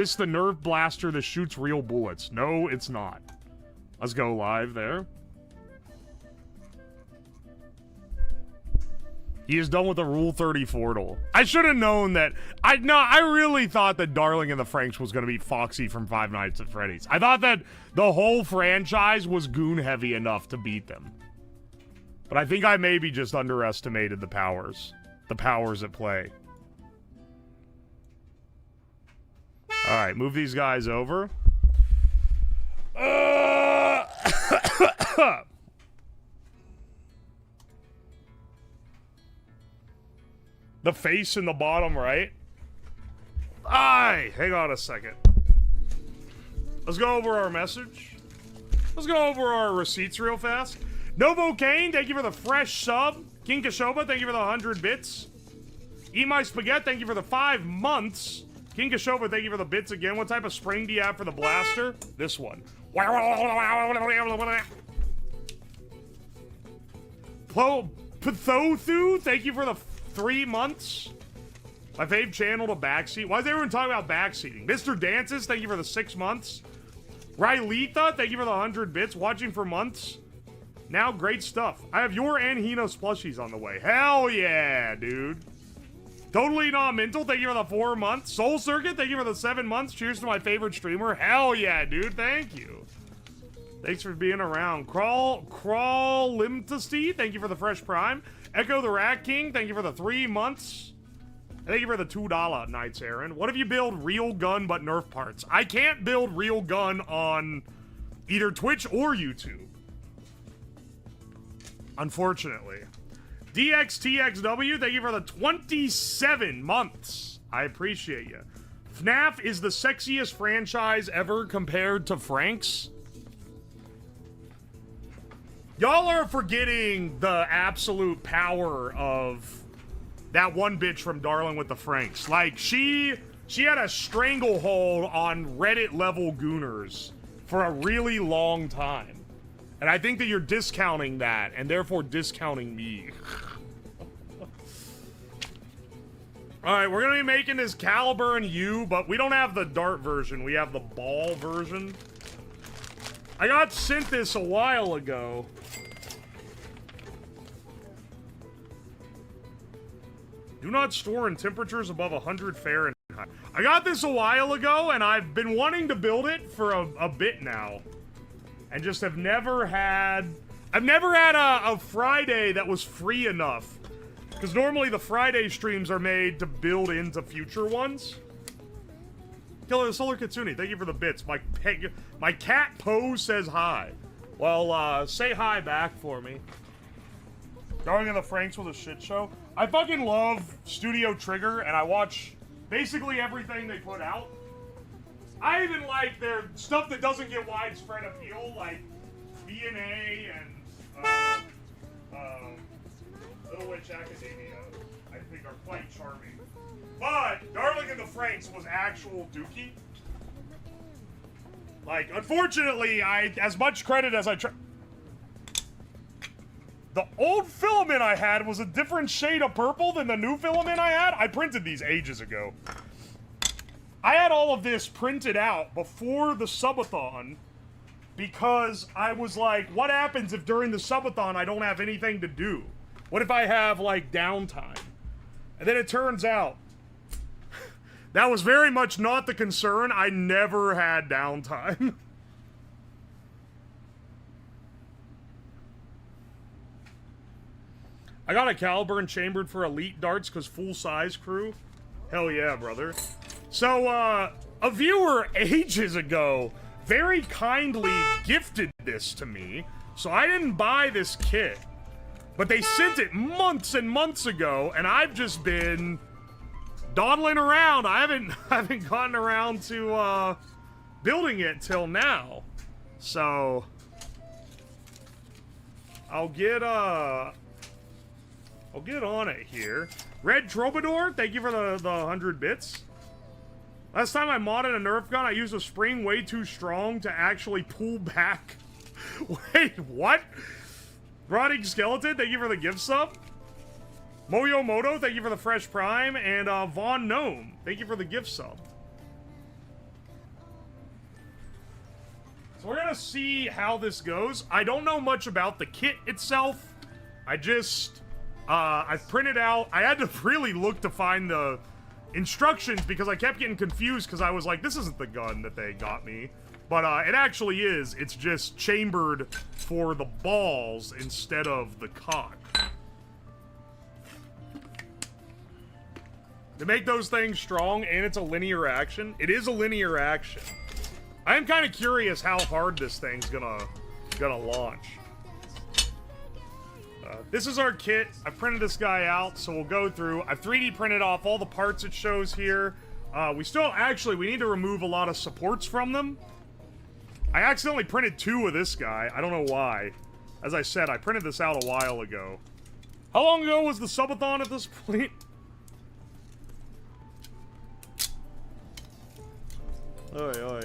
this the Nerf blaster that shoots real bullets? No, it's not. Let's go live there. He is done with the Rule 30 Fortal. I should have known that. I really thought that Darling in the Franxx was going to be Foxy from Five Nights at Freddy's. I thought that the whole franchise was goon heavy enough to beat them. But I think I maybe just underestimated the powers. The powers at play. Alright, move these guys over. The face in the bottom right. Aye, hang on a second. Let's go over our message. Let's go over our receipts real fast. Novo Kane, thank you for the fresh sub. King Kashoba, thank you for the 100 bits. Eat My Spaghetti, thank you for the 5 months. King Kashoba, thank you for the bits again. What type of spring do you have for the blaster? This one. Pathothu, thank you for the 3 months. My fave channel to backseat. Why is everyone talking about backseating? Mr. Dances, thank you for the 6 months. Rylitha, thank you for the 100 bits. Watching for months. Now, great stuff. I have your and Hino's plushies on the way. Hell yeah, dude. Totally Not Mental, thank you for the 4 months. Soul Circuit, thank you for the 7 months. Cheers to my favorite streamer. Hell yeah, dude. Thank you. Thanks for being around. Crawl Limtasty, thank you for the fresh prime. Echo the Rat King, thank you for the 3 months. Thank you for the $2 nights, Aaron. What if you build real gun but Nerf parts? I can't build real gun on either Twitch or YouTube. Unfortunately. DXTXW, thank you for the 27 months. I appreciate you. FNAF is the sexiest franchise ever compared to Franxx. Y'all are forgetting the absolute power of that one bitch from Darling with the Franxx. Like, she had a stranglehold on Reddit-level gooners for a really long time. And I think that you're discounting that, and therefore discounting me. Alright, we're gonna be making this Caliber and U, but we don't have the dart version. We have the ball version. I got sent this a while ago. Do not store in temperatures above 100 Fahrenheit. I got this a while ago, and I've been wanting to build it for a bit now. And just have never had... I've never had a Friday that was free enough. Because normally the Friday streams are made to build into future ones. Killer the Solar Kitsune, thank you for the bits. My cat Poe says hi. Well, say hi back for me. Darling in the Franxx with a shit show. I fucking love Studio Trigger, and I watch basically everything they put out. I even like their stuff that doesn't get widespread appeal, like DNA and Little Witch Academia, I think are quite charming. But Darling in the Franxx was actual dookie. Like, unfortunately, as much credit as I try. The old filament I had was a different shade of purple than the new filament I had. I printed these ages ago. I had all of this printed out before the Subathon because I was like, what happens if during the Subathon I don't have anything to do? What if I have, like, downtime? And then it turns out that was very much not the concern. I never had downtime. I got a Caliber and chambered for elite darts because full-size crew. Hell yeah, brother. So, a viewer ages ago very kindly gifted this to me, so I didn't buy this kit. But they sent it months and months ago, and I've just been dawdling around. I haven't gotten around to, building it till now. So, I'll get on it here. Red Troubadour, thank you for the 100 bits. Last time I modded a Nerf gun, I used a spring way too strong to actually pull back. Wait, what? Rotting Skeleton, thank you for the gift sub. Moyo Moto, thank you for the fresh prime. And Von Gnome, thank you for the gift sub. So we're gonna see how this goes. I don't know much about the kit itself. I just, I've printed out, I had to really look to find the instructions because I kept getting confused because I was like, this isn't the gun that they got me. But it actually is. It's just chambered for the balls instead of the cock. To make those things strong, and it's a linear action. It is a linear action. I am kind of curious how hard this thing's gonna launch. This is our kit. I printed this guy out, so we'll go through. I've 3D printed off all the parts it shows here. We need to remove a lot of supports from them. I accidentally printed 2 of this guy. I don't know why. As I said, I printed this out a while ago. How long ago was the Subathon at this point? Oi, oi.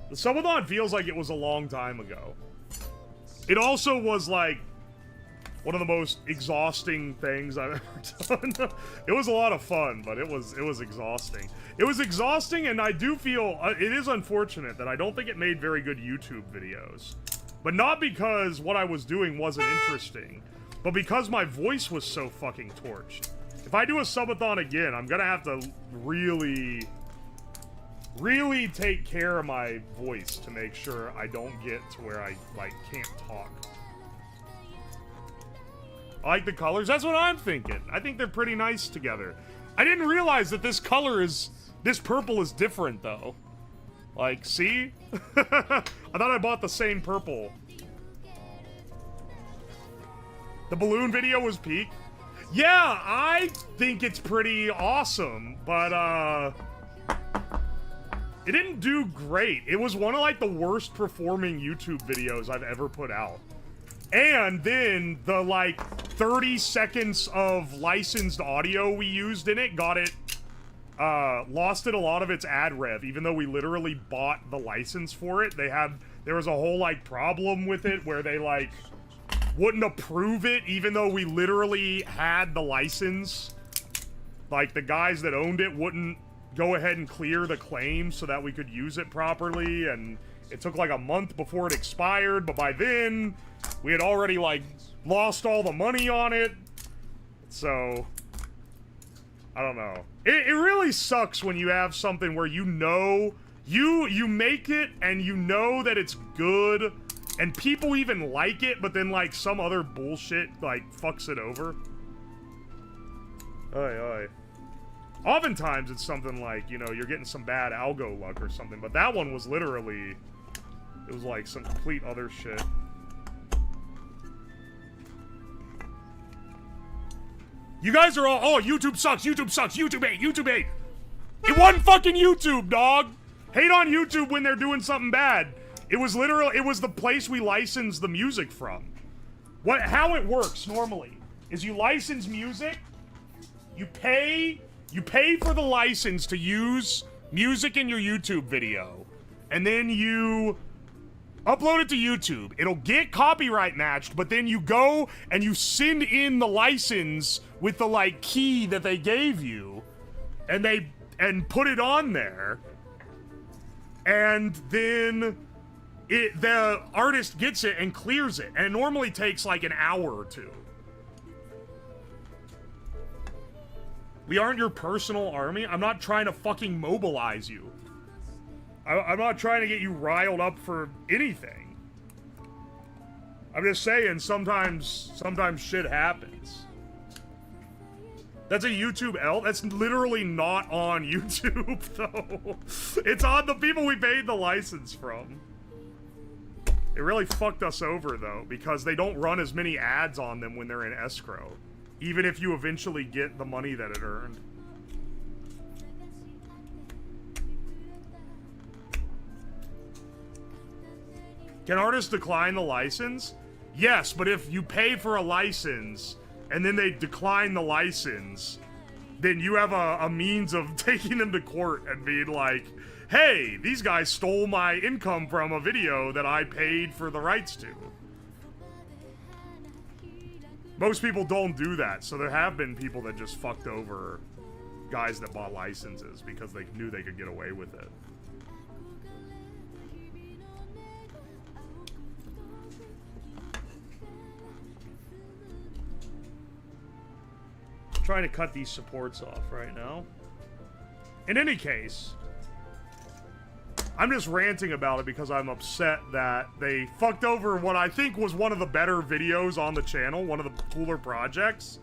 The Subathon feels like it was a long time ago. It also was, like, one of the most exhausting things I've ever done. It was a lot of fun, but it was exhausting. It was exhausting, and I do feel... it is unfortunate that I don't think it made very good YouTube videos. But not because what I was doing wasn't interesting, but because my voice was so fucking torched. If I do a Subathon again, I'm gonna have to really take care of my voice to make sure I don't get to where I, like, can't talk. I like the colors. That's what I'm thinking. I think they're pretty nice together. I didn't realize that this purple is different, though. Like, see? I thought I bought the same purple. The balloon video was peak. Yeah, I think it's pretty awesome, but, it didn't do great. It was one of, like, the worst performing YouTube videos I've ever put out. And then the, like, 30 seconds of licensed audio we used in it got it, lost it a lot of its ad rev, even though we literally bought the license for it. There was a whole, like, problem with it where they, like, wouldn't approve it, even though we literally had the license. Like, the guys that owned it wouldn't go ahead and clear the claim so that we could use it properly, and it took like a month before it expired, but by then we had already like lost all the money on it. So I don't know. It really sucks when you have something where you know you make it and you know that it's good and people even like it, but then like some other bullshit like fucks it over. Oi, oi. Oftentimes it's something like, you know, you're getting some bad algo luck or something, but that one was literally, it was like some complete other shit. You guys are all, oh, YouTube sucks, YouTube hate. It wasn't fucking YouTube, dog. Hate on YouTube when they're doing something bad. It was literally, it was the place we licensed the music from. How it works normally is you license music, you pay for the license to use music in your YouTube video, and then you upload it to YouTube. It'll get copyright matched, but then you go and you send in the license with the, like, key that they gave you, and put it on there, and then the artist gets it and clears it, and it normally takes, like, an hour or two. We aren't your personal army. I'm not trying to fucking mobilize you. I'm not trying to get you riled up for anything. I'm just saying sometimes shit happens. That's a YouTube L? That's literally not on YouTube, though. It's on the people we paid the license from. It really fucked us over, though, because they don't run as many ads on them when they're in escrow. Even if you eventually get the money that it earned. Can artists decline the license? Yes, but if you pay for a license and then they decline the license, then you have a means of taking them to court and being like, hey, these guys stole my income from a video that I paid for the rights to. Most people don't do that, so there have been people that just fucked over guys that bought licenses because they knew they could get away with it. trying to cut these supports off right now. In any case, I'm just ranting about it because I'm upset that they fucked over what I think was one of the better videos on the channel, one of the cooler projects.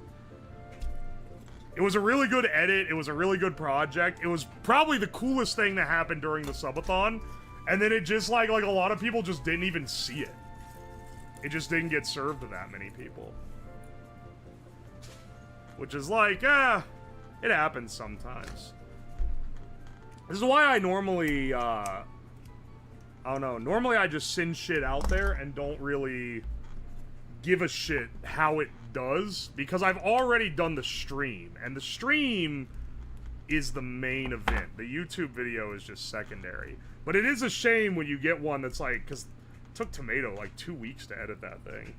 It was a really good edit, it was a really good project, it was probably the coolest thing that happened during the Subathon, and then it just, like a lot of people just didn't even see it. It just didn't get served to that many people. Which is like, it happens sometimes. This is why I normally, I don't know, normally I just send shit out there and don't really give a shit how it does, because I've already done the stream, and the stream is the main event. The YouTube video is just secondary. But it is a shame when you get one that's like, because it took Tomato like 2 weeks to edit that thing.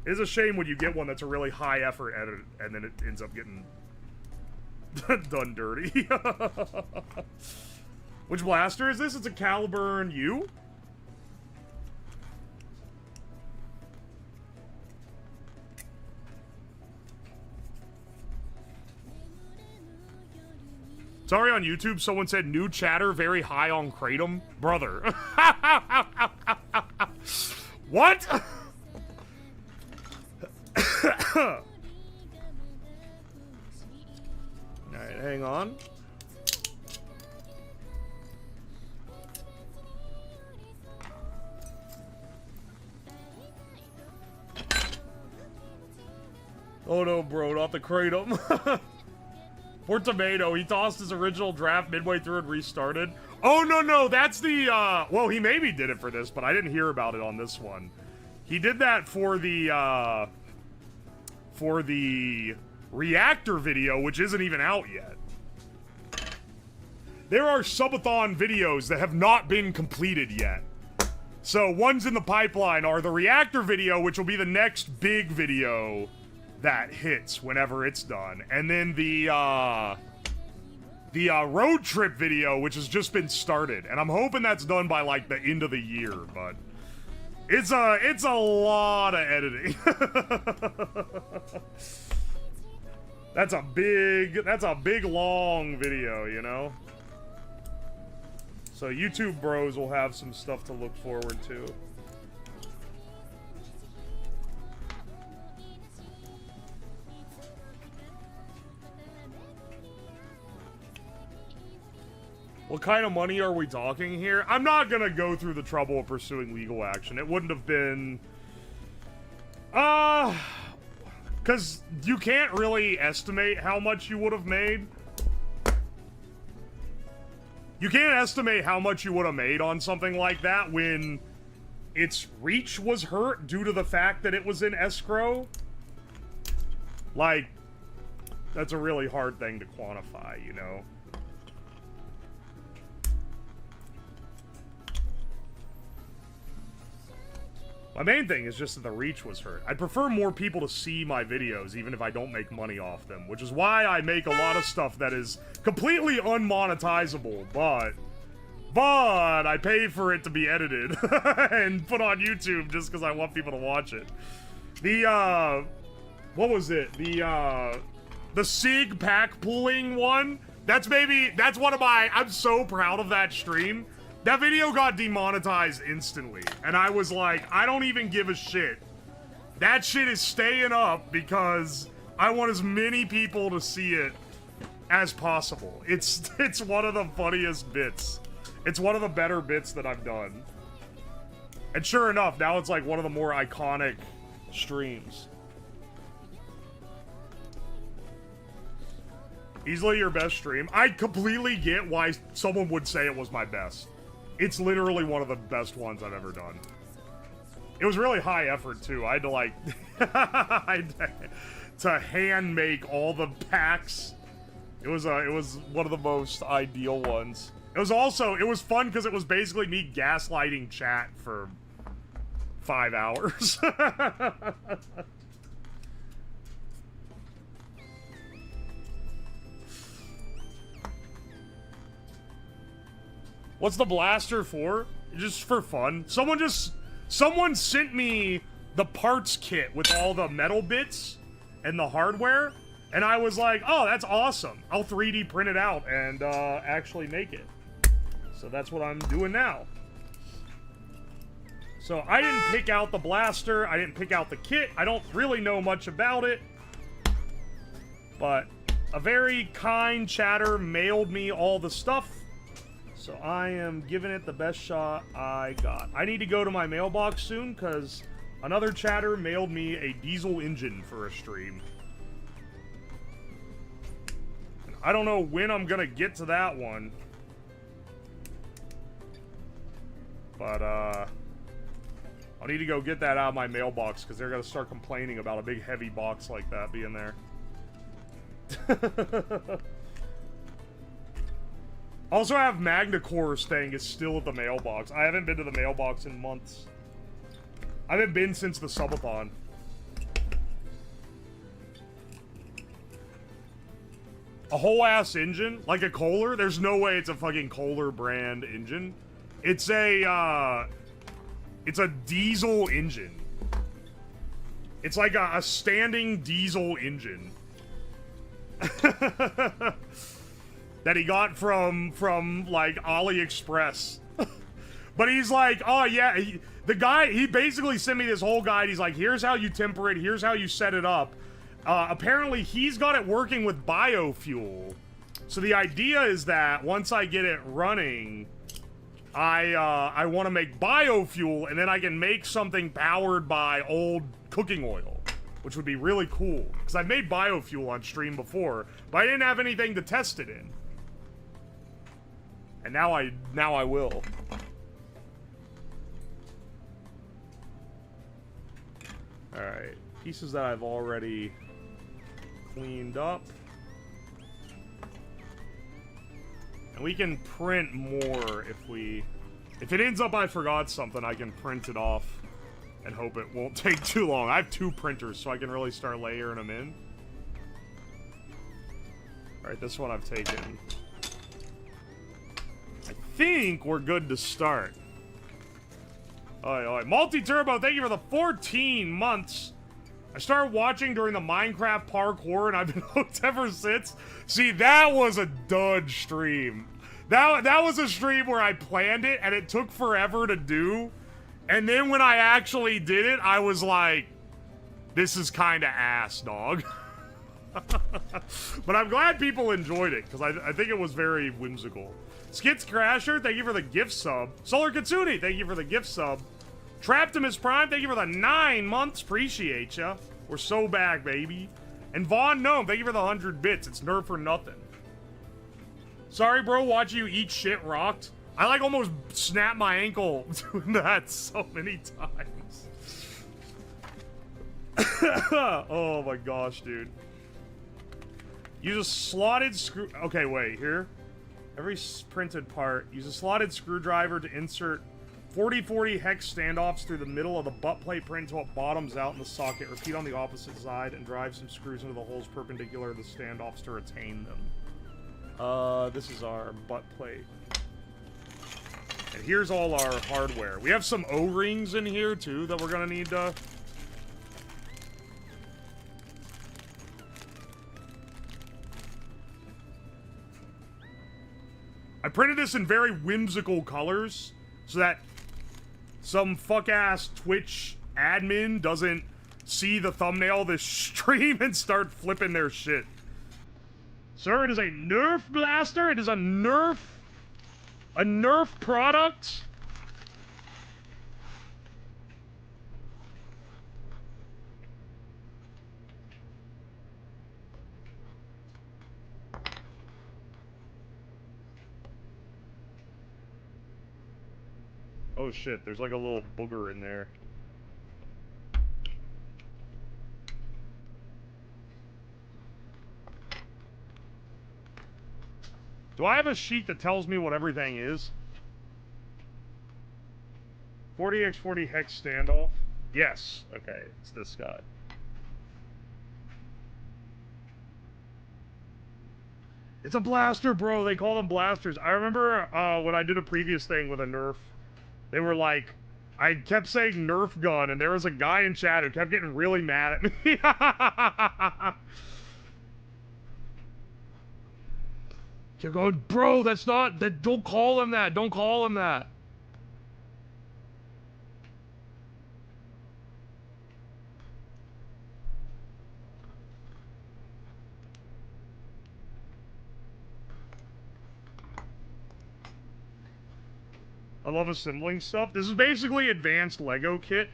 It is a shame when you get one that's a really high effort edit, and then it ends up getting done dirty. Which blaster is this? It's a Caliburn U? Sorry, on YouTube, someone said new chatter very high on Kratom. Brother. What? Alright, hang on. Oh no, bro, not the Kratom. Poor Tomato, he tossed his original draft midway through and restarted. Oh, no, that's the, well, he maybe did it for this, but I didn't hear about it on this one. He did that for the reactor video, which isn't even out yet. There are Subathon videos that have not been completed yet. So, ones in the pipeline are the reactor video, which will be the next big video that hits whenever it's done, and then the road trip video, which has just been started, and I'm hoping that's done by like the end of the year, but it's a lot of editing. That's a big long video, you know. So YouTube bros will have some stuff to look forward to. What kind of money are we talking here? I'm not gonna go through the trouble of pursuing legal action. It wouldn't have been... because you can't really estimate how much you would have made. You can't estimate how much you would have made on something like that when its reach was hurt due to the fact that it was in escrow. Like, that's a really hard thing to quantify, you know? My main thing is just that the reach was hurt. I'd prefer more people to see my videos, even if I don't make money off them, which is why I make a lot of stuff that is completely unmonetizable, but I pay for it to be edited and put on YouTube just because I want people to watch it. The, what was it? The SIG pack pooling one? That's one of my, I'm so proud of that stream. That video got demonetized instantly, and I was like, I don't even give a shit. That shit is staying up because I want as many people to see it as possible. It's one of the funniest bits. It's one of the better bits that I've done. And sure enough, now it's like one of the more iconic streams. Easily your best stream. I completely get why someone would say it was my best. It's literally one of the best ones I've ever done. It was really high effort, too. I had to, like... to hand make all the packs. It was one of the most ideal ones. It was fun because it was basically me gaslighting chat for 5 hours. What's the blaster for? Just for fun. Someone sent me the parts kit with all the metal bits and the hardware, And I was like, oh, that's awesome. I'll 3D print it out and actually make it. So that's what I'm doing now. So I didn't pick out the blaster. I didn't pick out the kit. I don't really know much about it. But a very kind chatter mailed me all the stuff. So I am giving it the best shot I got. I need to go to my mailbox soon because another chatter mailed me a diesel engine for a stream. And I don't know when I'm going to get to that one. But, I'll need to go get that out of my mailbox because they're going to start complaining about a big heavy box like that being there. Also, I have Magnacore's thing is still at the mailbox. I haven't been to the mailbox in months. I haven't been since the Subathon. A whole ass engine? Like a Kohler? There's no way it's a fucking Kohler brand engine. It's a diesel engine. It's like a standing diesel engine. That he got from like AliExpress. But he's like, oh yeah, the guy, he basically sent me this whole guide. He's like, here's how you temper it, here's how you set it up. Apparently he's got it working with biofuel. So the idea is that once I get it running, I want to make biofuel, and then I can make something powered by old cooking oil, which would be really cool. Because I've made biofuel on stream before, but I didn't have anything to test it in. And now I will. Alright. Pieces that I've already cleaned up. And we can print more if it ends up I forgot something, I can print it off and hope it won't take too long. I have 2 printers, so I can really start layering them in. Alright, this one I've taken. I think we're good to start. Alright, Multi-Turbo, thank you for the 14 months. I started watching during the Minecraft parkour, and I've been hooked ever since. See, that was a dud stream. That was a stream where I planned it, and it took forever to do. And then when I actually did it, I was like, this is kind of ass, dog. But I'm glad people enjoyed it, because I think it was very whimsical. Skits Crasher, thank you for the gift sub. Solar Katsuni, thank you for the gift sub. Traptimus Prime, thank you for the 9 months. Appreciate ya. We're so back, baby. And Vaughn Gnome, thank you for the 100 bits. It's Nerf or nothing. Sorry, bro, watching you eat shit rocked. I, like, almost snapped my ankle doing that so many times. Oh, my gosh, dude. Use a slotted screw... Okay, wait, here. Every printed part. Use a slotted screwdriver to insert 40-40 hex standoffs through the middle of the butt plate print until it bottoms out in the socket. Repeat on the opposite side and drive some screws into the holes perpendicular to the standoffs to retain them. This is our butt plate. And here's all our hardware. We have some O-rings in here, too, that we're gonna need to... I printed this in very whimsical colors so that some fuck-ass Twitch admin doesn't see the thumbnail of this stream and start flipping their shit. Sir, it is a Nerf blaster. It is a Nerf product. Oh shit, there's like a little booger in there. Do I have a sheet that tells me what everything is? 40x40 hex standoff? Yes. Okay, it's this guy. It's a blaster, bro. They call them blasters. I remember when I did a previous thing with a Nerf, they were like, I kept saying Nerf gun, and there was a guy in chat who kept getting really mad at me. You're going, bro, that's not, that, don't call him that, don't call him that. I love assembling stuff. This is basically advanced Lego kit.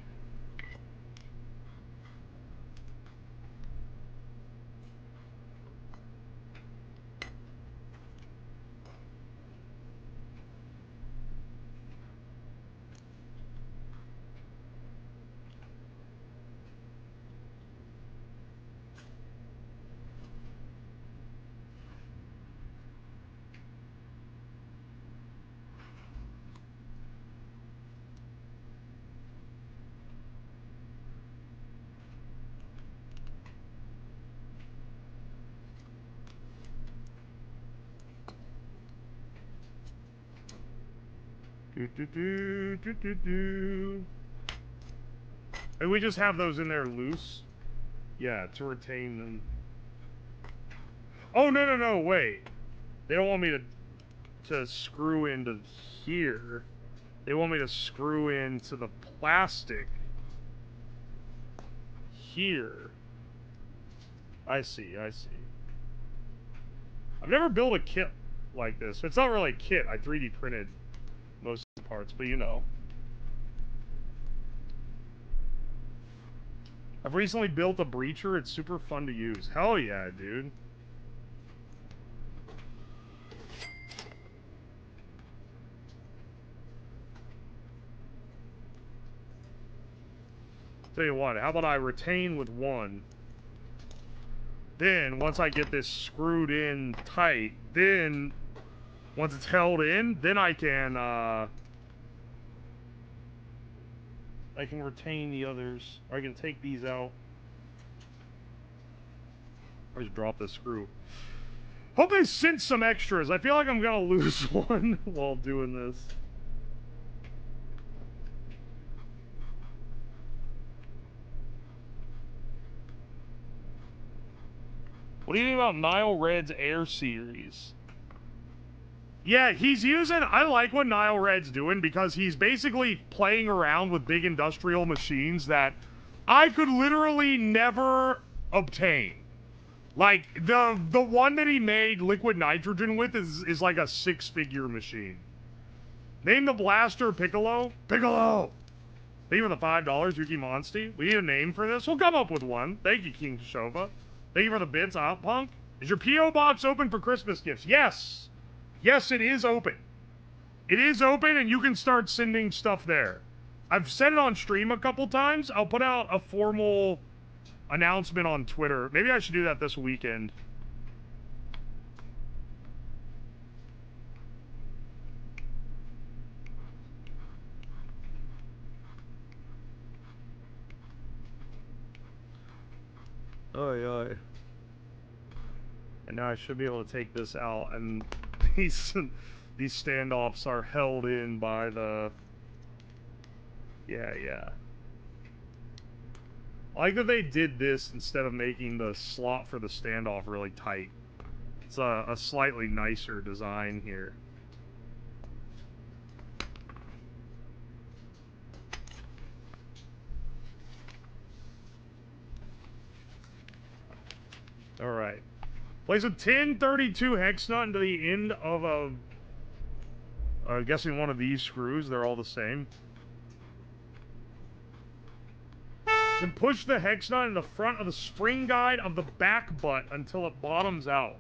And we just have those in there loose. Yeah, to retain them. Oh, no, wait. They don't want me to screw into here. They want me to screw into the plastic here. I see. I've never built a kit like this. It's not really a kit. I 3D printed most of the parts, but you know. I've recently built a breacher. It's super fun to use. Hell yeah, dude. Tell you what, how about I retain with one? Then, once I get this screwed in tight, then, once it's held in, then I can retain the others. Or I can take these out. Or just drop this screw. Hope they sent some extras. I feel like I'm gonna lose one while doing this. What do you think about Nile Red's Air Series? Yeah, he's using... I like what Nile Red's doing because he's basically playing around with big industrial machines that I could literally never obtain. Like, the one that he made liquid nitrogen with is like a 6-figure machine. Name the blaster Piccolo. Piccolo! Thank you for the $5, Yuki Monsty. We need a name for this. We'll come up with one. Thank you, King Shova. Thank you for the bits, Punk. Is your P.O. box open for Christmas gifts? Yes. Yes, it is open. It is open, and you can start sending stuff there. I've said it on stream a couple times. I'll put out a formal announcement on Twitter. Maybe I should do that this weekend. Oy, oy. And now I should be able to take this out, and these standoffs are held in by the... Yeah. I like that they did this instead of making the slot for the standoff really tight. It's a slightly nicer design here. Alright. Place a 1032 hex nut into the end of a... I'm guessing one of these screws. They're all the same. Then push the hex nut in the front of the spring guide of the back butt until it bottoms out.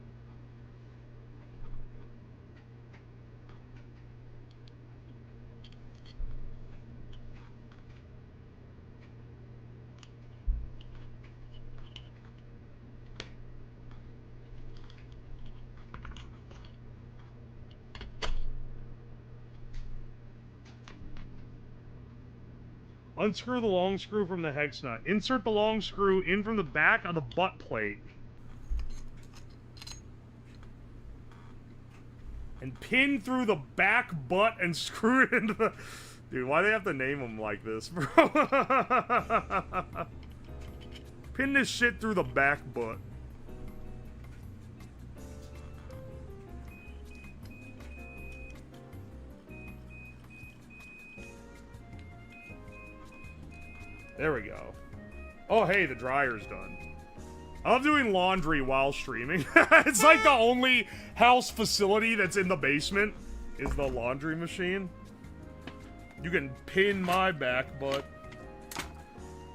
Unscrew the long screw from the hex nut. Insert the long screw in from the back of the butt plate. And pin through the back butt and screw it into the... Dude, why do they have to name them like this, bro? Pin this shit through the back butt. There we go. Oh, hey, the dryer's done. I love doing laundry while streaming. It's like the only house facility that's in the basement is the laundry machine. You can pin my back butt.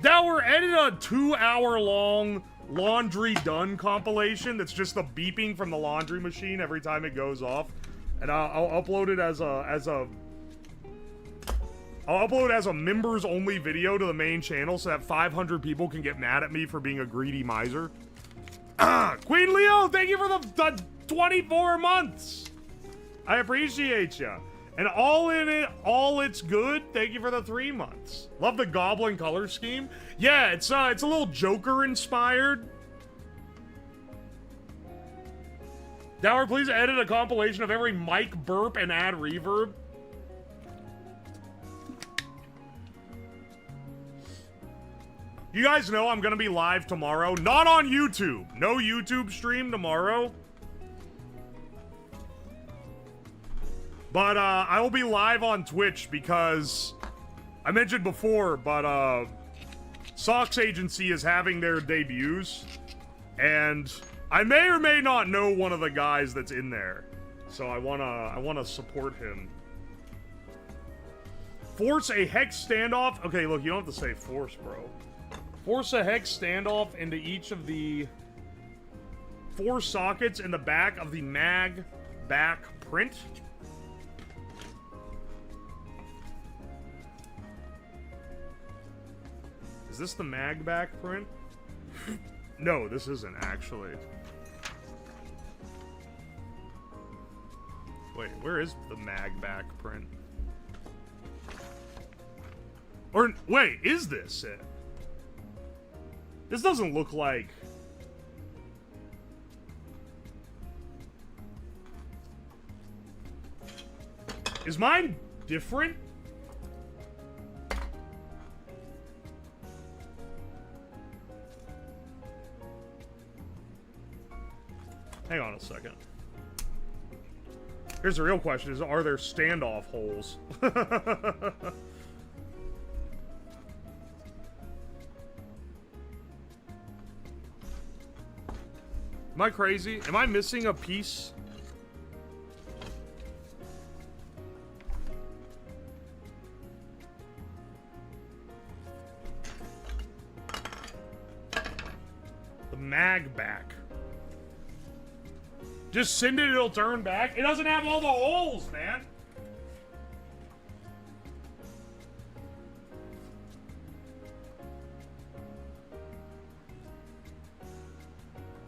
Now we're editing a 2-hour-long laundry done compilation that's just the beeping from the laundry machine every time it goes off. And I'll upload it as I'll upload it as a members-only video to the main channel so that 500 people can get mad at me for being a greedy miser. Queen Leo, thank you for the 24 months! I appreciate ya. And all in it, all it's good, thank you for the 3 months. Love the goblin color scheme. Yeah, it's a little Joker-inspired. Dower, please edit a compilation of every mic burp and add reverb. You guys know I'm gonna be live tomorrow. Not on YouTube. No YouTube stream tomorrow. But I will be live on Twitch because I mentioned before, but Socks Agency is having their debuts, and I may or may not know one of the guys that's in there. So I wanna support him. Force a hex standoff. Okay, look, you don't have to say force, bro. Force a hex standoff into each of the 4 sockets in the back of the mag back print. Is this the mag back print? No, this isn't actually. Wait, where is the mag back print? Or, wait, is this it? This doesn't look like... Is mine different? Hang on a second. Here's the real question, is are there standoff holes? Am I crazy? Am I missing a piece? The mag back. Just send it, it'll turn back. It doesn't have all the holes, man.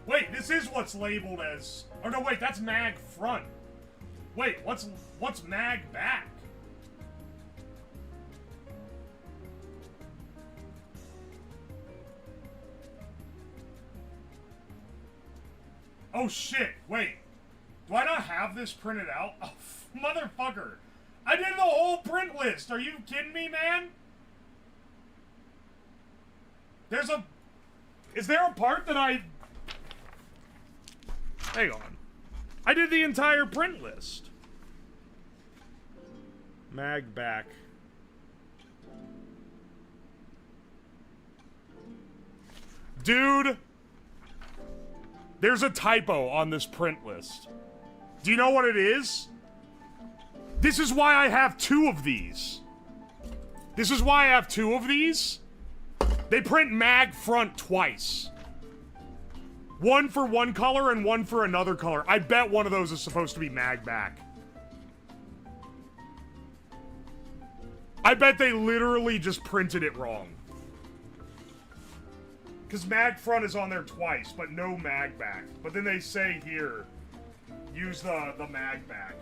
Wait, this is what's labeled as... Oh, no, wait, that's mag front. Wait, what's mag back? Oh, shit, wait. Do I not have this printed out? Oh, motherfucker. I did the whole print list. Are you kidding me, man? There's a... Is there a part that I... Hang on. I did the entire print list. Mag back. Dude! There's a typo on this print list. Do you know what it is? This is why I have 2 of these. This is why I have 2 of these. They print mag front twice. One for one color and one for another color. I bet one of those is supposed to be mag back. I bet they literally just printed it wrong. Because mag front is on there twice, but no mag back. But then they say here, use the mag back.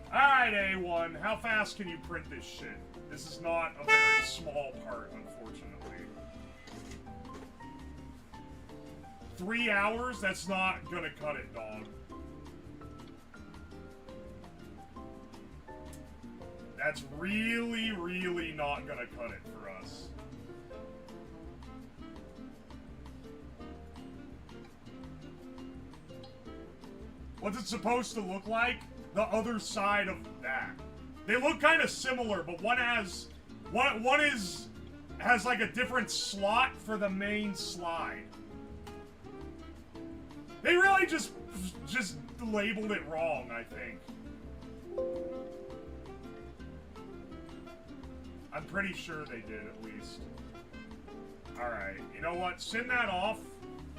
Alright, A1, how fast can you print this shit? This is not a very small part, unfortunately. 3 hours? That's not gonna cut it, dog. That's really, really not gonna cut it for us. What's it supposed to look like? The other side of that. They look kind of similar, but one has One has like a different slot for the main slide. They really just labeled it wrong, I think. I'm pretty sure they did, at least. Alright, you know what? Send that off.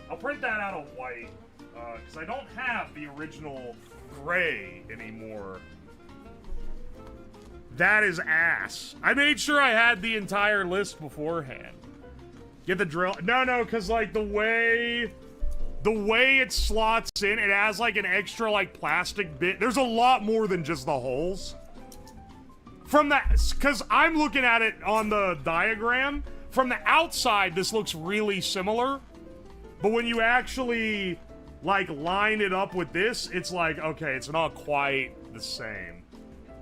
I'll print that out of white, because I don't have the original gray anymore. That is ass. I made sure I had the entire list beforehand. Get the drill. No, because, like, the way it slots in, it has, like, an extra, like, plastic bit. There's a lot more than just the holes. From that, because I'm looking at it on the diagram, from the outside, this looks really similar. But when you actually, like, line it up with this, it's like, okay, it's not quite the same.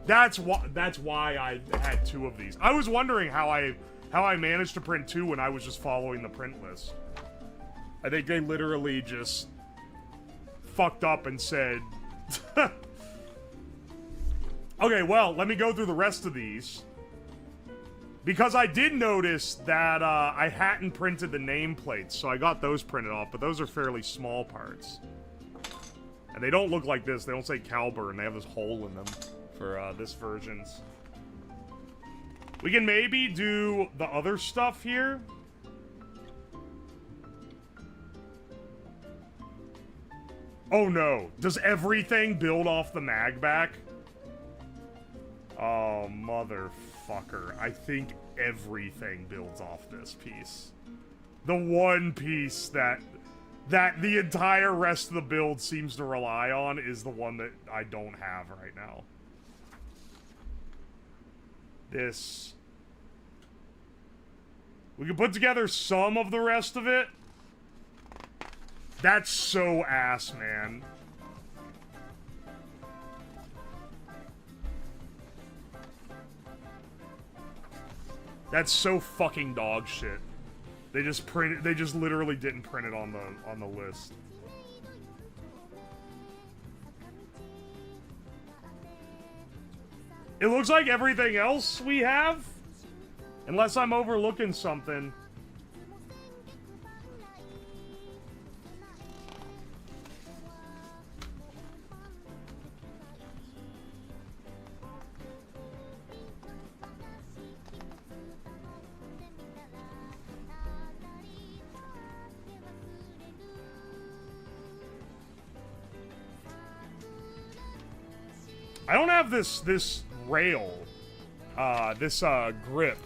That's why I had two of these. I was wondering how I managed to print two when I was just following the print list. I think they literally just fucked up and said... Okay, well, let me go through the rest of these. Because I did notice that I hadn't printed the nameplates, so I got those printed off, but those are fairly small parts. And they don't look like this. They don't say Calburn. They have this hole in them for this version's. We can maybe do the other stuff here. Oh no. Does everything build off the mag back? Oh, motherfucker. I think everything builds off this piece. The one piece that the entire rest of the build seems to rely on is the one that I don't have right now. This. We can put together some of the rest of it. That's so ass, man. That's so fucking dog shit. They just literally didn't print it on the list. It looks like everything else we have, unless I'm overlooking something. I don't have this rail, this grip.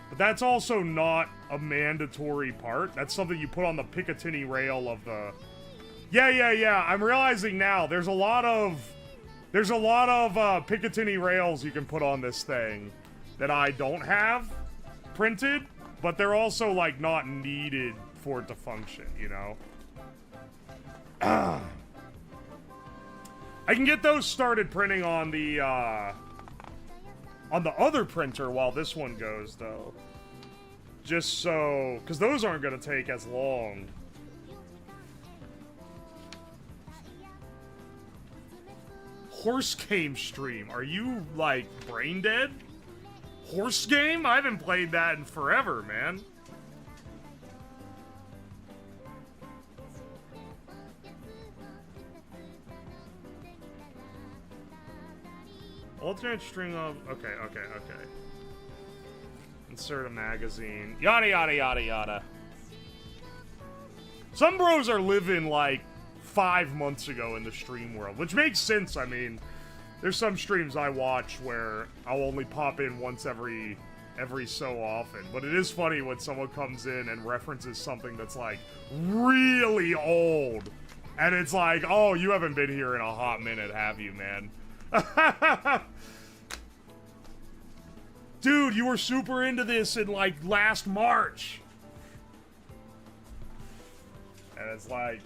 But that's also not a mandatory part. That's something you put on the Picatinny rail of the... Yeah. I'm realizing now there's a lot of Picatinny rails you can put on this thing that I don't have printed, but they're also, like, not needed for it to function, you know? I can get those started printing on the other printer while this one goes, though. Just so... because those aren't going to take as long. Horse game stream. Are you, like, brain dead? Horse game? I haven't played that in forever, man. Alternate string of... Okay. Insert a magazine. Yada. Some bros are living, like, 5 months ago in the stream world, which makes sense. I mean, there's some streams I watch where I'll only pop in once every so often. But it is funny when someone comes in and references something that's, like, really old. And it's like, oh, you haven't been here in a hot minute, have you, man? Dude, you were super into this in, like, last March. And it's like...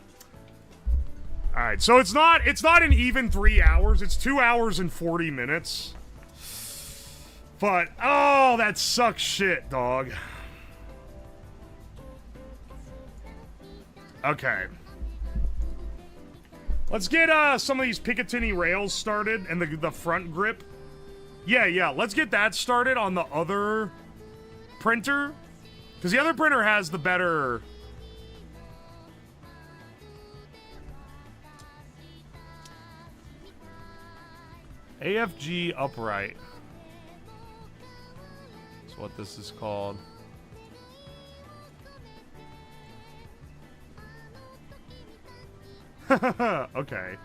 Alright, so it's not an even 3 hours. It's 2 hours and 40 minutes. But, oh, that sucks shit, dog. Okay. Let's get some of these Picatinny rails started and the front grip. Yeah, let's get that started on the other printer. Because the other printer has the better... AFG upright. That's what this is called. Okay.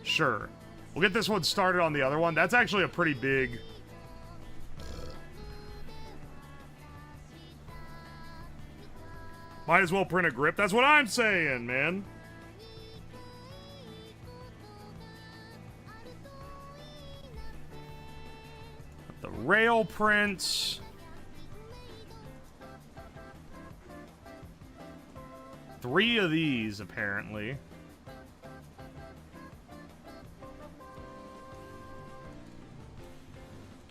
Sure. We'll get this one started on the other one. That's actually a pretty big... Might as well print a grip. That's what I'm saying, man. The rail prints. 3 of these, apparently.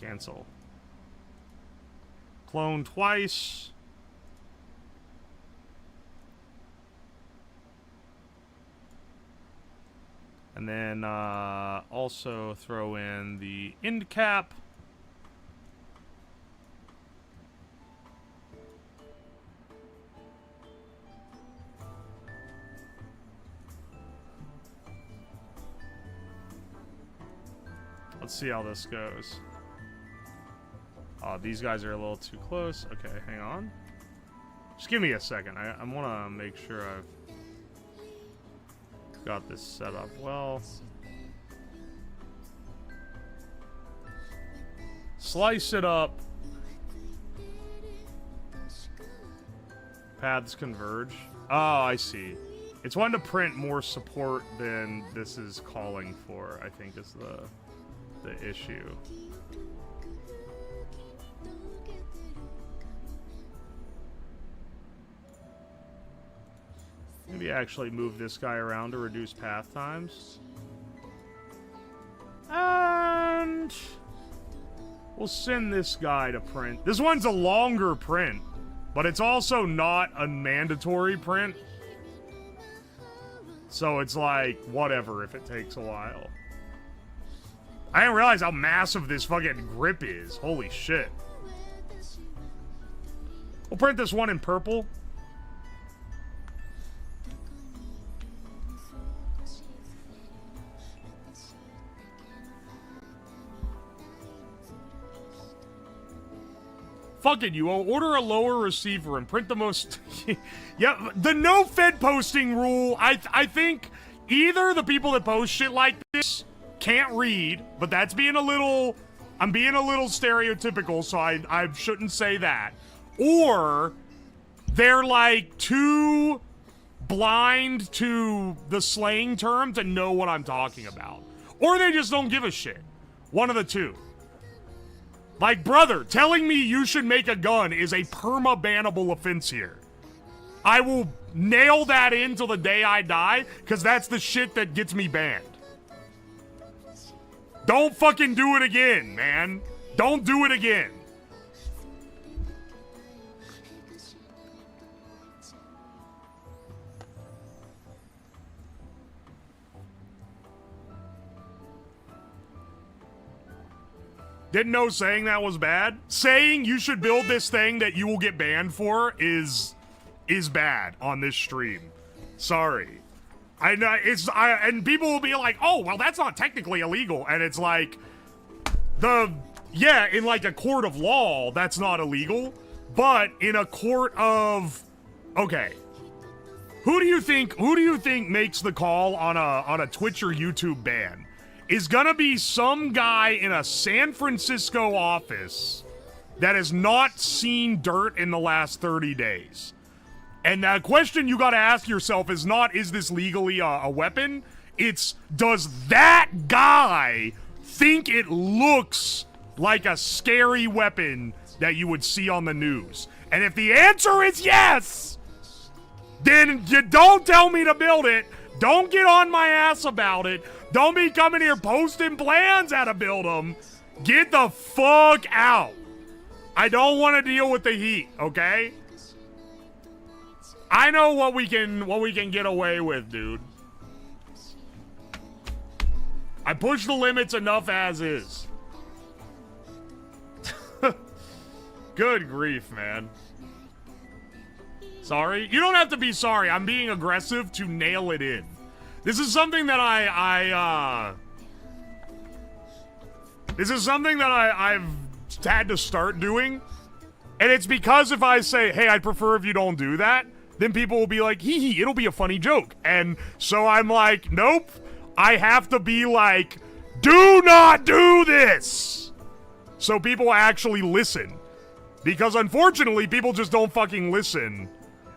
Cancel. Clone twice. And then also throw in the end cap. Let's see how this goes. Oh, these guys are a little too close. Okay, hang on. Just give me a second. I want to make sure I've got this set up well. Slice it up. Paths converge. Oh, I see. It's one to print more support than this is calling for, I think is the issue. Maybe actually move this guy around to reduce path times. And we'll send this guy to print. This one's a longer print, but it's also not a mandatory print. So it's like, whatever if it takes a while. I didn't realize how massive this fucking grip is. Holy shit. We'll print this one in purple. Fuck it, you order a lower receiver and print the most... Yeah, the no Fed posting rule, I think either the people that post shit like this can't read, but that's being a little... I'm being a little stereotypical, so I shouldn't say that. Or they're like too blind to the slang term to know what I'm talking about. Or they just don't give a shit. One of the two. Like, brother, telling me you should make a gun is a perma-bannable offense here. I will nail that in till the day I die, because that's the shit that gets me banned. Don't fucking do it again, man. Don't do it again. Didn't know saying that was bad. Saying you should build this thing that you will get banned for is bad on this stream. Sorry. And people will be like, oh, well, that's not technically illegal. And it's like, yeah, in like a court of law, that's not illegal. But in a court of, okay. Who do you think makes the call on a Twitch or YouTube ban? Is gonna be some guy in a San Francisco office that has not seen dirt in the last 30 days. And the question you gotta ask yourself is not, is this legally a weapon? It's, does that guy think it looks like a scary weapon that you would see on the news? And if the answer is yes, then you don't tell me to build it. Don't get on my ass about it. Don't be coming here posting plans how to build them. Get the fuck out. I don't want to deal with the heat, okay? I know what we can get away with, dude. I push the limits enough as is. Good grief, man. Sorry? You don't have to be sorry. I'm being aggressive to nail it in. This is something that This is something that I've had to start doing. And it's because if I say, hey, I'd prefer if you don't do that, then people will be like, hee hee, it'll be a funny joke. And so I'm like, nope. I have to be like, do not do this. So people actually listen. Because unfortunately, people just don't fucking listen.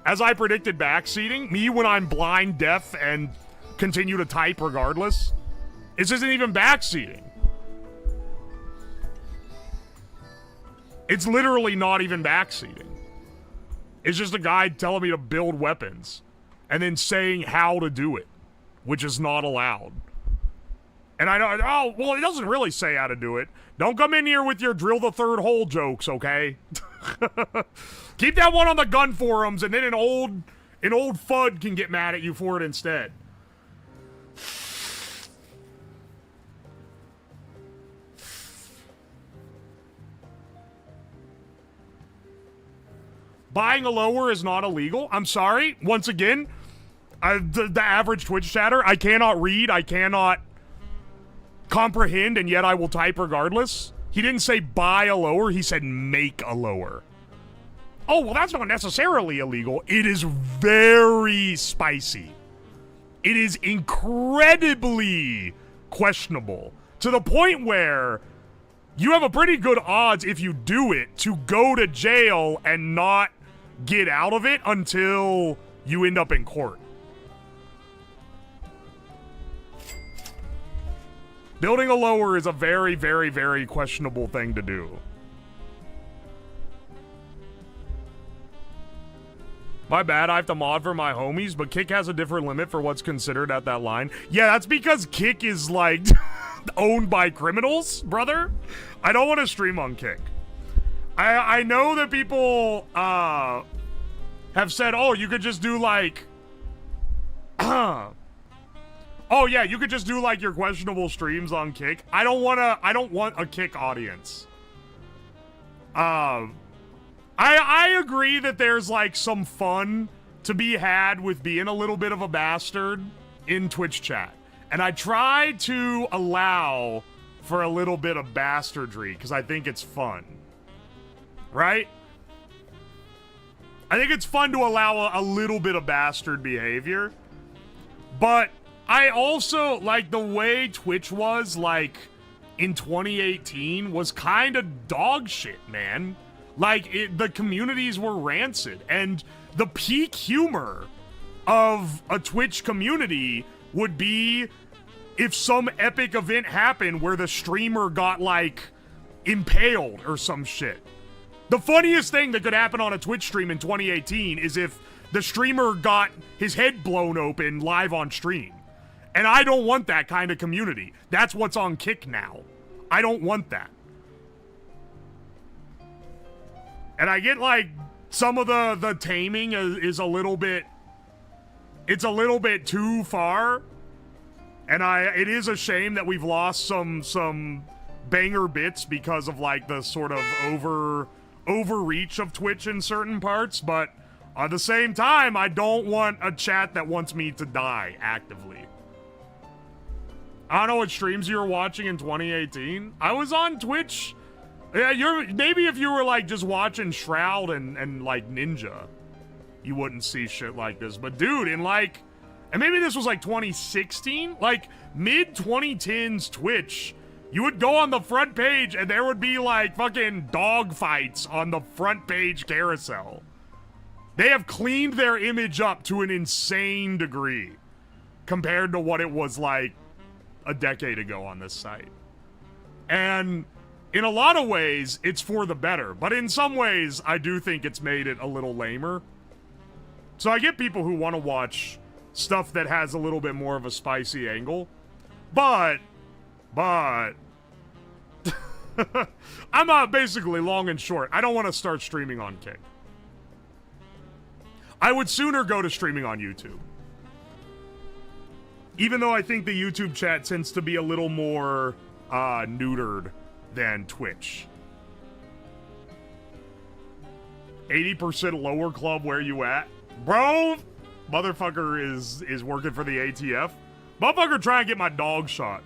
As I predicted backseating, me when I'm blind, deaf, and continue to type regardless, this isn't even backseating. It's literally not even backseating. It's just a guy telling me to build weapons and then saying how to do it, which is not allowed. And I know, oh, well, it doesn't really say how to do it. Don't come in here with your drill the third hole jokes, okay? Keep that one on the gun forums, and then an old FUD can get mad at you for it instead. Buying a lower is not illegal. I'm sorry. Once again, the average Twitch chatter, I cannot read, I cannot comprehend, and yet I will type regardless. He didn't say buy a lower, he said make a lower. Oh, well, that's not necessarily illegal. It is very spicy. It is incredibly questionable, to the point where you have a pretty good odds if you do it to go to jail and not get out of it until you end up in court. Building a lower is a very, very, very questionable thing to do. My bad, I have to mod for my homies, but Kick has a different limit for what's considered at that line. Yeah, that's because Kick is, like, owned by criminals, brother. I don't want to stream on Kick. I know that people have said, oh, you could just do, like... oh, yeah, you could just do, like, your questionable streams on Kick. I don't want a Kick audience. I agree that there's, like, some fun to be had with being a little bit of a bastard in Twitch chat. And I try to allow for a little bit of bastardry, because I think it's fun. Right? I think it's fun to allow a little bit of bastard behavior. But I also, like, the way Twitch was, like, in 2018 was kind of dog shit, man. Like, the communities were rancid, and the peak humor of a Twitch community would be if some epic event happened where the streamer got, like, impaled or some shit. The funniest thing that could happen on a Twitch stream in 2018 is if the streamer got his head blown open live on stream. And I don't want that kind of community. That's what's on Kick now. I don't want that. And I get, like, some of the taming is a little bit... It's a little bit too far. And it is a shame that we've lost some banger bits because of, like, the sort of overreach of Twitch in certain parts. But at the same time, I don't want a chat that wants me to die actively. I don't know what streams you were watching in 2018. I was on Twitch... Yeah, maybe if you were, like, just watching Shroud and like, Ninja, you wouldn't see shit like this. But, dude, in, like... And maybe this was, like, 2016? Like, mid-2010s Twitch, you would go on the front page and there would be, like, fucking dog fights on the front page carousel. They have cleaned their image up to an insane degree compared to what it was, like, a decade ago on this site. And... in a lot of ways, it's for the better. But in some ways, I do think it's made it a little lamer. So I get people who want to watch stuff that has a little bit more of a spicy angle. But... I'm basically long and short. I don't want to start streaming on Kick. I would sooner go to streaming on YouTube. Even though I think the YouTube chat tends to be a little more neutered than Twitch. 80% lower club, where you at? Bro, motherfucker is working for the ATF. Motherfucker trying to get my dog shot.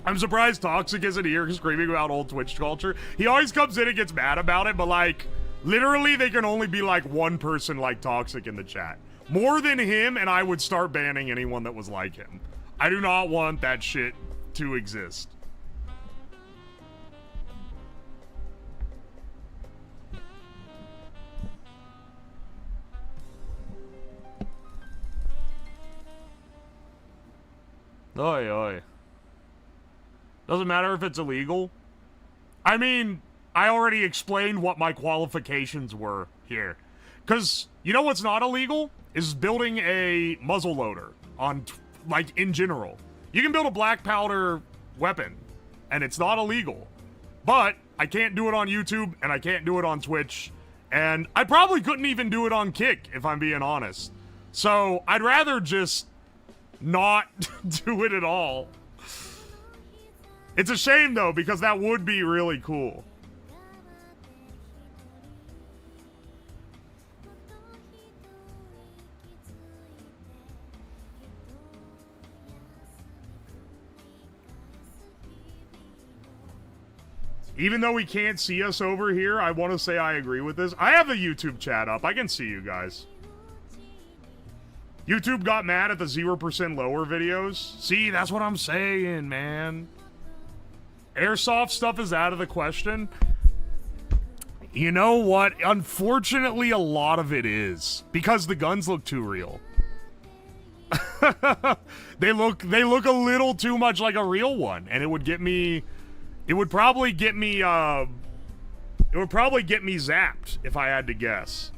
I'm surprised Toxic isn't here screaming about old Twitch culture. He always comes in and gets mad about it, but like, literally they can only be like one person like Toxic in the chat. More than him, and I would start banning anyone that was like him. I do not want that shit to exist. Oi, oi. Doesn't matter if it's illegal. I mean, I already explained what my qualifications were here. Because, you know what's not illegal? Is building a muzzle loader on, like, in general. You can build a black powder weapon, and it's not illegal. But I can't do it on YouTube, and I can't do it on Twitch, and I probably couldn't even do it on Kick, if I'm being honest. So, I'd rather just not do it at all. It's a shame, though, because that would be really cool. Even though we can't see us over here, I want to say I agree with this. I have the YouTube chat up. I can see you guys. YouTube got mad at the 0% lower videos. See, that's what I'm saying, man. Airsoft stuff is out of the question. You know what? Unfortunately, a lot of it is. Because the guns look too real. They look a little too much like a real one. And it would get me... It would probably get me, zapped, if I had to guess.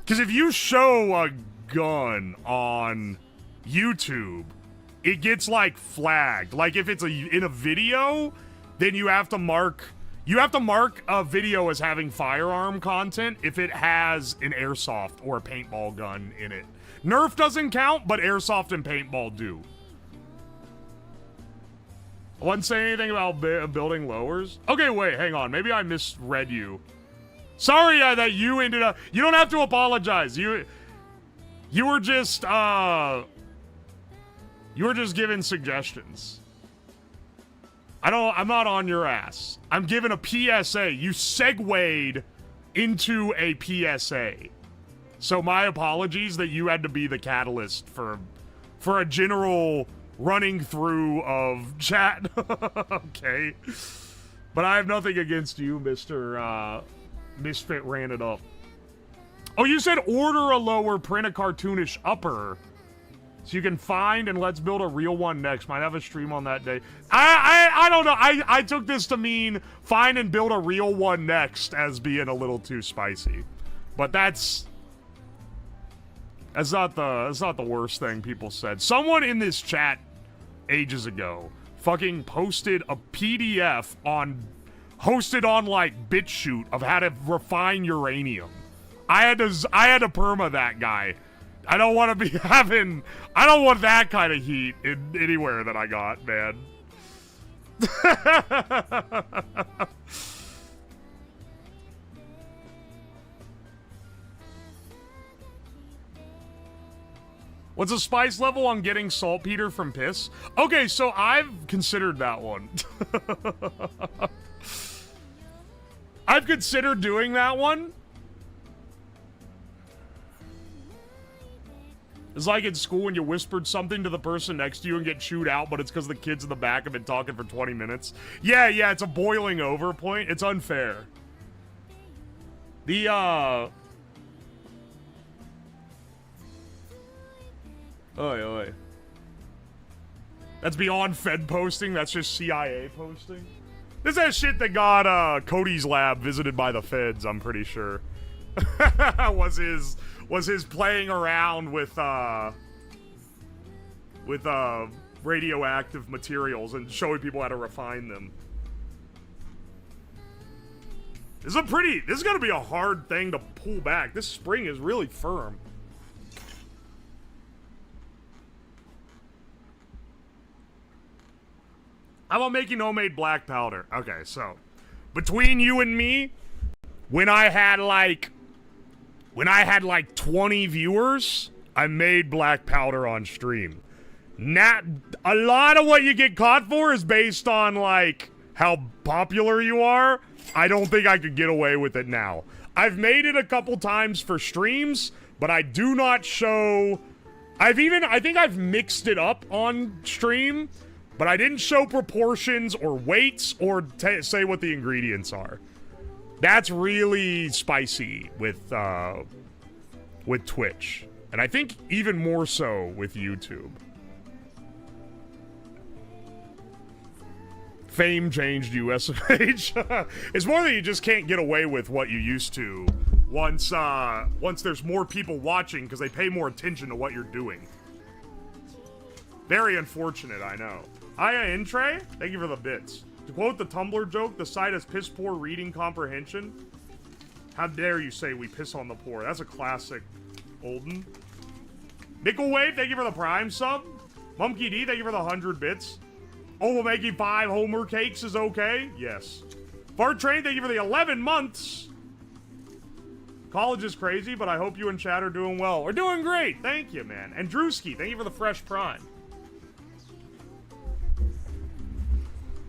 Because if you show a gun on YouTube, it gets, like, flagged. Like, if it's in a video, then you have to mark a video as having firearm content if it has an airsoft or a paintball gun in it. Nerf doesn't count, but airsoft and paintball do. I wasn't saying anything about building lowers. Okay, wait, hang on. Maybe I misread you. Sorry that you ended up... You don't have to apologize. You were just, you were just giving suggestions. I'm not on your ass. I'm giving a PSA. You segued into a PSA. So my apologies that you had to be the catalyst for a general... running through of chat. Okay. But I have nothing against you, Mr. Misfit ran it up. Oh, you said order a lower, print a cartoonish upper. So you can find and let's build a real one next. Might have a stream on that day. I don't know. I took this to mean find and build a real one next as being a little too spicy. But that's not the worst thing people said. Someone in this chat ages ago fucking posted a PDF hosted on like BitChute of how to refine uranium. I had to perma that guy. I don't want to be I don't want that kind of heat in anywhere that I got, man. What's the spice level on getting saltpeter from piss? Okay, so I've considered that one. I've considered doing that one. It's like in school when you whispered something to the person next to you and get chewed out, but it's because the kids in the back have been talking for 20 minutes. Yeah, it's a boiling over point. It's unfair. Oi. That's beyond Fed posting. That's just CIA posting. This is that shit that got Cody's lab visited by the feds, I'm pretty sure. was his playing around with radioactive materials and showing people how to refine them. This is gonna be a hard thing to pull back. This spring is really firm. How about making homemade black powder? Okay, so between you and me, when I had like 20 viewers, I made black powder on stream. Not a lot of what you get caught for is based on like how popular you are. I don't think I could get away with it now. I've made it a couple times for streams, but I do not show. I think I've mixed it up on stream, but I didn't show proportions or weights or say what the ingredients are. That's really spicy with Twitch, and I think even more so with YouTube. Fame changed you, SMH. It's more that you just can't get away with what you used to once there's more people watching because they pay more attention to what you're doing. Very unfortunate, I know. Aya Intre, thank you for the bits. To quote the Tumblr joke, the site has piss poor reading comprehension. How dare you say we piss on the poor? That's a classic, Olden. Nickelwave, thank you for the Prime sub. Mumkey D, thank you for the 100 bits. Oh, making 5 Homer cakes is okay? Yes. Fart Train, thank you for the 11 months. College is crazy, but I hope you and chat are doing well. We're doing great. Thank you, man. And Drewski, thank you for the fresh prime.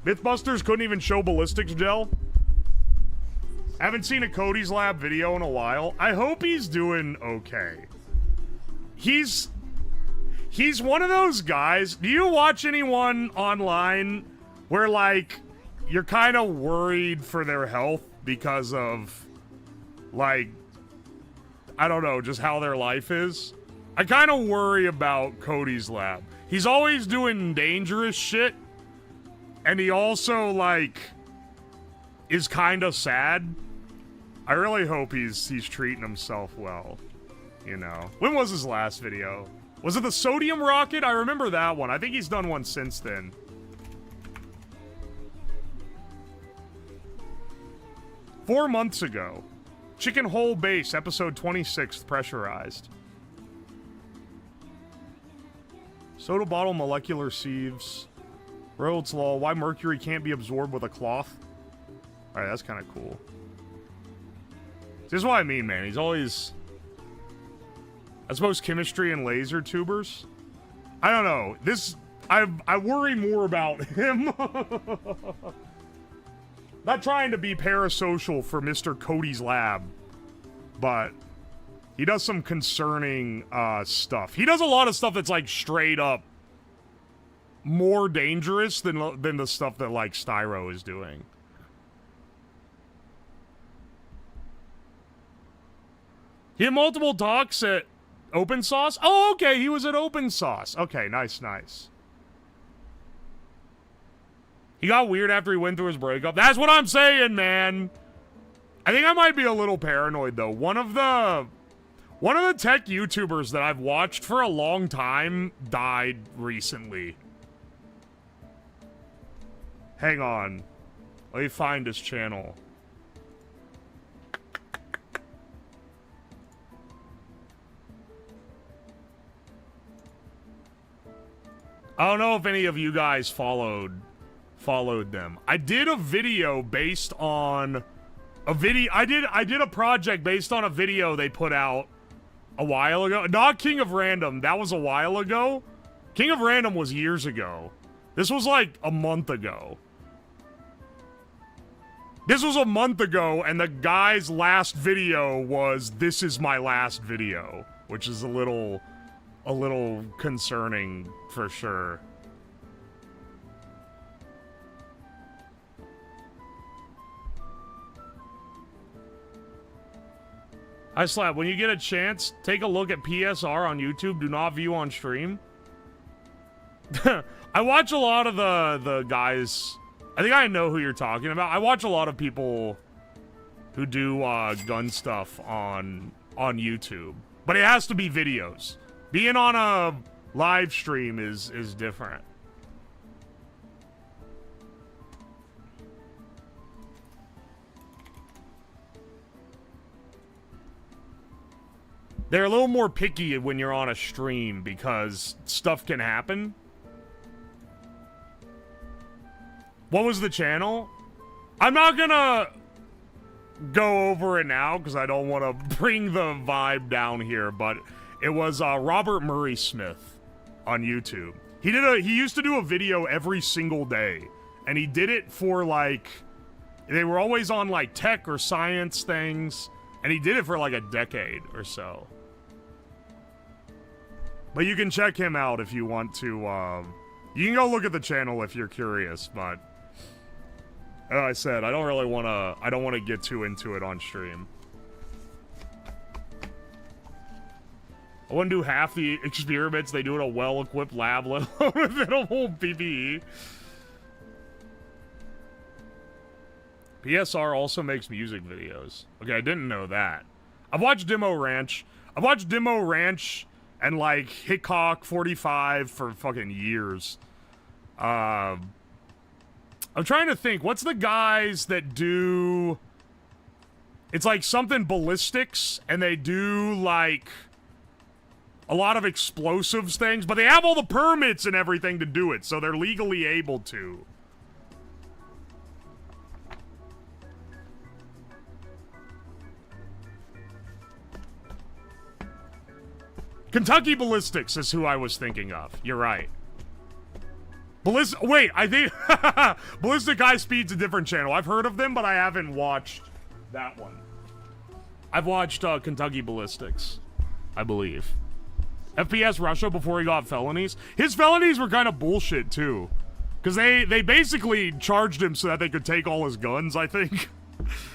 Mythbusters couldn't even show ballistics gel. Haven't seen a Cody's Lab video in a while. I hope he's doing okay. He's one of those guys. Do you watch anyone online where, like, you're kind of worried for their health because of, like, I don't know, just how their life is? I kind of worry about Cody's Lab. He's always doing dangerous shit, and he also, like, is kind of sad. I really hope he's treating himself well, you know. When was his last video? Was it the sodium rocket? I remember that one. I think he's done one since then. Four months ago. Chicken Hole Base, episode 26, pressurized. Soda bottle molecular sieves. Rhodes Law, why mercury can't be absorbed with a cloth. Alright, that's kind of cool. This is what I mean, man. He's always... I suppose chemistry and laser tubers. I don't know. This I worry more about him. Not trying to be parasocial for Mr. Cody's Lab, but he does some concerning stuff. He does a lot of stuff that's like straight up more dangerous than the stuff that like Styro is doing. He had multiple talks at Open Sauce? Oh, okay, he was at Open Sauce. Okay, nice, nice. He got weird after he went through his breakup. That's what I'm saying, man. I think I might be a little paranoid, though. One of the tech YouTubers that I've watched for a long time died recently. Hang on. Let me find his channel. I don't know if any of you guys followed them. I did a video based on a video. I did a project based on a video they put out a while ago. Not King of Random. That was a while ago. King of Random was years ago. This was like a month ago. This was a month ago, and the guy's last video was, "This is my last video," which is a little concerning for sure. I slap. When you get a chance, take a look at PSR on YouTube. Do not view on stream. I watch a lot of the guys. I think I know who you're talking about. I watch a lot of people who do gun stuff on YouTube, but it has to be videos. Being on a live stream is different. They're a little more picky when you're on a stream because stuff can happen. What was the channel? I'm not gonna go over it now because I don't want to bring the vibe down here, but it was Robert Murray Smith on YouTube. He used to do a video every single day, and he did it for like, they were always on like tech or science things, and he did it for like a decade or so. But you can check him out if you want to. You can go look at the channel if you're curious, but as I said, I don't really want to. I don't want to get too into it on stream. I wouldn't do half the experiments they do in a well-equipped lab, let alone within a whole PPE. PSR also makes music videos. Okay, I didn't know that. I've watched Demo Ranch. I've watched Demo Ranch and like Hickok 45 for fucking years. I'm trying to think. What's the guys that do? It's like something ballistics, and they do like a lot of explosives things, but they have all the permits and everything to do it, so they're legally able to. Kentucky Ballistics is who I was thinking of. You're right. Wait, I think Ballistic High Speed's a different channel. I've heard of them, but I haven't watched that one. I've watched Kentucky Ballistics, I believe. FPS Russia before he got felonies. His felonies were kind of bullshit too, because they basically charged him so that they could take all his guns, I think.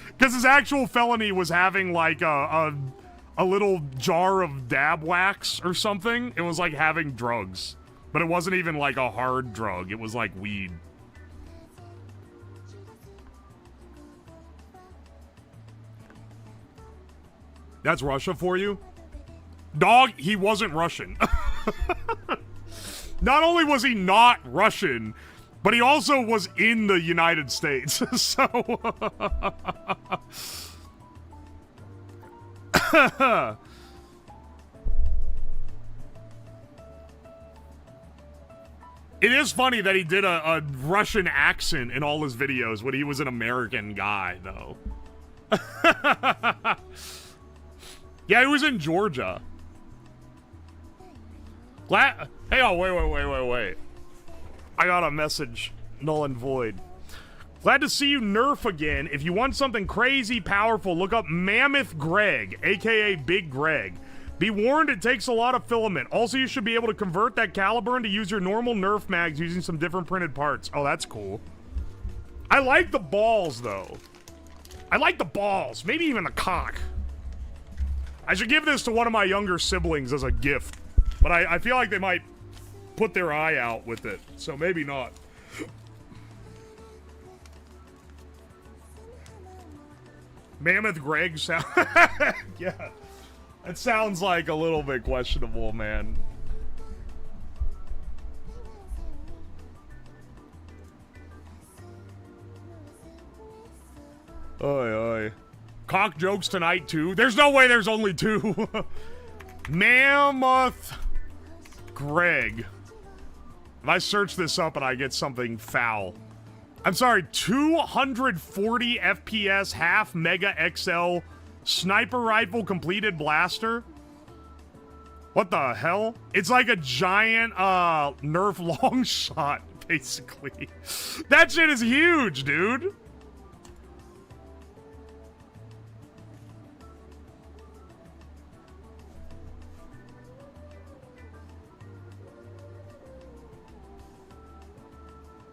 Because his actual felony was having like a little jar of dab wax or something. It was like having drugs. But it wasn't even like a hard drug. It was like weed. That's Russia for you? Dog, he wasn't Russian. Not only was he not Russian, but he also was in the United States. So... It is funny that he did a Russian accent in all his videos when he was an American guy, though. Yeah, he was in Georgia. Hey, oh, wait. I got a message. Null and void. Glad to see you, Nerf, again. If you want something crazy powerful, look up Mammoth Greg, aka Big Greg. Be warned, it takes a lot of filament. Also, you should be able to convert that caliber into use your normal Nerf mags using some different printed parts. Oh, that's cool. I like the balls, though. I like the balls. Maybe even the cock. I should give this to one of my younger siblings as a gift. But I feel like they might put their eye out with it. So maybe not. Mammoth Greg sound... Yeah. That sounds like a little bit questionable, man. Oi, oi. Cock jokes tonight, too? There's no way there's only two. Mammoth Greg. If I search this up and I get something foul. I'm sorry, 240 FPS, half Mega XL sniper rifle completed blaster? What the hell? It's like a giant Nerf long shot, basically. That shit is huge, dude.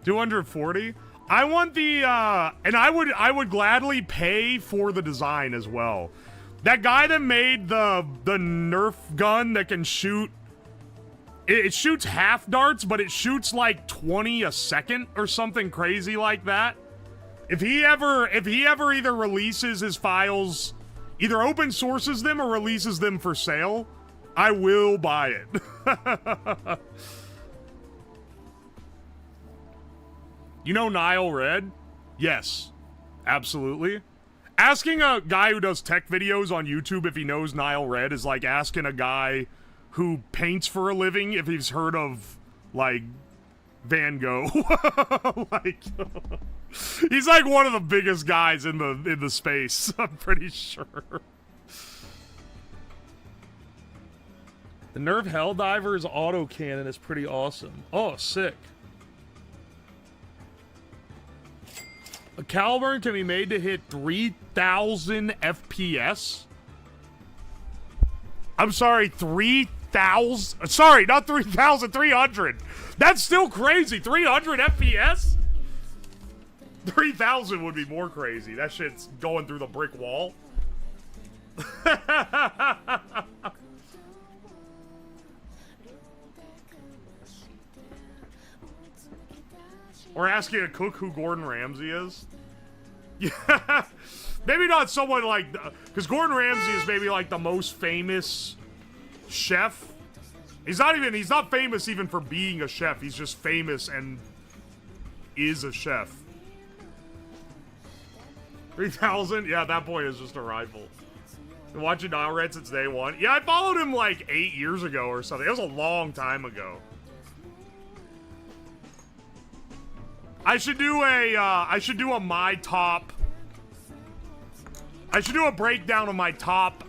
$240? I want the, and I would gladly pay for the design as well. That guy that made the Nerf gun that can shoot, it shoots half darts, but it shoots like 20 a second or something crazy like that. If he ever either releases his files, either open sources them or releases them for sale, I will buy it. You know Nile Red? Yes, absolutely. Asking a guy who does tech videos on YouTube if he knows Nile Red is like asking a guy who paints for a living if he's heard of, like, Van Gogh. Like, he's like one of the biggest guys in the space, I'm pretty sure. The Nerf Helldiver's autocannon is pretty awesome. Oh, sick. A Caliburn can be made to hit 3,000 FPS? I'm sorry, 3,000? Sorry, not 3,300. That's still crazy. 300 FPS? 3,000 would be more crazy. That shit's going through the brick wall. Or asking a cook who Gordon Ramsay is. Yeah. Maybe not someone like... Because Gordon Ramsay is maybe like the most famous chef. He's not famous even for being a chef. He's just famous and is a chef. 3,000? Yeah, that boy is just a rifle. Been watching Red since day one. Yeah, I followed him like 8 years ago or something. It was a long time ago. I should do a my top. I should do a breakdown of my top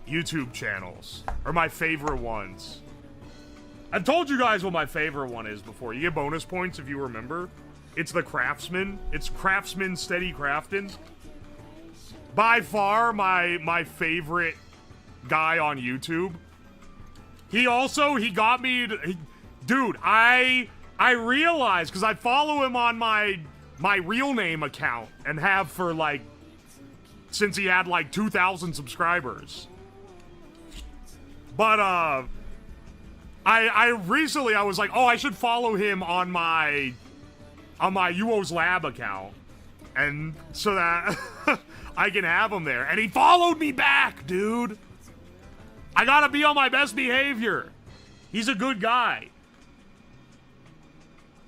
YouTube channels, or my favorite ones. I've told you guys what my favorite one is before. You get bonus points if you remember. It's the Craftsman. It's Craftsman Steady Crafting. By far my favorite guy on YouTube. He got me to, dude, I realized, because I follow him on my real name account and have for like since he had like 2,000 subscribers. But I recently I was like, oh, I should follow him on my UO's Lab account, and so that I can have him there. And he followed me back, dude. I gotta be on my best behavior. He's a good guy.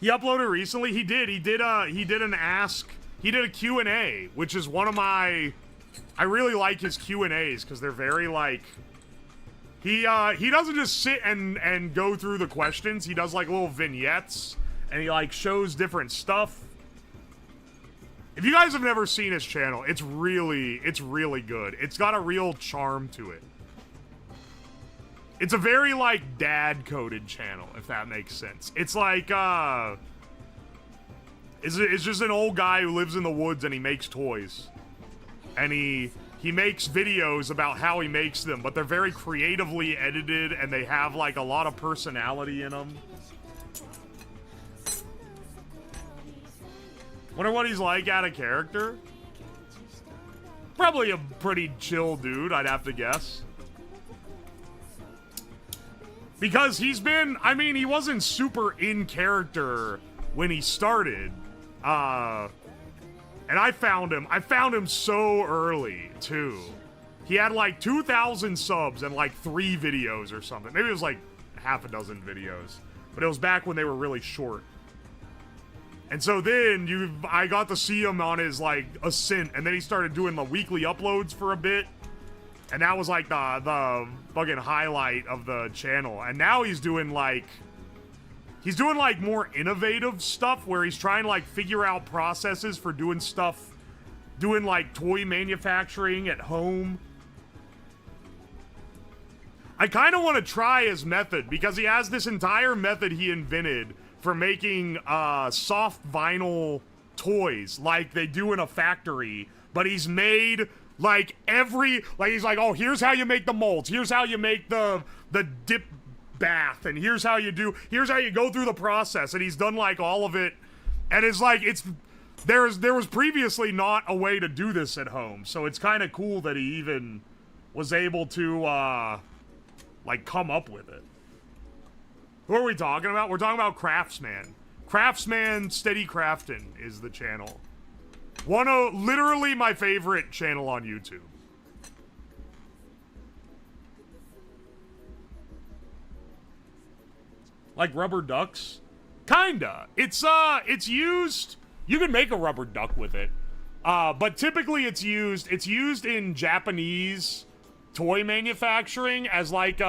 He uploaded recently. He did a Q&A, which is one of my... I really like his Q&As because they're very like... He doesn't just sit and go through the questions. He does like little vignettes and he like shows different stuff. If you guys have never seen his channel, it's really good. It's got a real charm to it. It's a very, like, dad-coded channel, if that makes sense. It's like, it's just an old guy who lives in the woods and he makes toys. And he makes videos about how he makes them, but they're very creatively edited and they have, like, a lot of personality in them. Wonder what he's like out of character? Probably a pretty chill dude, I'd have to guess. Because he's been, I mean, he wasn't super in character when he started. And I found him so early, too. He had like 2,000 subs and like 3 videos or something. Maybe it was like half a dozen videos. But it was back when they were really short. And so then I got to see him on his like ascent, and then he started doing the weekly uploads for a bit. And that was like the fucking highlight of the channel. And now he's doing like more innovative stuff where he's trying to like figure out processes for doing stuff, doing like toy manufacturing at home. I kind of want to try his method because he has this entire method he invented for making soft vinyl toys like they do in a factory, but he's made like he's like, oh, here's how you make the molds, here's how you make the dip bath, and here's how you go through the process, and he's done like all of it, and it's like there was previously not a way to do this at home, so it's kind of cool that he even was able to like come up with it. Who are we talking about? We're talking about Craftsman. Craftsman Steady Crafting is the channel. Literally my favorite channel on YouTube. Like rubber ducks? Kinda. It's used, you can make a rubber duck with it. But typically it's used in Japanese toy manufacturing as like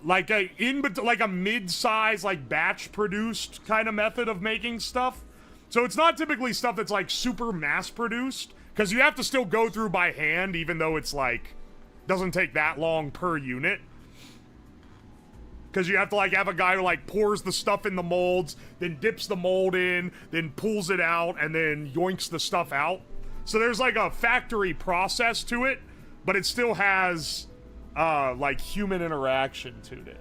like a mid-size, like batch-produced kind of method of making stuff. So it's not typically stuff that's like super mass-produced, because you have to still go through by hand, even though it's like doesn't take that long per unit. Because you have to like have a guy who like pours the stuff in the molds, then dips the mold in, then pulls it out, and then yoinks the stuff out. So there's like a factory process to it, but it still has like human interaction to it.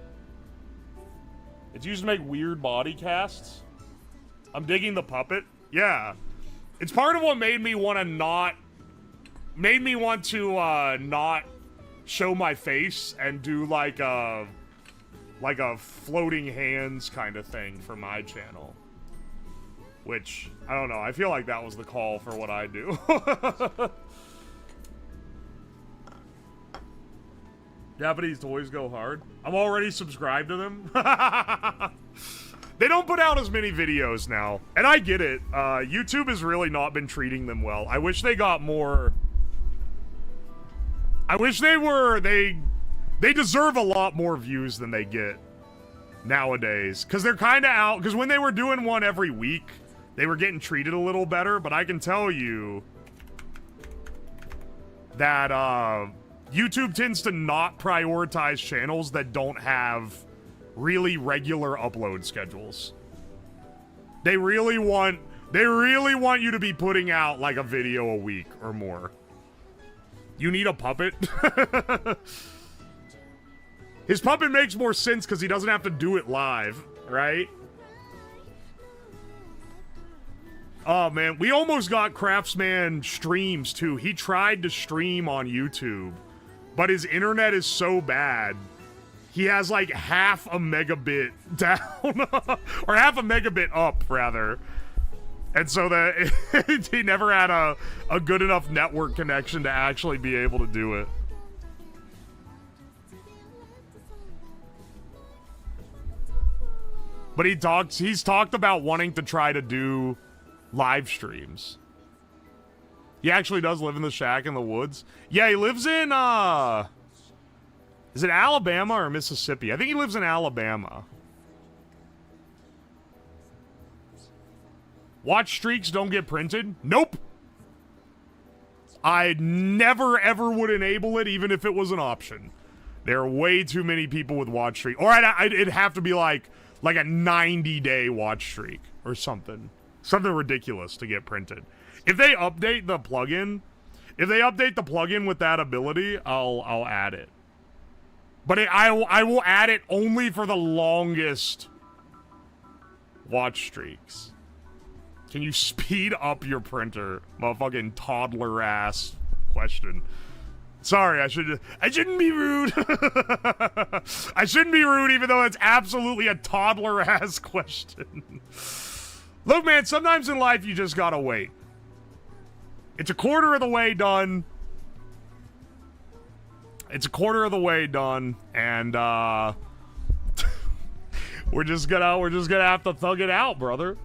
It's used to make weird body casts. I'm digging the puppet. Yeah. It's part of what made me want to not show my face and do like a floating hands kind of thing for my channel. Which, I don't know, I feel like that was the call for what I do. Japanese toys go hard. I'm already subscribed to them. They don't put out as many videos now. And I get it. YouTube has really not been treating them well. I wish they got more... I wish they were... They deserve a lot more views than they get nowadays. Because they're kind of out... Because when they were doing one every week, they were getting treated a little better. But I can tell you that YouTube tends to not prioritize channels that don't have really regular upload schedules. They really want you to be putting out like a video a week or more. You need a puppet? His puppet makes more sense because he doesn't have to do it live, right? Oh man, we almost got Craftsman streams too. He tried to stream on YouTube, but his internet is so bad. He has like half a megabit down, or half a megabit up, rather. And so that he never had a good enough network connection to actually be able to do it. But he's talked about wanting to try to do live streams. He actually does live in the shack in the woods. Yeah, he lives in, is it Alabama or Mississippi? I think he lives in Alabama. Watch streaks don't get printed? Nope. I never ever would enable it, even if it was an option. There are way too many people with watch streak. Or it'd have to be like a 90-day watch streak or something. Something ridiculous to get printed. If they update the plugin, with that ability, I'll add it. But I will add it only for the longest watch streaks. Can you speed up your printer? Motherfucking toddler ass question. Sorry, I shouldn't be rude. I shouldn't be rude, even though it's absolutely a toddler ass question. Look, man, sometimes in life you just gotta wait. It's a quarter of the way done. It's a quarter of the way done, and we're just gonna have to thug it out, brother.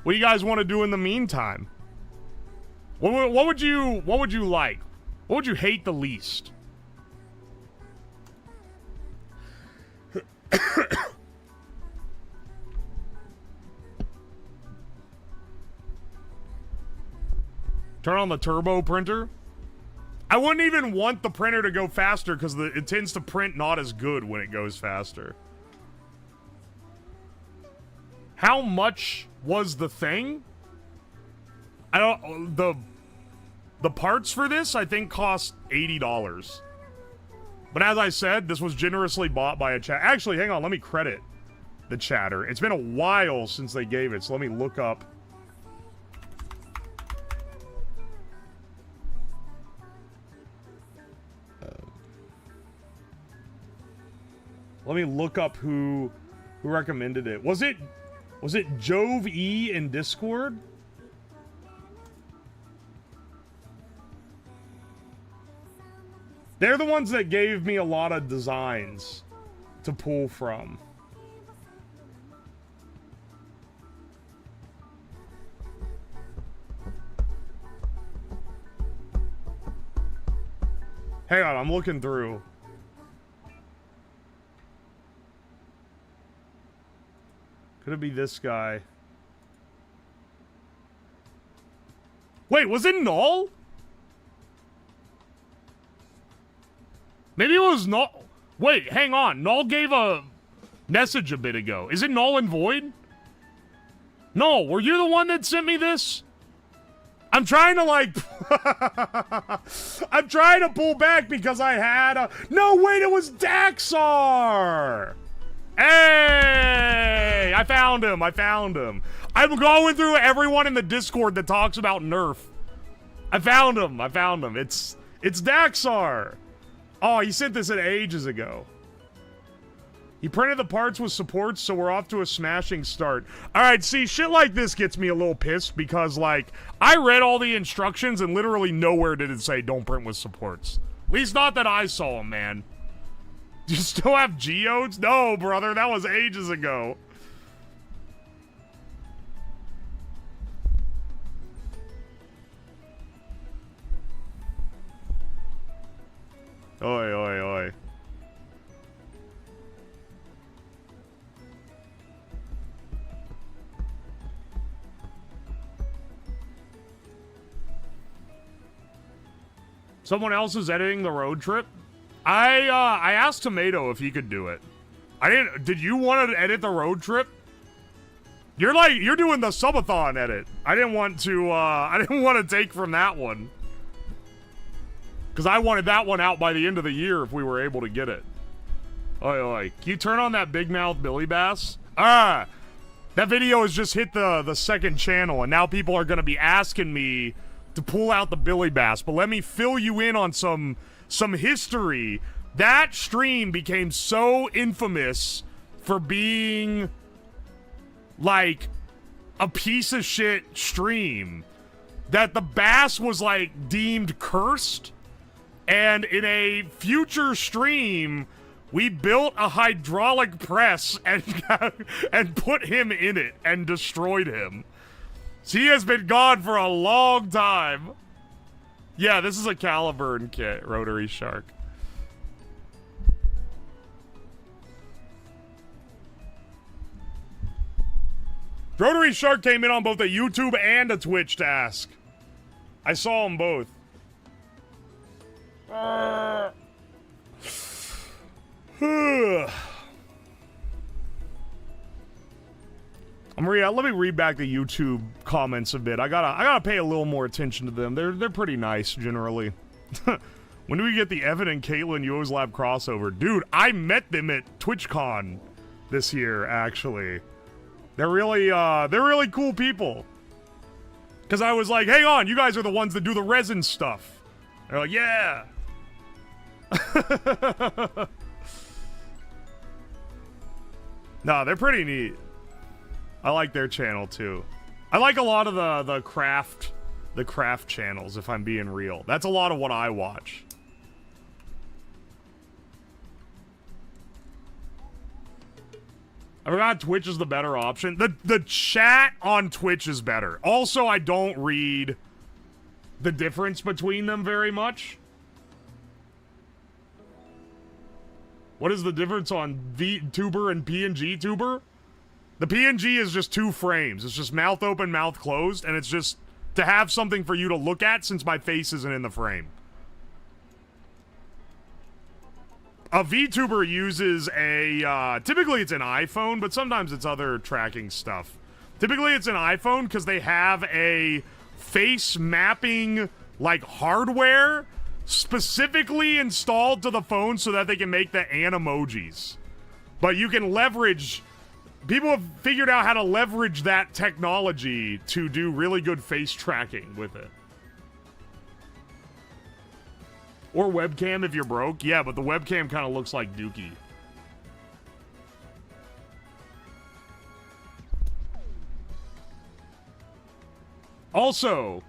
What do you guys want to do in the meantime? What would you like? What would you hate the least? Turn on the turbo printer. I wouldn't even want the printer to go faster because it tends to print not as good when it goes faster. How much was the thing? I don't... The parts for this, I think, cost $80. But as I said, this was generously bought by a chat. Actually, hang on, let me credit the chatter. It's been a while since they gave it, so let me look up. Let me look up who recommended it. Was it Jove E in Discord? They're the ones that gave me a lot of designs to pull from. Hang on, I'm looking through. Could it be this guy? Wait, was it Null? Maybe it was Null. Wait, hang on. Null gave a message a bit ago. Is it Null and Void? Null, were you the one that sent me this? I'm trying to, like... I'm trying to pull back because I had a... No, wait, it was Daxar! Hey! I found him, I found him. I'm going through everyone in the Discord that talks about Nerf. I found him, I found him. It's Daxar! Oh, he sent this ages ago. He printed the parts with supports, so we're off to a smashing start. Alright, see, shit like this gets me a little pissed because, like, I read all the instructions and literally nowhere did it say don't print with supports. At least not that I saw them, man. Do you still have geodes? No, brother, that was ages ago. Oi, oi, oi. Someone else is editing the road trip. I asked Tomato if he could do it. I didn't. Did you want to edit the road trip? You're doing the Subathon edit. I didn't want to take from that one. Because I wanted that one out by the end of the year if we were able to get it. Oi, oi. Can you turn on that big mouth Billy Bass? Ah! That video has just hit the second channel, and now people are going to be asking me to pull out the Billy Bass. But let me fill you in on some history. That stream became so infamous for being, like, a piece of shit stream that the Bass was, like, deemed cursed. And in a future stream, we built a hydraulic press and put him in it and destroyed him. So he has been gone for a long time. Yeah, this is a Caliburn kit, Rotary Shark. Rotary Shark came in on both a YouTube and a Twitch task. I saw them both. Let me read back the YouTube comments a bit. I gotta pay a little more attention to them. They're pretty nice generally. When do we get the Evan and Caitlin Yo's Lab crossover? Dude, I met them at TwitchCon this year, actually. They're really cool people. Cause I was like, hang on, you guys are the ones that do the resin stuff. They're like, yeah. No, they're pretty neat. I like their channel too. I like a lot of the craft channels, if I'm being real. That's a lot of what I watch. I forgot Twitch is the better option. The chat on Twitch is better. Also, I don't read the difference between them very much. What is the difference on VTuber and PNG tuber? The PNG is just 2 frames. It's just mouth open, mouth closed, and it's just to have something for you to look at since my face isn't in the frame. A VTuber uses a, typically it's an iPhone, but sometimes it's other tracking stuff. Typically it's an iPhone because they have a face mapping, like, hardware specifically installed to the phone so that they can make the animojis. But you can leverage... People have figured out how to leverage that technology to do really good face tracking with it. Or webcam if you're broke. Yeah, but the webcam kind of looks like Dookie. Also,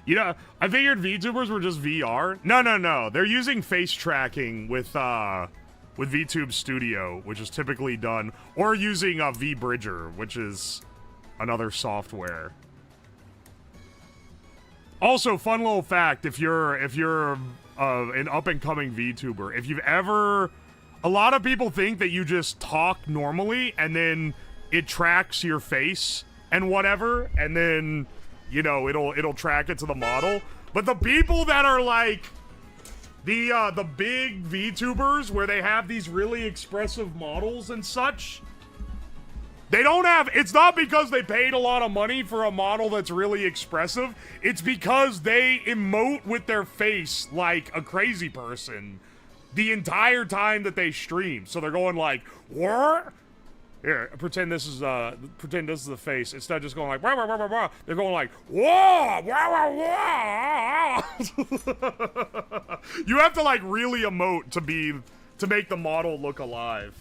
you know, I figured VTubers were just VR. No. They're using face tracking with VTube Studio, which is typically done, or using VBridger, which is another software. Also, fun little fact, if you're an up-and-coming VTuber, if you've ever... A lot of people think that you just talk normally, and then it tracks your face and whatever, and then, you know, it'll track it to the model. But the people that are like the big VTubers where they have these really expressive models and such, they don't have, it's not because they paid a lot of money for a model that's really expressive, it's because they emote with their face like a crazy person the entire time that they stream. So they're going like, what? Here, pretend this is the face. Instead of just going like, wah, wah, wah, wah, wah, they're going like, whoa, wah, wah, wah. You have to like really emote to make the model look alive.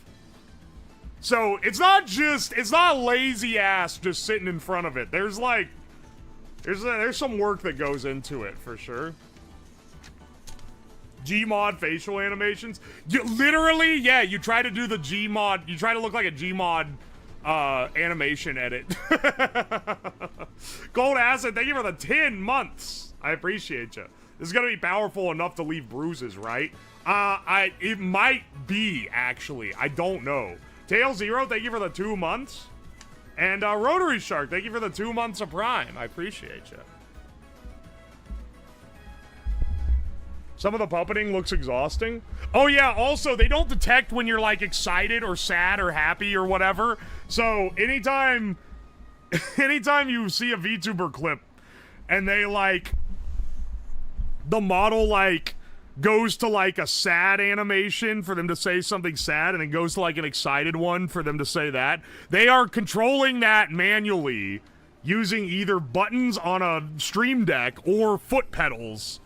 So it's not lazy ass just sitting in front of it. There's like, there's some work that goes into it for sure. Gmod facial animations. Literally, yeah, you try to do the Gmod, you try to look like a Gmod animation edit. Gold Acid, thank you for the 10 months. I appreciate you. This is gonna be powerful enough to leave bruises, right? It might be, actually. I don't know. Tail Zero, thank you for the 2 months. And Rotary Shark, thank you for the 2 months of Prime. I appreciate you. Some of the puppeting looks exhausting. Oh yeah, also, they don't detect when you're like excited or sad or happy or whatever. So anytime you see a VTuber clip and they like, the model like goes to like a sad animation for them to say something sad and then goes to like an excited one for them to say that, they are controlling that manually using either buttons on a Stream Deck or foot pedals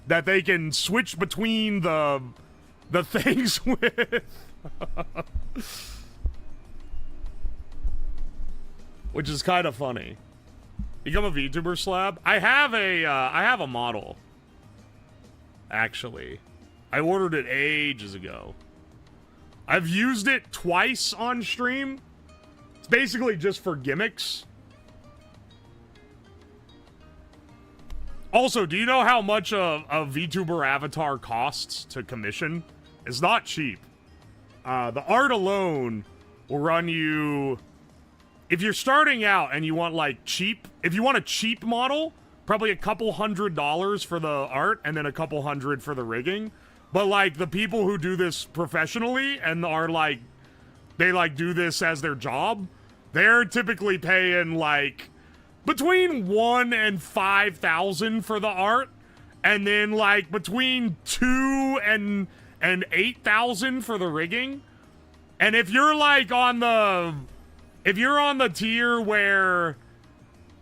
that they can switch between the things with. Which is kind of funny. Become a VTuber slab? I have a model. Actually. I ordered it ages ago. I've used it twice on stream. It's basically just for gimmicks. Also, do you know how much a VTuber avatar costs to commission? It's not cheap. The art alone will run you... If you're starting out and you want, like, cheap... If you want a cheap model, probably a couple $100 for the art and then a couple $100 for the rigging. But, like, the people who do this professionally and are, like... They, like, do this as their job, they're typically paying, like... between $1,000 and $5,000 for the art, and then like between $2,000 and $8,000 for the rigging. And if you're like on the tier where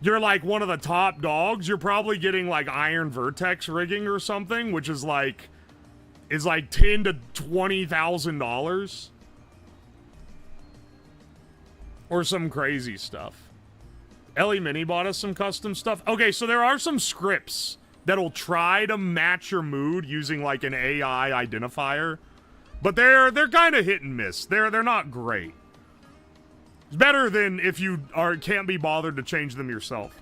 you're like one of the top dogs, you're probably getting like Iron Vertex rigging or something, which is like $10,000 to $20,000 or some crazy stuff. Ellie Mini bought us some custom stuff. Okay, so there are some scripts that'll try to match your mood using like an AI identifier, but they're kind of hit and miss. They're not great. It's better than if you can't be bothered to change them yourself.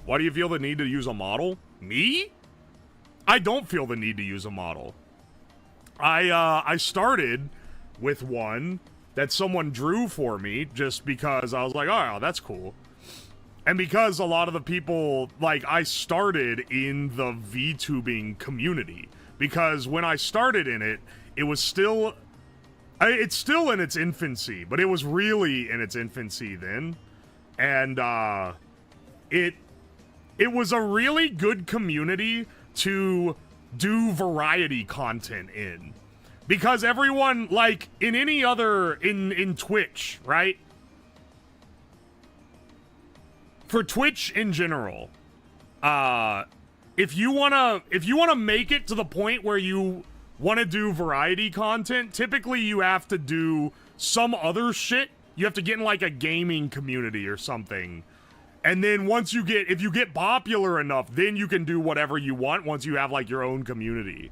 Why do you feel the need to use a model? Me? I don't feel the need to use a model. I started with one that someone drew for me just because I was like, oh, that's cool. And because a lot of the people, like, I started in the VTubing community. Because when I started in it, it was still... it's still in its infancy, but it was really in its infancy then. And, it was a really good community to do variety content in. Because everyone, like, in any other, in Twitch, right? For Twitch in general, if you wanna make it to the point where you wanna do variety content, typically you have to do some other shit. You have to get in, like, a gaming community or something. And then once you get, if you get popular enough, then you can do whatever you want once you have, like, your own community.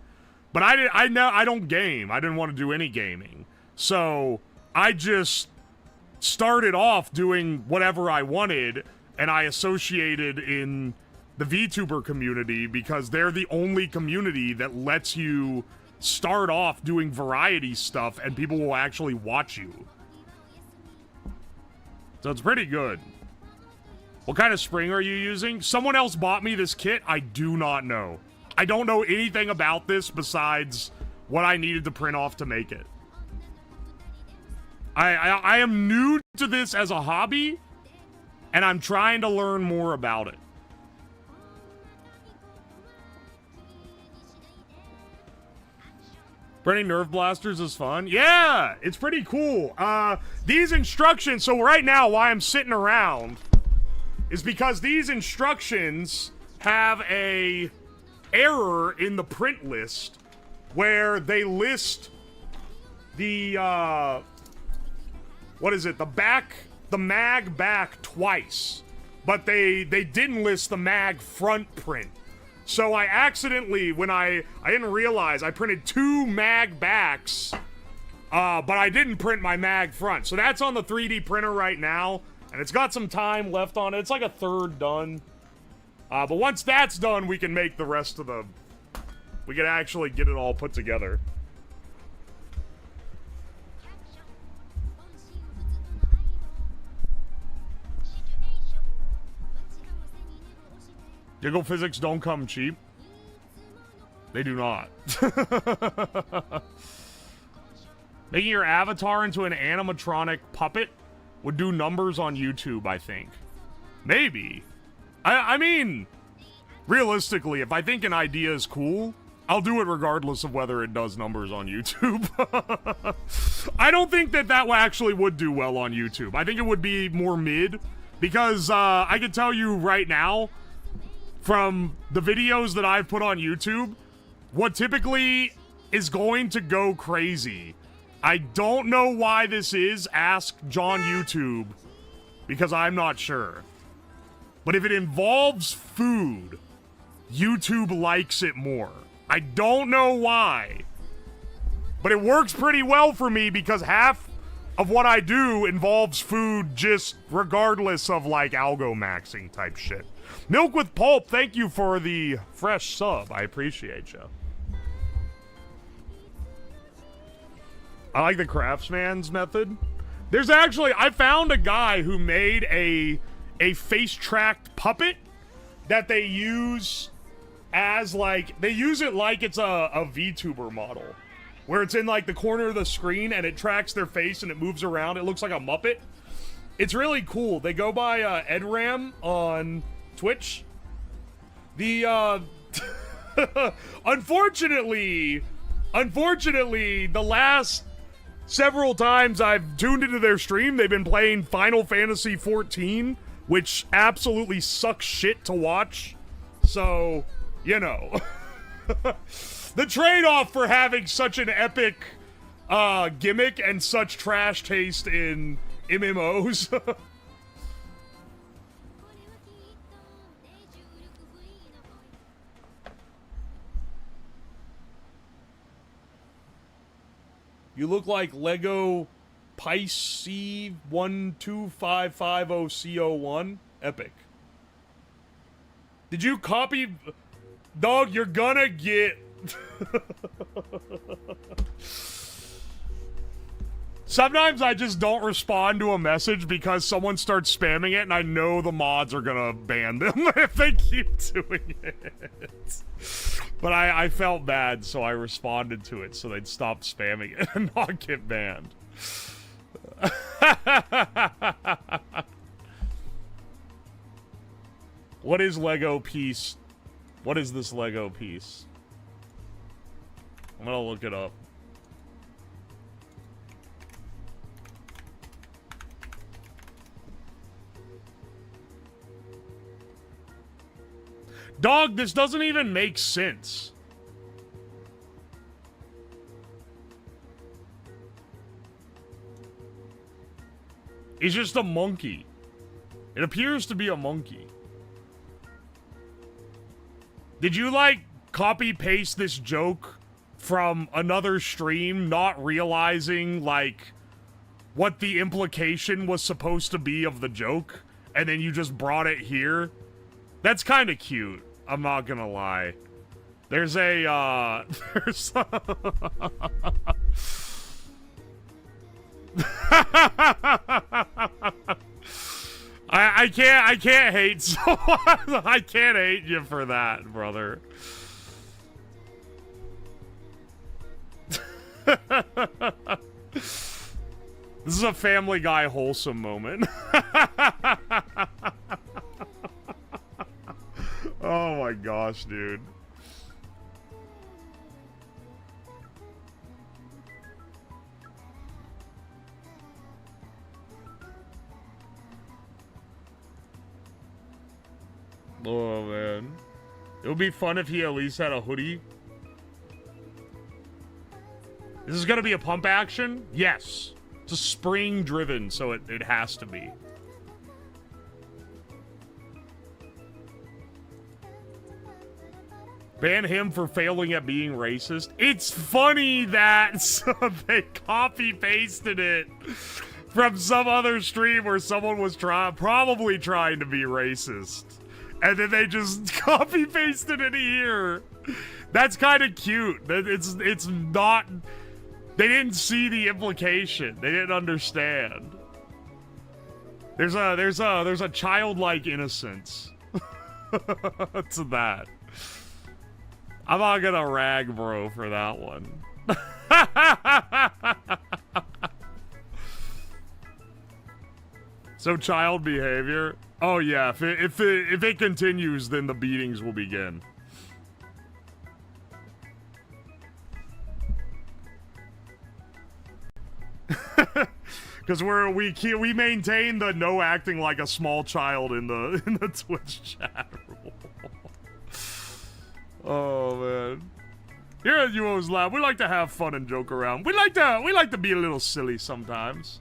But I don't game. I didn't want to do any gaming. So I just started off doing whatever I wanted, and I associated in the VTuber community because they're the only community that lets you start off doing variety stuff and people will actually watch you. So it's pretty good. What kind of spring are you using? Someone else bought me this kit. I do not know. I don't know anything about this besides what I needed to print off to make it. I am new to this as a hobby, and I'm trying to learn more about it. Printing Nerf blasters is fun. Yeah, it's pretty cool. These instructions, so right now, why I'm sitting around is because these instructions have a error in the print list where they list the, what is it? The mag back twice, but they didn't list the mag front print. So I accidentally, when I didn't realize I printed 2 mag backs, but I didn't print my mag front. So that's on the 3D printer right now, and it's got some time left on it. It's like a third done. But once that's done, we can make the rest of the... We can actually get it all put together. Giggle physics don't come cheap. They do not. Making your avatar into an animatronic puppet would do numbers on YouTube, I think. Maybe. I mean, realistically, if I think an idea is cool, I'll do it regardless of whether it does numbers on YouTube. I don't think that actually would do well on YouTube. I think it would be more mid, because I can tell you right now, from the videos that I've put on YouTube, what typically is going to go crazy. I don't know why this is. Ask John YouTube, because I'm not sure. But if it involves food, YouTube likes it more. I don't know why. But it works pretty well for me because half of what I do involves food, just regardless of like algo maxing type shit. Milk with Pulp, thank you for the fresh sub. I appreciate you. I like the craftsman's method. There's actually, I found a guy who made a face-tracked puppet that they use as like, they use it like it's a VTuber model, where it's in like the corner of the screen and it tracks their face and it moves around. It looks like a Muppet. It's really cool. They go by Edram on Twitch. The unfortunately, the last several times I've tuned into their stream, they've been playing Final Fantasy XIV, which absolutely sucks shit to watch. So, you know, the trade-off for having such an epic gimmick and such trash taste in MMOs. You look like Lego Pisces 12550C01. Epic. Did you copy? Dog, you're gonna get... Sometimes I just don't respond to a message because someone starts spamming it and I know the mods are gonna ban them if they keep doing it. But I felt bad, so I responded to it so they'd stop spamming it and not get banned. What is Lego piece? What is this Lego piece? I'm gonna look it up. Dog, this doesn't even make sense. It's just a monkey. It appears to be a monkey. Did you, like, copy-paste this joke from another stream, not realizing, like, what the implication was supposed to be of the joke, and then you just brought it here? That's kind of cute. I'm not gonna lie. There's a, there's I can't hate someone. I can't hate you for that, brother. This is a Family Guy wholesome moment. Oh my gosh, dude. Oh man. It would be fun if he at least had a hoodie. This is gonna be a pump action? Yes. It's a spring driven, so it has to be. Ban him for failing at being racist. It's funny that they copy-pasted it from some other stream where someone was probably trying to be racist. And then they just copy-pasted it here. That's kind of cute. It's not... They didn't see the implication. They didn't understand. There's a childlike innocence to that. I'm not gonna rag bro for that one. So child behavior. Oh yeah, if it continues, then the beatings will begin. Because we maintain the no acting like a small child in the Twitch chat rule. Oh man. Here at UO's Lab, we like to have fun and joke around. We like to be a little silly sometimes.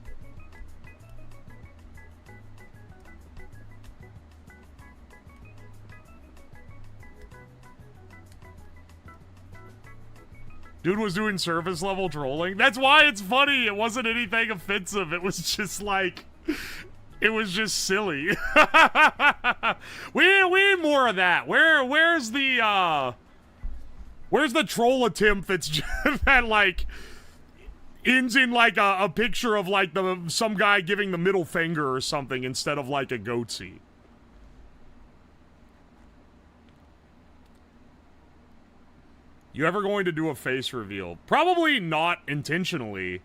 Dude was doing surface level trolling. That's why it's funny. It wasn't anything offensive. It was just like, it was just silly. we need more of that. Where's the troll attempt that's just, that like ends in like a picture of like some guy giving the middle finger or something instead of like a goatee. You ever going to do a face reveal? Probably not intentionally.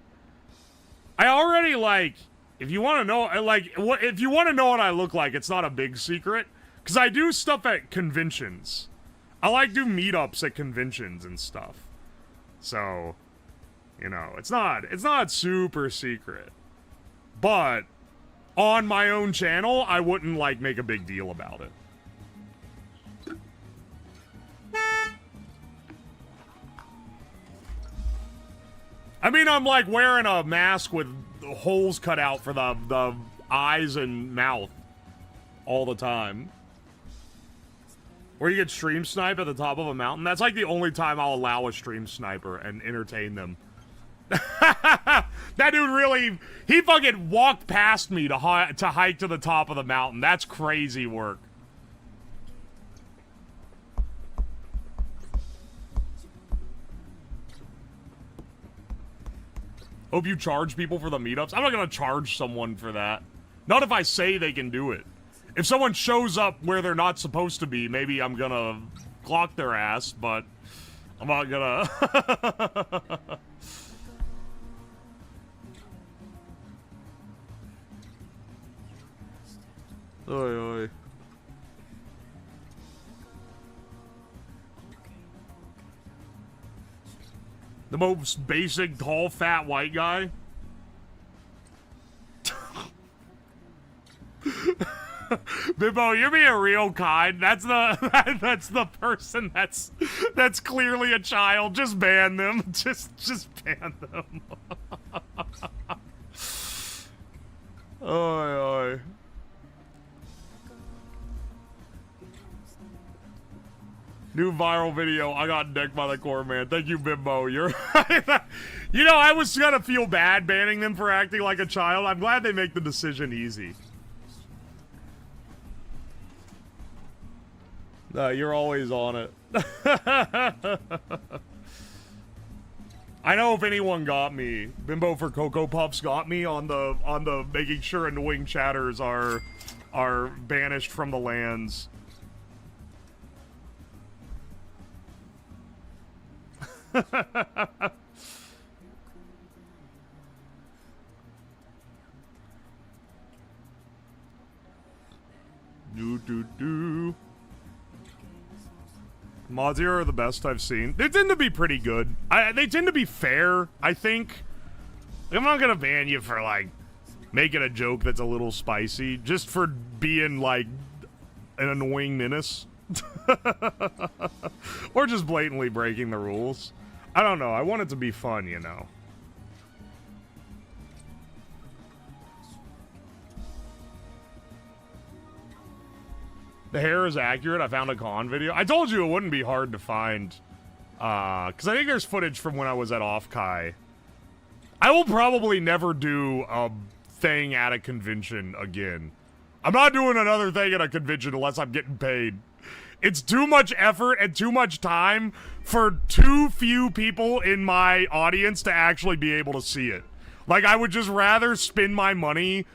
I already, like, if you want to know, like, if you want to know what I look like, it's not a big secret. Because I do stuff at conventions. I like do meetups at conventions and stuff. So, you know, it's not super secret. But, on my own channel, I wouldn't, like, make a big deal about it. I mean, I'm like wearing a mask with holes cut out for the eyes and mouth all the time. Or you get stream snipe at the top of a mountain. That's like the only time I'll allow a stream sniper and entertain them. That dude really, he fucking walked past me to hike to the top of the mountain. That's crazy work. Hope you charge people for the meetups. I'm not gonna charge someone for that. Not if I say they can do it. If someone shows up where they're not supposed to be, maybe I'm gonna clock their ass, but I'm not gonna... Oi, oi. The most basic, tall, fat, white guy. Bimbo, you're being real kind. That's the person that's clearly a child. Just ban them. Just ban them. Oi, oi. New viral video. I got decked by the core man. Thank you, Bimbo. You're You know, I was gonna feel bad banning them for acting like a child. I'm glad they make the decision easy. You're always on it. I know if anyone got me, Bimbo for Cocoa Puffs got me on the making sure annoying chatters are banished from the lands. Do. Mods here are the best I've seen. They tend to be pretty good. They tend to be fair, I think. I'm not gonna ban you for, like, making a joke that's a little spicy. Just for being, like, an annoying menace. Or just blatantly breaking the rules. I don't know. I want it to be fun, you know. The hair is accurate. I found a con video. I told you it wouldn't be hard to find. Because I think there's footage from when I was at Off-Kai. I will probably never do a thing at a convention again. I'm not doing another thing at a convention unless I'm getting paid. It's too much effort and too much time for too few people in my audience to actually be able to see it. Like, I would just rather spend my money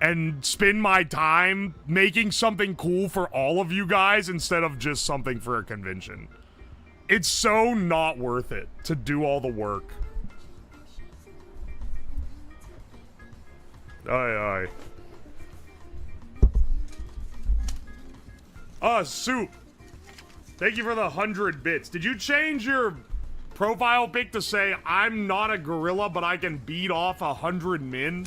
and spend my time making something cool for all of you guys instead of just something for a convention. It's so not worth it to do all the work. Aye. Soup. Thank you for the 100 bits. Did you change your profile pic to say, I'm not a gorilla, but I can beat off 100 men?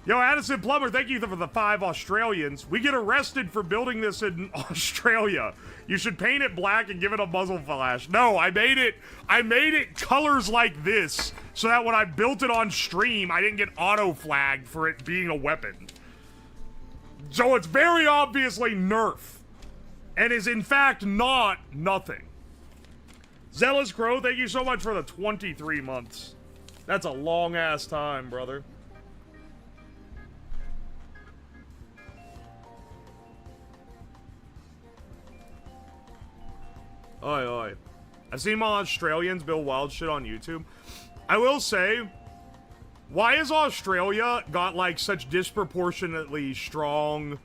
Yo, Addison Plumber, thank you for the 5 Australians. We get arrested for building this in Australia. You should paint it black and give it a muzzle flash. No, I made it colors like this so that when I built it on stream, I didn't get auto flagged for it being a weapon. So it's very obviously Nerf. And is in fact not nothing. Zealous Crow, thank you so much for the 23 months. That's a long ass time, brother. Oi. I've seen all Australians build wild shit on YouTube. I will say, why has Australia got, like, such disproportionately strong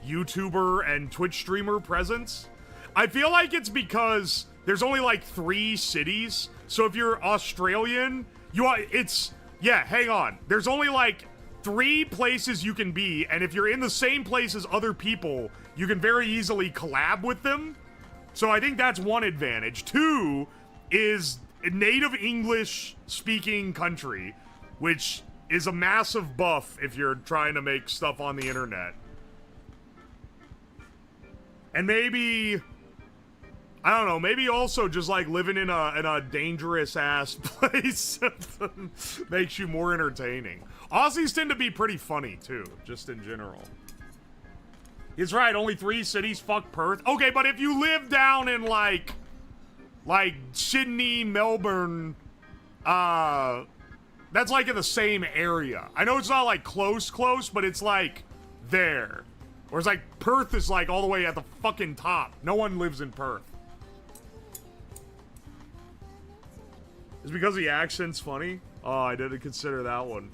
YouTuber and Twitch streamer presence? I feel like it's because there's only, like, 3 cities. So if you're Australian, hang on. There's only, like, 3 places you can be, and if you're in the same place as other people, you can very easily collab with them. So I think that's one advantage. 2 is a native English speaking country, which is a massive buff if you're trying to make stuff on the internet. And maybe, I don't know, maybe also just like living in a dangerous ass place makes you more entertaining. Aussies tend to be pretty funny too, just in general. He's right, only 3 cities, fuck Perth. Okay, but if you live down in like Sydney, Melbourne, that's like in the same area. I know it's not like close, but it's like there. Whereas like Perth is like all the way at the fucking top. No one lives in Perth. Is because the accent's funny? Oh, I didn't consider that one.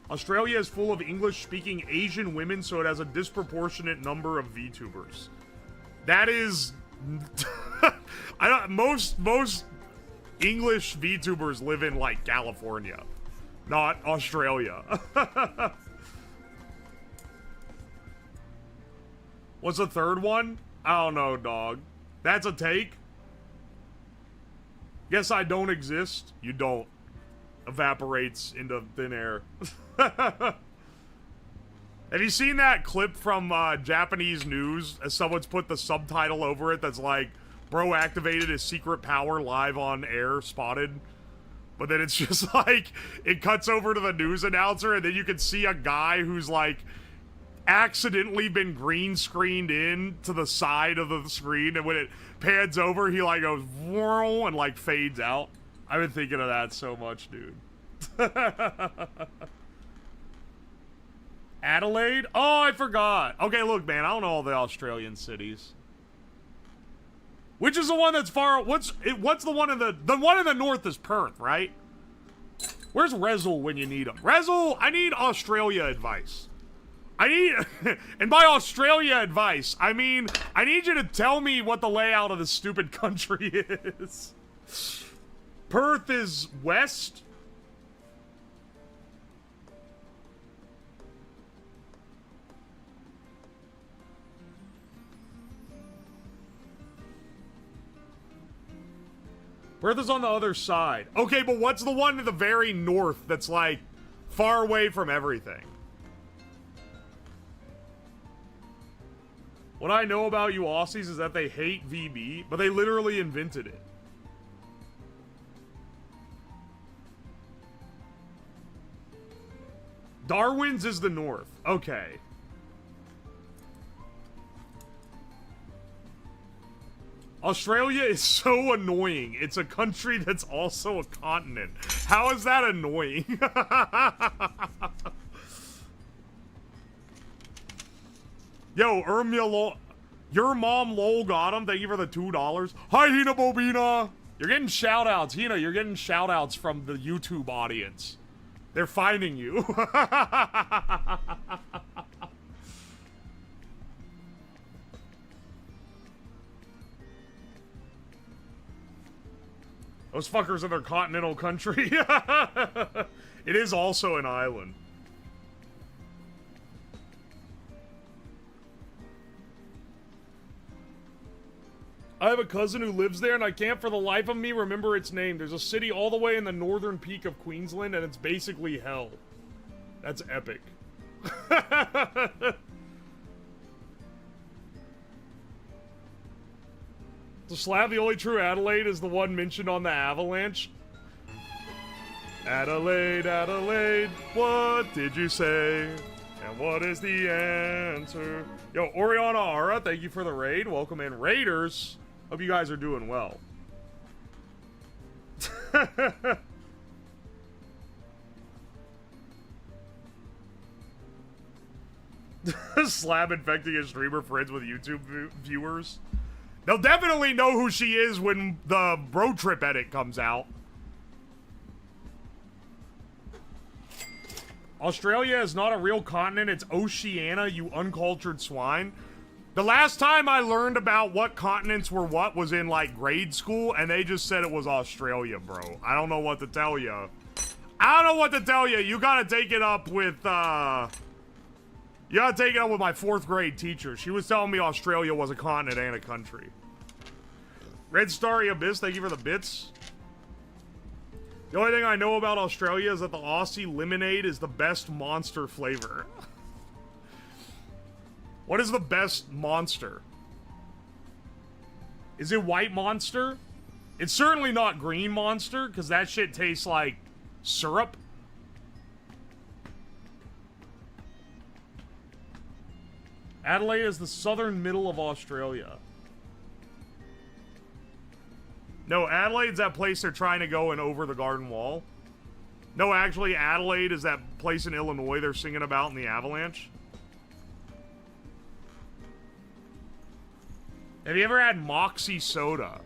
Australia is full of English-speaking Asian women, so it has a disproportionate number of VTubers. That is... most English VTubers live in, like, California. Not Australia. What's the third one? I don't know, dog. That's a take? Guess I don't exist? You don't. Evaporates into thin air. Have you seen that clip from Japanese news as someone's put the subtitle over it that's like, bro activated his secret power live on air, spotted? But then it's just like, it cuts over to the news announcer and then you can see a guy who's like accidentally been green screened in to the side of the screen, and when it pans over he like goes whirl and like fades out. I've been thinking of that so much, dude. Adelaide? Oh, I forgot. Okay, look, man, I don't know all the Australian cities. Which is the one that's far? What's the one in the one in the north is Perth, right? Where's Rezel when you need him? Rezel, I need Australia advice. I need, and by Australia advice, I mean, I need you to tell me what the layout of this stupid country is. Perth is west? Perth is on the other side. Okay, but what's the one to the very north that's, like, far away from everything? What I know about you Aussies is that they hate VB, but they literally invented it. Darwin's is the north. Okay. Australia is so annoying. It's a country that's also a continent. How is that annoying? Yo, your mom lol got him. Thank you for the $2. Hi, Hina Bobina. You're getting shout-outs. Hina, you're getting shout-outs from the YouTube audience. They're finding you. Those fuckers are their continental country. It is also an island. I have a cousin who lives there, and I can't for the life of me remember its name. There's a city all the way in the northern peak of Queensland, and it's basically hell. That's epic. The slab, the only true Adelaide is the one mentioned on the avalanche. Adelaide, Adelaide, what did you say? And what is the answer? Yo, Oriana Ara, thank you for the raid. Welcome in, Raiders. Hope you guys are doing well. Slab infecting his streamer friends with YouTube viewers. They'll definitely know who she is when the road trip edit comes out. Australia is not a real continent, it's Oceania, you uncultured swine. The last time I learned about what continents were what was in, like, grade school, and they just said it was Australia, bro. I don't know what to tell you. I don't know what to tell you. You gotta take it up with, You gotta take it up with my 4th grade teacher. She was telling me Australia was a continent and a country. Red Starry Abyss, thank you for the bits. The only thing I know about Australia is that the Aussie lemonade is the best monster flavor. What is the best monster? Is it white monster? It's certainly not green monster, because that shit tastes like syrup. Adelaide is the southern middle of Australia. No, Adelaide's that place they're trying to go and over the garden wall. No, actually, Adelaide is that place in Illinois they're singing about in the avalanche. Have you ever had Moxie soda?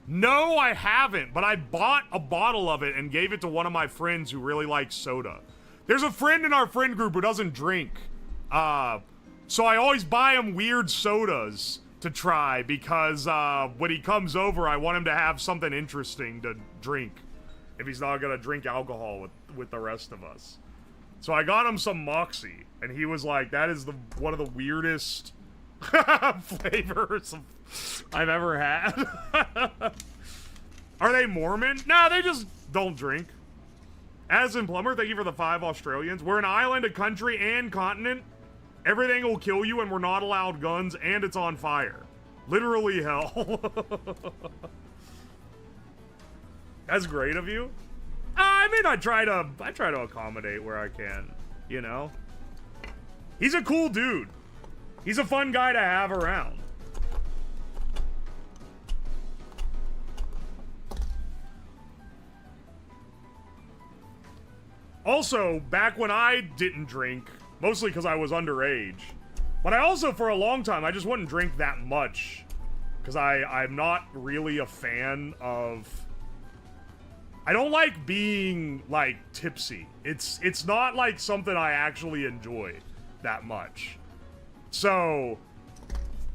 No, I haven't, but I bought a bottle of it and gave it to one of my friends who really likes soda. There's a friend in our friend group who doesn't drink. So I always buy him weird sodas to try because when he comes over, I want him to have something interesting to drink if he's not gonna drink alcohol with the rest of us. So I got him some Moxie, and he was like, that is one of the weirdest flavors I've ever had. Are they Mormon? No, they just don't drink. Addison Plumber, thank you for the 5 Australians. We're an island, a country, and continent. Everything will kill you, and we're not allowed guns, and it's on fire. Literally hell. That's great of you. I mean, I try to accommodate where I can, you know? He's a cool dude. He's a fun guy to have around. Also, back when I didn't drink, Mostly because I was underage. But I also, for a long time, I just wouldn't drink that much. Because I'm not really a fan of... I don't like being, like, tipsy. It's not, like, something I actually enjoy that much. So,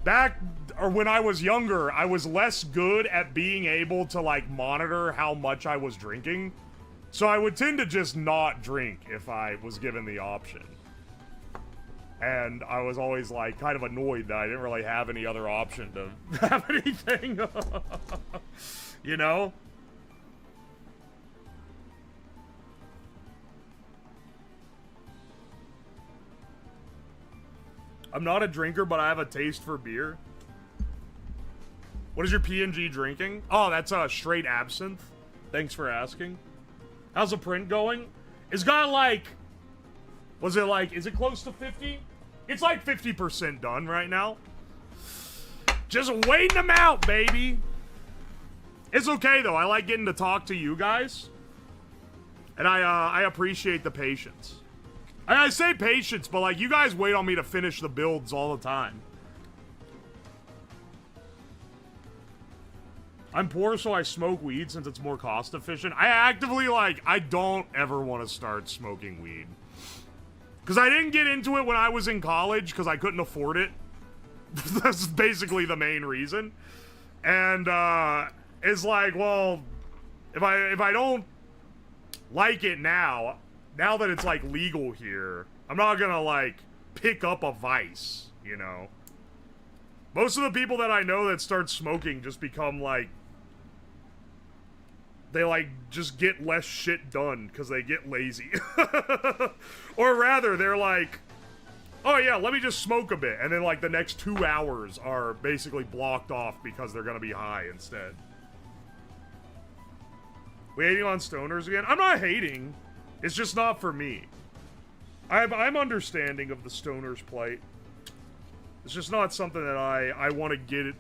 back, or when I was younger, I was less good at being able to, like, monitor how much I was drinking. So I would tend to just not drink if I was given the option. And I was always, like, kind of annoyed that I didn't really have any other option to have anything. You know? I'm not a drinker, but I have a taste for beer. What is your P&G drinking? Oh, that's straight absinthe. Thanks for asking. How's the print going? It's got like... Was it like... Is it close to 50? It's like 50% done right now. Just waiting them out, baby. It's okay, though. I like getting to talk to you guys. And I appreciate the patience. I say patience, but like, you guys wait on me to finish the builds all the time. I'm poor, so I smoke weed since it's more cost efficient. I actively, like, I don't ever want to start smoking weed. Because I didn't get into it when I was in college because I couldn't afford it. That's basically the main reason. And, it's like, well, if I don't like it now that it's, like, legal here, I'm not gonna, like, pick up a vice, you know? Most of the people that I know that start smoking just become, like, they, like, just get less shit done because they get lazy. Or rather, they're like, oh yeah, let me just smoke a bit. And then, like, the next 2 hours are basically blocked off because they're gonna be high instead. We hating on stoners again? I'm not hating. It's just not for me. I'm understanding of the stoners' plight. It's just not something that I want to get...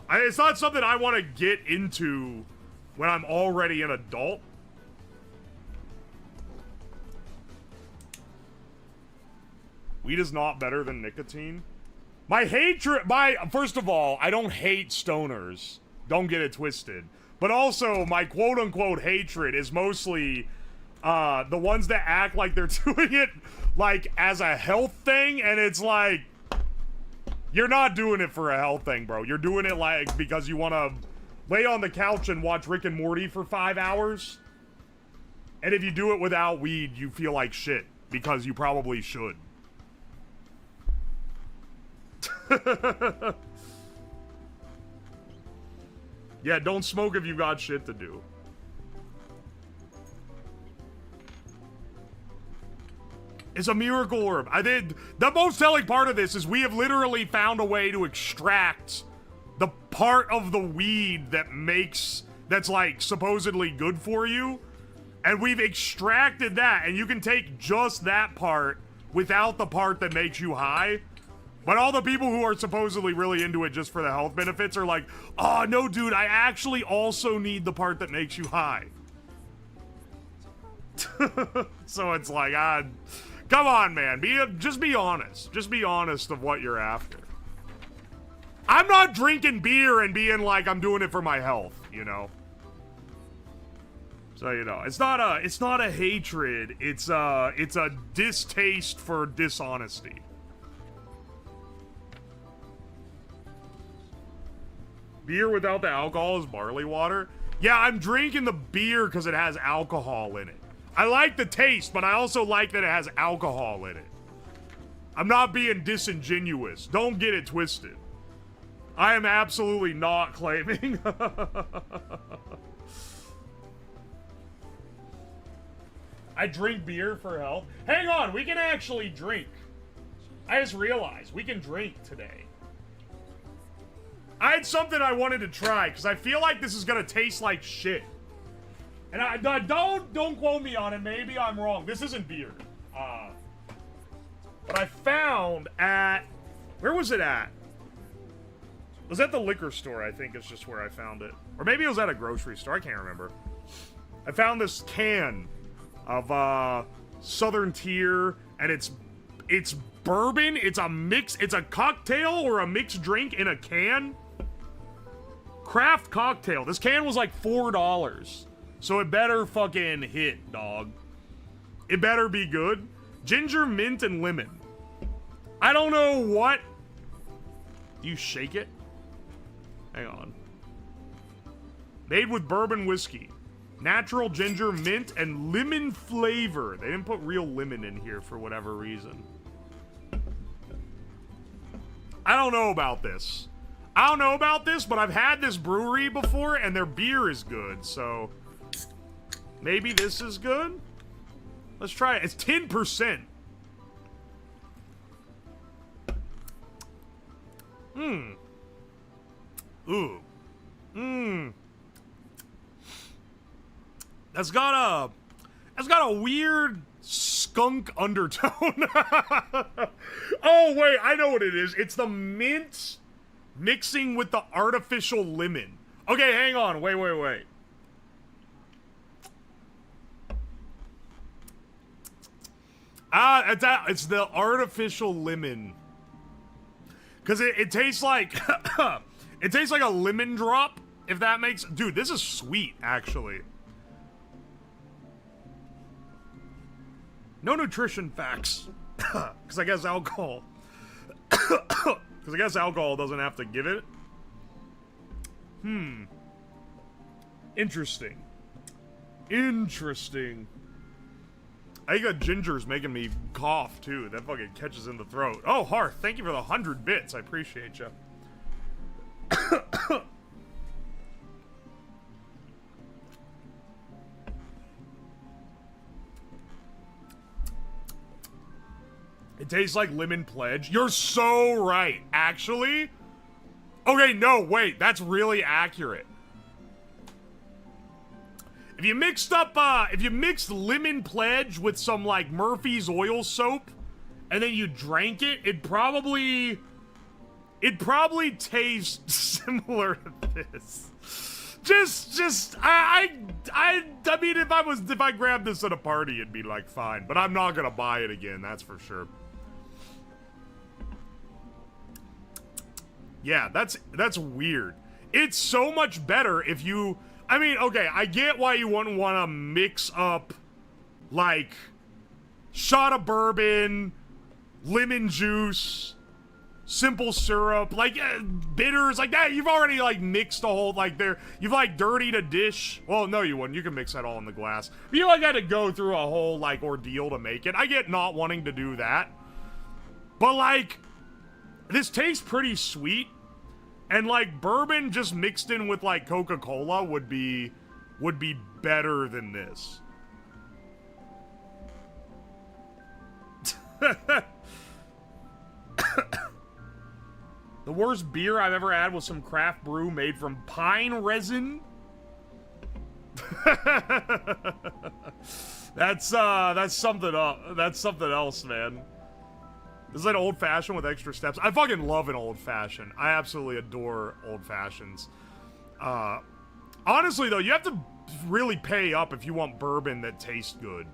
It's not something I want to get into when I'm already an adult. Weed is not better than nicotine. My hatred... First of all, I don't hate stoners. Don't get it twisted. But also, my quote-unquote hatred is mostly... the ones that act like they're doing it, like, as a health thing, and it's like, you're not doing it for a health thing, bro. You're doing it, like, because you want to lay on the couch and watch Rick and Morty for 5 hours. And if you do it without weed, you feel like shit, because you probably should. Yeah, don't smoke if you got shit to do. It's a miracle orb. The most telling part of this is we have literally found a way to extract the part of the weed that's like supposedly good for you. And we've extracted that, and you can take just that part without the part that makes you high. But all the people who are supposedly really into it just for the health benefits are like, oh no dude, I actually also need the part that makes you high. So it's like, come on, man. Just be honest. Just be honest of what you're after. I'm not drinking beer and being like I'm doing it for my health, you know? So, you know, it's not a hatred. It's a distaste for dishonesty. Beer without the alcohol is barley water? Yeah, I'm drinking the beer because it has alcohol in it. I like the taste, but I also like that it has alcohol in it. I'm not being disingenuous. Don't get it twisted. I am absolutely not claiming. I drink beer for health. Hang on, we can actually drink. I just realized we can drink today. I had something I wanted to try because I feel like this is gonna taste like shit. And don't quote me on it. Maybe I'm wrong. This isn't beer. But I found at... Where was it at? It was at the liquor store, I think is just where I found it. Or maybe it was at a grocery store. I can't remember. I found this can of Southern Tier, and it's It's bourbon. It's a cocktail or a mixed drink in a can. Craft cocktail. This can was like $4. So it better fucking hit, dog. It better be good. Ginger, mint, and lemon. I don't know what. Do you shake it? Hang on. Made with bourbon whiskey. Natural ginger, mint, and lemon flavor. They didn't put real lemon in here for whatever reason. I don't know about this. I don't know about this, but I've had this brewery before, and their beer is good, so maybe this is good? Let's try it. It's 10%. Ooh. That's got a weird skunk undertone. Oh, wait, I know what it is. It's the mint mixing with the artificial lemon. Okay, hang on. Wait. It's the artificial lemon. Because it tastes like it tastes like a lemon drop, if that makes... Dude, this is sweet, actually. No nutrition facts. Because I guess alcohol... Because I guess alcohol doesn't have to give it. Interesting. I think that ginger's making me cough, too. That fucking catches in the throat. Oh, Hearth, thank you for the 100 bits. I appreciate you. It tastes like Lemon Pledge. You're so right, actually. Okay, no, wait. That's really accurate. If you mixed Lemon Pledge with some, like, Murphy's oil soap, and then you drank it, it'd probably taste similar to this. I mean, if I grabbed this at a party, it'd be, like, fine. But I'm not gonna buy it again, that's for sure. Yeah, that's weird. It's so much better if you... I mean, okay, I get why you wouldn't want to mix up, like, shot of bourbon, lemon juice, simple syrup, like, bitters, like that. You've already, like, mixed a whole, like, you've, like, dirtied a dish. Well, no, you wouldn't. You can mix that all in the glass. But you, like, had to go through a whole, like, ordeal to make it. I get not wanting to do that. But, like, this tastes pretty sweet. And, like, bourbon just mixed in with, like, Coca-Cola would be better than this. The worst beer I've ever had was some craft brew made from pine resin. That's something else, man. This is like an old fashioned with extra steps. I fucking love an old fashioned. I absolutely adore old fashions. Honestly, though, you have to really pay up if you want bourbon that tastes good.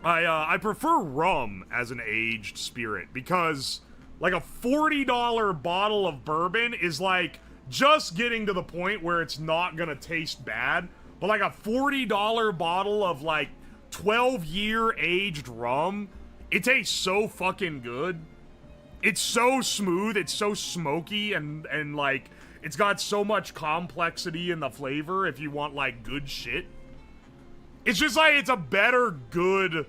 I prefer rum as an aged spirit because, like, a $40 bottle of bourbon is, like, just getting to the point where it's not gonna taste bad. But, like, a $40 bottle of, like, 12-year aged rum... It tastes so fucking good. It's so smooth, it's so smoky, and like, it's got so much complexity in the flavor if you want, like, good shit. It's just like, it's a better good...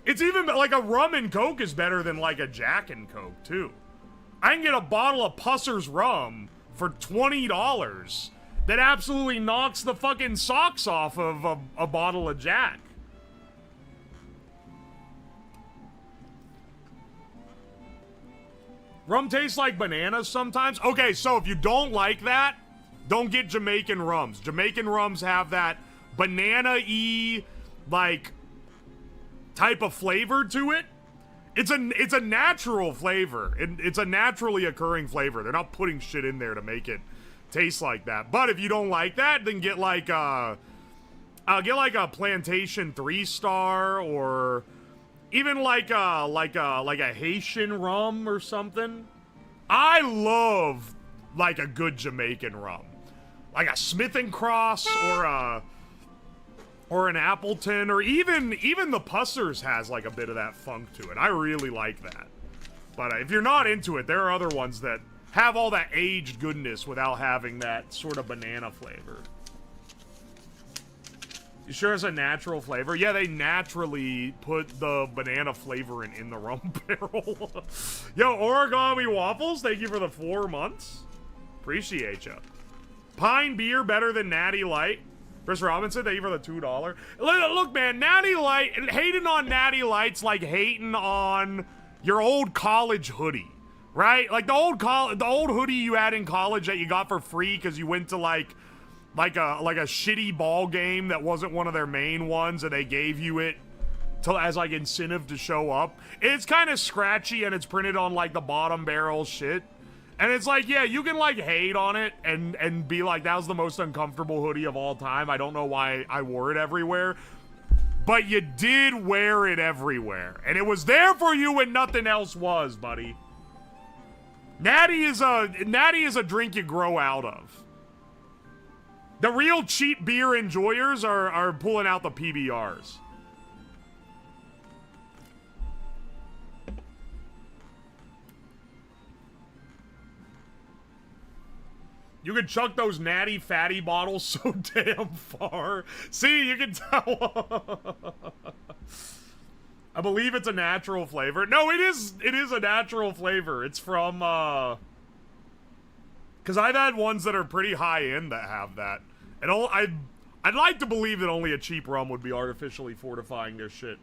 It's even, like, a rum and coke is better than, like, a Jack and Coke, too. I can get a bottle of Pusser's rum for $20 that absolutely knocks the fucking socks off of a bottle of Jack. Rum tastes like bananas sometimes. Okay, so if you don't like that, don't get Jamaican rums. Jamaican rums have that banana-y, like, type of flavor to it. It's a natural flavor. It's a naturally occurring flavor. They're not putting shit in there to make it taste like that. But if you don't like that, then get like a Plantation 3-star or... even like a Haitian rum or something. I love like a good Jamaican rum, like a Smith and Cross or an Appleton, or even the Pussers has like a bit of that funk to it. I really like that. But if you're not into it, there are other ones that have all that aged goodness without having that sort of banana flavor. You sure it's a natural flavor? Yeah, they naturally put the banana flavor in the rum barrel. Yo, Origami Waffles, thank you for the 4 months. Appreciate ya. Pine Beer better than Natty Light. Chris Robinson, thank you for the $2. Look, man, Natty Light, hating on Natty Light's like hating on your old college hoodie, right? Like the old hoodie you had in college that you got for free because you went to like a shitty ball game that wasn't one of their main ones, and they gave you it as like incentive to show up. It's kind of scratchy and it's printed on like the bottom barrel shit. And it's like, yeah, you can like hate on it and be like, that was the most uncomfortable hoodie of all time. I don't know why I wore it everywhere. But you did wear it everywhere. And it was there for you when nothing else was, buddy. Natty is a drink you grow out of. The real cheap beer enjoyers are pulling out the PBRs. You can chuck those Natty Fatty bottles so damn far. See, you can tell. I believe it's a natural flavor. No, it is a natural flavor. It's from, because I've had ones that are pretty high end that have that. And I'd like to believe that only a cheap rum would be artificially fortifying their shit.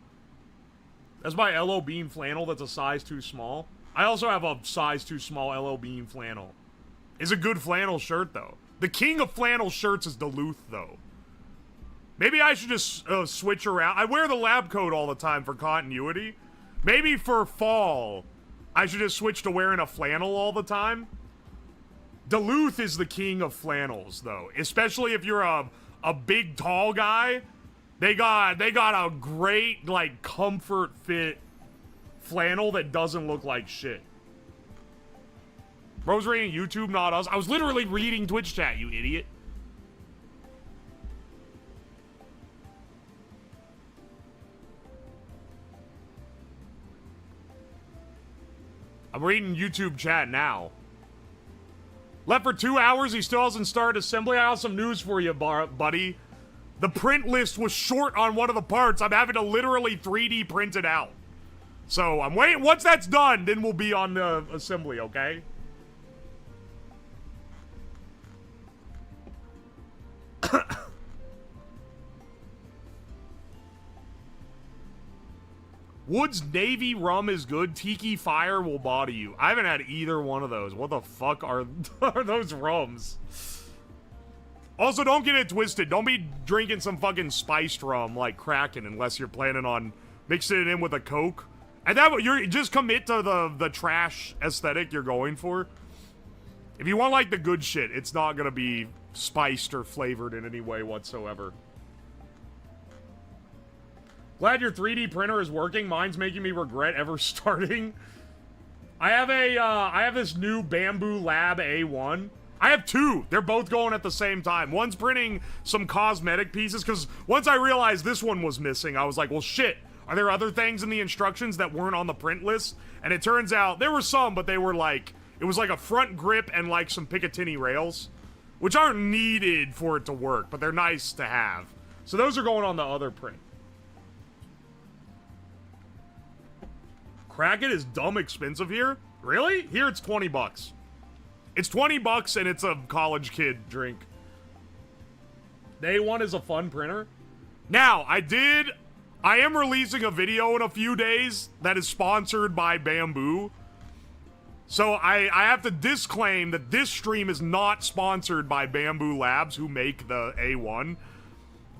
That's my LO Bean flannel that's a size too small. I also have a size too small LO Bean flannel. It's a good flannel shirt, though. The king of flannel shirts is Duluth, though. Maybe I should just switch around. I wear the lab coat all the time for continuity. Maybe for fall, I should just switch to wearing a flannel all the time. Duluth is the king of flannels, though. Especially if you're a big, tall guy. They got a great, like, comfort fit flannel that doesn't look like shit. Bro's reading YouTube, not us. I was literally reading Twitch chat, you idiot. I'm reading YouTube chat now. Left for 2 hours, he still hasn't started assembly. I have some news for you, buddy. The print list was short on one of the parts. I'm having to literally 3D print it out. So I'm waiting. Once that's done, then we'll be on the assembly, okay? Wood's Navy rum is good. Tiki Fire will body you. I haven't had either one of those. What the fuck are those rums? Also, don't get it twisted. Don't be drinking some fucking spiced rum like Kraken unless you're planning on mixing it in with a Coke. And that you're just commit to the trash aesthetic you're going for. If you want like the good shit, it's not gonna be spiced or flavored in any way whatsoever. Glad your 3D printer is working. Mine's making me regret ever starting. I have this new Bamboo Lab A1. I have two. They're both going at the same time. One's printing some cosmetic pieces, because once I realized this one was missing, I was like, well, shit. Are there other things in the instructions that weren't on the print list? And it turns out there were some, but they were like, it was like a front grip and like some Picatinny rails, which aren't needed for it to work, but they're nice to have. So those are going on the other print. Kraken is dumb expensive here? Really? Here it's 20 bucks. It's 20 bucks and it's a college kid drink. The A1 is a fun printer. Now, I am releasing a video in a few days that is sponsored by Bamboo. So I have to disclaim that this stream is not sponsored by Bamboo Labs, who make the A1.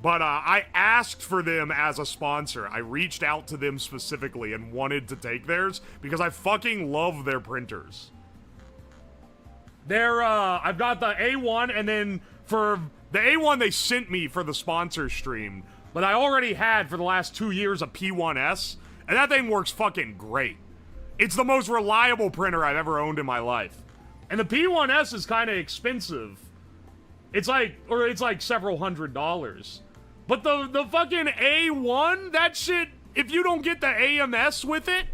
But I asked for them as a sponsor. I reached out to them specifically and wanted to take theirs because I fucking love their printers. I've got the A1, and then for the A1 they sent me for the sponsor stream. But I already had for the last 2 years a P1S, And that thing works fucking great. It's the most reliable printer I've ever owned in my life. And the P1S is kind of expensive. It's like several $100s. But the fucking A1, that shit, if you don't get the AMS with it,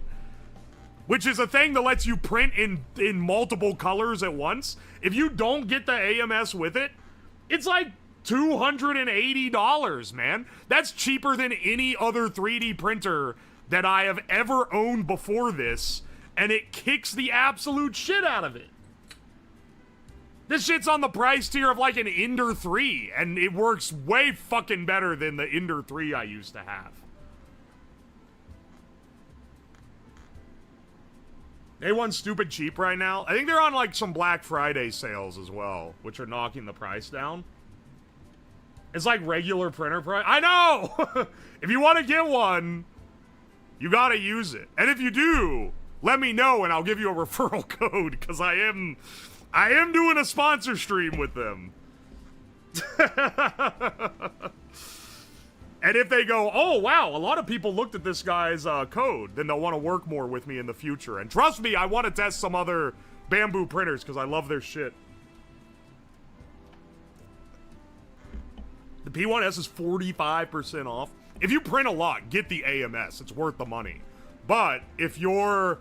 which is a thing that lets you print in multiple colors at once, if you don't get the AMS with it, it's like $280, man. That's cheaper than any other 3D printer that I have ever owned before this, and it kicks the absolute shit out of it. This shit's on the price tier of like an Ender 3, and it works way fucking better than the Ender 3 I used to have. A1's stupid cheap right now. I think they're on like some Black Friday sales as well, which are knocking the price down. It's like regular printer price. I know! If you want to get one, you gotta use it. And if you do, let me know and I'll give you a referral code, because I am doing a sponsor stream with them. And if they go, oh wow, a lot of people looked at this guy's code, then they'll want to work more with me in the future. And trust me, I want to test some other Bamboo printers because I love their shit. The P1S is 45% off. If you print a lot, get the AMS. It's worth the money. But if you're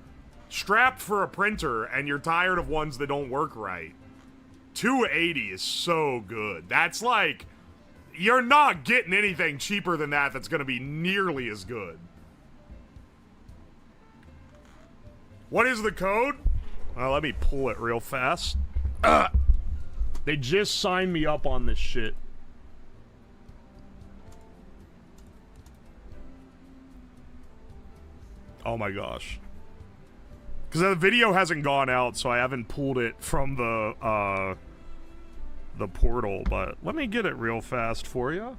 strapped for a printer and you're tired of ones that don't work right, 280 is so good. That's like, you're not getting anything cheaper than that that's going to be nearly as good. What is the code? Well, let me pull it real fast. They just signed me up on this shit. Oh my gosh. Because the video hasn't gone out, so I haven't pulled it from the portal, but let me get it real fast for you.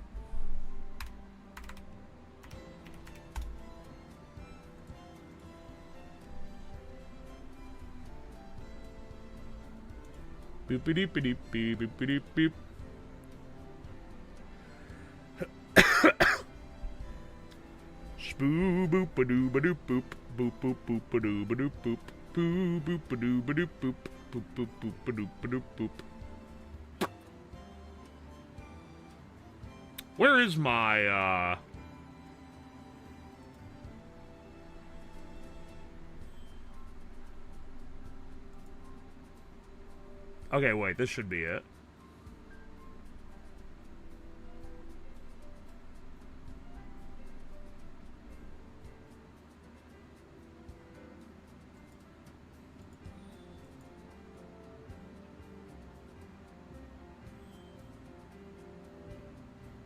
Boop-a-doop-a-doop, boop-a-doop-boop. Spoo boop a doo ba doop boop boop boop boop a doo ba doop boop boo boop a doo ba doop boop boop boop boop a doop ba doop boop. Where is my Okay, wait, this should be it.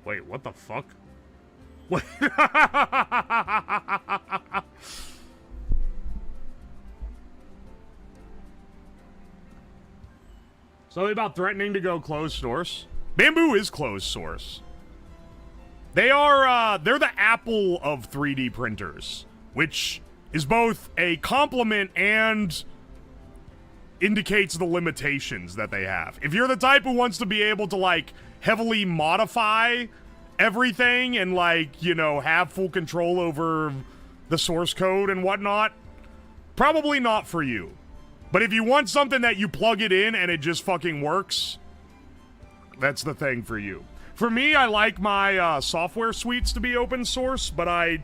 Wait, what the fuck? Wait. Something about threatening to go closed source. Bamboo is closed source. They are, they're the Apple of 3D printers, which is both a compliment and indicates the limitations that they have. If you're the type who wants to be able to, like, heavily modify everything and, like, you know, have full control over the source code and whatnot, probably not for you. But if you want something that you plug it in and it just fucking works, that's the thing for you. For me, I like my software suites to be open source, but I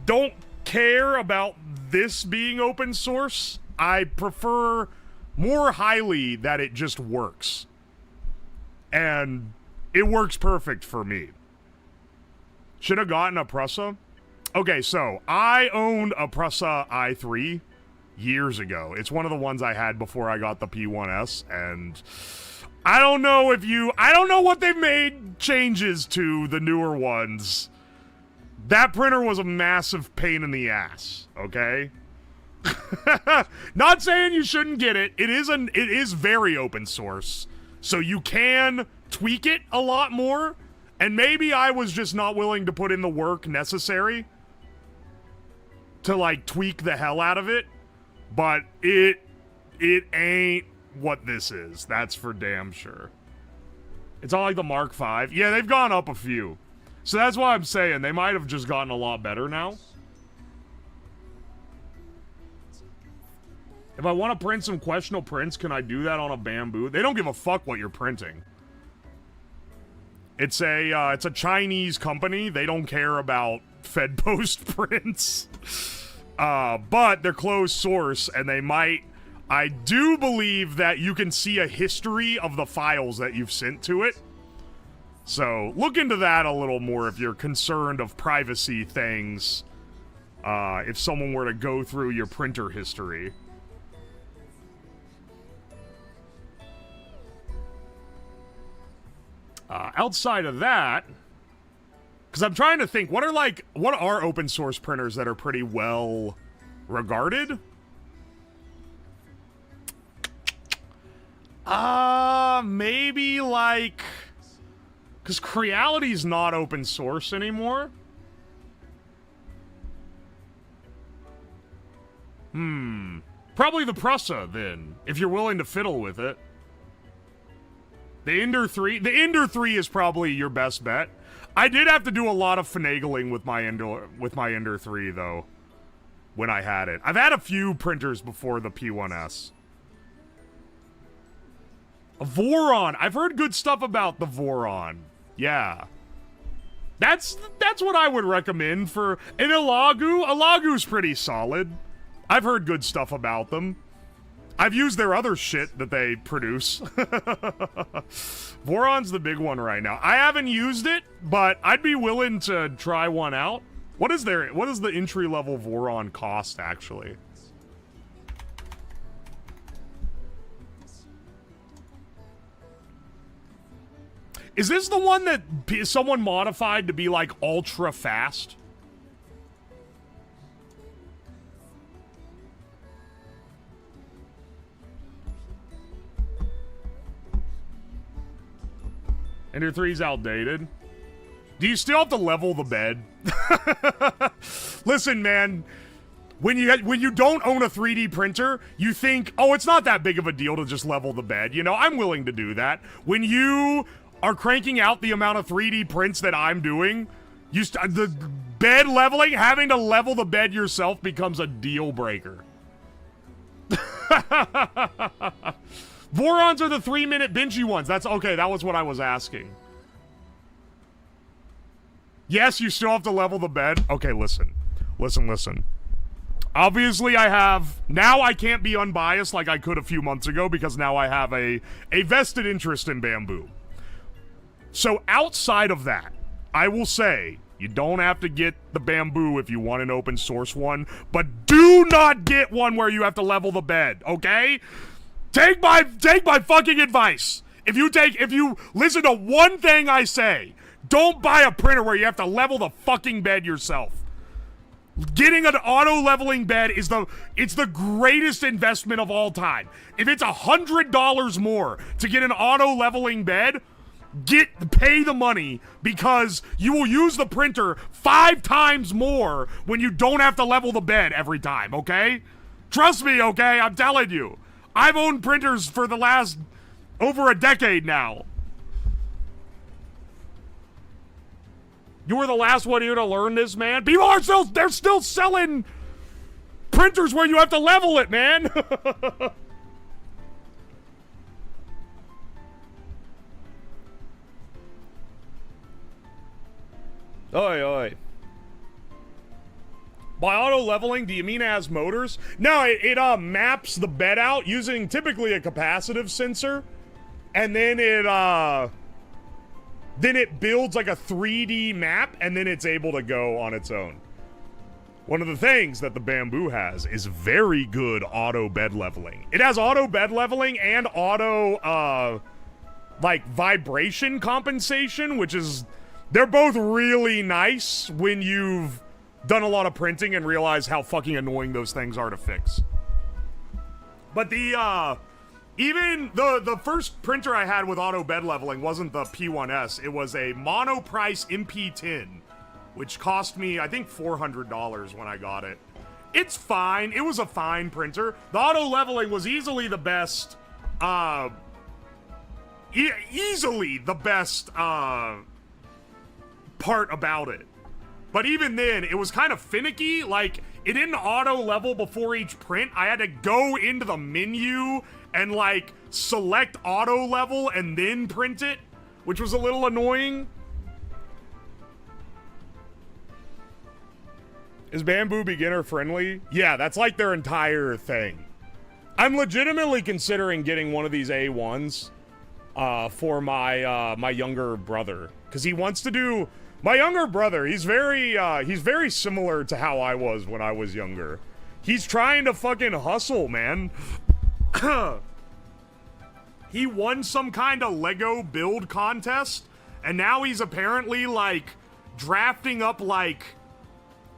don't care about this being open source. I prefer more highly that it just works. And it works perfect for me. Should have gotten a Prusa. Okay, so I owned a Prusa i3 years ago. It's one of the ones I had before I got the P1S, and I don't know what they've made changes to the newer ones. That printer was a massive pain in the ass, okay? Not saying you shouldn't get it. It is very open source, so you can tweak it a lot more, and maybe I was just not willing to put in the work necessary to, like, tweak the hell out of it, but it ain't what this is. That's for damn sure. It's all like the Mark V. Yeah, they've gone up a few. So that's why I'm saying they might have just gotten a lot better now. If I want to print some questionable prints, can I do that on a Bamboo? They don't give a fuck what you're printing. It's a Chinese company. They don't care about Fed Post prints. But they're closed source, and they might... I do believe that you can see a history of the files that you've sent to it. So, look into that a little more if you're concerned of privacy things. If someone were to go through your printer history. Outside of that, because I'm trying to think, what are open source printers that are pretty well regarded? Maybe like, because Creality's not open source anymore. Probably the Prusa then, if you're willing to fiddle with it. The Ender 3 is probably your best bet. I did have to do a lot of finagling with my Ender 3 though, when I had it. I've had a few printers before the P1S. A Voron. I've heard good stuff about the Voron. Yeah. That's what I would recommend for an Ilagu. Ilagu's pretty solid. I've heard good stuff about them. I've used their other shit that they produce. Voron's the big one right now. I haven't used it, but I'd be willing to try one out. What does the entry-level Voron cost, actually? Is this the one that someone modified to be, like, ultra fast? Ender 3's outdated. Do you still have to level the bed? Listen, man. When you don't own a 3D printer, you think, oh, it's not that big of a deal to just level the bed. You know, I'm willing to do that. When you are cranking out the amount of 3D prints that I'm doing, the bed leveling, having to level the bed yourself becomes a deal breaker. Vorons are the 3-minute benchy ones. That's okay. That was what I was asking. Yes, you still have to level the bed. Okay, listen. Listen. Obviously, now I can't be unbiased like I could a few months ago because now I have a vested interest in Bamboo. So outside of that, I will say, you don't have to get the Bamboo if you want an open source one, but do not get one where you have to level the bed, okay? Take my fucking advice. If you listen to one thing I say, don't buy a printer where you have to level the fucking bed yourself. Getting an auto-leveling bed is the greatest investment of all time. If it's $100 more to get an auto-leveling bed, pay the money because you will use the printer 5 times more when you don't have to level the bed every time, okay? Trust me, okay? I'm telling you. I've owned printers for the last over a decade now. You were the last one here to learn this, man. People they're still selling printers where you have to level it, man. Oi. By auto-leveling, do you mean it has motors? No, it maps the bed out using typically a capacitive sensor, and then it builds like a 3D map, and then it's able to go on its own. One of the things that the Bamboo has is very good auto bed leveling. It has auto bed leveling and auto, like, vibration compensation, which is... They're both really nice when you've done a lot of printing and realize how fucking annoying those things are to fix. But even the first printer I had with auto bed leveling wasn't the P1S. It was a monoprice MP10, which cost me, I think, $400 when I got it. It's fine. It was a fine printer. The auto leveling was easily the best, easily the best, part about it. But even then, it was kind of finicky. Like, it didn't auto level before each print. I had to go into the menu and like select auto level and then print it, which was a little annoying. Is Bamboo beginner friendly? Yeah, that's like their entire thing. I'm legitimately considering getting one of these A1s for my my younger brother, because he wants to do. My younger brother, he's very similar to how I was when I was younger. He's trying to fucking hustle, man. He won some kind of Lego build contest, and now he's apparently like drafting up like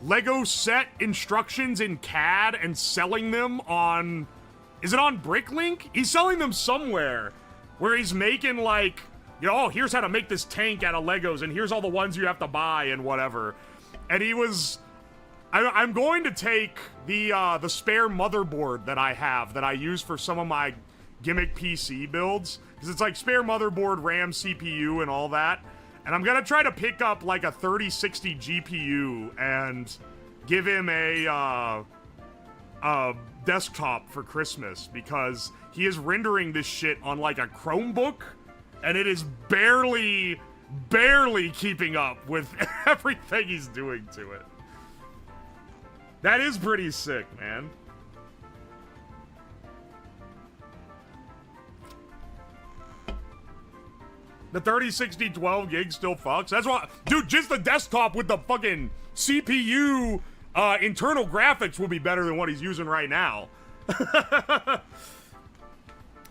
Lego set instructions in CAD and selling them on, is it on Bricklink? He's selling them somewhere where he's making like, you know, oh, here's how to make this tank out of Legos and here's all the ones you have to buy and whatever. And he was, I'm going to take the spare motherboard that I have that I use for some of my gimmick PC builds, because it's like spare motherboard, RAM, CPU, and all that. And I'm gonna try to pick up like a 3060 GPU and give him a desktop for Christmas, because he is rendering this shit on like a Chromebook, and it is barely keeping up with everything he's doing to it. That is pretty sick, man. The 3060 12 gigs still fucks. That's why, dude, just the desktop with the fucking CPU internal graphics will be better than what he's using right now.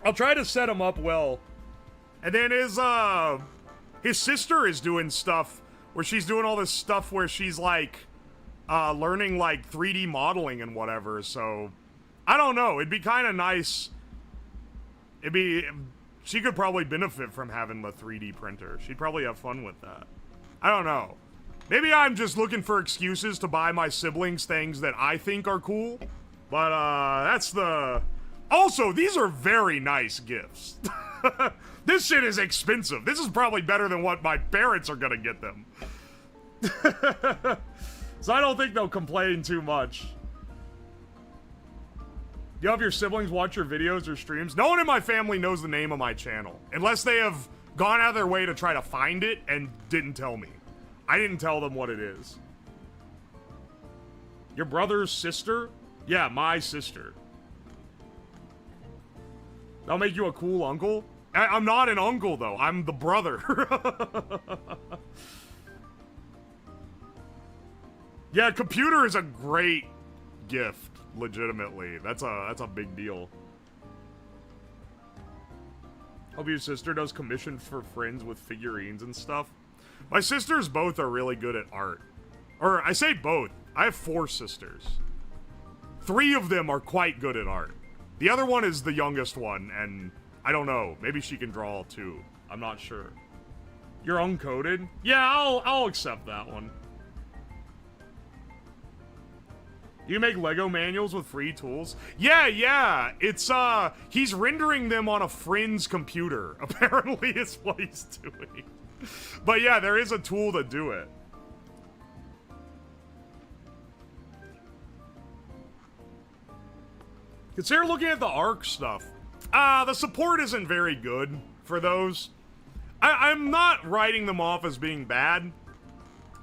I'll try to set him up well. And then his sister is doing stuff where she's doing all this stuff where she's like learning like 3D modeling and whatever. So I don't know. It'd be kind of nice. She could probably benefit from having the 3D printer. She'd probably have fun with that. I don't know. Maybe I'm just looking for excuses to buy my siblings things that I think are cool. But, that's the... Also, these are very nice gifts. This shit is expensive. This is probably better than what my parents are gonna get them. So I don't think they'll complain too much. Do you have your siblings watch your videos or streams? No one in my family knows the name of my channel, unless they have gone out of their way to try to find it and didn't tell me. I didn't tell them what it is. Your brother's sister? Yeah, my sister. That'll make you a cool uncle? I'm not an uncle, though. I'm the brother. Yeah, computer is a great gift. Legitimately, that's a big deal. Hope your sister does commissions for friends with figurines and stuff. My sisters both are really good at art. Or, I say both. I have 4 sisters. 3 of them are quite good at art. The other one is the youngest one, and I don't know. Maybe she can draw too. I'm not sure. You're uncoded? Yeah, I'll accept that one. You make Lego manuals with free tools? Yeah. It's, he's rendering them on a friend's computer, apparently is what he's doing. But yeah, there is a tool to do it. Consider looking at the ARC stuff. The support isn't very good for those. I'm not writing them off as being bad,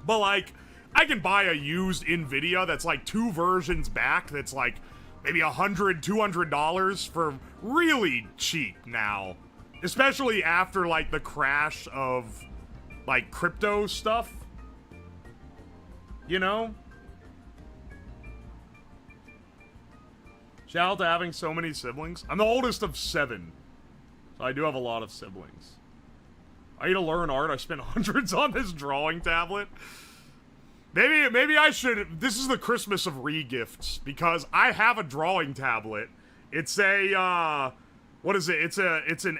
but like, I can buy a used NVIDIA that's like 2 versions back that's like maybe $100, $200 for really cheap now. Especially after like the crash of like crypto stuff. You know? Shout out to having so many siblings. I'm the oldest of 7. So I do have a lot of siblings. I need to learn art. I spent hundreds on this drawing tablet. Maybe I should. This is the Christmas of re-gifts, because I have a drawing tablet. It's a what is it? It's an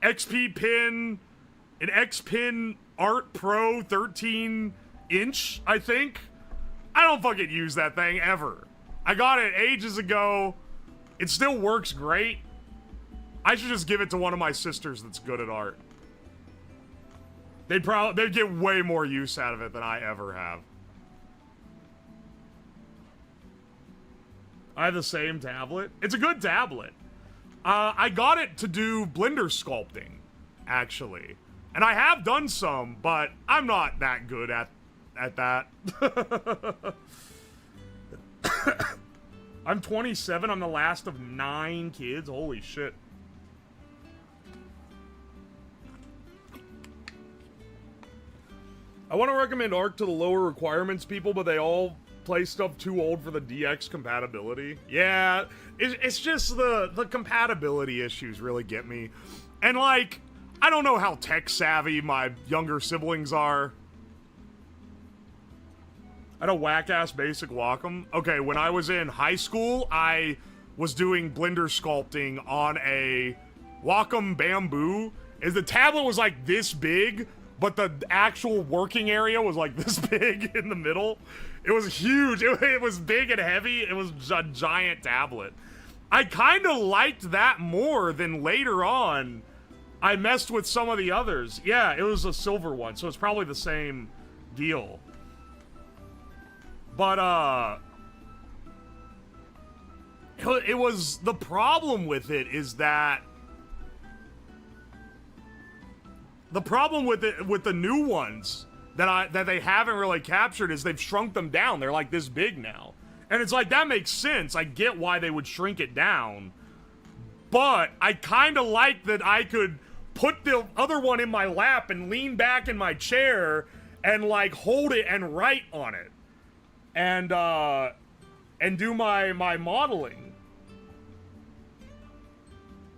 XP Pen, an X Pen Art Pro 13-inch, I think. I don't fucking use that thing ever. I got it ages ago. It still works great. I should just give it to one of my sisters that's good at art. They'd get way more use out of it than I ever have. I have the same tablet. It's a good tablet. I got it to do Blender sculpting, actually. And I have done some, but I'm not that good at that. I'm 27. I'm the last of 9 kids. Holy shit. I want to recommend Arc to the lower requirements people, but they all play stuff too old for the DX compatibility. Yeah, it's just the compatibility issues really get me. And like, I don't know how tech savvy my younger siblings are. I had a whack-ass basic Wacom. Okay, when I was in high school, I was doing Blender sculpting on a Wacom Bamboo. The tablet was like this big, but the actual working area was like this big in the middle. It was huge. It was big and heavy. It was a giant tablet. I kind of liked that more than later on I messed with some of the others. Yeah, it was a silver one, so it's probably the same deal. But, it was, the problem with it is that the problem with it, with the new ones that they haven't really captured is they've shrunk them down. They're like this big now. And it's like, that makes sense. I get why they would shrink it down. But I kind of like that I could put the other one in my lap and lean back in my chair and like hold it and write on it. And do my modeling.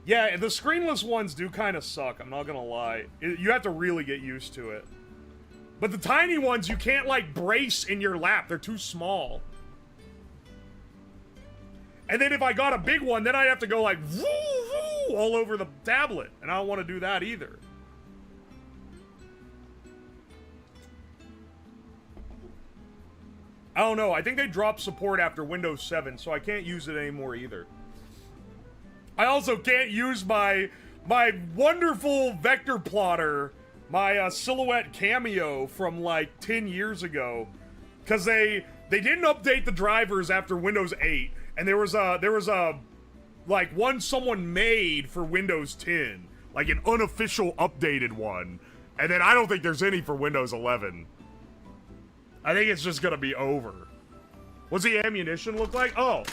Yeah, the screenless ones do kind of suck, I'm not gonna lie. You have to really get used to it. But the tiny ones, you can't, like, brace in your lap. They're too small. And then if I got a big one, then I'd have to go, like, woo, woo, all over the tablet. And I don't want to do that either. I don't know. I think they dropped support after Windows 7, so I can't use it anymore either. I also can't use my wonderful vector plotter, my Silhouette Cameo from like 10 years ago, because they didn't update the drivers after Windows 8, and there was a like one someone made for Windows 10, like an unofficial updated one, and then I don't think there's any for Windows 11. I think it's just gonna be over. What's the ammunition look like? Oh.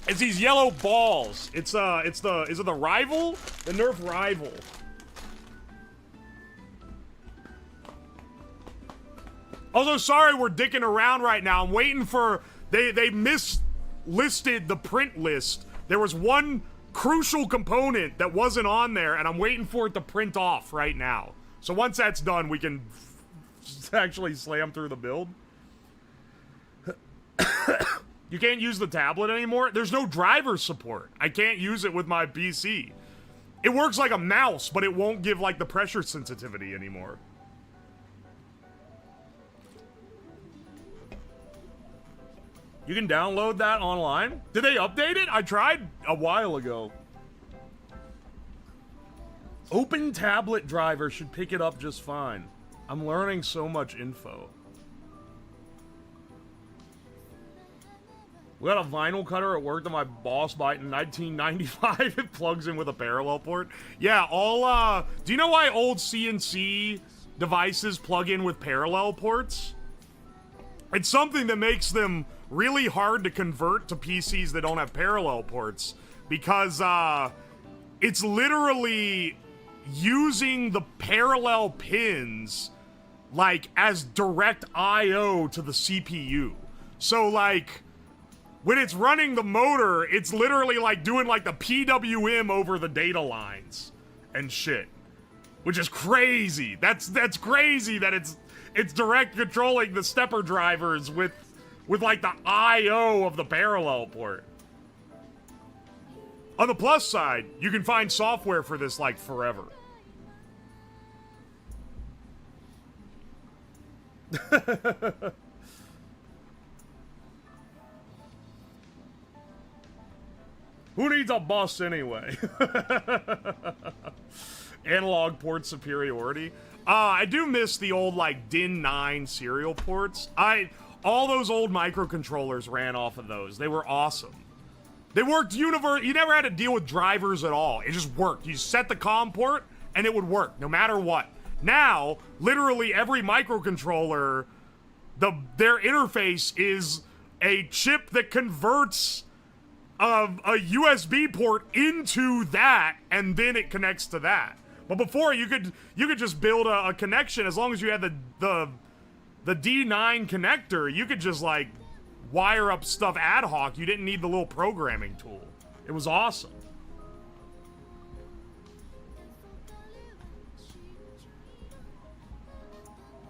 It's these yellow balls. Is it the Rival? The Nerf Rival. Also, sorry we're dicking around right now. I'm waiting for, they mislisted the print list. There was one crucial component that wasn't on there, and I'm waiting for it to print off right now. So once that's done, we can actually slam through the build. You can't use the tablet anymore? There's no driver support. I can't use it with my PC. It works like a mouse, but it won't give, like, the pressure sensitivity anymore. You can download that online? Did they update it? I tried a while ago. Open tablet driver should pick it up just fine. I'm learning so much info. We got a vinyl cutter at work that my boss bought in 1995. It plugs in with a parallel port. Yeah, all, do you know why old CNC devices plug in with parallel ports? It's something that makes them really hard to convert to PCs that don't have parallel ports. Because, it's literally using the parallel pins, like, as direct I/O to the CPU. So, like, when it's running the motor, it's literally like doing like the PWM over the data lines and shit, which is crazy. That's crazy that it's direct controlling the stepper drivers with like the I/O of the parallel port. On the plus side, you can find software for this like forever. Who needs a bus anyway? Analog port superiority. I do miss the old, like, DIN 9 serial ports. All those old microcontrollers ran off of those. They were awesome. They worked you never had to deal with drivers at all. It just worked. You set the COM port, and it would work, no matter what. Now, literally every microcontroller, their interface is a chip that converts a USB port into that, and then it connects to that. But before, you could just build a connection as long as you had the D9 connector. You could just like wire up stuff ad hoc. You didn't need the little programming tool. It was awesome.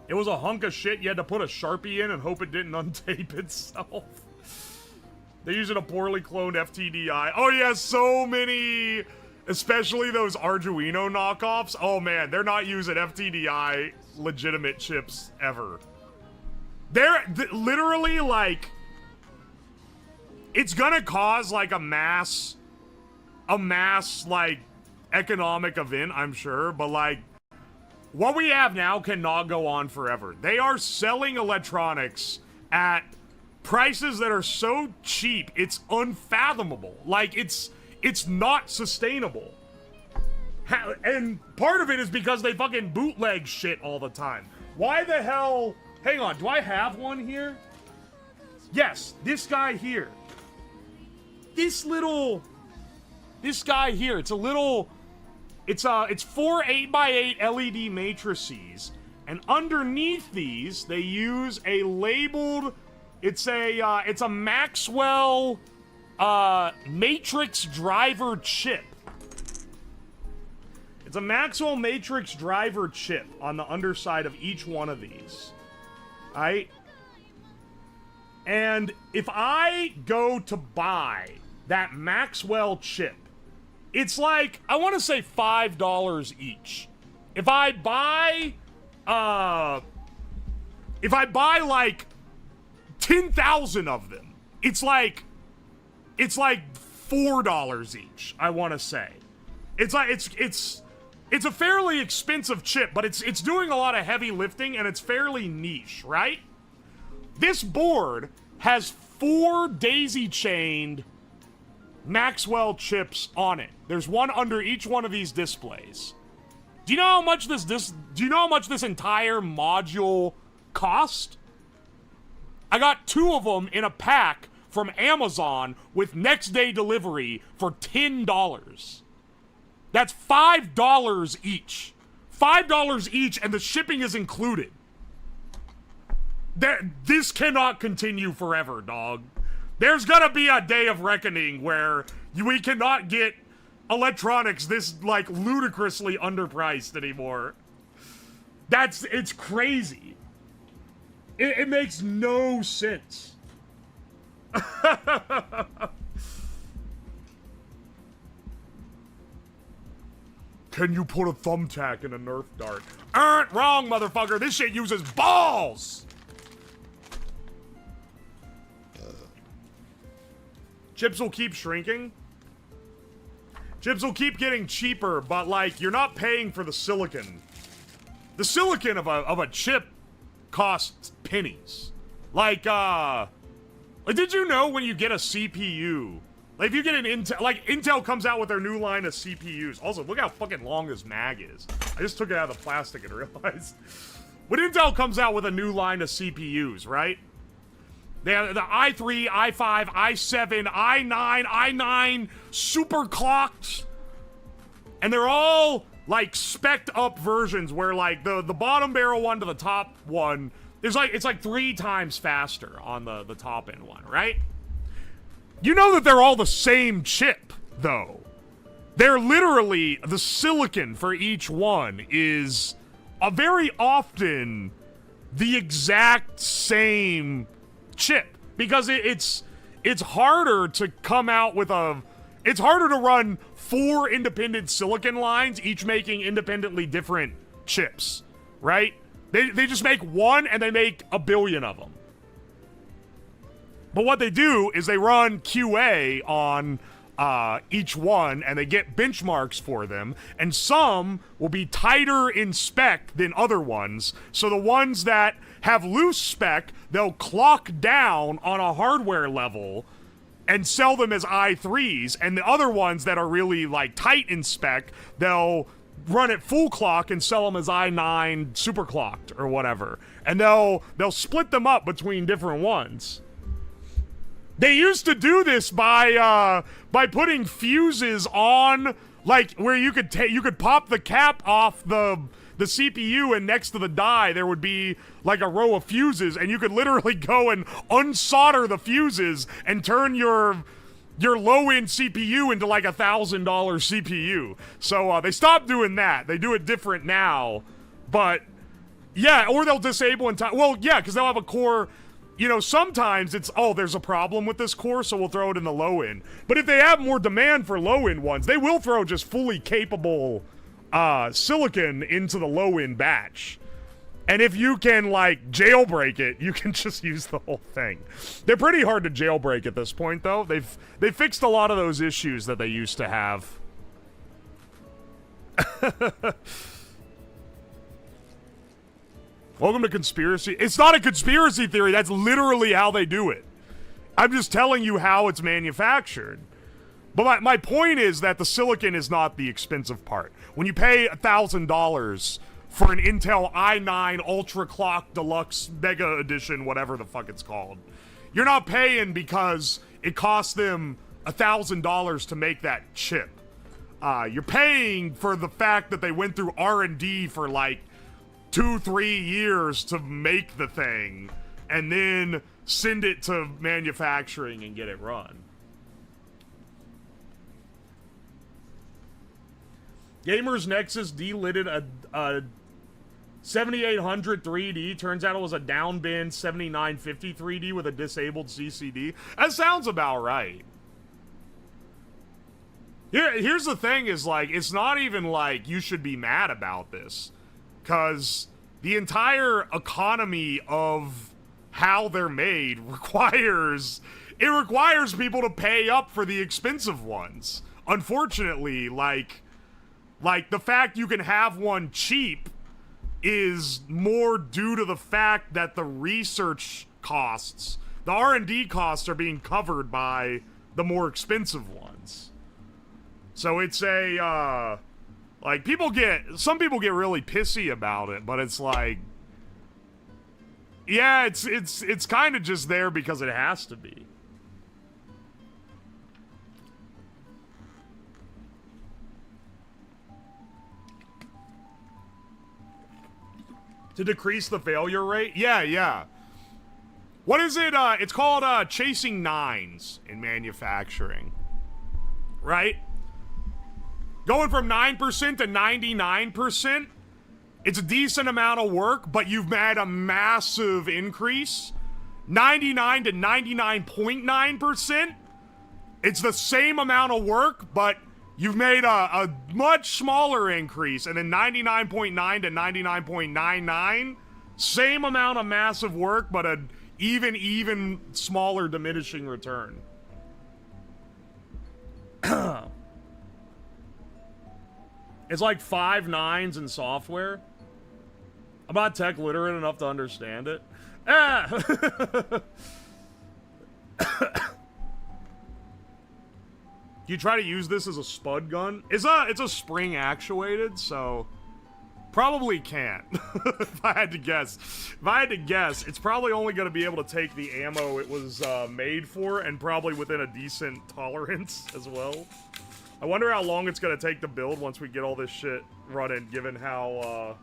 It was a hunk of shit. You had to put a Sharpie in and hope it didn't untape itself. They're using a poorly cloned FTDI. Oh yeah, so many, especially those Arduino knockoffs. Oh man, they're not using FTDI legitimate chips ever. They're literally like, it's gonna cause like a mass like economic event, I'm sure, but like, what we have now cannot go on forever. They are selling electronics at prices that are so cheap, it's unfathomable. Like, it's not sustainable. And part of it is because they fucking bootleg shit all the time. Why the hell... Hang on, do I have one here? Yes, this guy here. This guy here, it's a little... It's 4 8x8 LED matrices, and underneath these, they use a labeled... It's a Maxwell matrix driver chip. It's a Maxwell matrix driver chip on the underside of each one of these. Right? And if I go to buy that Maxwell chip, it's like, I want to say $5 each. If I buy like 10,000 of them, it's like $4 each, I want to say. It's like, it's a fairly expensive chip, but it's doing a lot of heavy lifting, and it's fairly niche, right? This board has 4 daisy-chained Maxwell chips on it. There's one under each one of these displays. Do you know how much this entire module cost? I got 2 of them in a pack from Amazon with next day delivery for $10. That's $5 each. $5 each, and the shipping is included. This cannot continue forever, dog. There's gonna be a day of reckoning where we cannot get electronics this, like, ludicrously underpriced anymore. It's crazy. It makes no sense. Can you put a thumbtack in a Nerf dart? Wrong, motherfucker. This shit uses balls. Chips will keep shrinking. Chips will keep getting cheaper, but, like, you're not paying for the silicon. The silicon of a chip costs pennies. Like, did you know when you get a CPU, like, if you get an Intel, like, Intel comes out with their new line of CPUs. Also, look how fucking long this mag is. I just took it out of the plastic and realized. When Intel comes out with a new line of CPUs, right? They have the i3, i5, i7, i9, i9 super clocked. And they're all, like, spec'd up versions where, like, the bottom barrel one to the top one, it's like 3 times faster on the top end one, right? You know that they're all the same chip, though. They're literally, the silicon for each one is very often the exact same chip, because it's harder to come out with it's harder to run 4 independent silicon lines, each making independently different chips, right? They just make one, and they make a billion of them. But what they do is they run QA on each one, and they get benchmarks for them, and some will be tighter in spec than other ones. So the ones that have loose spec, they'll clock down on a hardware level and sell them as i3s, and the other ones that are really like tight in spec, they'll run it full clock and sell them as i9 super clocked or whatever. And they'll split them up between different ones. They used to do this by putting fuses on, like where you could pop the cap off the CPU, and next to the die there would be like a row of fuses, and you could literally go and unsolder the fuses and turn your low-end CPU into like $1,000 CPU. So they stopped doing that. They do it different now, but yeah, or they'll disable well, yeah, because they'll have a core. You know, sometimes it's, oh, there's a problem with this core, so we'll throw it in the low end. But if they have more demand for low end ones, they will throw just fully capable silicon into the low end batch. And if you can, like, jailbreak it, you can just use the whole thing. They're pretty hard to jailbreak at this point, though. They've fixed a lot of those issues that they used to have. Welcome to conspiracy. It's not a conspiracy theory. That's literally how they do it. I'm just telling you how it's manufactured. But my point is that the silicon is not the expensive part. When you pay $1,000 for an Intel i9 Ultra Clock Deluxe Mega Edition, whatever the fuck it's called, you're not paying because it cost them $1,000 to make that chip. You're paying for the fact that they went through R&D for like 2-3 years to make the thing and then send it to manufacturing and get it run. Gamers Nexus delitted a 7800 3D. Turns out it was a downbin 7950 3D with a disabled CCD. That sounds about right. Here's the thing is, like, it's not even like you should be mad about this, because the entire economy of how they're made requires people to pay up for the expensive ones. Unfortunately, like the fact you can have one cheap is more due to the fact that the research costs, the R&D costs, are being covered by the more expensive ones. So it's a like, some people get really pissy about it, but it's like, yeah, it's kind of just there because it has to be. To decrease the failure rate? Yeah. What is it? It's called chasing nines in manufacturing. Right? Going from 9% to 99%, it's a decent amount of work, but you've made a massive increase. 99 to 99.9%, it's the same amount of work, but you've made a much smaller increase. And then 99.9 to 99.99, same amount of massive work, but an even smaller diminishing return. It's like 5 nines in software. I'm not tech literate enough to understand it. You try to use this as a spud gun? It's a spring actuated, so probably can't. If I had to guess, it's probably only going to be able to take the ammo it was made for, and probably within a decent tolerance as well. I wonder how long it's going to take to build once we get all this shit running, given how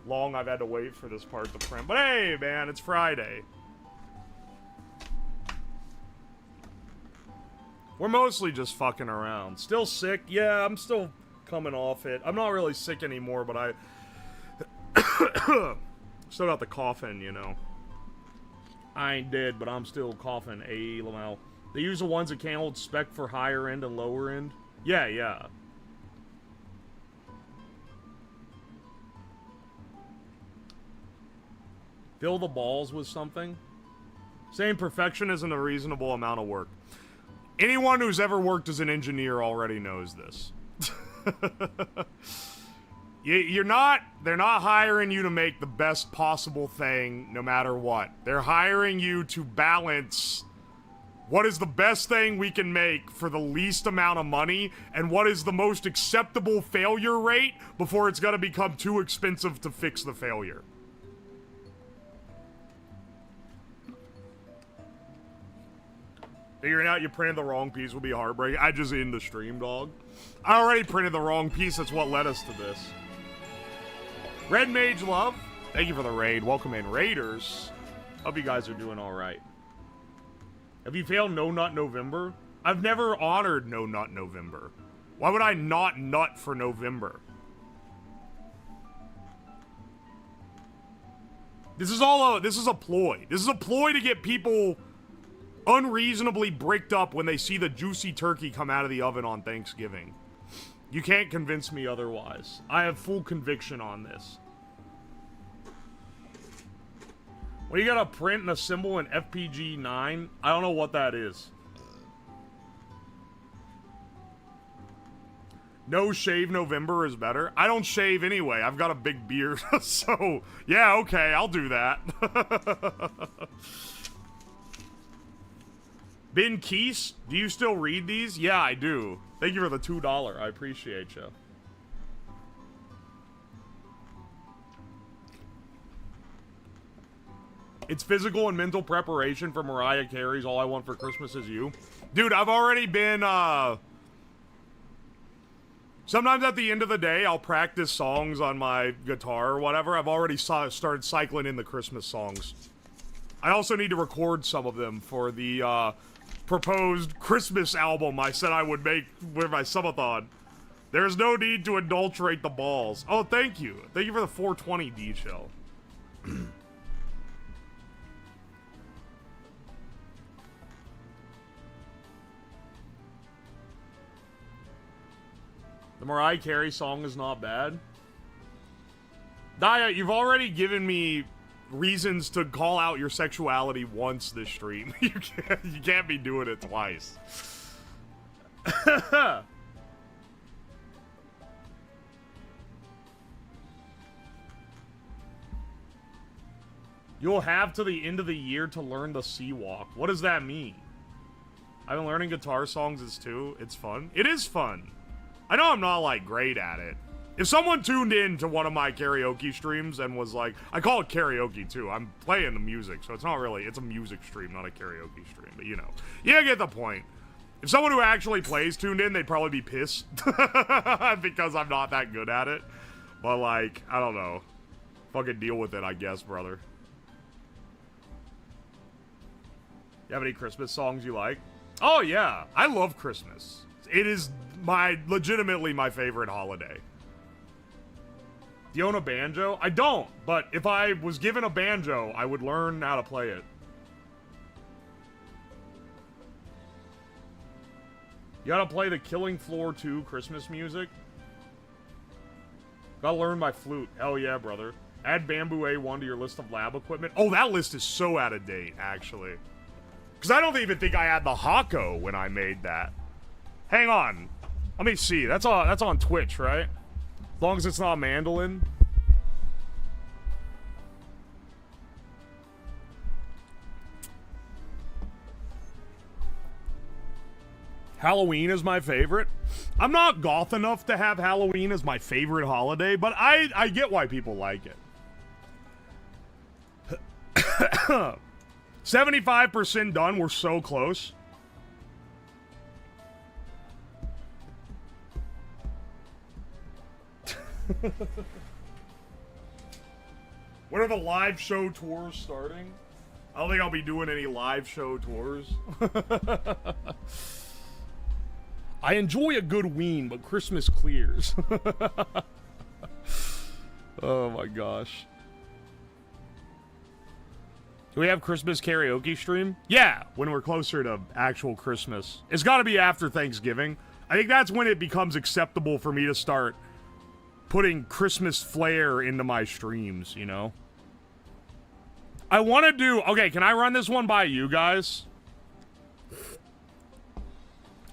long I've had to wait for this part to print. But hey, man, it's Friday. We're mostly just fucking around. Still sick? Yeah, I'm still coming off it. I'm not really sick anymore, but I still got the coughing, you know. I ain't dead, but I'm still coughing. Hey, Lamau. They use the ones that can't hold spec for higher end and lower end. Yeah. Fill the balls with something. Saying perfection isn't a reasonable amount of work. Anyone who's ever worked as an engineer already knows this. They're not hiring you to make the best possible thing no matter what. They're hiring you to balance what is the best thing we can make for the least amount of money and what is the most acceptable failure rate before it's gonna become too expensive to fix the failure. Figuring out you printed the wrong piece will be heartbreaking. I just end the stream, dog. I already printed the wrong piece. That's what led us to this. Red Mage Love, thank you for the raid. Welcome in, Raiders. Hope you guys are doing all right. Have you failed No Nut November? I've never honored No Nut November. Why would I not nut for November? This is a ploy. This is a ploy to get people unreasonably bricked up when they see the juicy turkey come out of the oven on Thanksgiving. You can't convince me otherwise. I have full conviction on this. Well, you gotta print and assemble an FPG 9? I don't know what that is. No shave November is better. I don't shave anyway. I've got a big beard. So, yeah, okay, I'll do that. Ben Keese, do you still read these? Yeah, I do. Thank you for the $2. I appreciate you. It's physical and mental preparation for Mariah Carey's All I Want for Christmas Is You. Dude, I've already been, sometimes at the end of the day, I'll practice songs on my guitar or whatever. I've already started cycling in the Christmas songs. I also need to record some of them for the, proposed Christmas album I said I would make with my Subathon. There's no need to adulterate the balls. Oh, thank you. Thank you for the 420 D-shell. The Mariah Carey song is not bad. Daya, you've already given me reasons to call out your sexuality once this stream. You can't be doing it twice. You'll have to the end of the year to learn the sea walk. What does that mean? I've been learning guitar songs too. It's fun. It is fun. I know I'm not like great at it. If someone tuned in to one of my karaoke streams and was like, I call it karaoke too. I'm playing the music, so it's not really, it's a music stream, not a karaoke stream, but you know. Yeah, get the point. If someone who actually plays tuned in, they'd probably be pissed because I'm not that good at it. But like, I don't know. Fucking deal with it, I guess, brother. You have any Christmas songs you like? Oh yeah, I love Christmas. It is legitimately my favorite holiday. Do you own a banjo? I don't, but if I was given a banjo, I would learn how to play it. You gotta play the Killing Floor 2 Christmas music? Gotta learn my flute. Hell yeah, brother. Add Bamboo A1 to your list of lab equipment. Oh, that list is so out of date, actually. Because I don't even think I had the Hako when I made that. Hang on. Let me see. That's on Twitch, right? As long as it's not a mandolin. Halloween is my favorite. I'm not goth enough to have Halloween as my favorite holiday, but I get why people like it. 75% done. We're so close. When are the live show tours starting? I don't think I'll be doing any live show tours. I enjoy a good ween, but Christmas clears. Oh my gosh. Do we have Christmas karaoke stream? Yeah, when we're closer to actual Christmas. It's gotta be after Thanksgiving. I think that's when it becomes acceptable for me to start putting Christmas flair into my streams, you know? I want to do... Okay, can I run this one by you guys?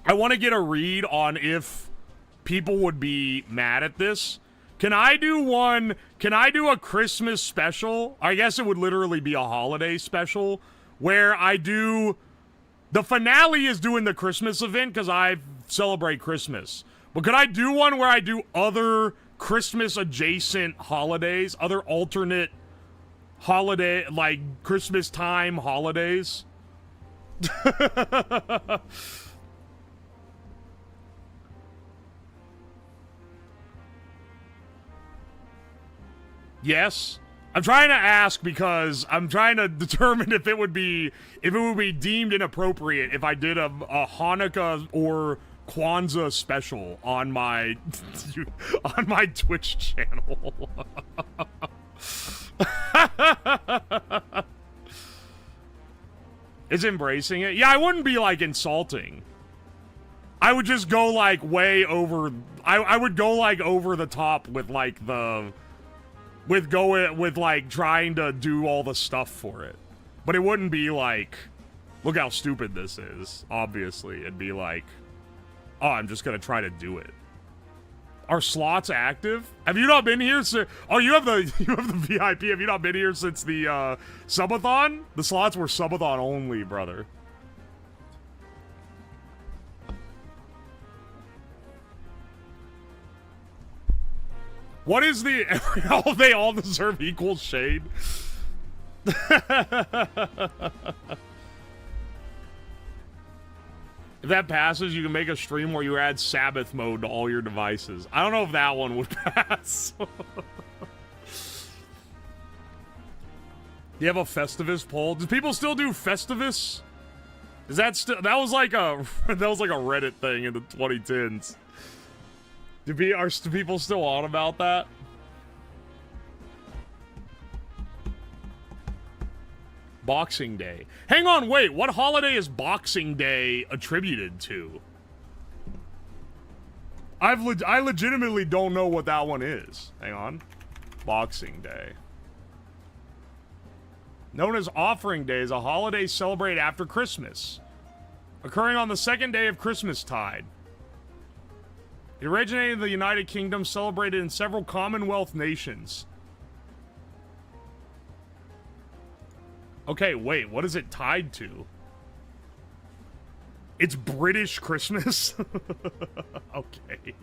I want to get a read on if people would be mad at this. Can I do a Christmas special? I guess it would literally be a holiday special where I do... The finale is doing the Christmas event because I celebrate Christmas. But could I do one where I do other Christmas adjacent holidays, other alternate holiday, like Christmas time holidays? Yes. I'm trying to ask because I'm trying to determine if it would be deemed inappropriate if I did a Hanukkah or Kwanzaa special on my Twitch channel. Is embracing it? Yeah, I wouldn't be like insulting. I would just go like way over. I would go like over the top with like the. With like trying to do all the stuff for it. But it wouldn't be like, look how stupid this is. Obviously, it'd be like, oh, I'm just gonna try to do it. Are slots active? Have you not been here since? Oh, you have the VIP. Have you not been here since the Subathon? The slots were Subathon only, brother. What is the... they all deserve equal shade? If that passes, you can make a stream where you add Sabbath mode to all your devices. I don't know if that one would pass. Do you have a Festivus poll? Do people still do Festivus? Is that still... That was like a Reddit thing in the 2010s. Do people still on about that? Boxing Day. Hang on, wait. What holiday is Boxing Day attributed to? I legitimately don't know what that one is. Hang on. Boxing Day. Known as Offering Day, is a holiday celebrated after Christmas, occurring on the second day of Christmastide. It originated in the United Kingdom, celebrated in several Commonwealth nations. Okay, wait, what is it tied to? It's British Christmas? Okay.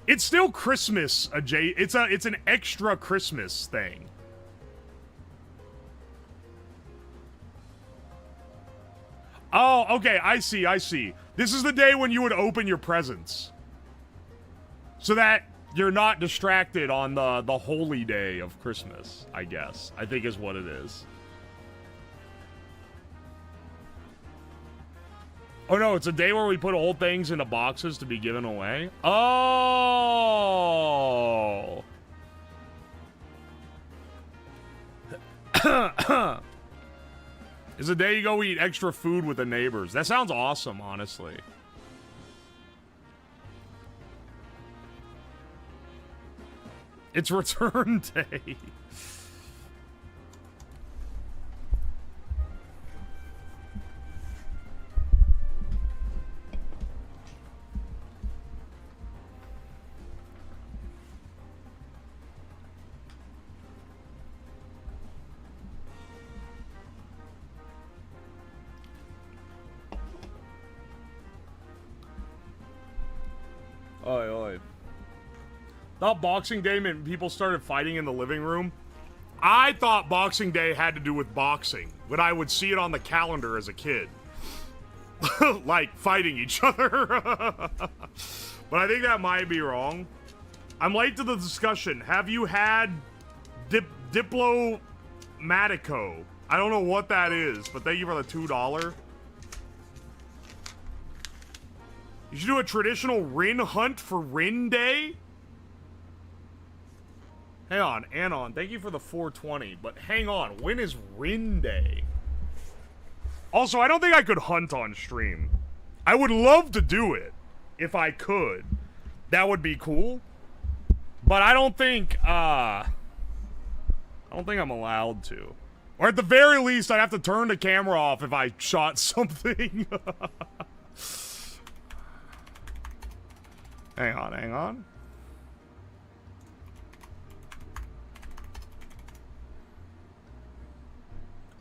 It's still Christmas, it's an extra Christmas thing. Oh, okay, I see. This is the day when you would open your presents. So that you're not distracted on the holy day of Christmas, I guess. I think is what it is. Oh no, it's a day where we put old things into boxes to be given away? Oh! It's a day you go eat extra food with the neighbors. That sounds awesome, honestly. It's return day. Oi, oi. Thought Boxing Day meant people started fighting in the living room. I thought Boxing Day had to do with boxing, when I would see it on the calendar as a kid. Like, fighting each other. But I think that might be wrong. I'm late to the discussion. Have you had Diplomatico? I don't know what that is, but thank you for the $2. You should do a traditional Rin hunt for Rin Day? Hang on, Anon, thank you for the 420, but hang on, when is Rin Day? Also, I don't think I could hunt on stream. I would love to do it, if I could. That would be cool. But I don't think I'm allowed to. Or at the very least, I'd have to turn the camera off if I shot something. Hang on, hang on.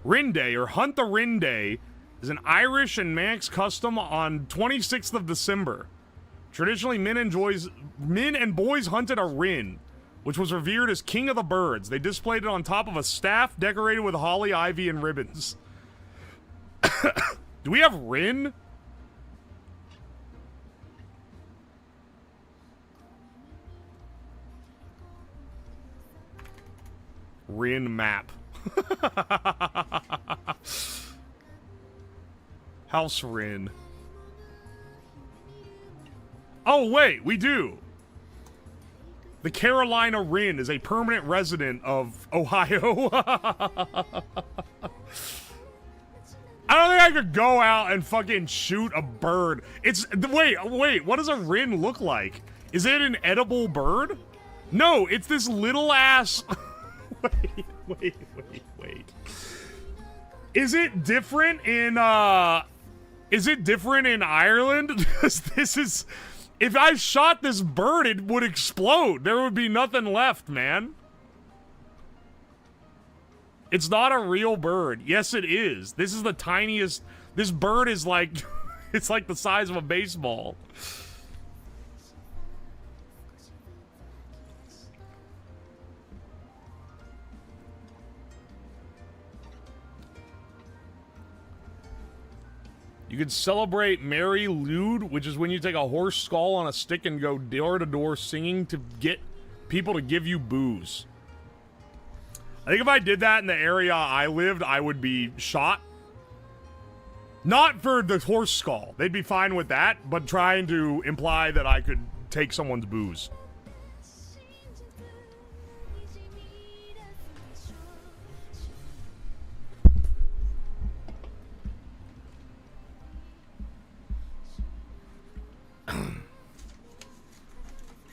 Rin Day, or Hunt the Rin Day, is an Irish and Manx custom on 26th of December. Traditionally, men and boys hunted a Rin, which was revered as king of the birds. They displayed it on top of a staff decorated with holly, ivy, and ribbons. Do we have Rin? Rin map. House Rin. Oh, wait, we do. The Carolina Rin is a permanent resident of Ohio. I don't think I could go out and fucking shoot a bird. Wait, what does a Rin look like? Is it an edible bird? No, it's this little ass... Wait. Is it different in Ireland? Because this is... If I shot this bird, it would explode. There would be nothing left, man. It's not a real bird. Yes, it is. This is the tiniest... This bird is like... It's like the size of a baseball. You could celebrate Merry Lude, which is when you take a horse skull on a stick and go door to door singing to get people to give you booze. I think if I did that in the area I lived, I would be shot. Not for the horse skull. They'd be fine with that, but trying to imply that I could take someone's booze.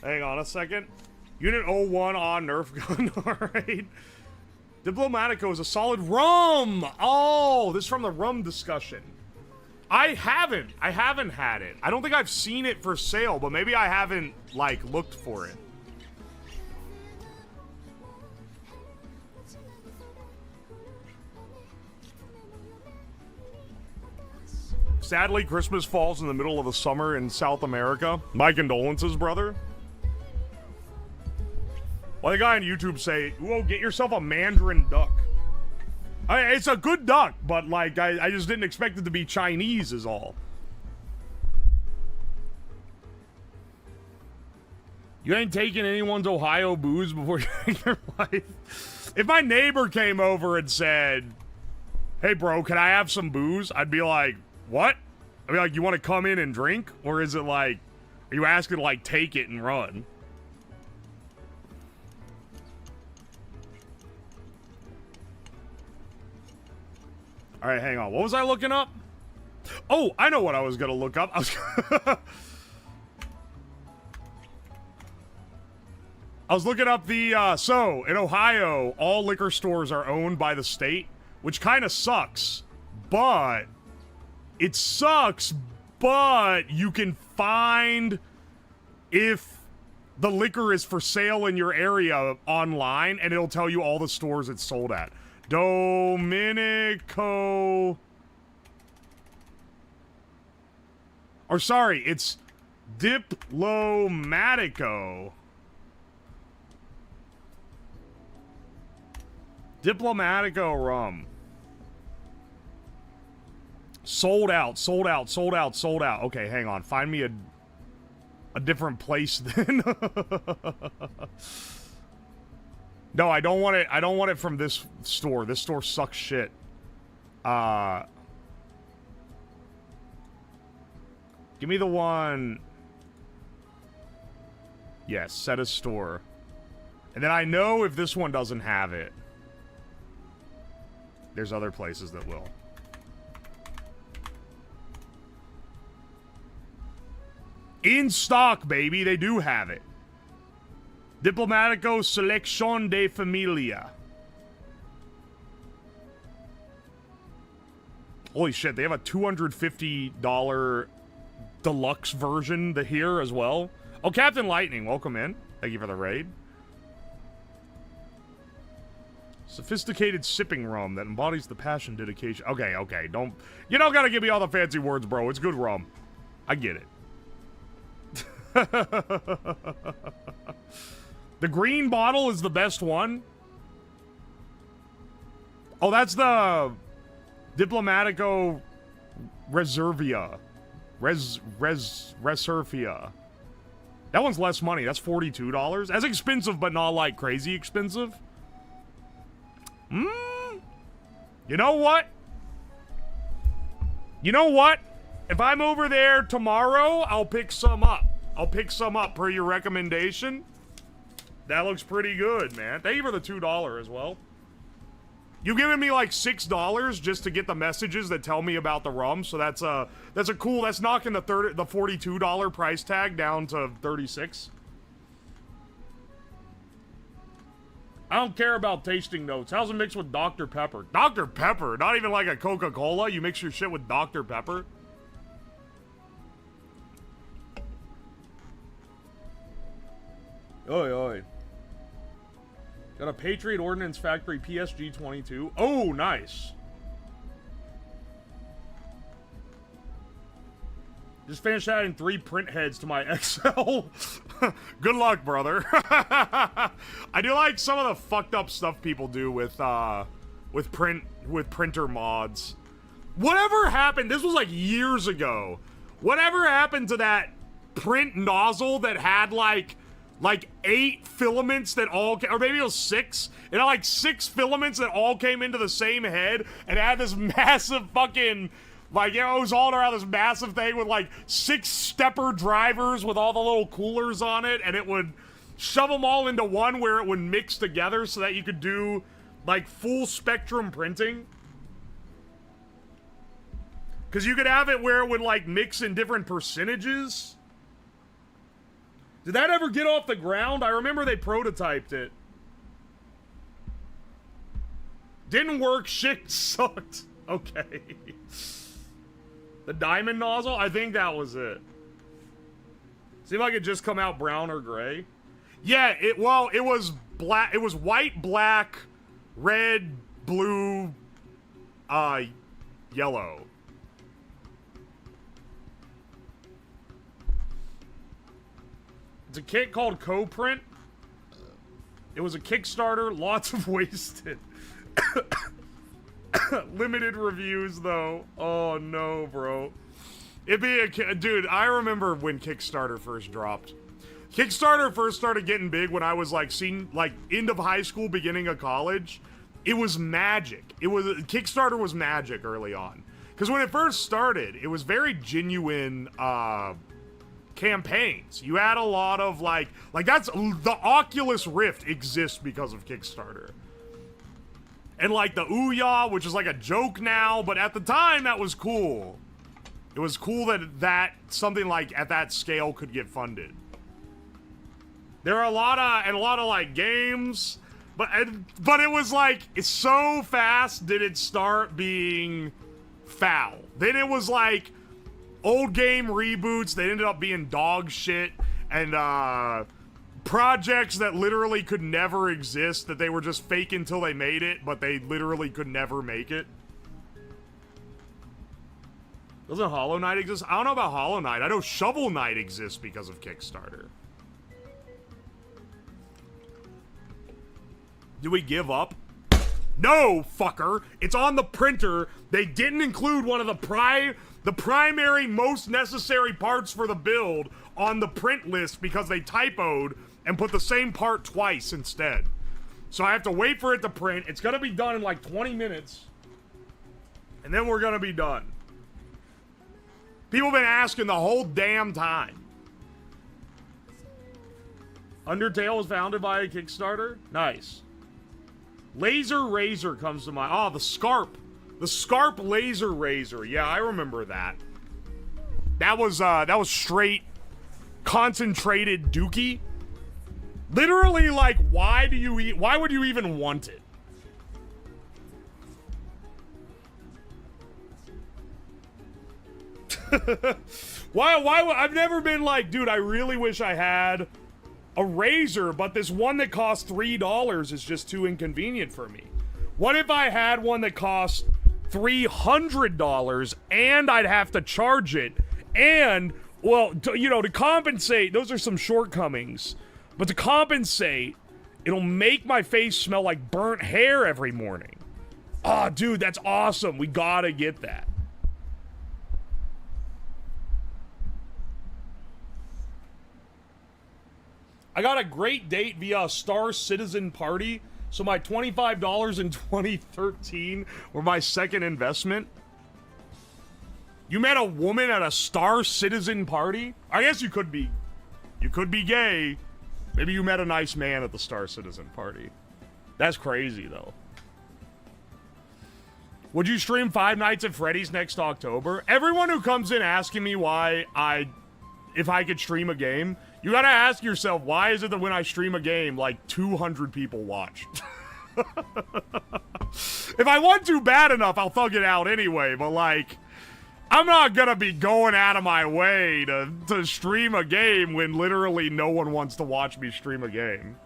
Hang on a second. Unit 01 on Nerf gun. Alright. Diplomatico is a solid rum. Oh, this is from the rum discussion. I haven't had it. I don't think I've seen it for sale, but maybe I haven't, like, looked for it. Sadly, Christmas falls in the middle of the summer in South America. My condolences, brother. Well, the guy on YouTube say, "Whoa, get yourself a mandarin duck." It's a good duck, but, like, I just didn't expect it to be Chinese is all. You ain't taking anyone's Ohio booze before you take your life. If my neighbor came over and said, "Hey, bro, can I have some booze?" I'd be like, "What?" I'd be like, "You want to come in and drink?" Or is it like, are you asking to, like, take it and run? All right, hang on. What was I looking up? Oh, I know what I was going to look up. I was looking up the, so, in Ohio, all liquor stores are owned by the state, which kind of sucks. But, it sucks, but you can find if the liquor is for sale in your area online, and it'll tell you all the stores it's sold at. Domenico. Or sorry, it's Diplomatico. Diplomatico rum. Sold out, sold out, sold out, sold out. Okay, hang on. Find me a different place then. No, I don't want it. I don't want it from this store. This store sucks shit. Give me the one. Yes, set a store. And then I know if this one doesn't have it. There's other places that will. In stock, baby. They do have it. Diplomatico Selección de Familia. Holy shit, they have a $250 deluxe version here as well. Oh, Captain Lightning, welcome in. Thank you for the raid. Sophisticated sipping rum that embodies the passion, dedication. Okay, okay, you don't gotta give me all the fancy words, bro. It's good rum. I get it. The green bottle is the best one. Oh, that's the Diplomatico Reservia. Reservia. That one's less money. That's $42. That's expensive, but not like crazy expensive. You know what? You know what? If I'm over there tomorrow, I'll pick some up. I'll pick some up per your recommendation. That looks pretty good, man. Thank you for the $2 as well. You giving me like $6 just to get the messages that tell me about the rum, so that's a cool. That's knocking the $42 price tag down to 36. I don't care about tasting notes. How's it mixed with Dr. Pepper? Dr. Pepper, not even like a Coca-Cola. You mix your shit with Dr. Pepper. Oi, oi. Got a Patriot Ordnance Factory PSG 22. Oh, nice. Just finished adding 3 print heads to my Excel. Good luck, brother. I do like some of the fucked up stuff people do with printer mods. Whatever happened, this was like years ago. Whatever happened to that print nozzle that had like 8 filaments that all, or maybe it was 6. It had like 6 filaments that all came into the same head and had this massive fucking, like, you know, it was all around this massive thing with like 6 stepper drivers with all the little coolers on it, and it would shove them all into one where it would mix together so that you could do like full spectrum printing. Because you could have it where it would like mix in different percentages. Did that ever get off the ground? I remember they prototyped it. Didn't work, shit sucked. Okay. The diamond nozzle? I think that was it. Seemed like it just come out brown or gray. Yeah, it was black. It was white, black, red, blue, yellow. It's a kit called Co-Print. It was a Kickstarter, lots of wasted. Limited reviews, though. Oh, no, bro. It'd be a... Dude, I remember when Kickstarter first dropped. Kickstarter first started getting big when I was, like, end of high school, beginning of college. It was magic. Kickstarter was magic early on. Because when it first started, it was very genuine, campaigns. You had a lot of, like that's... The Oculus Rift exists because of Kickstarter. And like the Ouya, which is like a joke now, but at the time that was cool. It was cool that something like at that scale could get funded. There are a lot of like games, but it was like it's so fast did it start being foul. Then it was like old game reboots that ended up being dog shit, and projects that literally could never exist, that they were just fake until they made it, but they literally could never make it. Doesn't Hollow Knight exist? I don't know about Hollow Knight. I know Shovel Knight exists because of Kickstarter. Do we give up? No, fucker! It's on the printer. They didn't include one of the primary most necessary parts for the build on the print list because they typoed and put the same part twice instead. So I have to wait for it to print. It's gonna be done in like 20 minutes. And then we're gonna be done. People have been asking the whole damn time. Undertale was founded by a Kickstarter? Nice. Laser Razor comes to mind. Oh, the Scarp. The Scarp Laser Razor. Yeah, I remember that. That was straight concentrated dookie. Literally, like, why would you even want it? Why, I've never been like, dude, I really wish I had a razor, but this one that costs $3 is just too inconvenient for me. What if I had one that costs $300 and I'd have to charge it? And, well, to compensate, those are some shortcomings. But to compensate, it'll make my face smell like burnt hair every morning. Oh, dude, that's awesome. We gotta get that. I got a great date via a Star Citizen party, so my $25 in 2013 were my second investment. You met a woman at a Star Citizen party? I guess you could be gay. Maybe you met a nice man at the Star Citizen party. That's crazy, though. Would you stream Five Nights at Freddy's next October? Everyone who comes in asking me if I could stream a game, you gotta ask yourself, why is it that when I stream a game, like 200 people watch? If I want to bad enough, I'll thug it out anyway, but like, I'm not gonna be going out of my way to stream a game when literally no one wants to watch me stream a game.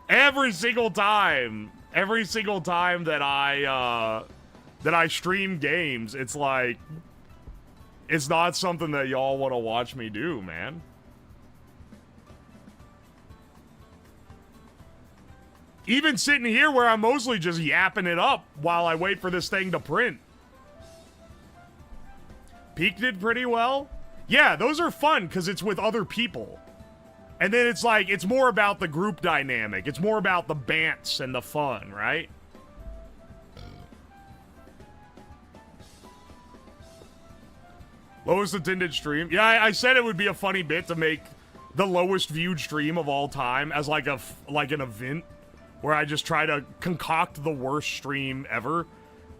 Every single time that I stream games, it's like, it's not something that y'all want to watch me do, man. Even sitting here where I'm mostly just yapping it up while I wait for this thing to print. Peak did pretty well. Yeah, those are fun because it's with other people. And then it's like, it's more about the group dynamic. It's more about the bants and the fun, right? Lowest attended stream. Yeah, I said it would be a funny bit to make the lowest viewed stream of all time as like an event where I just try to concoct the worst stream ever.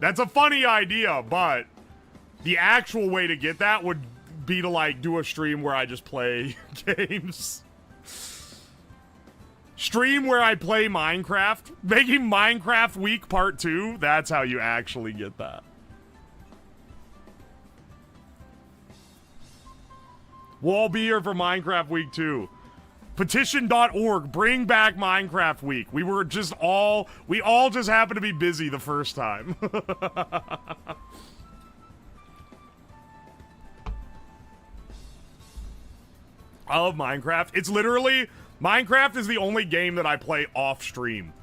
That's a funny idea, but the actual way to get that would be to like do a stream where I just play games. Stream where I play Minecraft. Making Minecraft Week Part 2. That's how you actually get that. We'll all be here for Minecraft Week 2. Petition.org. Bring back Minecraft Week. We all just happened to be busy the first time. I love Minecraft. It's literally... Minecraft is the only game that I play off-stream.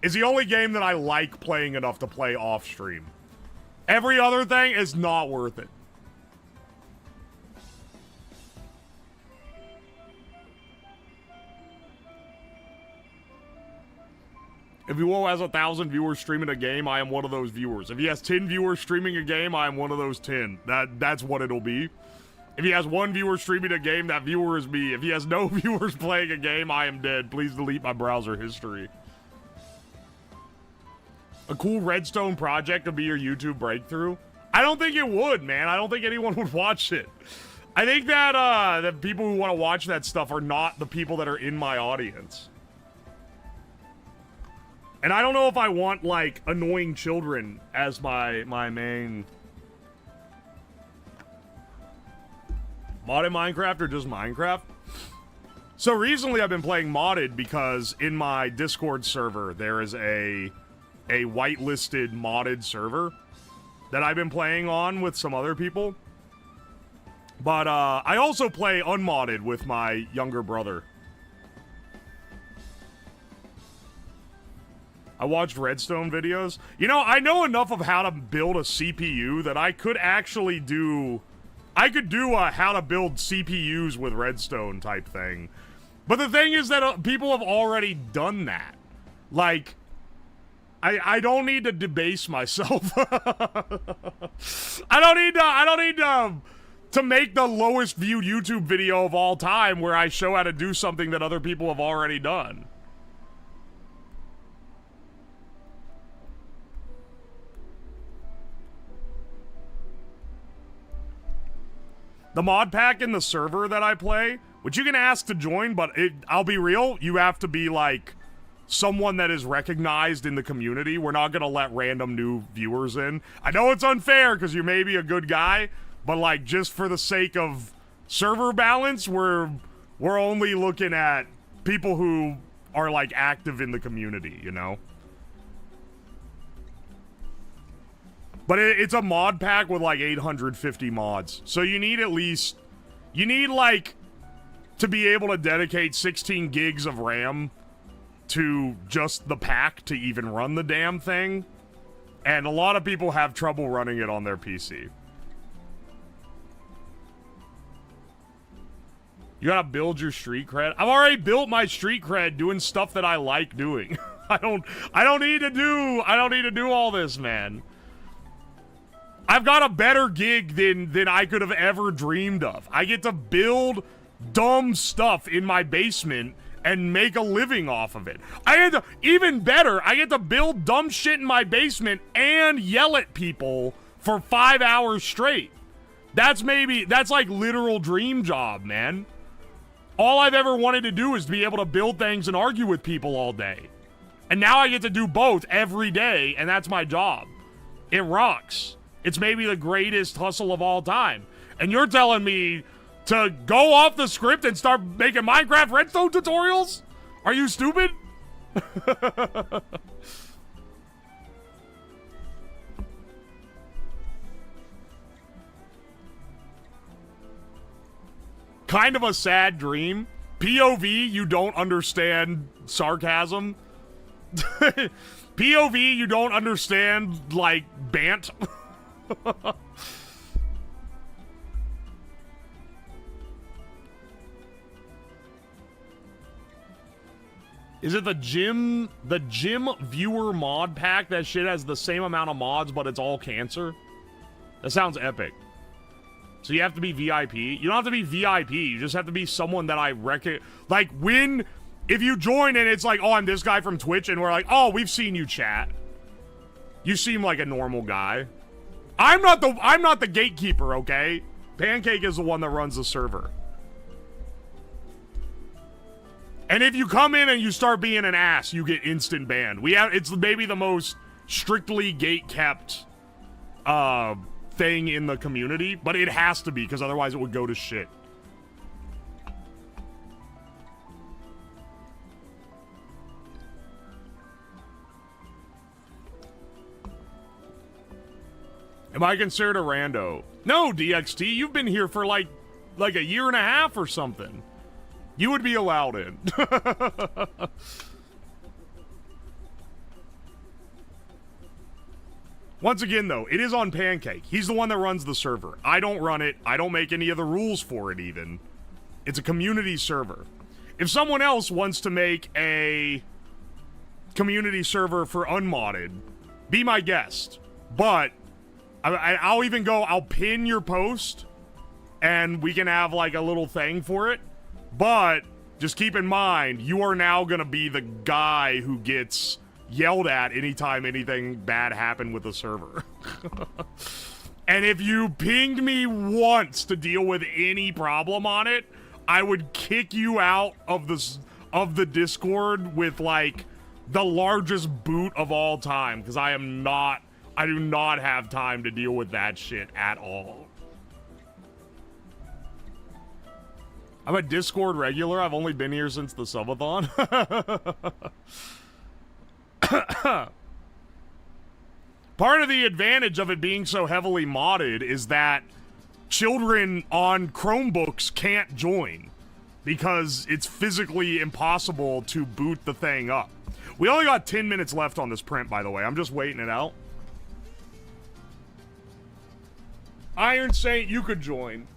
It's the only game that I like playing enough to play off-stream. Every other thing is not worth it. If Uwo has 1,000 viewers streaming a game, I am one of those viewers. If he has 10 viewers streaming a game, I am one of those 10. That's what it'll be. If he has one viewer streaming a game, that viewer is me. If he has no viewers playing a game, I am dead. Please delete my browser history. A cool redstone project would be your YouTube breakthrough. I don't think it would, man. I don't think anyone would watch it. I think that the people who want to watch that stuff are not the people that are in my audience. And I don't know if I want, like, annoying children as my main... Modded Minecraft or just Minecraft? So recently I've been playing modded because in my Discord server there is a whitelisted modded server that I've been playing on with some other people. But I also play unmodded with my younger brother. I watched Redstone videos. You know, I know enough of how to build a CPU that I could actually do... I could do a how to build CPUs with Redstone type thing. But the thing is that people have already done that. Like, I don't need to debase myself. I don't need to make the lowest viewed YouTube video of all time where I show how to do something that other people have already done. The mod pack in the server that I play, which you can ask to join, but I'll be real, you have to be, like, someone that is recognized in the community. We're not gonna let random new viewers in. I know it's unfair because you may be a good guy, but like just for the sake of server balance, we're only looking at people who are like active in the community, you know? But it's a mod pack with like 850 mods. So you need at least, you need like to be able to dedicate 16 gigs of RAM to just the pack to even run the damn thing. And a lot of people have trouble running it on their PC. You gotta build your street cred. I've already built my street cred doing stuff that I like doing. I don't need to do all this, man. I've got a better gig than I could have ever dreamed of. I get to build dumb stuff in my basement and make a living off of it. Even better, I get to build dumb shit in my basement and yell at people for 5 hours straight. That's like literal dream job, man. All I've ever wanted to do is be able to build things and argue with people all day. And now I get to do both every day, and that's my job. It rocks. It's maybe the greatest hustle of all time. And you're telling me to go off the script and start making Minecraft redstone tutorials? Are you stupid? Kind of a sad dream. POV, you don't understand sarcasm. POV, you don't understand, like, bant. Is it the gym viewer mod pack? That shit has the same amount of mods, but it's all cancer? That sounds epic. So you have to be VIP? You don't have to be VIP. You just have to be someone that I reckon. Like, if you join and it's like, oh, I'm this guy from Twitch, and we're like, oh, we've seen you chat. You seem like a normal guy. I'm not the gatekeeper, okay? Pancake is the one that runs the server. And if you come in and you start being an ass, you get instant banned. It's maybe the most strictly gate-kept thing in the community, but it has to be, because otherwise it would go to shit. Am I considered a rando? No, DXT, you've been here for like a year and a half or something. You would be allowed in. Once again, though, it is on Pancake. He's the one that runs the server. I don't run it. I don't make any of the rules for it, even. It's a community server. If someone else wants to make a community server for unmodded, be my guest. But I'll even go, I'll pin your post, and we can have, like, a little thing for it. But just keep in mind, you are now going to be the guy who gets yelled at anytime anything bad happened with the server. And if you pinged me once to deal with any problem on it, I would kick you out of the Discord with like the largest boot of all time, because I do not have time to deal with that shit at all. I'm a Discord regular. I've only been here since the Subathon. Part of the advantage of it being so heavily modded is that children on Chromebooks can't join because it's physically impossible to boot the thing up. We only got 10 minutes left on this print, by the way. I'm just waiting it out. Iron Saint, you could join.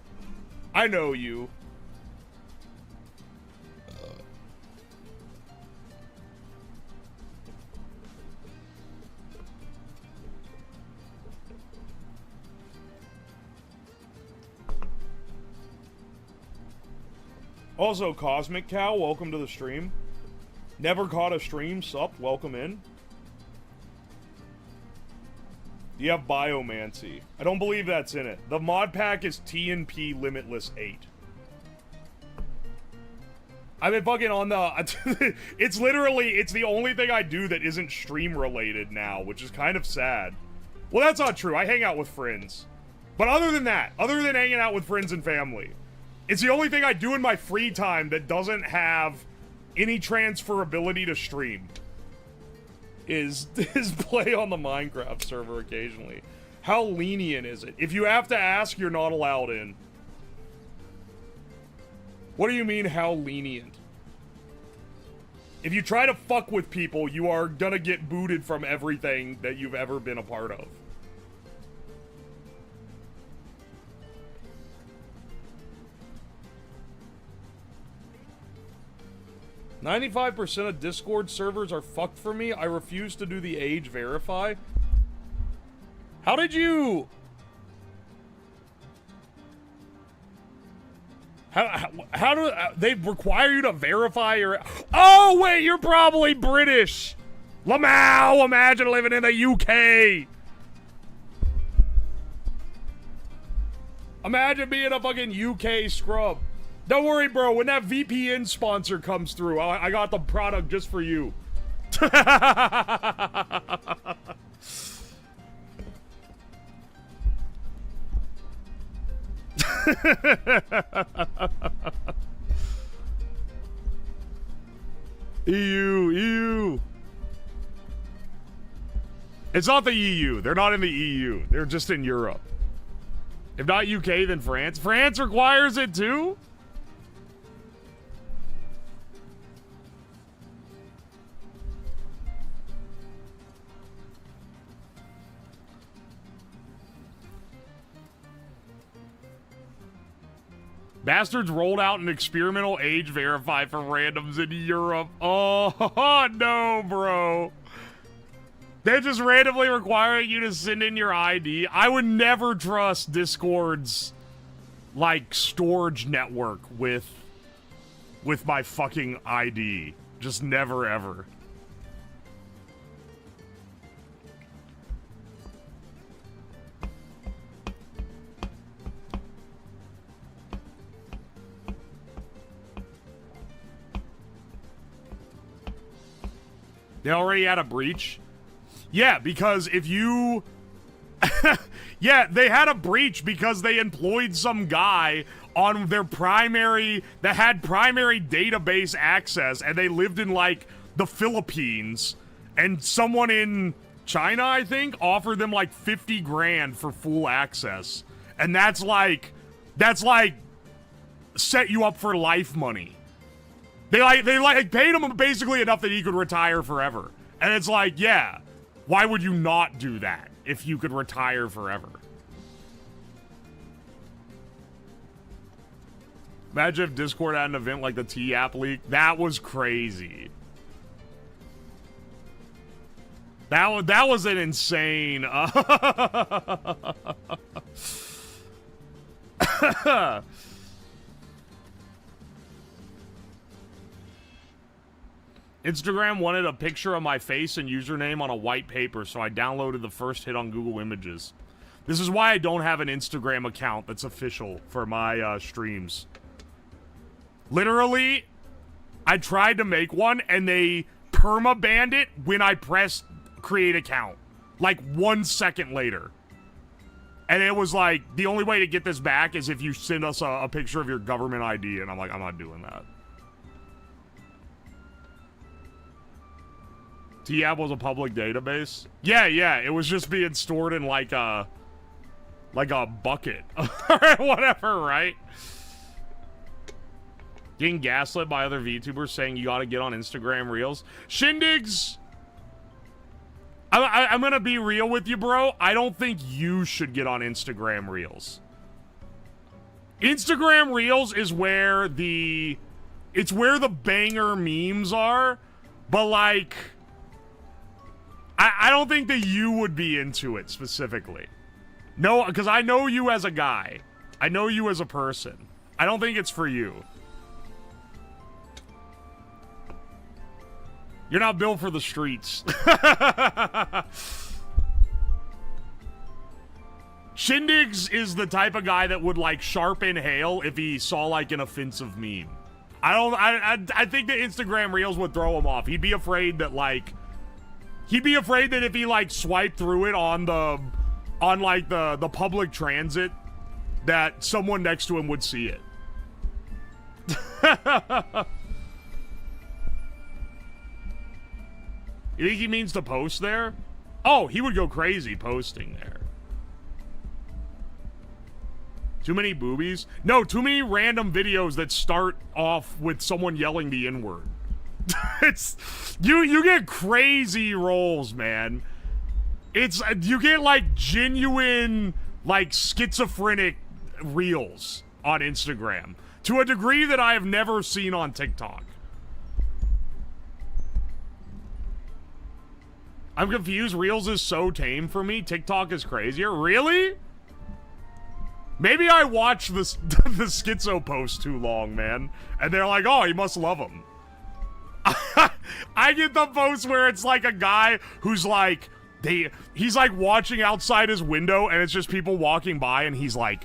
I know you. Also, Cosmic Cow, welcome to the stream. Never caught a stream, sup, welcome in. You have Biomancy. I don't believe that's in it. The mod pack is TNP Limitless 8. I've been fucking on the... it's literally, it's the only thing I do that isn't stream related now, which is kind of sad. Well, that's not true. I hang out with friends. But other than that, other than hanging out with friends and family, it's the only thing I do in my free time that doesn't have any transferability to stream. Is play on the Minecraft server occasionally. How lenient is it? If you have to ask, you're not allowed in. What do you mean, how lenient? If you try to fuck with people, you are gonna get booted from everything that you've ever been a part of. "95% of Discord servers are fucked for me. I refuse to do the age verify." How did you... How do they require you to verify your... Oh, wait, you're probably British. Lamau, imagine living in the UK. Imagine being a fucking UK scrub. Don't worry, bro. When that VPN sponsor comes through, I got the product just for you. EU. It's not the EU. They're not in the EU. They're just in Europe. If not UK, then France. France requires it too? Bastards rolled out an experimental age verify for randoms in Europe. Oh, no, bro. They're just randomly requiring you to send in your ID. I would never trust Discord's, like, storage network with my fucking ID. Just never, ever. They already had a breach? Yeah, because if you... yeah, they had a breach because they employed some guy on their primary... that had primary database access, and they lived in, like, the Philippines. And someone in China, I think, offered them, like, 50 grand for full access. And that's like, set you up for life money. They paid him basically enough that he could retire forever. And it's like, yeah, why would you not do that if you could retire forever? Imagine if Discord had an event like the T-App leak. That was crazy. That was an insane... Instagram wanted a picture of my face and username on a white paper, so I downloaded the first hit on Google Images. This is why I don't have an Instagram account that's official for my streams. Literally, I tried to make one, and they perma-banned it when I pressed create account. Like 1 second later. And it was like, the only way to get this back is if you send us a picture of your government ID, and I'm like, I'm not doing that. T-App was a public database? Yeah, it was just being stored in like a bucket or whatever, right? Getting gaslit by other VTubers saying you gotta get on Instagram Reels. Shindigs! I'm gonna be real with you, bro. I don't think you should get on Instagram Reels. Instagram Reels is where it's where the banger memes are, but like... I don't think that you would be into it specifically. No, because I know you as a guy. I know you as a person. I don't think it's for you. You're not built for the streets. Shindigs is the type of guy that would, like, sharp inhale if he saw, like, an offensive meme. I think that Instagram Reels would throw him off. He'd be afraid that if he like swiped through it on the public transit, that someone next to him would see it. You think he means to post there? Oh, he would go crazy posting there. Too many boobies? No, too many random videos that start off with someone yelling the N-word. It's you get crazy rolls, man. It's you get like genuine like schizophrenic reels on Instagram to a degree that I have never seen on TikTok. I'm confused. Reels is so tame for me. TikTok is crazier. Really? Maybe I watch the schizo post too long, man. And they're like, oh, you must love him. I get the post where it's like a guy who's like, he's like watching outside his window and it's just people walking by and he's like,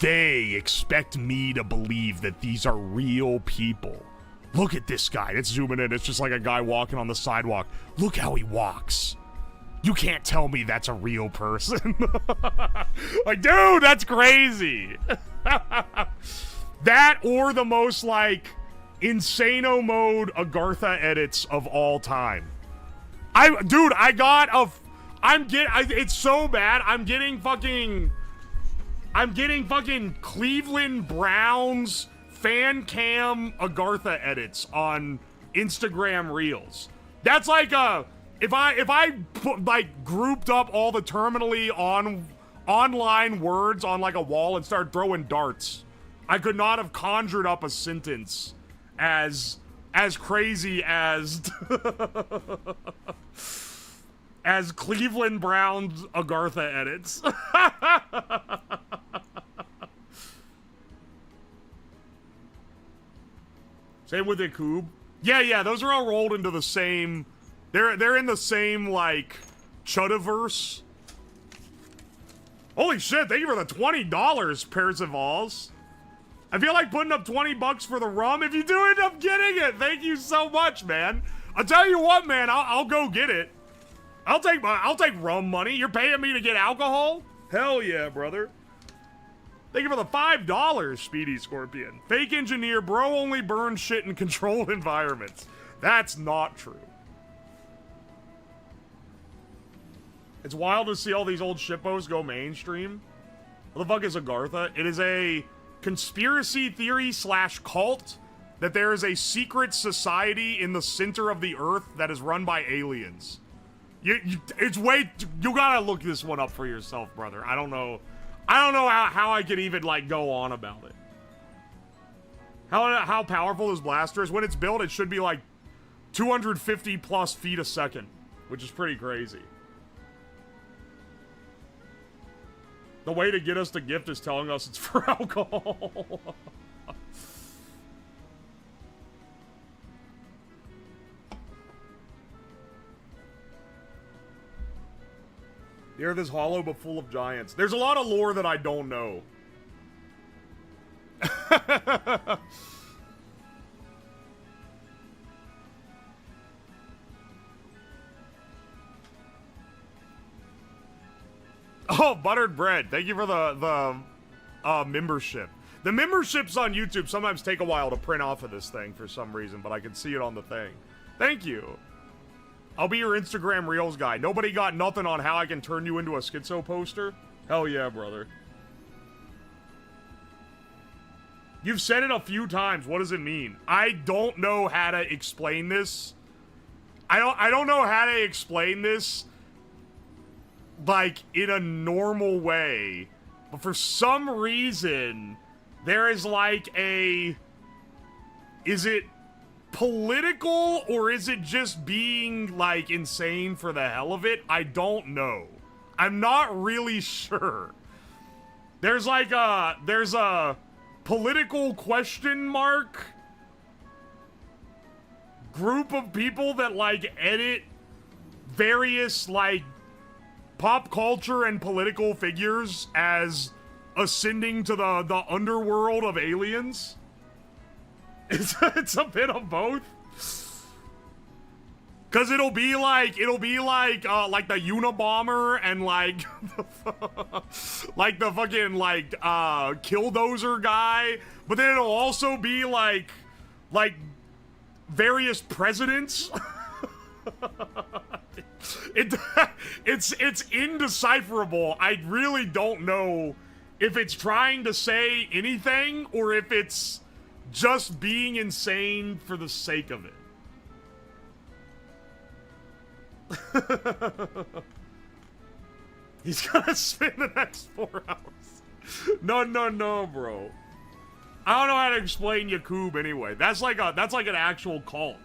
they expect me to believe that these are real people. Look at this guy. It's zooming in. It's just like a guy walking on the sidewalk. Look how he walks. You can't tell me that's a real person. Like, dude, that's crazy. That or the most, like, insano mode Agartha edits of all time. It's so bad. I'm getting fucking Cleveland Browns fan cam Agartha edits on Instagram Reels. That's like if I put, like, grouped up all the terminally online words on like a wall and started throwing darts, I could not have conjured up a sentence as crazy as as Cleveland Browns Agartha edits. Same with the Ikoob. Yeah, those are all rolled into the same. They're in the same, like, Chudaverse. Holy shit, thank you for the $20, Percival's. I feel like putting up $20 for the rum. If you do end up getting it, thank you so much, man. I'll tell you what, man, I'll go get it. I'll take rum money. You're paying me to get alcohol? Hell yeah, brother. Thank you for the $5, Speedy Scorpion. Fake engineer, bro only burns shit in controlled environments. That's not true. It's wild to see all these old shippos go mainstream. What the fuck is Agartha? It is a conspiracy theory / cult that there is a secret society in the center of the earth that is run by aliens. You gotta look this one up for yourself, brother. I don't know how I could even, like, go on about it. How powerful this blaster is. When it's built, it should be like 250 plus feet a second, which is pretty crazy. The way to get us to gift is telling us it's for alcohol. The earth is hollow but full of giants. There's a lot of lore that I don't know. Oh, buttered bread. Thank you for the membership. The memberships on YouTube sometimes take a while to print off of this thing for some reason, but I can see it on the thing. Thank you. I'll be your Instagram Reels guy. Nobody got nothing on how I can turn you into a schizo poster? Hell yeah, brother. You've said it a few times. What does it mean? I don't know how to explain this. I don't know how to explain this, like, in a normal way. But for some reason, there is like a... Is it political, or is it just being, like, insane for the hell of it? I don't know. I'm not really sure. There's like there's a political question mark group of people that, like, edit various, like, pop culture and political figures as ascending to the underworld of aliens. It's a bit of both. Cause it'll be like the Unabomber and like like the fucking like Killdozer guy, but then it'll also be like various presidents. It's indecipherable. I really don't know if it's trying to say anything or if it's just being insane for the sake of it. He's gonna spend the next 4 hours. No, bro. I don't know how to explain Yakub anyway. That's like an actual cult.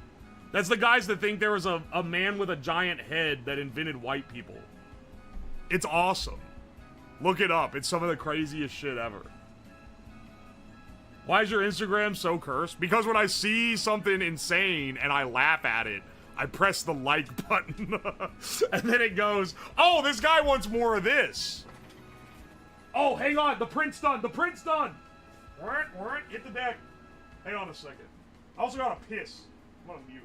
That's the guys that think there was a man with a giant head that invented white people. It's awesome. Look it up. It's some of the craziest shit ever. Why is your Instagram so cursed? Because when I see something insane and I laugh at it, I press the like button. And then it goes, oh, this guy wants more of this. Oh, hang on. The print's done. The print's done. Alright. Hit the deck. Hang on a second. I also gotta piss. I'm on mute.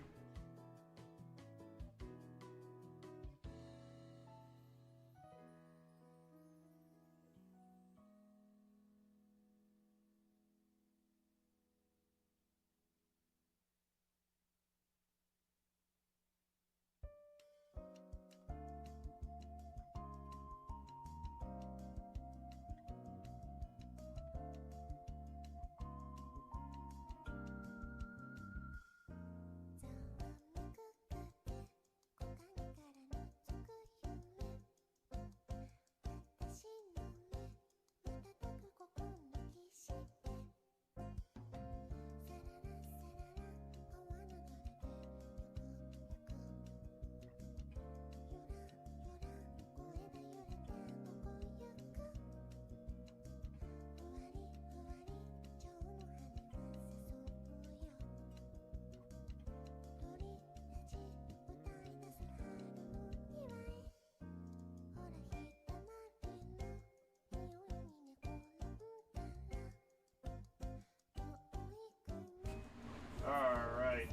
Alright.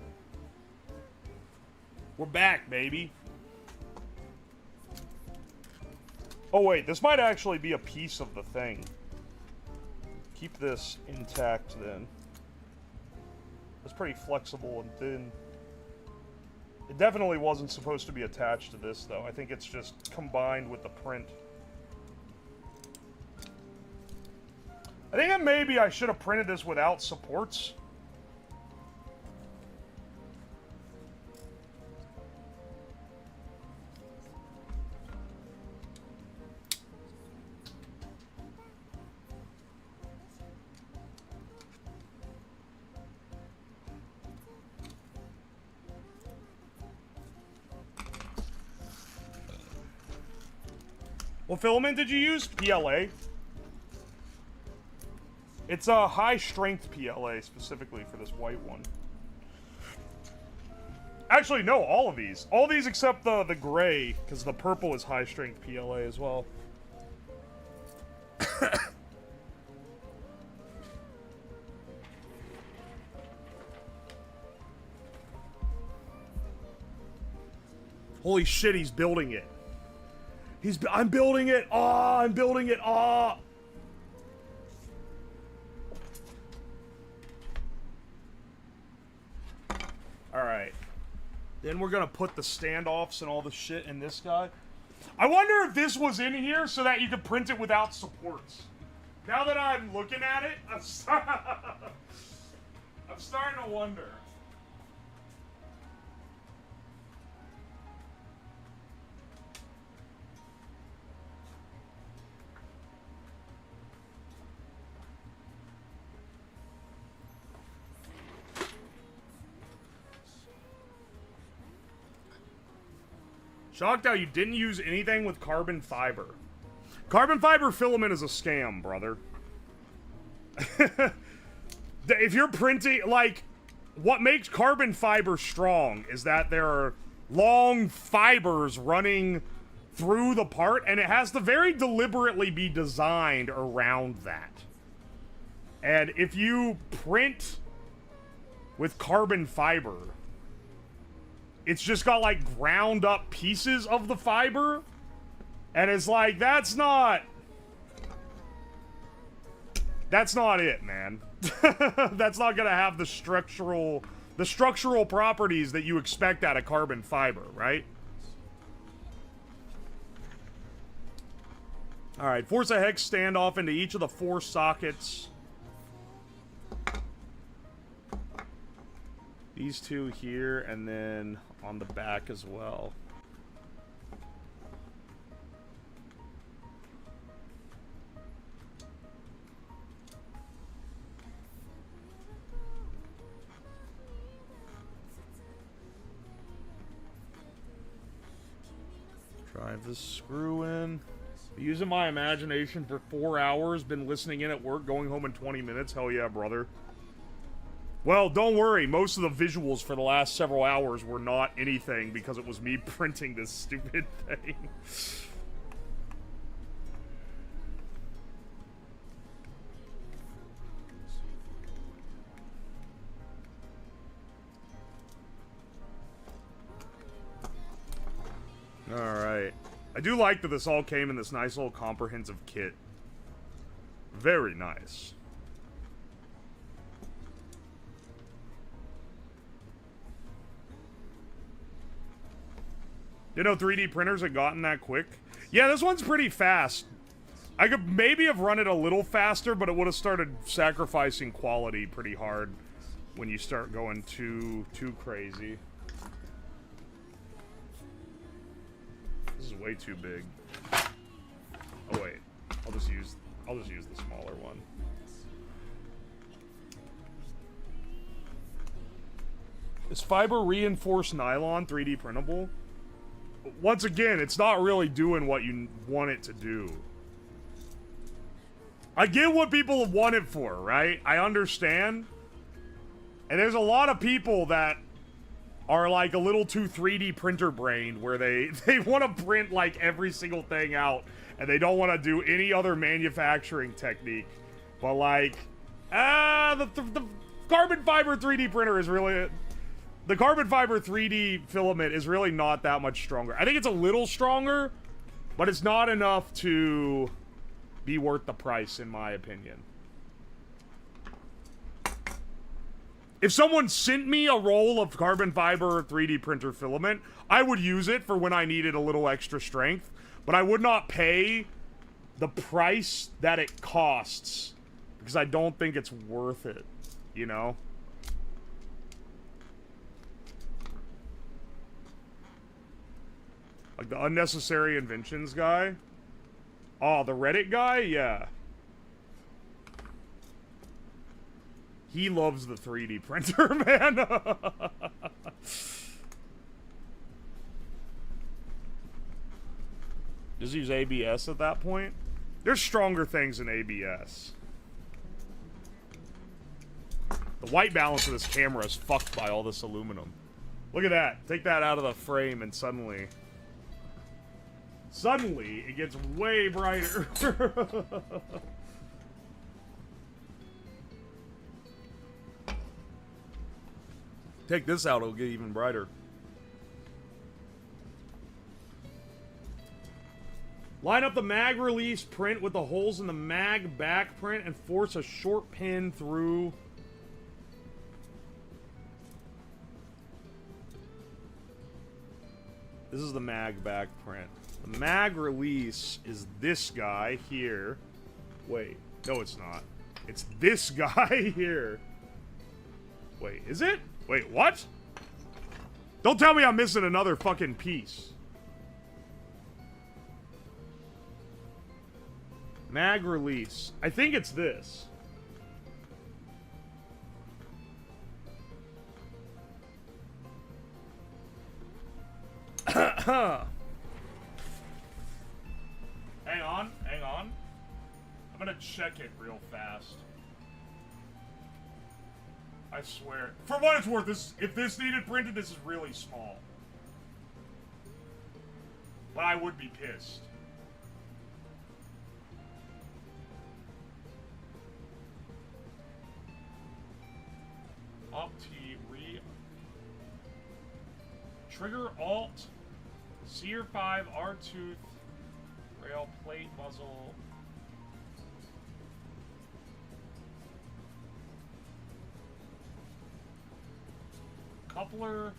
We're back, baby. Oh wait, this might actually be a piece of the thing. Keep this intact then. It's pretty flexible and thin. It definitely wasn't supposed to be attached to this though. I think it's just combined with the print. I think that maybe I should have printed this without supports. What filament did you use? PLA. It's a high-strength PLA specifically for this white one. Actually, no, all of these. All these except the gray, because the purple is high-strength PLA as well. Holy shit, he's building it. I'm building it. Oh, I'm building it. Oh. Alright. Then we're gonna put the standoffs and all the shit in this guy. I wonder if this was in here so that you could print it without supports. Now that I'm looking at it, I'm starting to wonder. Shocked how you didn't use anything with carbon fiber. Carbon fiber filament is a scam, brother. If you're printing, like, what makes carbon fiber strong is that there are long fibers running through the part, and it has to very deliberately be designed around that. And if you print with carbon fiber. It's just got like ground up pieces of the fiber. And it's like, that's not it, man. That's not gonna have the structural properties that you expect out of carbon fiber, right? Alright, force a hex standoff into each of the 4 sockets. These 2 here, and then on the back as well. Drive this screw in. Using my imagination for 4 hours, been listening in at work, going home in 20 minutes. Hell yeah, brother. Well, don't worry. Most of the visuals for the last several hours were not anything because it was me printing this stupid thing. Alright. I do like that this all came in this nice little comprehensive kit. Very nice. You know 3D printers had gotten that quick? Yeah, this one's pretty fast. I could maybe have run it a little faster, but it would have started sacrificing quality pretty hard when you start going too crazy. This is way too big. Oh wait, I'll just use the smaller one. Is fiber reinforced nylon 3D printable? Once again, it's not really doing what you want it to do. I get what people want it for, right? I understand. And there's a lot of people that are like a little too 3D printer brained where they want to print like every single thing out and they don't want to do any other manufacturing technique. But like, the carbon fiber 3D printer is really, the carbon fiber 3D filament is really not that much stronger. I think it's a little stronger, but it's not enough to be worth the price in my opinion. If someone sent me a roll of carbon fiber 3D printer filament, I would use it for when I needed a little extra strength, but I would not pay the price that it costs because I don't think it's worth it, you know? Like the unnecessary inventions guy? Oh, the Reddit guy? Yeah. He loves the 3D printer, man. Just use ABS at that point? There's stronger things than ABS. The white balance of this camera is fucked by all this aluminum. Look at that. Take that out of the frame and suddenly it gets way brighter. Take this out, it'll get even brighter. Line up the mag release print with the holes in the mag back print and force a short pin through. This is the mag back print. The mag release is this guy here. Wait, no it's not. It's this guy here. Wait, is it? Wait, what? Don't tell me I'm missing another fucking piece. Mag release. I think it's this. Hang on, hang on. I'm gonna check it real fast. I swear. For what it's worth, if this needed printed, this is really small. But I would be pissed. Up to Trigger, Alt, Sear 5, R-tooth, rail, plate, muzzle. Coupler.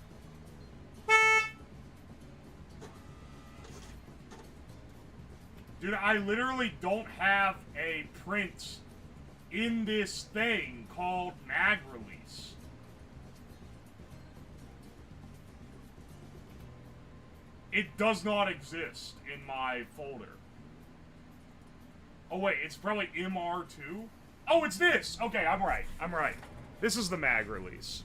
Dude, I literally don't have a print in this thing called mag release. It does not exist in my folder. Oh wait, it's probably MR2? Oh, it's this! Okay, I'm right. I'm right. This is the mag release.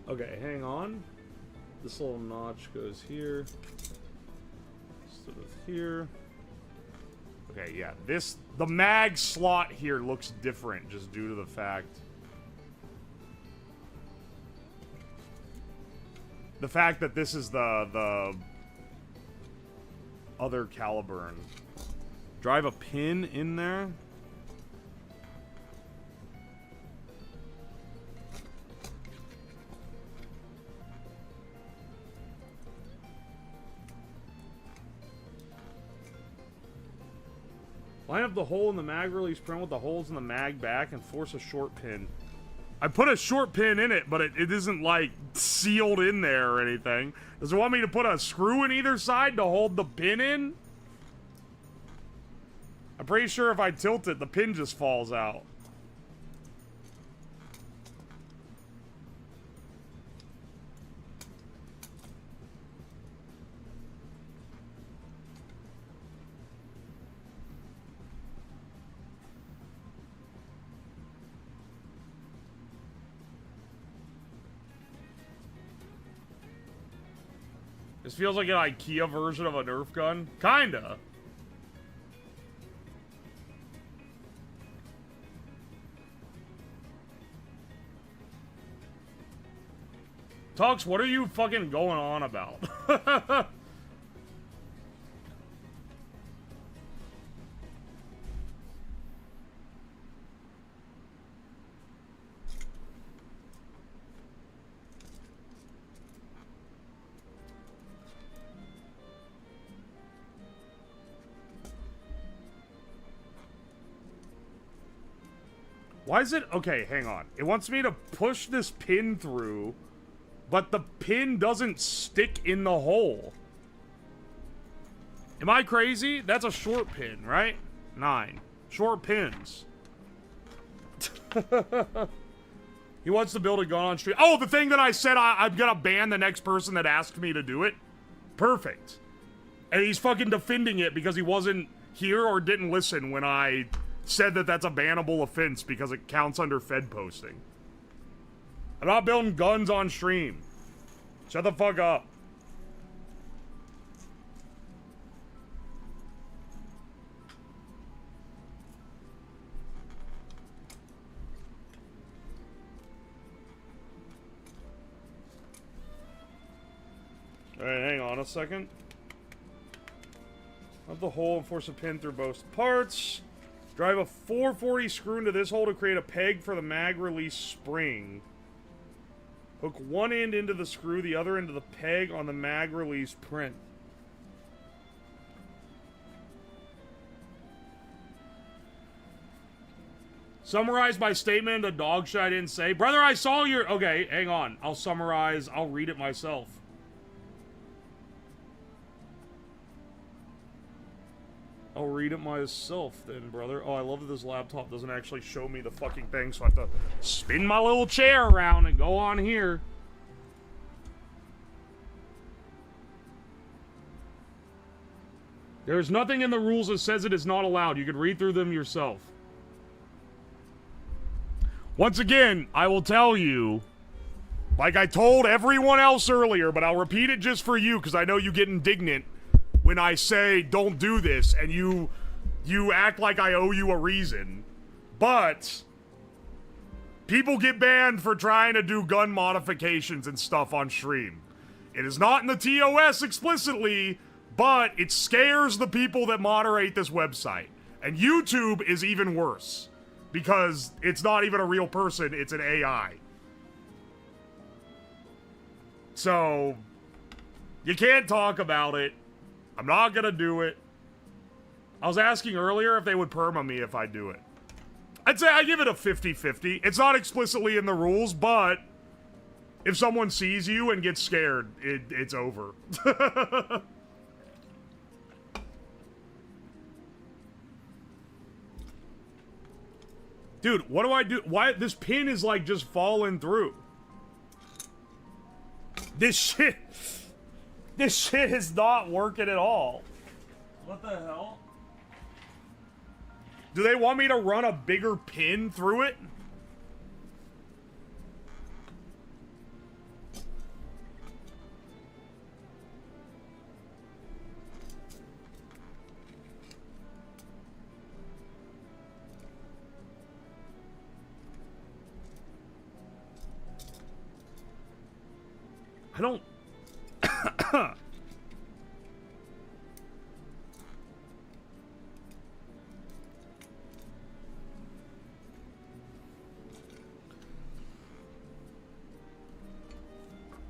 Okay, hang on. This little notch goes here. Instead of here. Okay, yeah. The mag slot here looks different just due to the fact... The fact that this is the other caliburn. Drive a pin in there. Line up the hole in the mag release print with the holes in the mag back and force a short pin. I put a short pin in it, but it isn't, like, sealed in there or anything. Does it want me to put a screw in either side to hold the pin in? I'm pretty sure if I tilt it, the pin just falls out. This feels like an IKEA version of a Nerf gun. Kinda. Tux, what are you fucking going on about? Why is it... Okay, hang on. It wants me to push this pin through, but the pin doesn't stick in the hole. Am I crazy? That's a short pin, right? 9. Short pins. He wants to build a gun on stream. Oh, the thing that I said I'm gonna ban the next person that asked me to do it? Perfect. And he's fucking defending it because he wasn't here or didn't listen when I... said that that's a bannable offense because it counts under Fed posting. I'm not building guns on stream. Shut the fuck up. Alright, hang on a second. Up the hole and force a pin through both parts. Drive a 440 screw into this hole to create a peg for the mag release spring. Hook one end into the screw, the other into the peg on the mag release print. Summarize my statement in the dog shit I didn't say. Brother, I saw your... Okay, hang on. I'll summarize. I'll read it myself. I'll read it myself then, brother. Oh, I love that this laptop doesn't actually show me the fucking thing, so I have to spin my little chair around and go on here. There's nothing in the rules that says it is not allowed. You can read through them yourself. Once again, I will tell you, like I told everyone else earlier, but I'll repeat it just for you, because I know you get indignant when I say don't do this, and you you act like I owe you a reason. But people get banned for trying to do gun modifications and stuff on stream. It is not in the TOS explicitly, but it scares the people that moderate this website. And YouTube is even worse, because it's not even a real person, it's an AI. So, you can't talk about it. I'm not gonna do it. I was asking earlier if they would perma me if I do it. I'd say I give it a 50-50. It's not explicitly in the rules, but if someone sees you and gets scared, it's over. Dude, what do I do? Why this pin is like just falling through? This shit is not working at all. What the hell? Do they want me to run a bigger pin through it? I don't...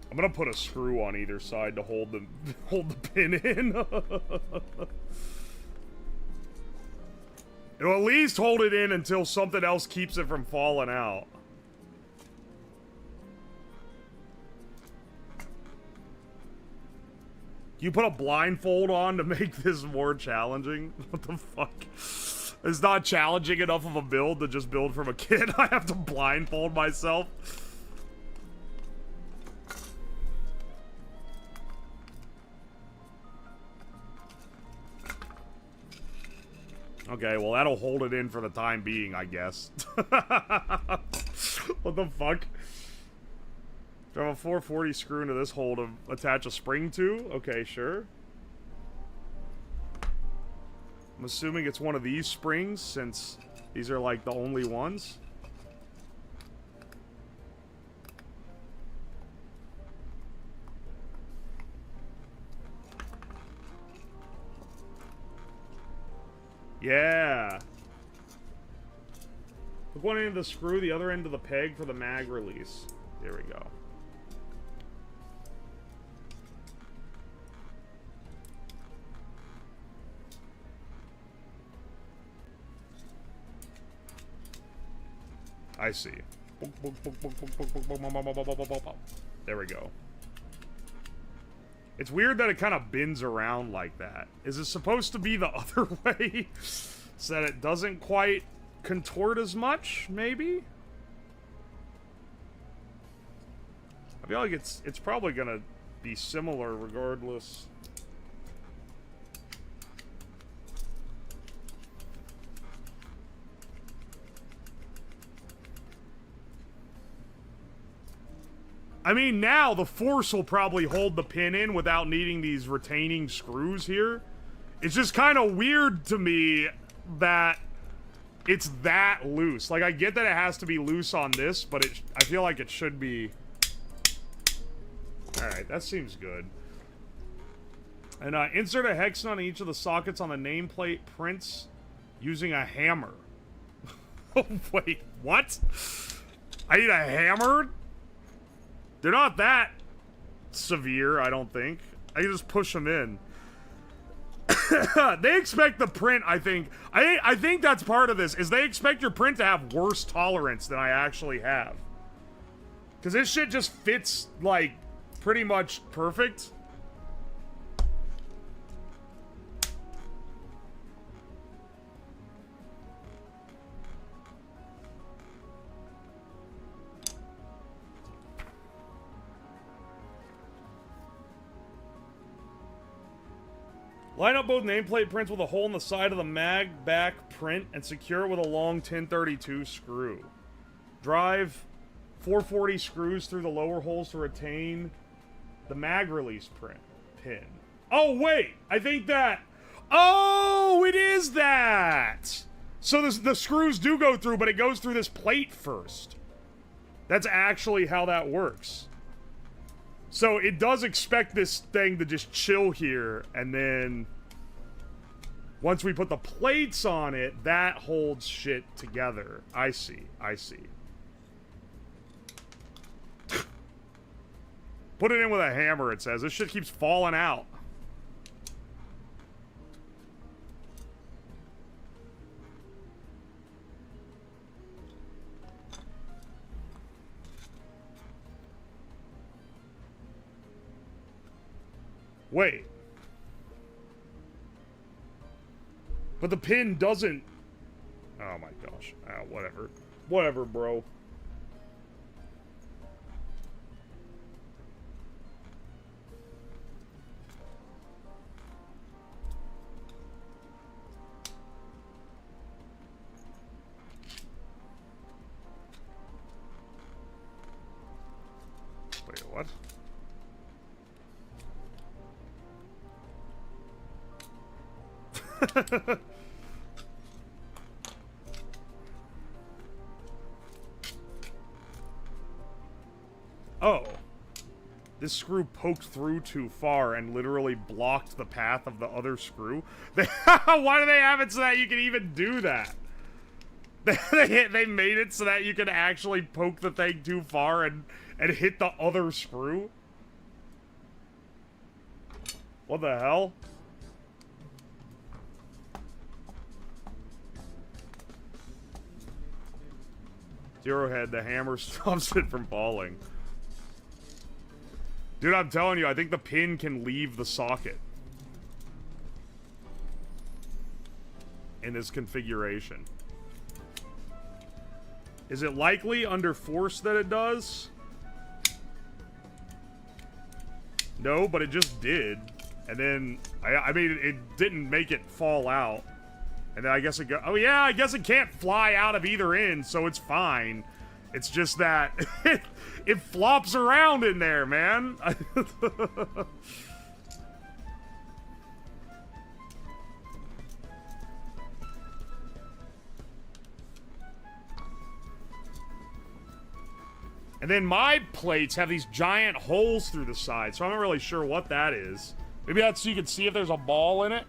I'm gonna put a screw on either side to hold the pin in. It'll at least hold it in until something else keeps it from falling out. You put a blindfold on to make this more challenging? What the fuck? It's not challenging enough of a build to just build from a kit. I have to blindfold myself. Okay, well that'll hold it in for the time being, I guess. What the fuck? Do I have a 440 screw into this hole to attach a spring to? Okay, sure. I'm assuming it's one of these springs, since these are like the only ones. Yeah. Hook one end of the screw, the other end of the peg for the mag release. There we go. I see. There we go. It's weird that it kind of bends around like that. Is it supposed to be the other way? So that it doesn't quite contort as much, maybe? I feel like it's probably gonna be similar regardless. I mean, now the force will probably hold the pin in without needing these retaining screws here. It's just kind of weird to me that it's that loose. Like, I get that it has to be loose on this, but I feel like it should be... Alright, that seems good. And insert a hex nut on each of the sockets on the nameplate prints using a hammer. Oh, wait, what? I need a hammer? They're not that severe, I don't think. I can just push them in. They expect the print, I think. I think that's part of this, is they expect your print to have worse tolerance than I actually have. Because this shit just fits, like, pretty much perfect. Line up both nameplate prints with a hole in the side of the mag back print and secure it with a long 1032 screw. Drive 440 screws through the lower holes to retain the mag release pin. Oh, wait! I think that... Oh, it is that! So the screws do go through, but it goes through this plate first. That's actually how that works. So it does expect this thing to just chill here, and then once we put the plates on it, that holds shit together. I see. I see. Put it in with a hammer, it says. This shit keeps falling out. Wait. But the pin doesn't... Oh my gosh. Whatever. Whatever, bro. Wait, what? Oh. This screw poked through too far and literally blocked the path of the other screw. Why do they have it so that you can even do that? They made it so that you can actually poke the thing too far and hit the other screw? What the hell? Zero Head, the hammer stops it from falling. Dude, I'm telling you, I think the pin can leave the socket. In this configuration. Is it likely under force that it does? No, but it just did. And then, I mean, it didn't make it fall out. And then I guess it go. Oh yeah, I guess it can't fly out of either end, so it's fine. It's just that it flops around in there, man. And then my plates have these giant holes through the side, so I'm not really sure what that is. Maybe that's so you can see if there's a ball in it.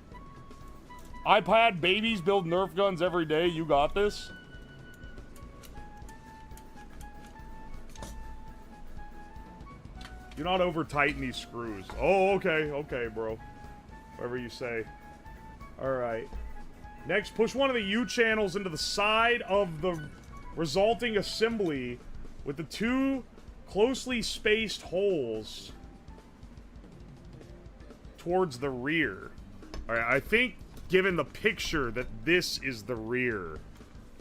iPad babies build Nerf guns every day. You got this? Do not over-tighten these screws. Oh, okay. Okay, bro. Whatever you say. Alright. Next, push one of the U-channels into the side of the resulting assembly with the two closely spaced holes towards the rear. Alright, I think given the picture that this is the rear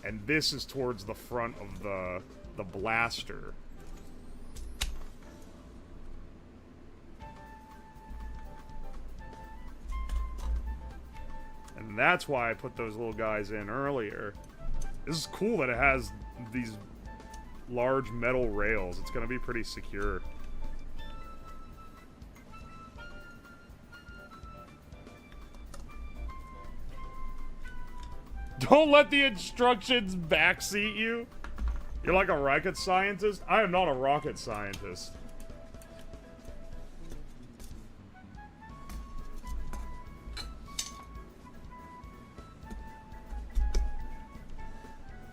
and this is towards the front of the blaster. And that's why I put those little guys in earlier. This is cool that it has these large metal rails. It's gonna be pretty secure. Don't let the instructions backseat you. You're like a rocket scientist? I am not a rocket scientist.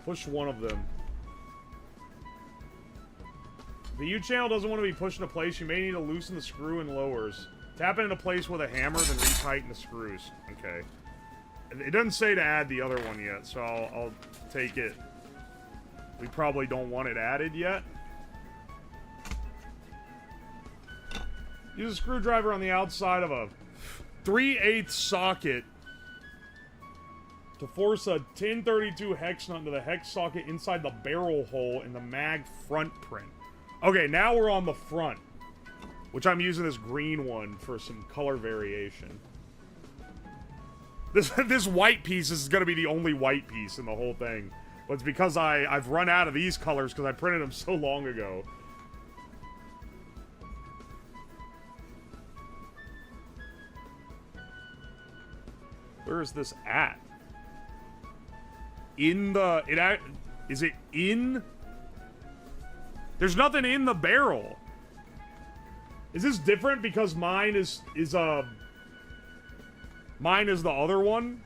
Push one of them. The U-channel doesn't want to be pushed into place. You may need to loosen the screw and lowers. Tap it into place with a hammer, then retighten the screws. Okay. It doesn't say to add the other one yet, so I'll take it. We probably don't want it added yet. Use a screwdriver on the outside of a 3/8 socket to force a 1032 hex nut into the hex socket inside the barrel hole in the mag front print. Okay, now we're on the front, which I'm using this green one for some color variation. This white piece is going to be the only white piece in the whole thing. But it's because I've run out of these colors because I printed them so long ago. Where is this at? In the... Is it in? There's nothing in the barrel. Is this different because mine is mine is the other one?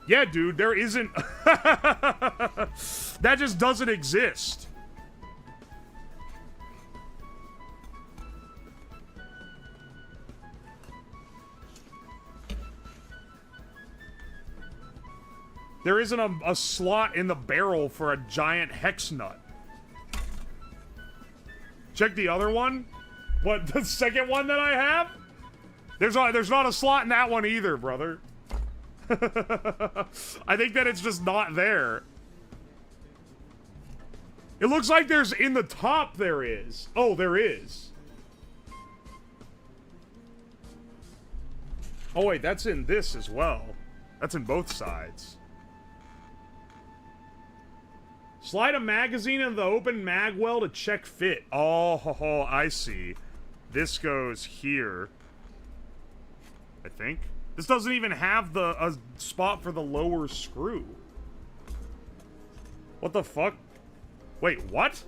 Yeah, dude, there isn't... That just doesn't exist. There isn't a slot in the barrel for a giant hex nut. Check the other one. What, the second one that I have? There's not a slot in that one either, brother. I think that it's just not there. It looks like there's in the top there is. Oh, there is. Oh wait, that's in this as well. That's in both sides. Slide a magazine into the open mag well to check fit. Oh, I see. This goes here. I think. This doesn't even have a spot for the lower screw. What the fuck? Wait, what?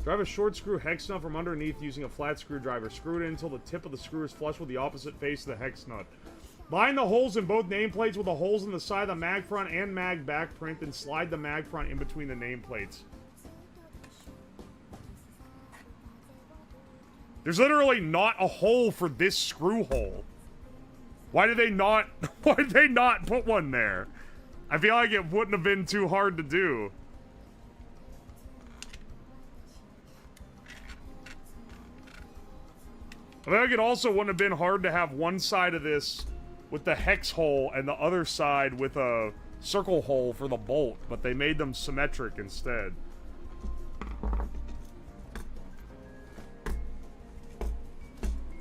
Drive a short screw hex nut from underneath using a flat screwdriver. Screw it in until the tip of the screw is flush with the opposite face of the hex nut. Line the holes in both nameplates with the holes in the side of the mag front and mag back print, and slide the mag front in between the nameplates. There's literally not a hole for this screw hole. Why did they not put one there? I feel like it wouldn't have been too hard to do. I feel like it also wouldn't have been hard to have one side of this with the hex hole and the other side with a circle hole for the bolt, but they made them symmetric instead.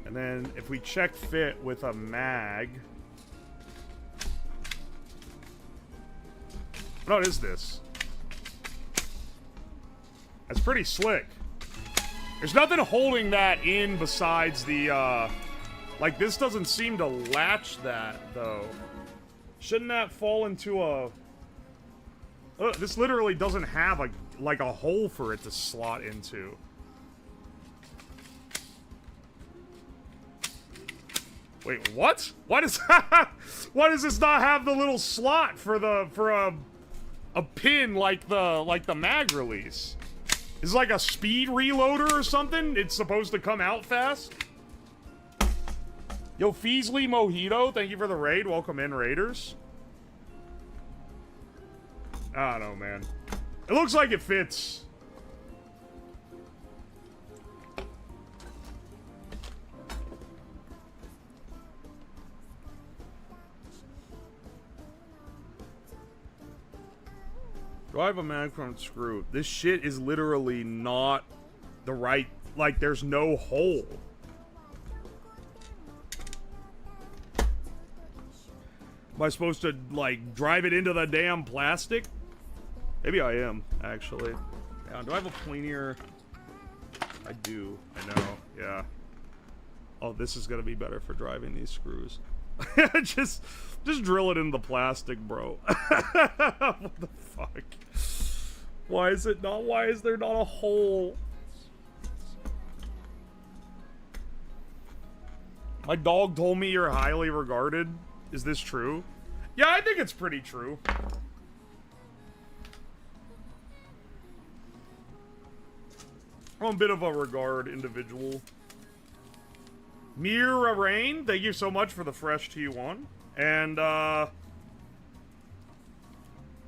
And then if we check fit with a mag... What is this? That's pretty slick. There's nothing holding that in besides the, like, this doesn't seem to latch that, though. Shouldn't that fall into a... this literally doesn't have, like a hole for it to slot into. Wait, what? Why does why does this not have the little slot for a pin like the mag release? Is it like a speed reloader or something? It's supposed to come out fast? Yo, Feasley Mojito, thank you for the raid. Welcome in, Raiders. I don't know, man. It looks like it fits. Do I have a mag front screw? This shit is literally not the right... Like, there's no hole. Am I supposed to, like, drive it into the damn plastic? Maybe I am, actually. Yeah, do I have a pointier? I do. I know, yeah. Oh, this is gonna be better for driving these screws. just drill it in the plastic, bro. What the fuck? Why is there not a hole? My dog told me you're highly regarded. Is this true? Yeah, I think it's pretty true. I'm a bit of a regard individual. Mira Rain, thank you so much for the fresh T1. And,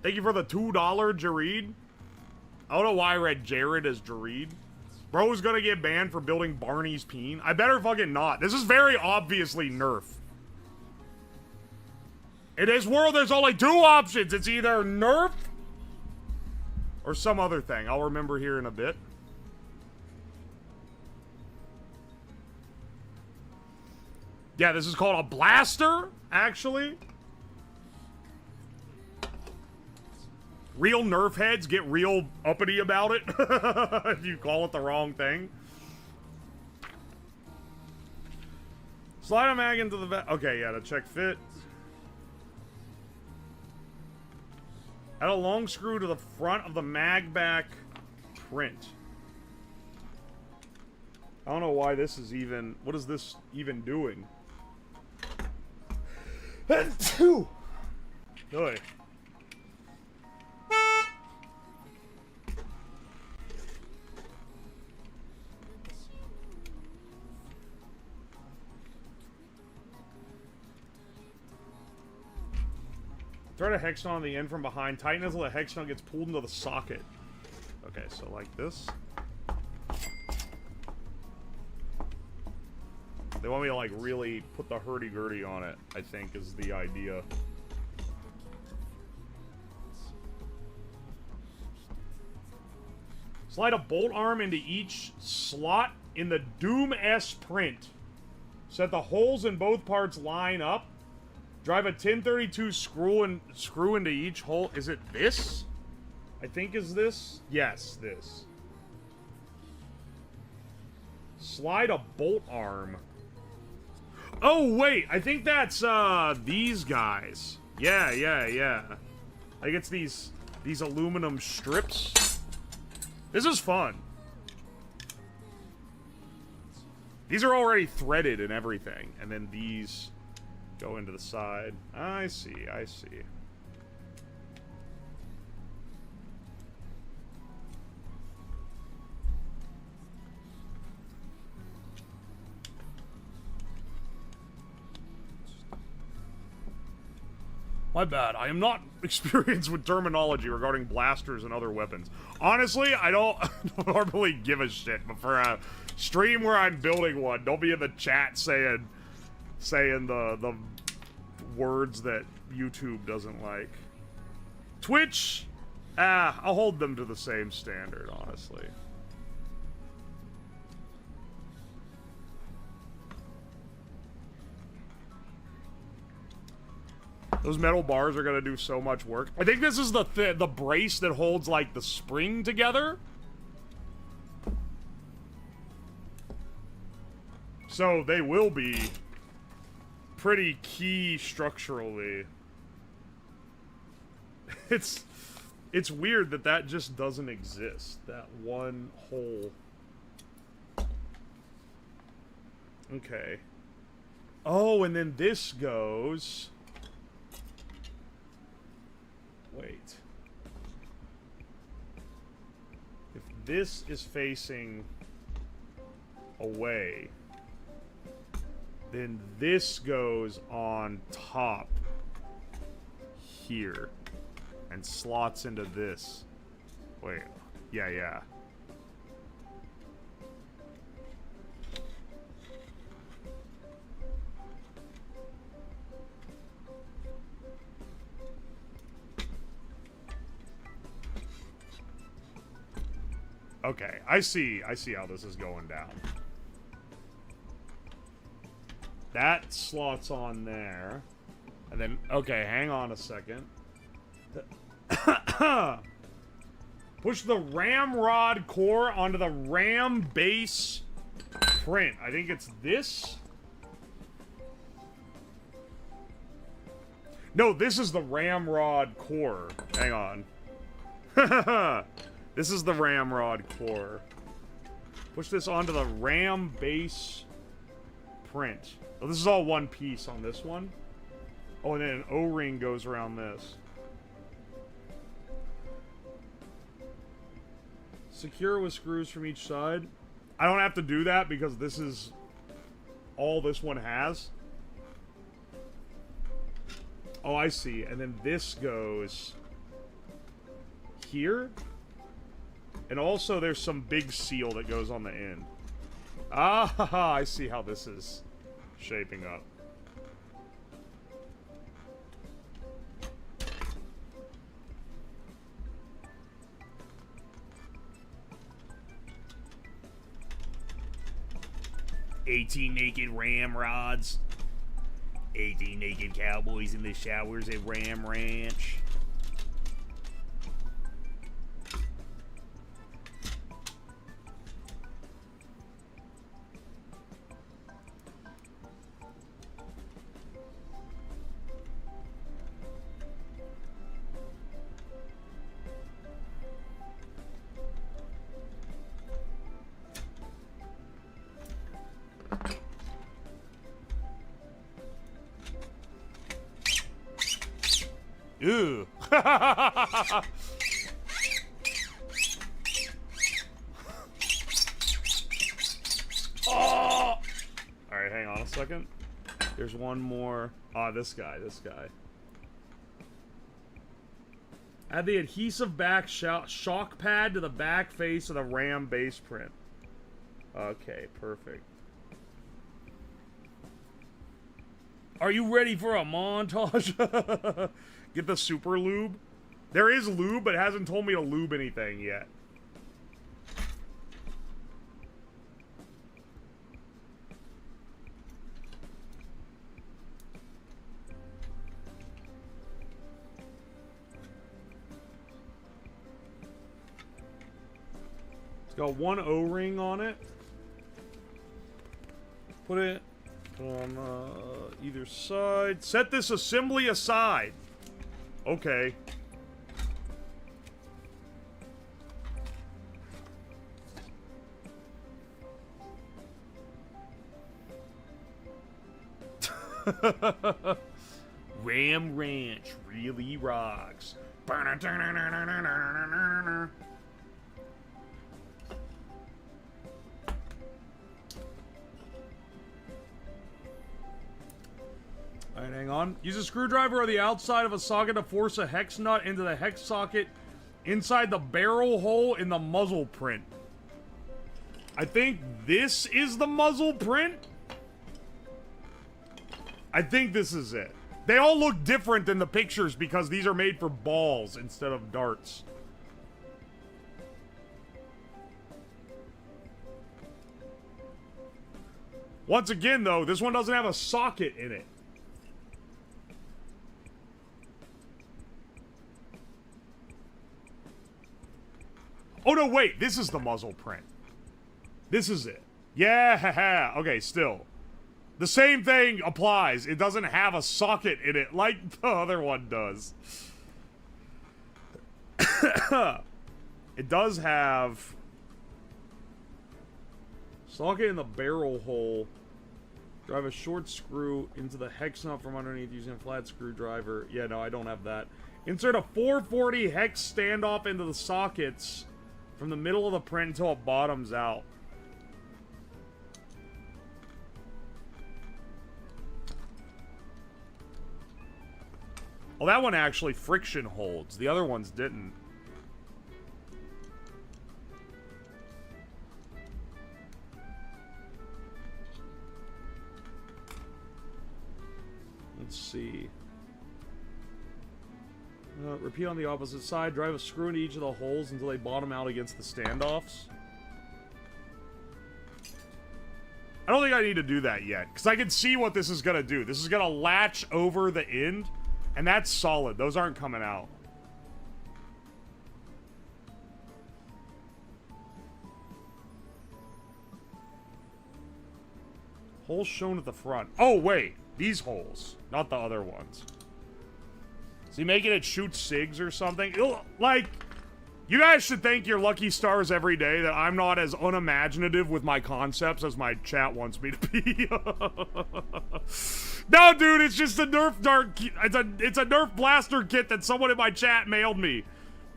thank you for the $2 Jareed. I don't know why I read Jared as Jareed. Bro's gonna get banned for building Barney's peen. I better fucking not. This is very obviously Nerf. In this world, there's only two options. It's either Nerf or some other thing. I'll remember here in a bit. Yeah, this is called a blaster, actually. Real Nerf heads get real uppity about it if you call it the wrong thing. Slide a mag into the vent. Okay, yeah, to check fit. Add a long screw to the front of the mag back print. I don't know why this is even... What is this even doing? Oy. Thread a hex knot on the end from behind. Tighten until the hex knot gets pulled into the socket. Okay, so like this. They want me to, like, really put the hurdy-gurdy on it, I think, is the idea. Slide a bolt arm into each slot in the Doom S print. Set the holes in both parts line up. Drive a 1032 screw into each hole. Is it this? I think is this? Yes, this. Slide a bolt arm. Oh, wait. I think that's, these guys. Yeah. I think it's these aluminum strips. This is fun. These are already threaded and everything. And then these go into the side. I see. My bad. I am not experienced with terminology regarding blasters and other weapons. Honestly, I don't normally give a shit, but for a stream where I'm building one, don't be in the chat saying the words that YouTube doesn't like. Twitch, I'll hold them to the same standard, honestly. Those metal bars are gonna do so much work. I think this is the brace that holds, like, the spring together. So they will be pretty key structurally. It's weird that just doesn't exist. That one hole. Okay. Oh, and then this goes... Wait. If this is facing away, then this goes on top here and slots into this. Wait. Yeah. 'Kay, I see how this is going down. That slots on there. And then, okay, hang on a second. Push the ramrod core onto the ram base print. I think it's this. No, this is the ramrod core. Hang on. This is the ramrod core. Push this onto the ram base print. Oh, this is all one piece on this one. Oh, and then an O-ring goes around this. Secure with screws from each side. I don't have to do that because this is all this one has. Oh, I see. And then this goes here. And also there's some big seal that goes on the end. Ah, I see how this is shaping up. "18 naked ramrods. 18 naked cowboys in the showers at Ram Ranch. Ew. Oh! Alright, hang on a second. There's one more. Ah, this guy. Add the adhesive back shock pad to the back face of the RAM base print. Okay, perfect. Are you ready for a montage? Get the super lube. There is lube, but it hasn't told me to lube anything yet. It's got one O-ring on it. Put it on either side. Set this assembly aside. Okay. Ram Ranch really rocks. Alright, hang on. Use a screwdriver or the outside of a socket to force a hex nut into the hex socket inside the barrel hole in the muzzle print. I think this is the muzzle print. I think this is it. They all look different in the pictures because these are made for balls instead of darts. Once again, though, this one doesn't have a socket in it. Oh, no, wait. This is the muzzle print. This is it. Yeah. Okay, still. The same thing applies. It doesn't have a socket in it like the other one does. It does have socket in the barrel hole. Drive a short screw into the hex nut from underneath using a flat screwdriver. Yeah, no, I don't have that. Insert a 440 hex standoff into the sockets from the middle of the print until it bottoms out. Well, that one actually friction holds. The other ones didn't. Let's see. Repeat on the opposite side. Drive a screw into each of the holes until they bottom out against the standoffs. I don't think I need to do that yet, because I can see what this is going to do. This is going to latch over the end. And that's solid. Those aren't coming out. Holes shown at the front. Oh, wait. These holes. Not the other ones. Is he making it shoot SIGs or something? Like, you guys should thank your lucky stars every day that I'm not as unimaginative with my concepts as my chat wants me to be. No, dude, it's just a Nerf dart. It's a Nerf blaster kit that someone in my chat mailed me.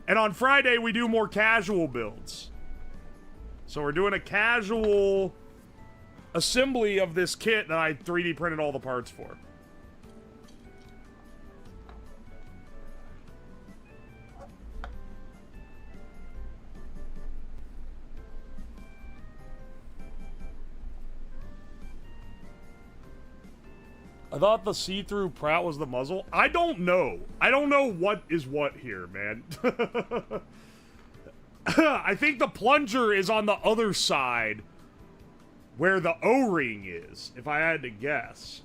And on Friday, we do more casual builds. So we're doing a casual assembly of this kit that I 3D printed all the parts for. I thought the see-through Pratt was the muzzle. I don't know. I don't know what is what here, man. I think the plunger is on the other side where the O-ring is, if I had to guess.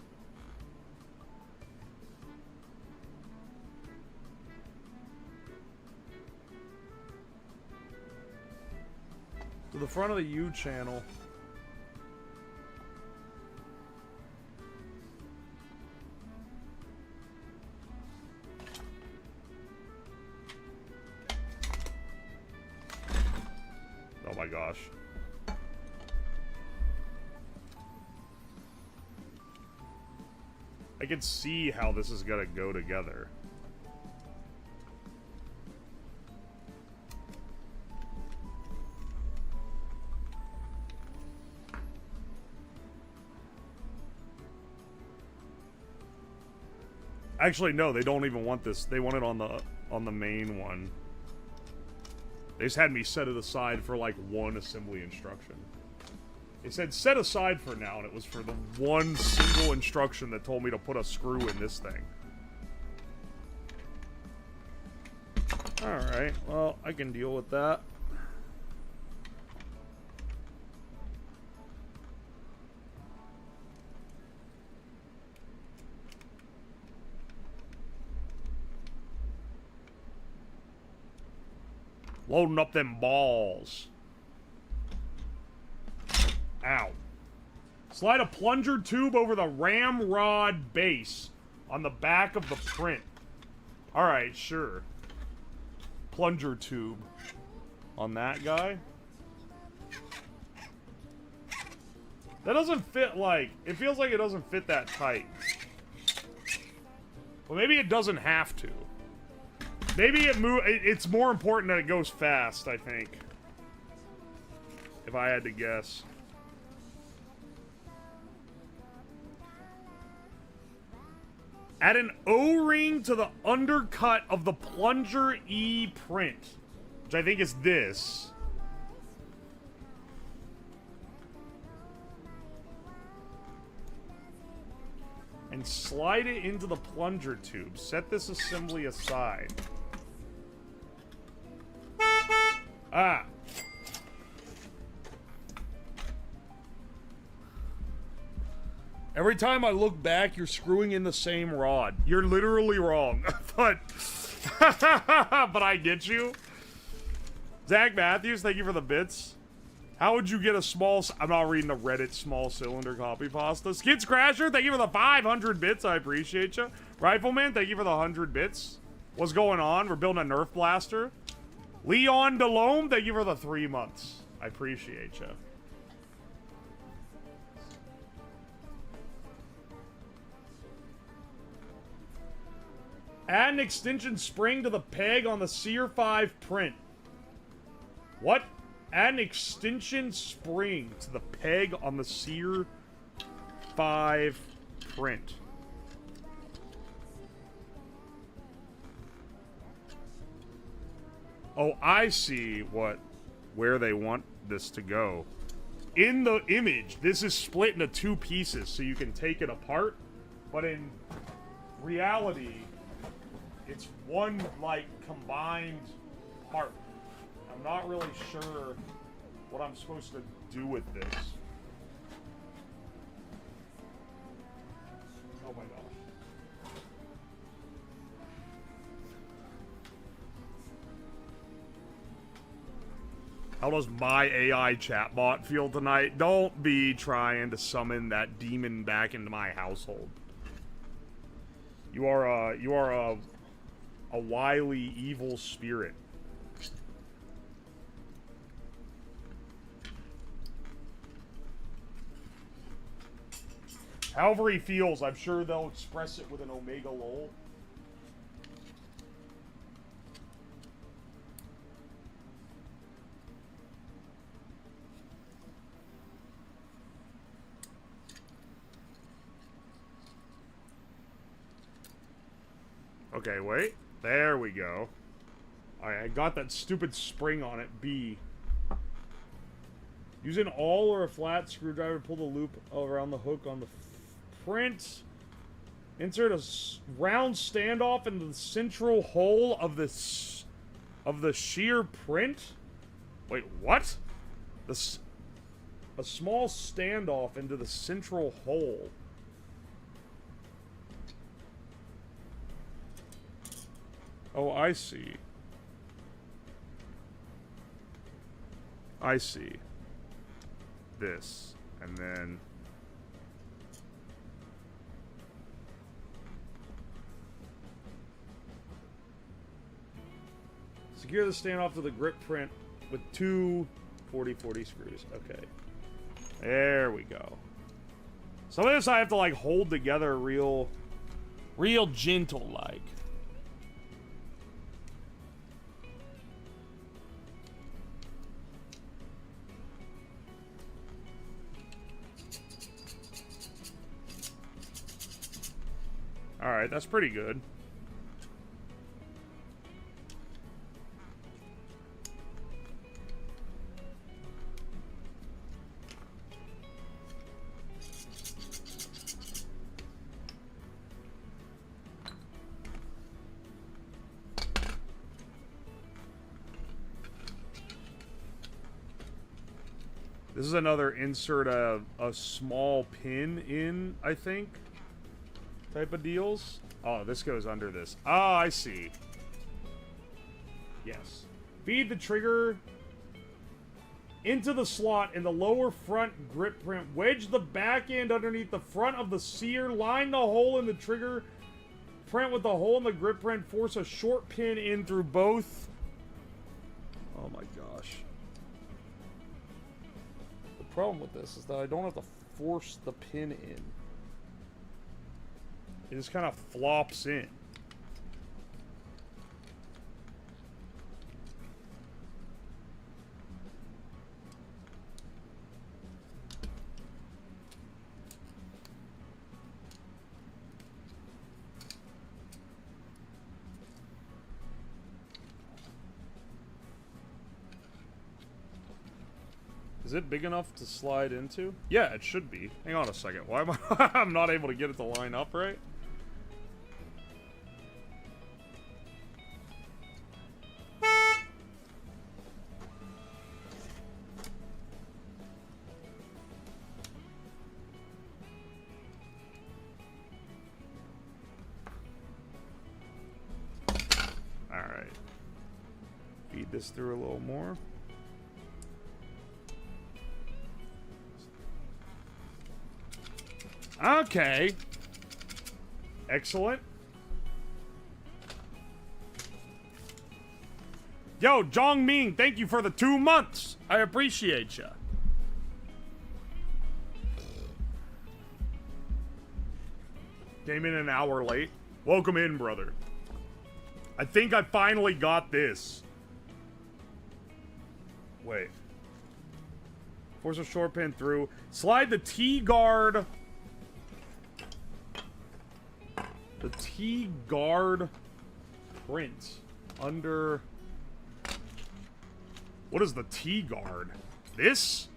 To the front of the U channel. Oh my gosh. I can see how this is gonna go together. Actually, no, they don't even want this. They want it on the main one. They just had me set it aside for like one assembly instruction. They said set aside for now, and it was for the one single instruction that told me to put a screw in this thing. Alright, well, I can deal with that. Loading up them balls. Ow. Slide a plunger tube over the ramrod base on the back of the print. Alright, sure. Plunger tube on that guy. That doesn't fit like... It feels like it doesn't fit that tight. Well, maybe it doesn't have to. Maybe it's more important that it goes fast, I think. If I had to guess. Add an O-ring to the undercut of the plunger E print. Which I think is this. And slide it into the plunger tube. Set this assembly aside. Ah. Every time I look back, you're screwing in the same rod. You're literally wrong. but I get you. Zach Matthews, thank you for the bits. How would you get a small... I'm not reading the Reddit small cylinder copy pasta. Skids Crasher, thank you for the 500 bits. I appreciate you. Rifleman, thank you for the 100 bits. What's going on? We're building a Nerf blaster. Leon Delome, thank you for the 3 months. I appreciate you. Add an extension spring to the peg on the Sear 5 print. What? Add an extension spring to the peg on the Sear 5 print. Oh, I see where they want this to go. In the image, this is split into 2 pieces, so you can take it apart. But in reality, it's one, like, combined part. I'm not really sure what I'm supposed to do with this. Oh my gosh. How does my AI chatbot feel tonight? Don't be trying to summon that demon back into my household. You are a wily, evil spirit. However he feels, I'm sure they'll express it with an omega lol. Okay, wait. There we go. Alright, I got that stupid spring on it. B. Use an awl or a flat screwdriver to pull the loop around the hook on the print. Insert a round standoff into the central hole of the shear print. Wait, what? A small standoff into the central hole. Oh, I see. I see. This. And then... secure the standoff to the grip print with 2 40-40 screws. Okay. There we go. Some of this I have to, like, hold together real gentle-like. Alright, that's pretty good. This is another insert a small pin in, I think, type of deals. Oh, this goes under this. Oh, I see. Yes. Feed the trigger into the slot in the lower front grip print. Wedge the back end underneath the front of the sear. Line the hole in the trigger print with the hole in the grip print. Force a short pin in through both. Oh my gosh. The problem with this is that I don't have to force the pin in. It just kind of flops in. Is it big enough to slide into? Yeah, it should be. Hang on a second. Why am I I'm not able to get it to line up right? Alright. Feed this through a little more. Okay. Excellent. Yo, Jong Ming, thank you for the 2 months. I appreciate ya. Came in an hour late. Welcome in, brother. I think I finally got this. Wait. Force a short pin through. Slide the T-guard. The T-guard print under... What is the T-guard? This?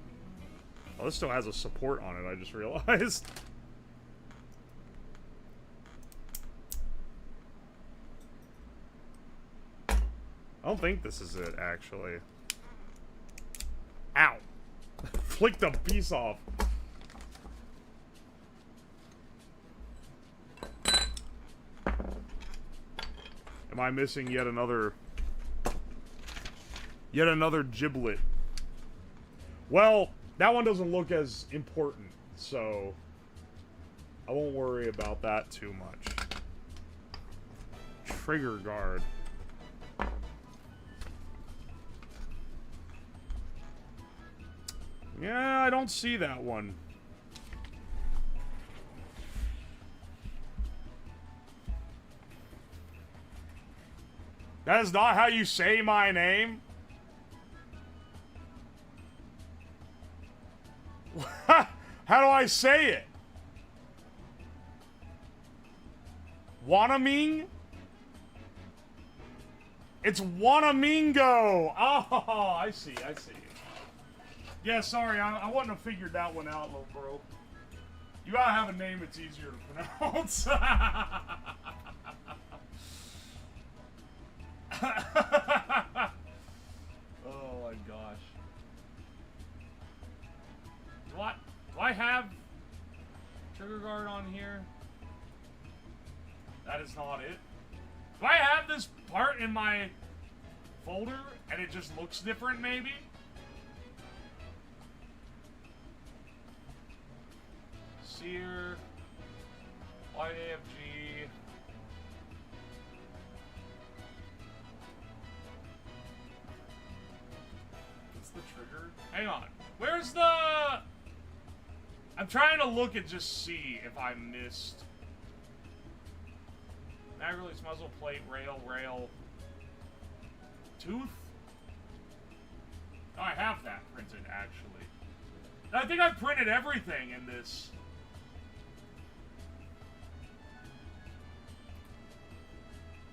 Oh, this still has a support on it, I just realized. I don't think this is it, actually. Ow. Flicked a piece off. Am I missing yet another giblet? Well, that one doesn't look as important, so I won't worry about that too much. Trigger guard. Yeah, I don't see that one. That is not how you say my name. How do I say it? Wanaming? It's Wanamingo. Oh, I see, I see. Yeah, sorry, I wouldn't have figured that one out, little bro. You gotta have a name that's easier to pronounce. Oh my gosh. Do I have trigger guard on here? That is not it. Do I have this part in my folder and it just looks different maybe? Sear, YAFG. What's the trigger? Hang on. Where's the... I'm trying to look and just see if I missed. Mag release, muzzle plate, rail. Tooth? Oh, I have that printed, actually. I think I printed everything in this.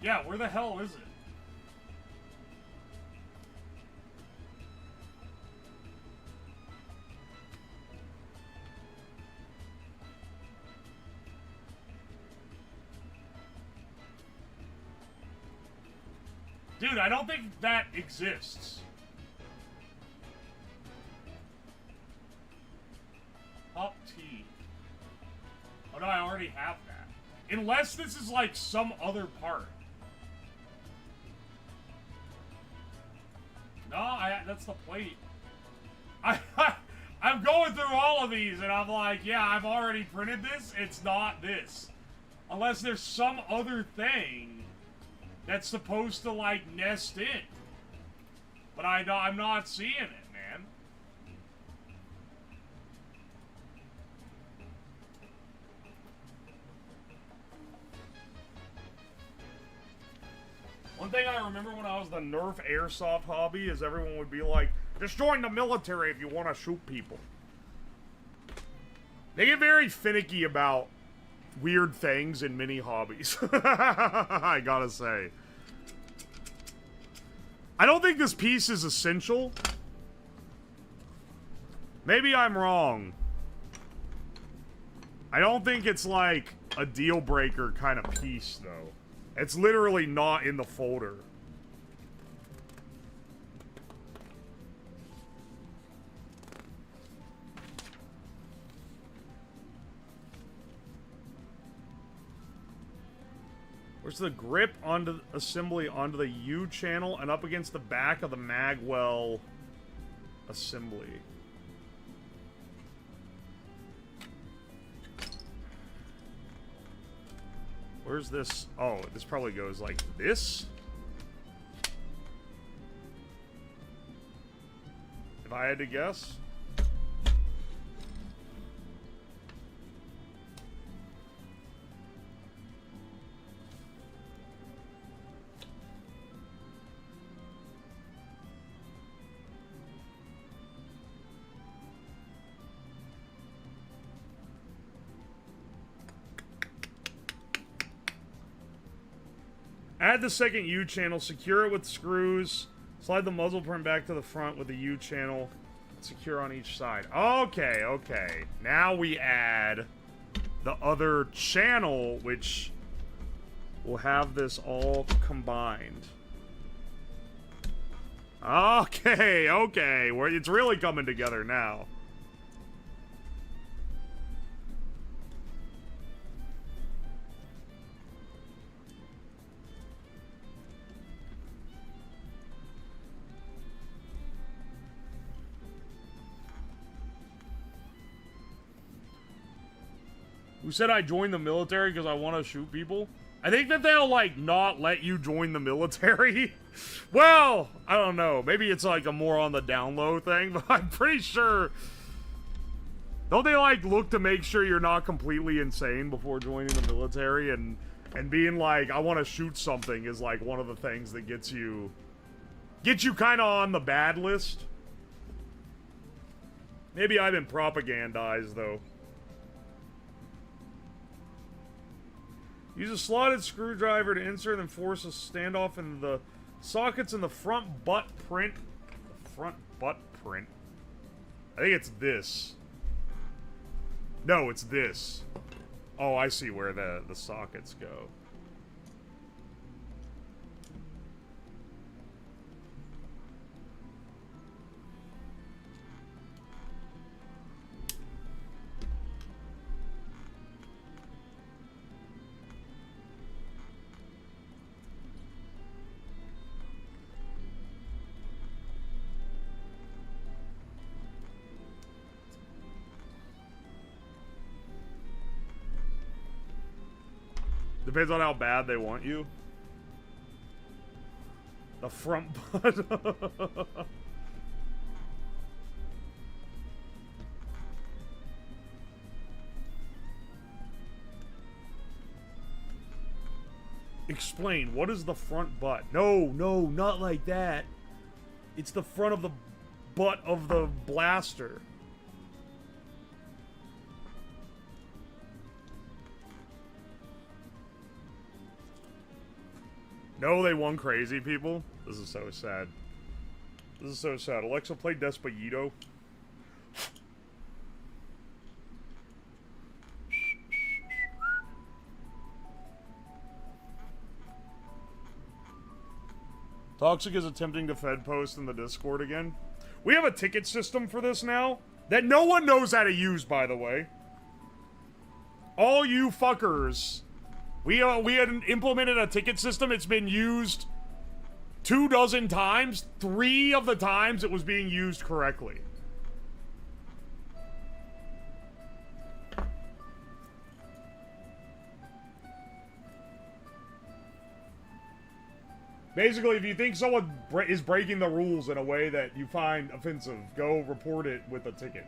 Yeah, where the hell is it? Dude, I don't think that exists. Hop T. Oh no, I already have that. Unless this is like some other part. No, that's the plate. I'm going through all of these and I'm like, yeah, I've already printed this. It's not this. Unless there's some other thing that's supposed to like nest in. But I'm not seeing it, man. One thing I remember when I was the Nerf airsoft hobby is everyone would be like, just join the military if you want to shoot people. They get very finicky about weird things in mini hobbies. I gotta say. I don't think this piece is essential. Maybe I'm wrong. I don't think it's like a deal breaker kind of piece, though. It's literally not in the folder. Where's the grip onto the assembly onto the U channel and up against the back of the magwell assembly? Where's this? Oh, this probably goes like this? If I had to guess. Add the second U channel, secure it with screws, slide the muzzle print back to the front with the U channel, secure on each side. Okay, okay. Now we add the other channel, which will have this all combined. Okay, okay. It's really coming together now. Who said I joined the military because I want to shoot people? I think that they'll, like, not let you join the military. Well, I don't know. Maybe it's, like, a more on the down low thing, but I'm pretty sure... Don't they, like, look to make sure you're not completely insane before joining the military? And being like, I want to shoot something is, like, one of the things that gets you kind of on the bad list. Maybe I've been propagandized, though. Use a slotted screwdriver to insert and force a standoff in the sockets in the front butt print. The front butt print? I think it's this. No, it's this. Oh, I see where the sockets go. Depends on how bad they want you. The front butt. Explain, what is the front butt? No, no, not like that. It's the front of the butt of the blaster. No, they won crazy, people. This is so sad. This is so sad. Alexa, play Despacito. Toxic is attempting to Fed post in the Discord again. We have a ticket system for this now that no one knows how to use, by the way. All you fuckers. We had implemented a ticket system. It's been used 24 times. 3 of the times it was being used correctly. Basically, if you think someone is breaking the rules in a way that you find offensive, go report it with a ticket.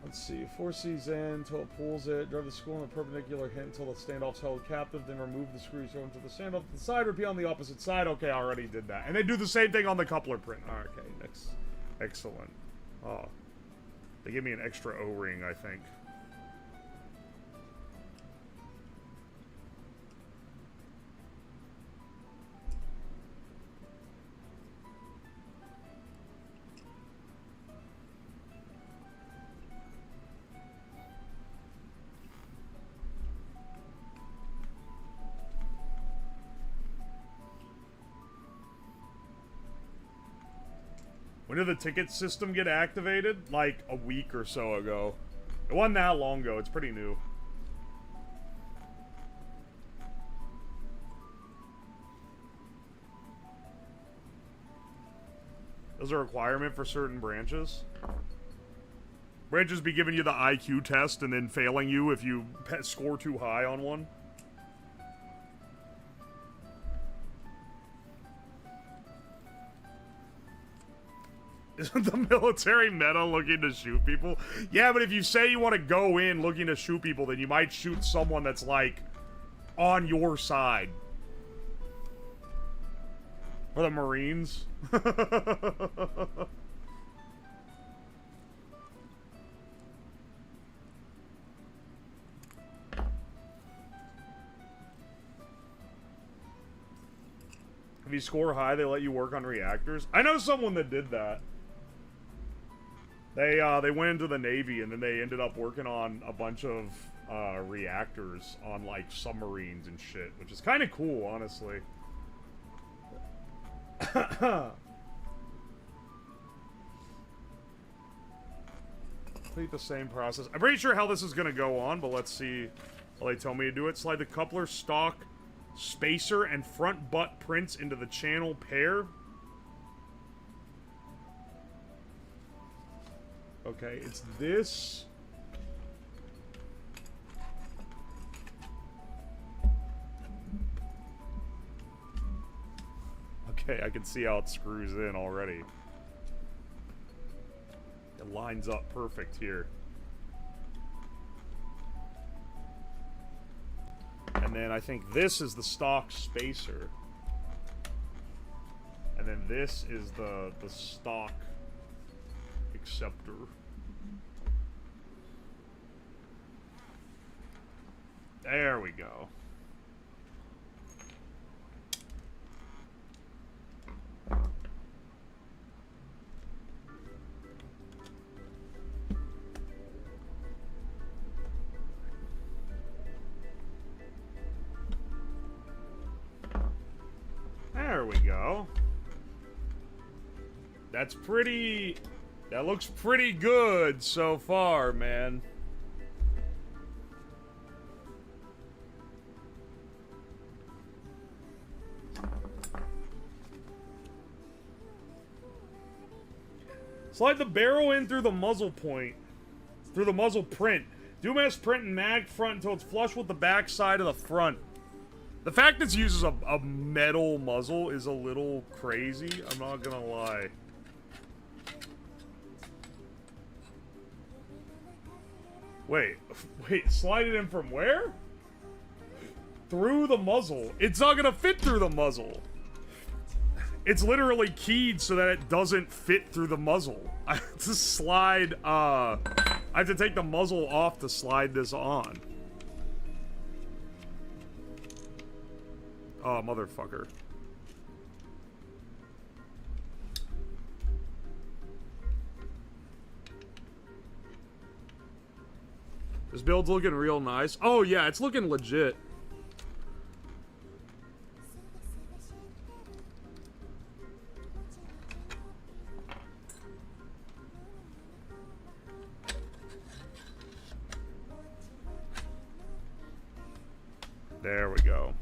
Let's see. 4 C's in until it pulls it. Drive the school in a perpendicular hit until the standoff's held captive. Then remove the screws until the standoff to the side. Repeat on the opposite side. Okay, I already did that. And they do the same thing on the coupler print. Okay, next. Excellent. Oh. They give me an extra O-ring, I think. When did the ticket system get activated? Like a week or so ago. It wasn't that long ago. It's pretty new. Is a requirement for certain branches? Branches be giving you the IQ test and then failing you if you score too high on one? Isn't the military meta looking to shoot people? Yeah, but if you say you want to go in looking to shoot people, then you might shoot someone that's, like, on your side. Or the Marines. If you score high, they let you work on reactors. I know someone that did that. They went into the Navy and then they ended up working on a bunch of reactors on like submarines and shit, which is kind of cool, honestly. Complete the same process. I'm pretty sure how this is gonna go on, but let's see how they tell me to do it. Slide the coupler, stock, spacer, and front butt prints into the channel pair. Okay, it's this. Okay, I can see how it screws in already. It lines up perfect here. And then I think this is the stock spacer. And then this is the stock acceptor. There we go. There we go. That's pretty... That looks pretty good so far, man. Slide the barrel in through the muzzle point. Through the muzzle print. Do mass print and mag front until it's flush with the back side of the front. The fact this uses a metal muzzle is a little crazy, I'm not gonna lie. Wait, slide it in from where? Through the muzzle. It's not gonna fit through the muzzle. It's literally keyed so that it doesn't fit through the muzzle. I have to slide, I have to take the muzzle off to slide this on. Oh, motherfucker. This build's looking real nice. Oh, yeah, it's looking legit. There we go.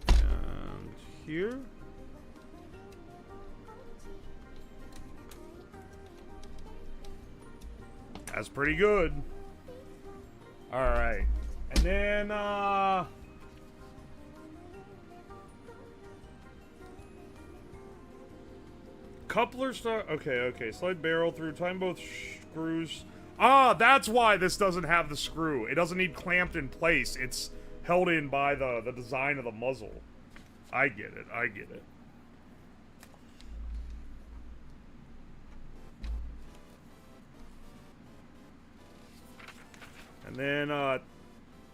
And here. That's pretty good. Alright. And then, coupler star. Okay. Slide barrel through. Time both screws. Ah, that's why this doesn't have the screw. It doesn't need clamped in place. It's held in by the design of the muzzle. I get it. And then,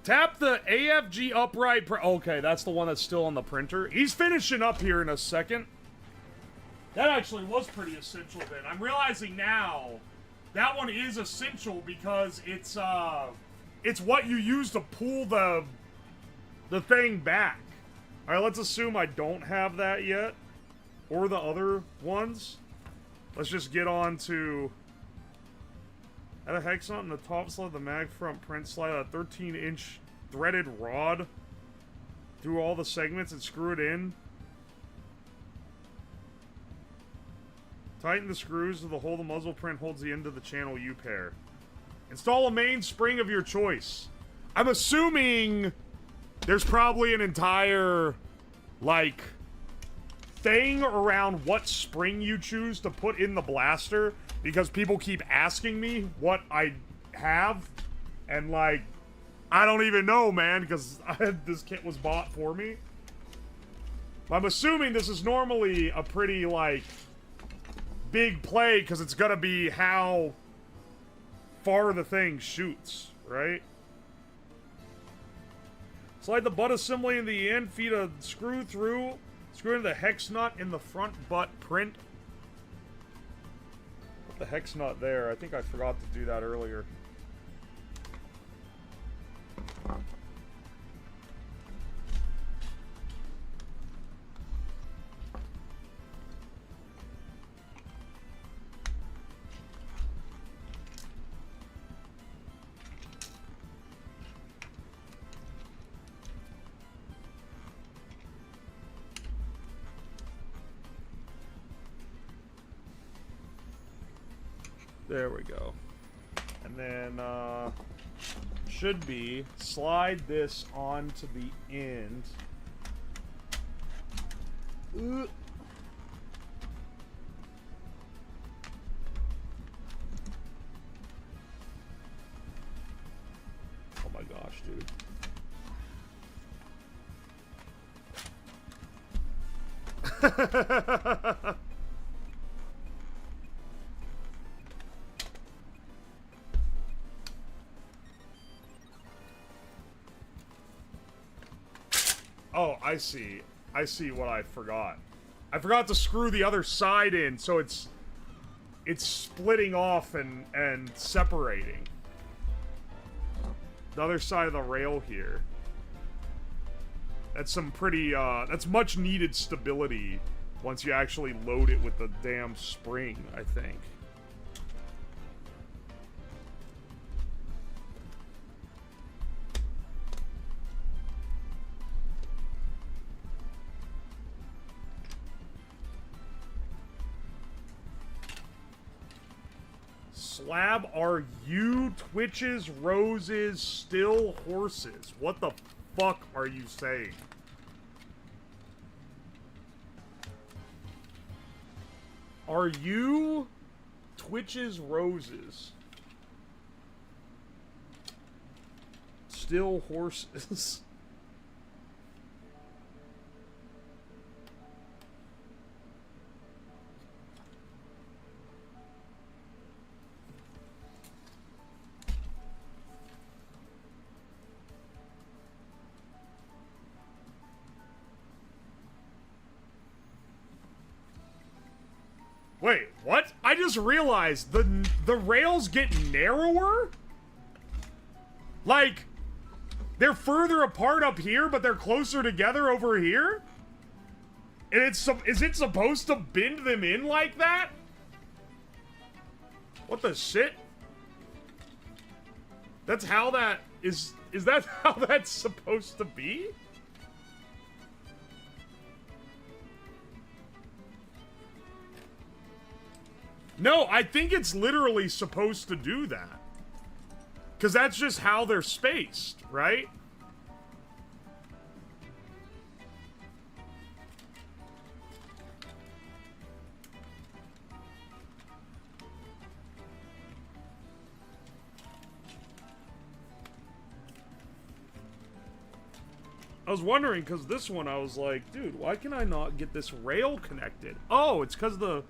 tap the AFG upright. Okay, that's the one that's still on the printer. He's finishing up here in a second. That actually was pretty essential then. I'm realizing now that one is essential because it's what you use to pull the thing back. All right, let's assume I don't have that yet, or the other ones. Let's just get on to. Add a hex knot in the top slide of the mag front print, slide a 13-inch threaded rod through all the segments and screw it in. Tighten the screws to the hole the muzzle print holds the end of the channel U-pair. Install a main spring of your choice. I'm assuming there's probably an entire, like, thing around what spring you choose to put in the blaster, because people keep asking me what I have, and, like, I don't even know, man, because this kit was bought for me. I'm assuming this is normally a pretty, like, big play, because it's gonna be how far the thing shoots, right? Slide the butt assembly in the end, feed a screw through, screw in the hex nut in the front butt print. Put the hex nut there. I think I forgot to do that earlier. There we go. And then, should be, slide this onto the end. Oh my gosh, dude. Oh, I see. I see what I forgot. I forgot to screw the other side in, so it's splitting off and separating. The other side of the rail here. That's some pretty, that's much needed stability once you actually load it with the damn spring, I think. Slab, are you Twitches, roses, still horses? What the fuck are you saying? Are you Twitch's roses? Still horses? Wait, what? I just realized the rails get narrower? Like, they're further apart up here, but they're closer together over here? And is it supposed to bend them in like that? What the shit? That's how that is that how that's supposed to be? No, I think it's literally supposed to do that. Because that's just how they're spaced, right? I was wondering, because this one I was like, dude, why can I not get this rail connected? Oh, it's because the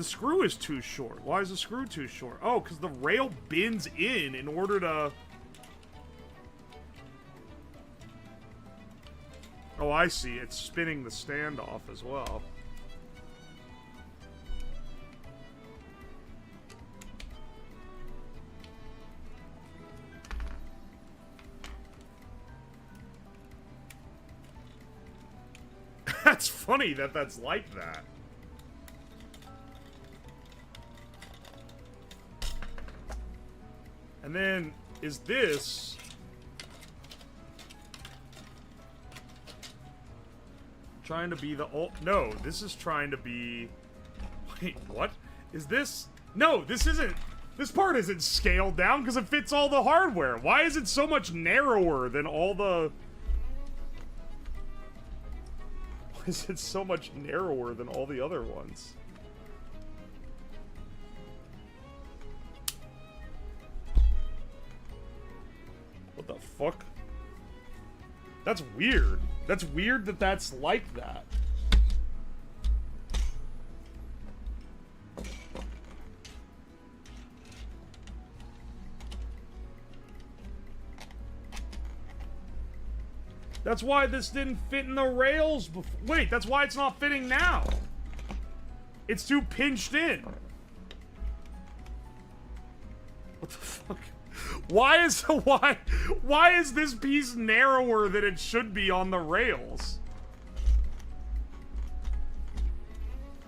screw is too short. Why is the screw too short? Oh, because the rail bends in order to... Oh, I see. It's spinning the stand off as well. That's funny that that's like that. And then, is this... trying to be the old... No, this is trying to be... Wait, what? Is this... No, this isn't... This part isn't scaled down because it fits all the hardware. Why is it so much narrower than all the... Why is it so much narrower than all the other ones? What the fuck? That's weird. That's weird that that's like that. That's why this didn't fit in the rails before. Wait, that's why it's not fitting now. It's too pinched in. What the fuck? Why is this piece narrower than it should be on the rails?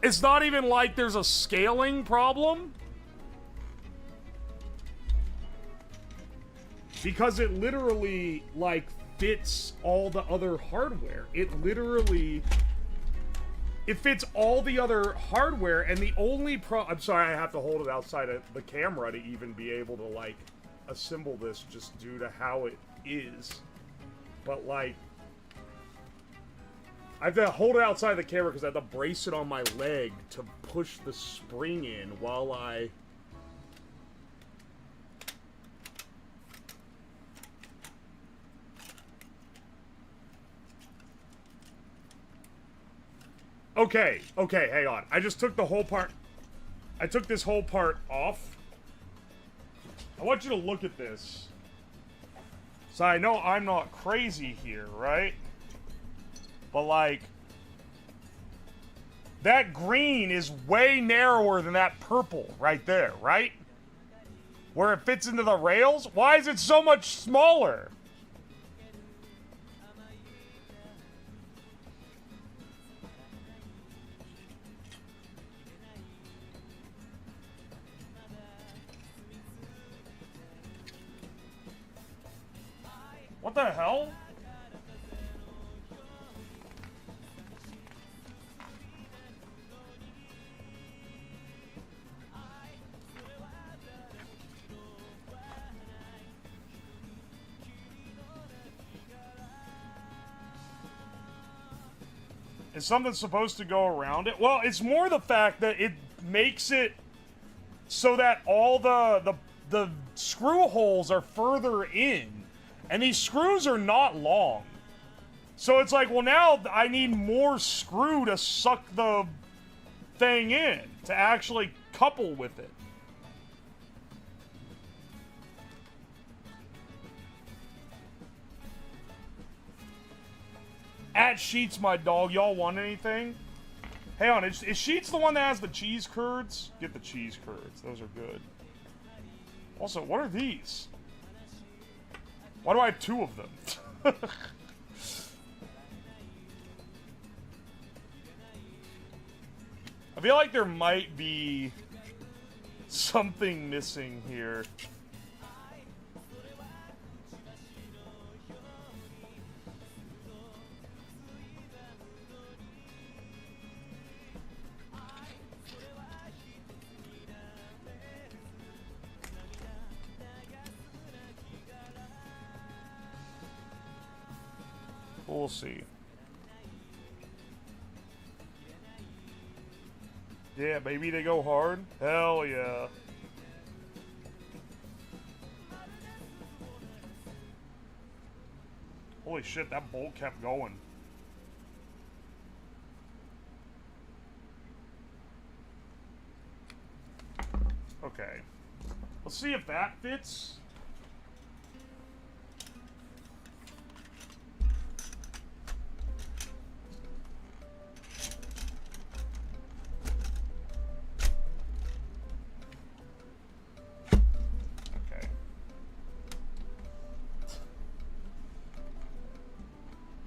It's not even like there's a scaling problem. Because it literally, like, fits all the other hardware. It literally... It fits all the other hardware, and the only I'm sorry, I have to hold it outside of the camera to even be able to, like, assemble this just due to how it is. But, like... I have to hold it outside the camera because I have to brace it on my leg to push the spring in while I... Okay, hang on. I just took the whole part... I took this whole part off. I want you to look at this. So I know I'm not crazy here, right? But, like... That green is way narrower than that purple right there, right? Where it fits into the rails? Why is it so much smaller? What the hell? Is something supposed to go around it? Well, it's more the fact that it makes it so that all the screw holes are further in. And these screws are not long. So it's like, well, now I need more screw to suck the thing in, to actually couple with it. At Sheets, my dog, y'all want anything? Hey on, is Sheets the one that has the cheese curds? Get the cheese curds, those are good. Also, what are these? Why do I have 2 of them? I feel like there might be something missing here. We'll see. Yeah, baby, they go hard. Hell yeah. Holy shit, that bolt kept going. Okay. Let's see if that fits.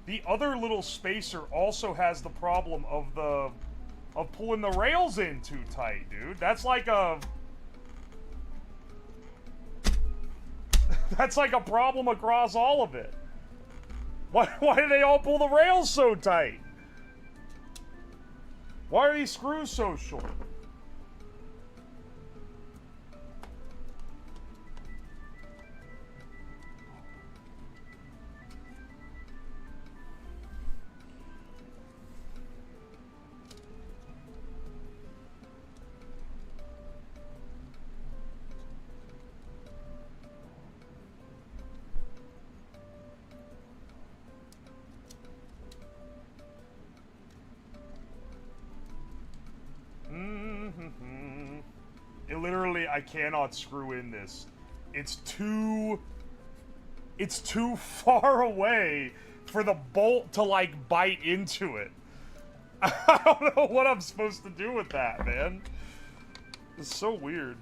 The other little spacer also has the problem of pulling the rails in too tight, dude. That's like a that's like a problem across all of it. Why do they all pull the rails so tight? Why are these screws so short? It literally, I cannot screw in this. It's too far away for the bolt to, like, bite into it. I don't know what I'm supposed to do with that, man. It's so weird.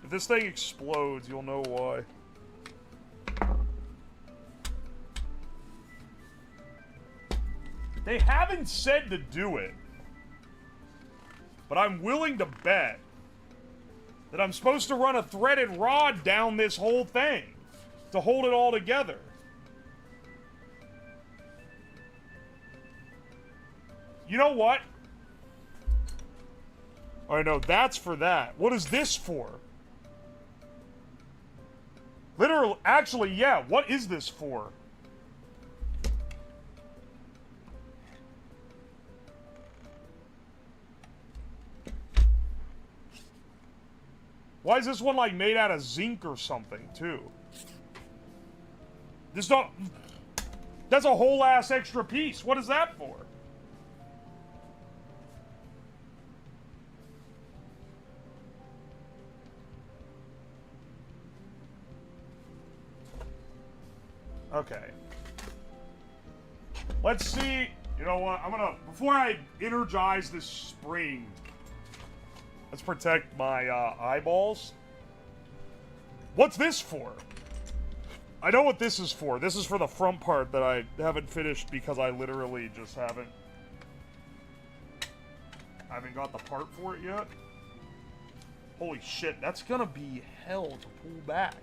If this thing explodes, you'll know why. They haven't said to do it. But I'm willing to bet that I'm supposed to run a threaded rod down this whole thing to hold it all together. You know what? I know, that's for that. What is this for? Literally, actually, yeah, what is this for? Why is this one, like, made out of zinc or something, too? This don't... That's a whole ass extra piece. What is that for? Okay. Let's see... You know what? I'm gonna... Before I energize this spring... Let's protect my eyeballs. What's this for? I know what this is for. This is for the front part that I haven't finished because I literally just haven't got the part for it yet. Holy shit, that's gonna be hell to pull back.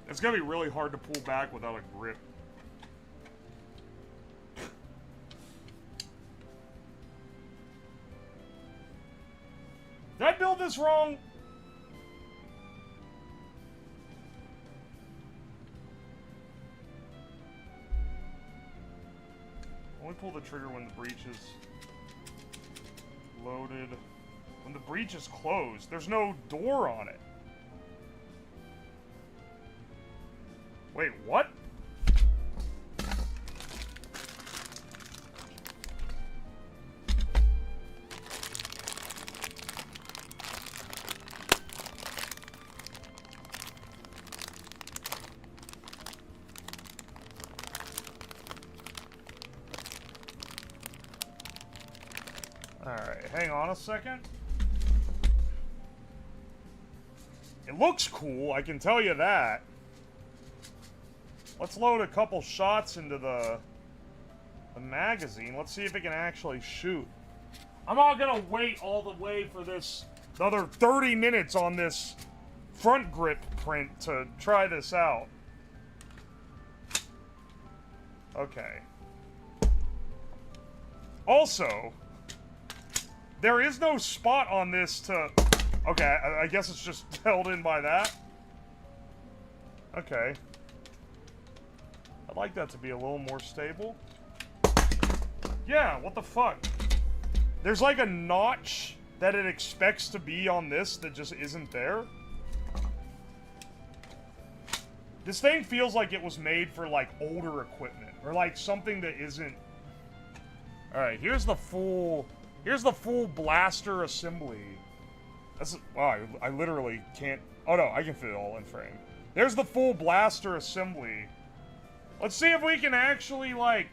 It's gonna be really hard to pull back without a grip. Did I build this wrong? pull the trigger when the breech is loaded. When the breech is closed. There's no door on it. Wait, what? Alright, hang on a second. It looks cool, I can tell you that. Let's load a couple shots into the magazine. Let's see if it can actually shoot. I'm not gonna wait all the way for this another 30 minutes on this front grip print to try this out. Okay. Also, there is no spot on this to... Okay, I guess it's just held in by that. Okay. I'd like that to be a little more stable. Yeah, what the fuck? There's like a notch that it expects to be on this that just isn't there. This thing feels like it was made for like older equipment. Or like something that isn't... Alright, here's the full blaster assembly. That's, wow, I literally can't... Oh no, I can fit it all in frame. There's the full blaster assembly. Let's see if we can actually, like...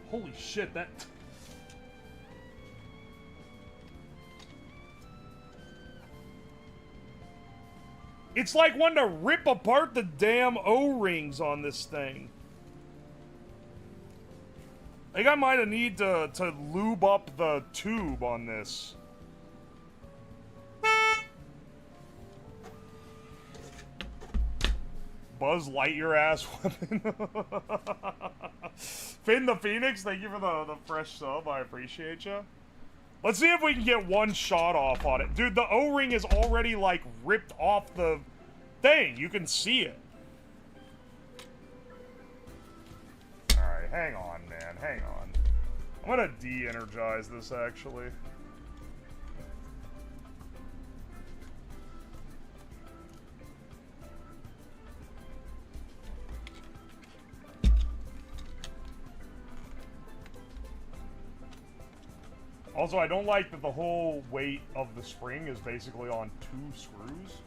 Holy shit, that... It's like wanting to rip apart the damn O-rings on this thing. I think I might need to lube up the tube on this. Buzz Lightyear ass weapon. Finn the Phoenix, thank you for the fresh sub. I appreciate you. Let's see if we can get one shot off on it. Dude, the O-ring is already, like, ripped off the thing. You can see it. Alright, hang on, man. Hang on. I'm gonna de-energize this, actually. Also, I don't like that the whole weight of the spring is basically on 2 screws.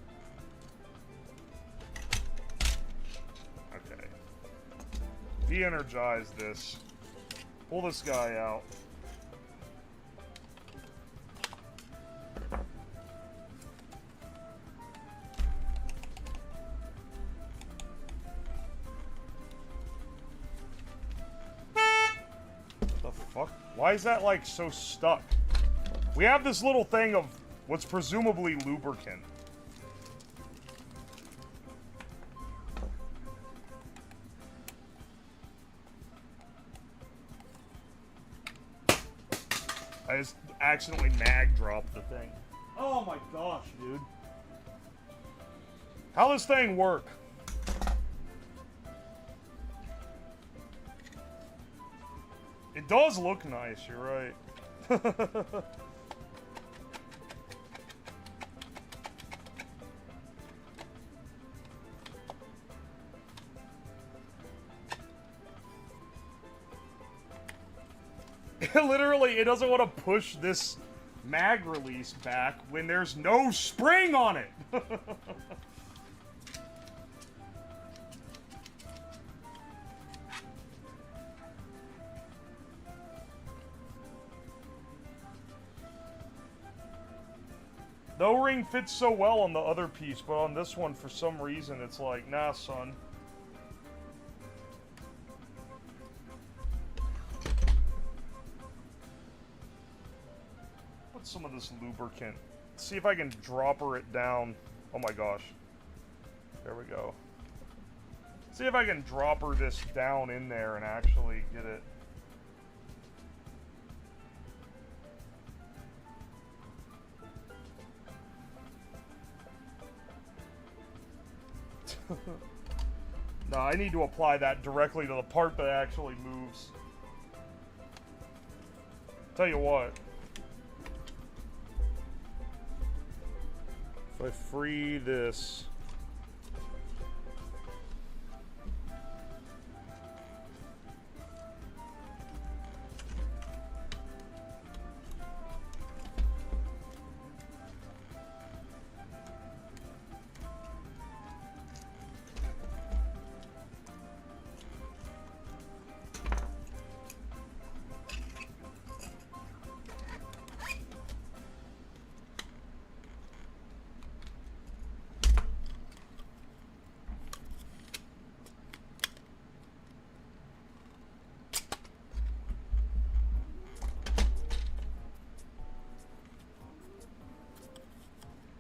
Okay. De-energize this. Pull this guy out. What the fuck? Why is that, like, so stuck? We have this little thing of what's presumably lubricant. I just accidentally mag dropped the thing. Oh my gosh, dude. How does this thing work? It does look nice, you're right. Literally, it doesn't want to push this mag release back when there's no spring on it. The O-ring fits so well on the other piece, but on this one, for some reason, it's like, nah, son. Put some of this lubricant. See if I can dropper it down. Oh my gosh. There we go. See if I can dropper this down in there and actually get it. No, I need to apply that directly to the part that actually moves. Tell you what. If I free this...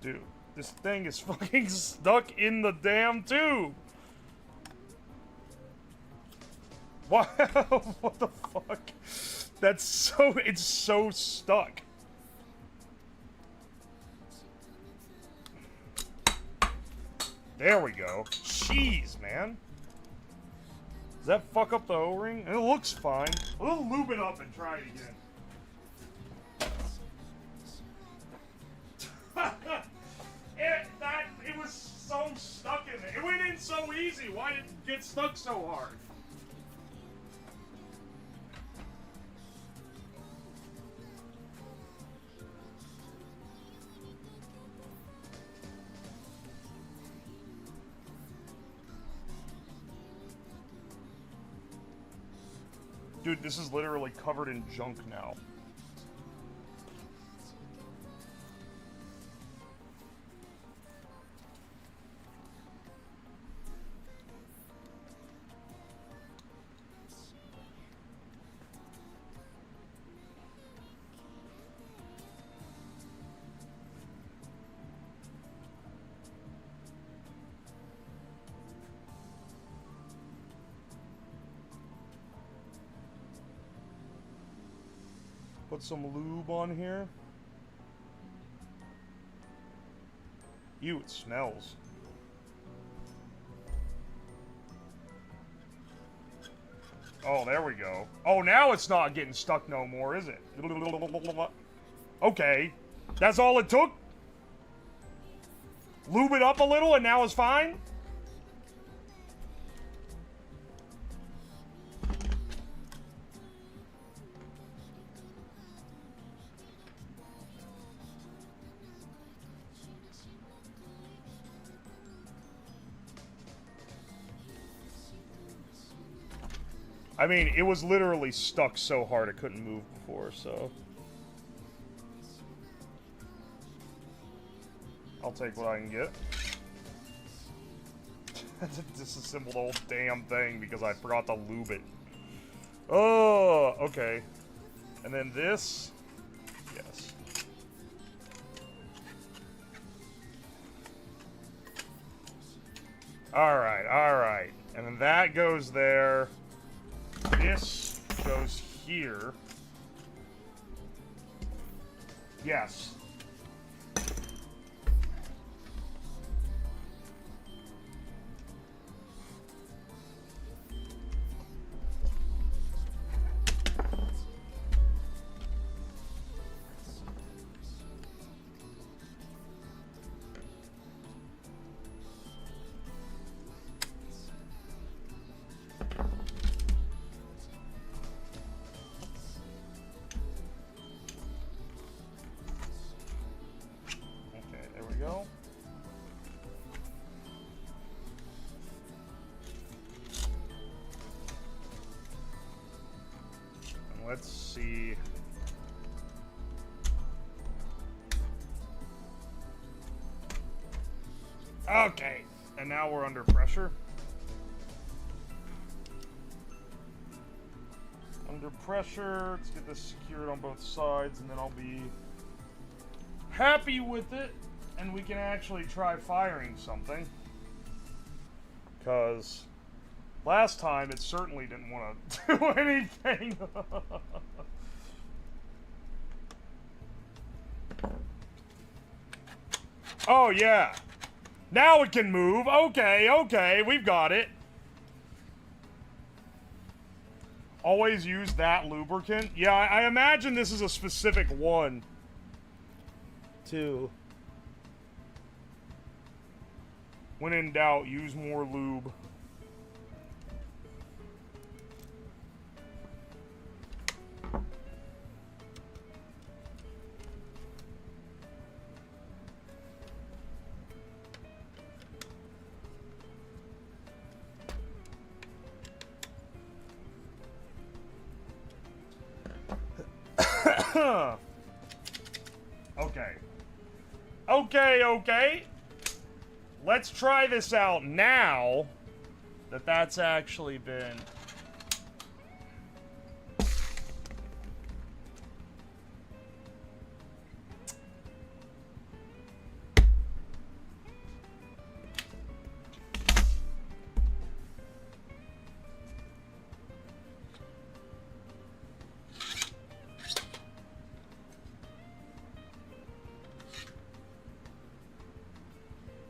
Dude, this thing is fucking stuck in the damn tube. Wow, what the fuck? That's so, it's so stuck. There we go. Jeez, man. Does that fuck up the O-ring? It looks fine. We'll lube it up and try it again. It was so stuck in there. It went in so easy. Why did it get stuck so hard? Dude, this is literally covered in junk now. Put some lube on here. Ew, it smells. Oh, there we go. Oh, now it's not getting stuck no more, is it? Okay. That's all it took? Lube it up a little and now it's fine? I mean, it was literally stuck so hard it couldn't move before, so... I'll take what I can get. Disassembled the whole damn thing because I forgot to lube it. Oh, okay. And then this... Yes. Alright, alright. And then that goes there. This goes here. Yes. Let's see. Okay, and now we're under pressure. Under pressure, let's get this secured on both sides, and then I'll be happy with it, and we can actually try firing something. Because last time, it certainly didn't want to do anything. Oh, yeah. Now it can move. Okay, okay, we've got it. Always use that lubricant. Yeah, I imagine this is a specific one. Too. When in doubt, use more lube. Okay. Let's try this out now that that's actually been...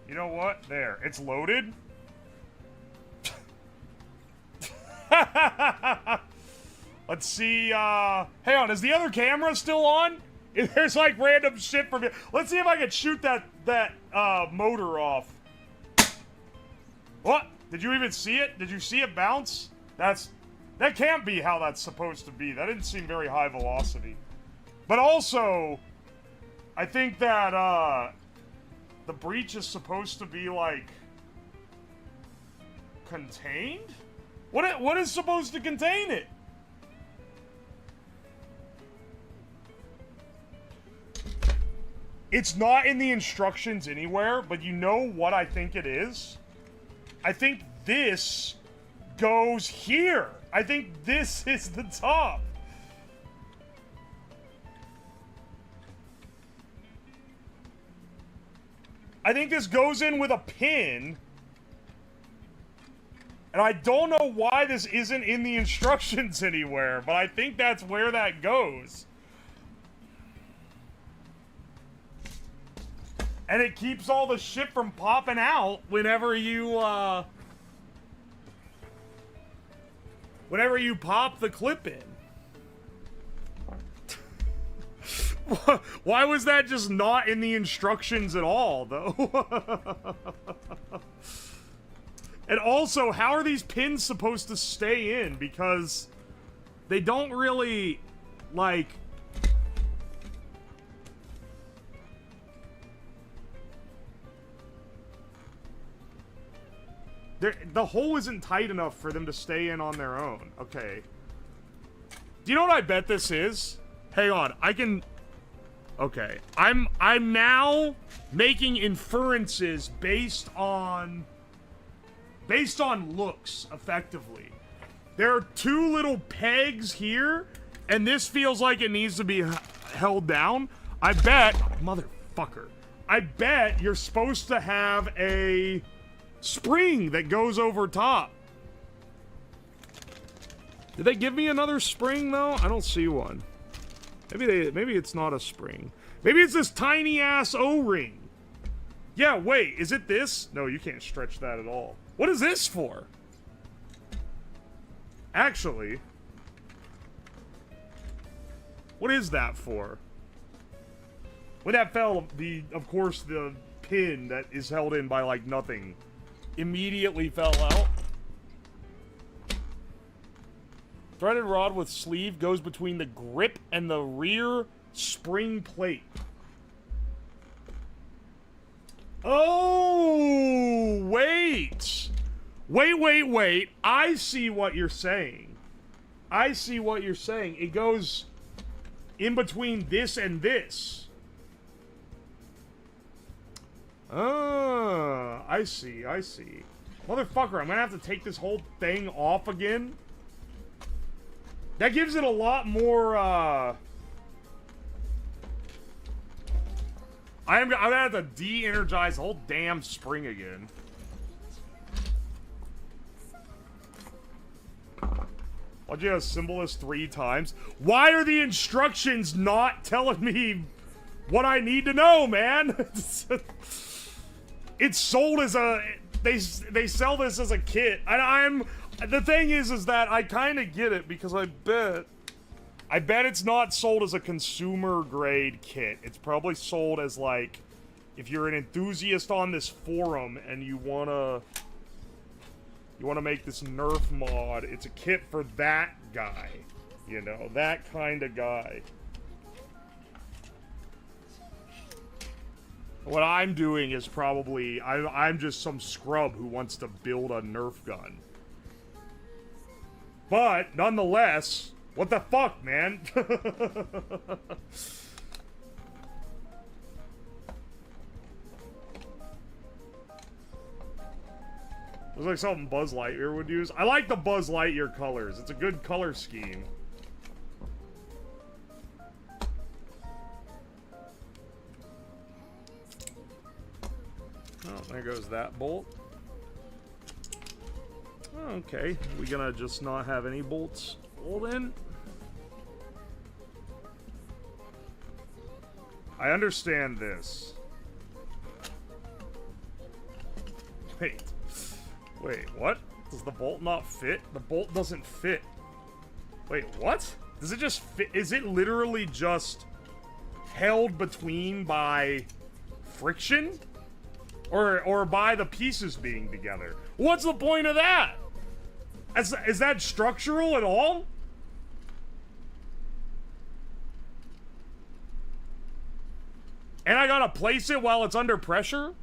You know what? There. It's loaded. Let's see, hang on, is the other camera still on? There's like random shit from it. Let's see if I can shoot that motor off. What? Did you even see it? Did you see it bounce? That can't be how that's supposed to be. That didn't seem very high velocity. But also, I think that, the breach is supposed to be, like, contained? What is supposed to contain it? It's not in the instructions anywhere, but you know what I think it is? I think this goes here. I think this is the top. I think this goes in with a pin. And I don't know why this isn't in the instructions anywhere, but I think that's where that goes. And it keeps all the shit from popping out whenever you pop the clip in. Why was that just not in the instructions at all, though? And also, how are these pins supposed to stay in? Because they don't really, like... The hole isn't tight enough for them to stay in on their own. Okay. Do you know what I bet this is? Hang on, I can... Okay. I'm now making inferences based on looks, effectively. There are two little pegs here, and this feels like it needs to be held down. I bet... Motherfucker. I bet you're supposed to have a spring that goes over top. Did they give me another spring, though? I don't see one. Maybe it's not a spring. Maybe it's this tiny-ass O-ring. Yeah, wait, is it this? No, you can't stretch that at all. What is this for? Actually, what is that for? When that fell, of course, the pin that is held in by, like, nothing immediately fell out. Threaded rod with sleeve goes between the grip and the rear spring plate. Oh, wait. Wait. I see what you're saying. It goes in between this and this. Ah, I see. Motherfucker, I'm gonna have to take this whole thing off again. That gives it a lot more, I'm gonna have to de-energize the whole damn spring again. Why'd you have Symbolist 3 times? Why are the instructions not telling me what I need to know, man? It's sold as a... They sell this as a kit. The thing is that I kind of get it because I bet it's not sold as a consumer grade kit. It's probably sold as like, if you're an enthusiast on this forum and you wanna make this Nerf mod, it's a kit for that guy. You know, that kind of guy. What I'm doing is probably, I'm just some scrub who wants to build a Nerf gun. But, nonetheless, what the fuck, man? Looks like something Buzz Lightyear would use. I like the Buzz Lightyear colors. It's a good color scheme. Oh, there goes that bolt. Okay, we gonna just not have any bolts rolled in? I understand this. Wait, what? Does the bolt not fit? The bolt doesn't fit. Wait, what? Does it just fit? Is it literally just held between by friction? Or by the pieces being together? What's the point of that? Is that structural at all? And I gotta place it while it's under pressure?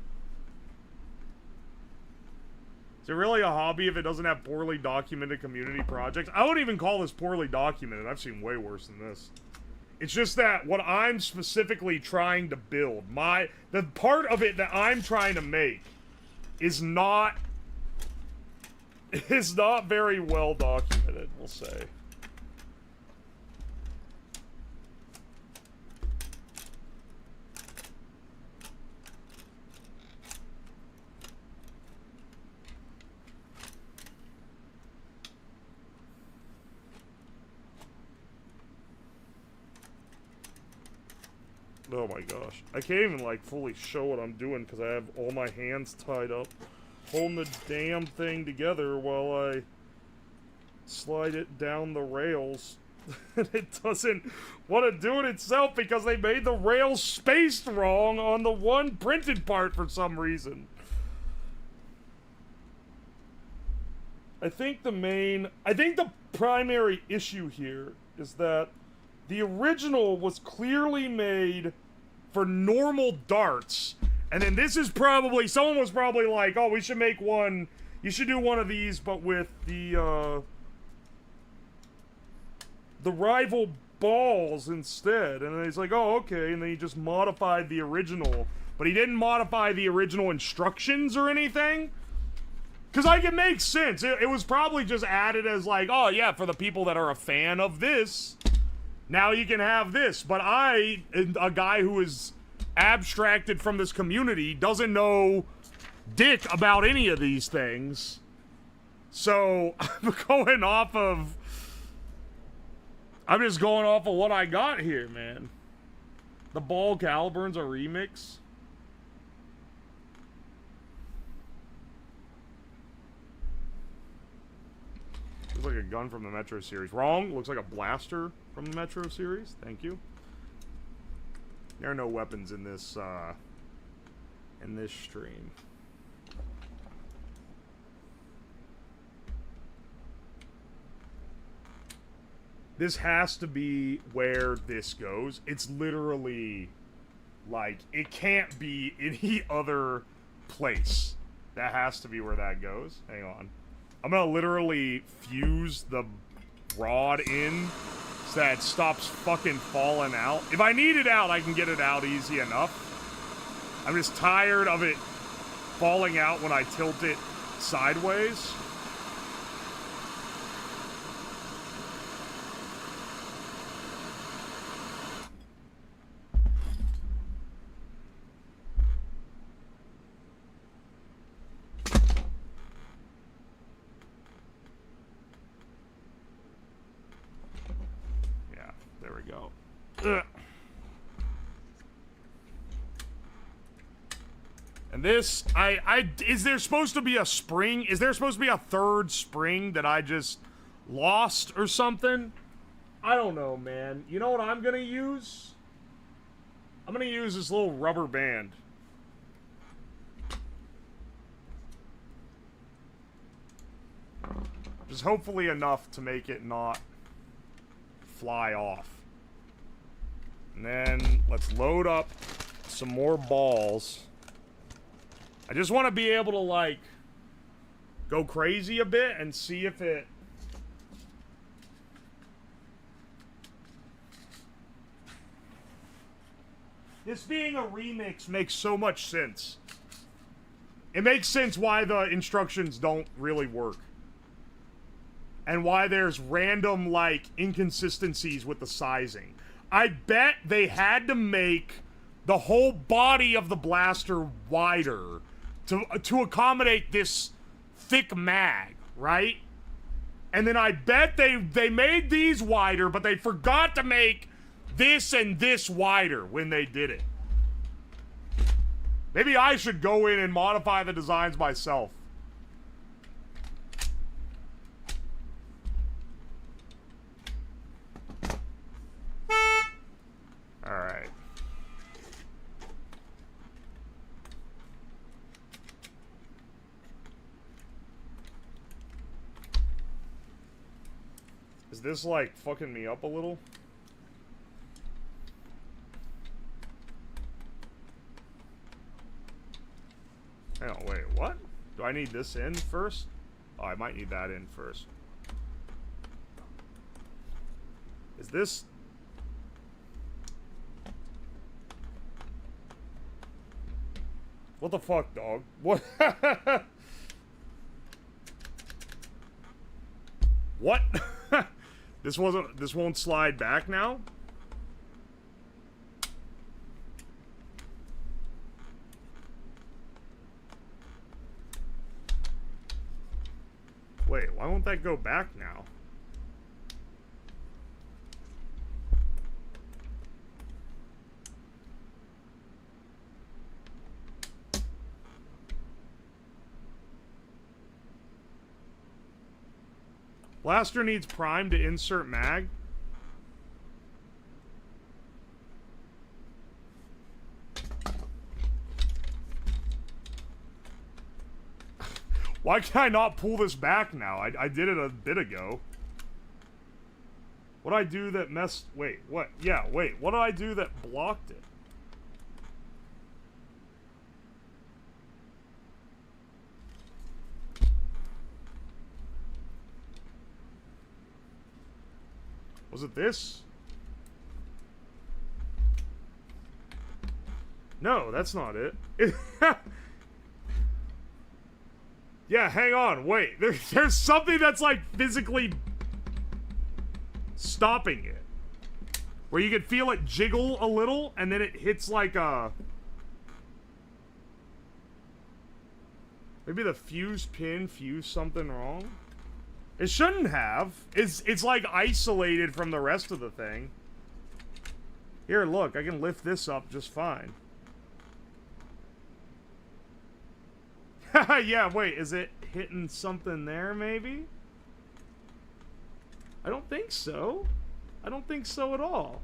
Is it really a hobby if it doesn't have poorly documented community projects? I wouldn't even call this poorly documented. I've seen way worse than this. It's just that what I'm specifically trying to build, the part of it that I'm trying to make is not very well documented, we'll say. Oh my gosh. I can't even, like, fully show what I'm doing because I have all my hands tied up holding the damn thing together while I slide it down the rails. And it doesn't want to do it itself because they made the rails spaced wrong on the one printed part for some reason. I think the primary issue here is that the original was clearly made for normal darts, and then this is probably, someone was probably like, oh, we should make one, you should do one of these, but with the rival balls instead. And then he's like, oh, okay, and then he just modified the original, but he didn't modify the original instructions or anything. Because, like, it makes sense. It was probably just added as, like, oh, yeah, for the people that are a fan of this, now you can have this. But I, a guy who is abstracted from this community, doesn't know dick about any of these things. So, I'm just going off of what I got here, man. The Ball Caliburn's a remix. Looks like a gun from the Metro series. Wrong. Looks like a blaster from the Metro series. Thank you. There are no weapons in this stream. This has to be where this goes. It's literally, like, it can't be any other place. That has to be where that goes. Hang on. I'm gonna literally fuse the rod in so that it stops fucking falling out. If I need it out, I can get it out easy enough. I'm just tired of it falling out when I tilt it sideways. And this, is there supposed to be a spring? Is there supposed to be a third spring that I just lost or something? I don't know, man. You know what I'm gonna use? I'm gonna use this little rubber band. Just hopefully enough to make it not fly off. And then let's load up some more balls. I just want to be able to, like, go crazy a bit and see if it... This being a remix makes so much sense. It makes sense why the instructions don't really work. And why there's random, like, inconsistencies with the sizing. I bet they had to make the whole body of the blaster wider to accommodate this thick mag, right? And then I bet they made these wider, but they forgot to make this and this wider when they did it. Maybe I should go in and modify the designs myself. Alright. Is this, like, fucking me up a little? Hang on, wait, what? Do I need this in first? Oh, I might need that in first. Is this... What the fuck, dog? What? What? This won't slide back now? Wait, why won't that go back now? Blaster needs prime to insert mag. Why can I not pull this back now? I did it a bit ago. What did I do that messed... Wait, what? Yeah, wait. What did I do that blocked it? Was it this? No, that's not it. Yeah, hang on, wait. There's something that's, like, physically stopping it. Where you could feel it jiggle a little, and then it hits, like, a... Maybe the fuse pin fused something wrong? It shouldn't have. It's like isolated from the rest of the thing. Here, look, I can lift this up just fine. Yeah, wait, is it hitting something there, maybe? I don't think so. I don't think so at all.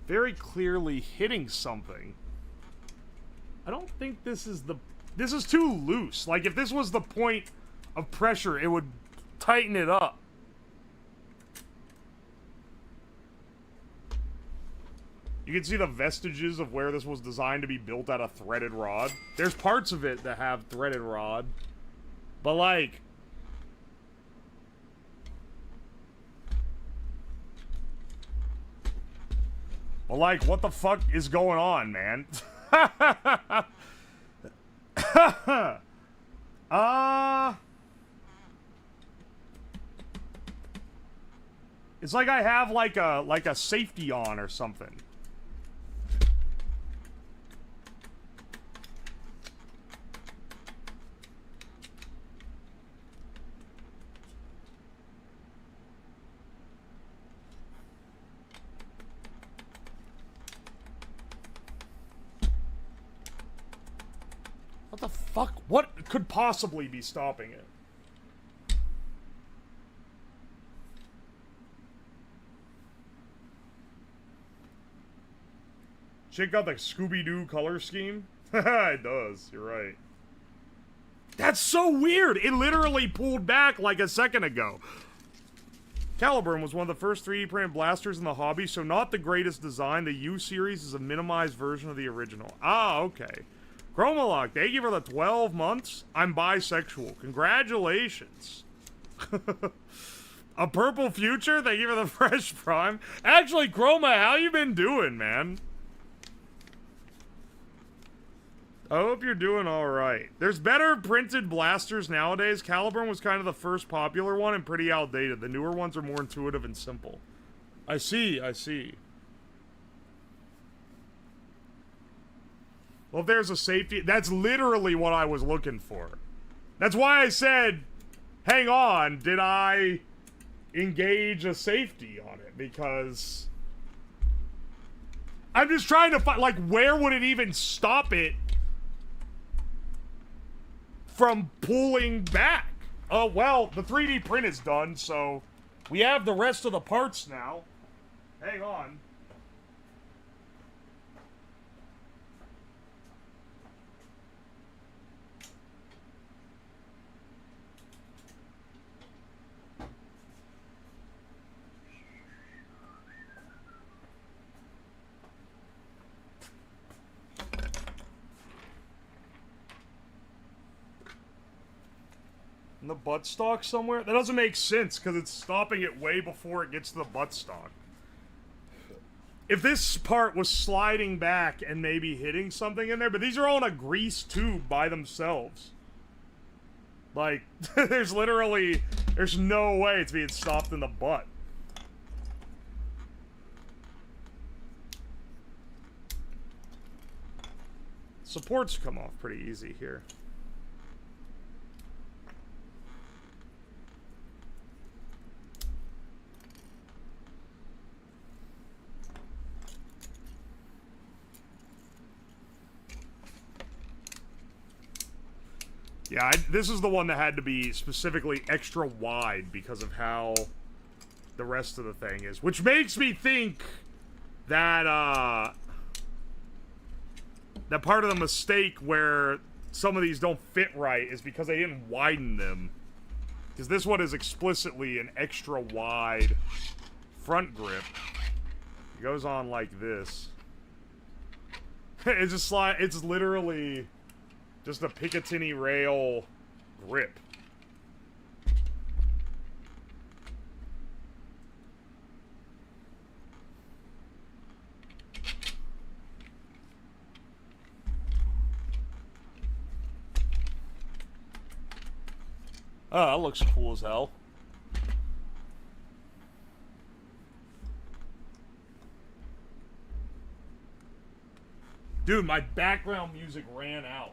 Very clearly hitting something. I don't think this is the... This is too loose. Like, if this was the point of pressure, it would tighten it up. You can see the vestiges of where this was designed to be built out of threaded rod. There's parts of it that have threaded rod. But like, what the fuck is going on, man? It's like I have like a safety on or something. What the fuck? What could possibly be stopping it? Check out the Scooby-Doo color scheme. It does, you're right. That's so weird! It literally pulled back like a second ago. Caliburn was one of the first 3D printed blasters in the hobby, so not the greatest design. The U series is a minimized version of the original. Ah, okay. Chromalock, thank you for the 12 months. I'm bisexual. Congratulations. A purple future, thank you for the fresh prime. Actually, Chroma, how you been doing, man? I hope you're doing alright. There's better printed blasters nowadays. Caliburn was kind of the first popular one and pretty outdated. The newer ones are more intuitive and simple. I see, I see. Well, if there's a safety... That's literally what I was looking for. That's why I said, hang on, did I engage a safety on it? Because... I'm just trying to find, like, where would it even stop it from pulling back? Oh, well, the 3D print is done, so we have the rest of the parts now. Hang on. In the buttstock somewhere? That doesn't make sense, because it's stopping it way before it gets to the buttstock. If this part was sliding back and maybe hitting something in there, but these are all in a grease tube by themselves. Like, there's no way it's being stopped in the butt. Supports come off pretty easy here. Yeah, this is the one that had to be specifically extra wide because of how the rest of the thing is. Which makes me think that, that part of the mistake where some of these don't fit right is because they didn't widen them. Because this one is explicitly an extra wide front grip. It goes on like this. It's just like, it's literally... just a Picatinny rail grip. Oh, that looks cool as hell. Dude, my background music ran out.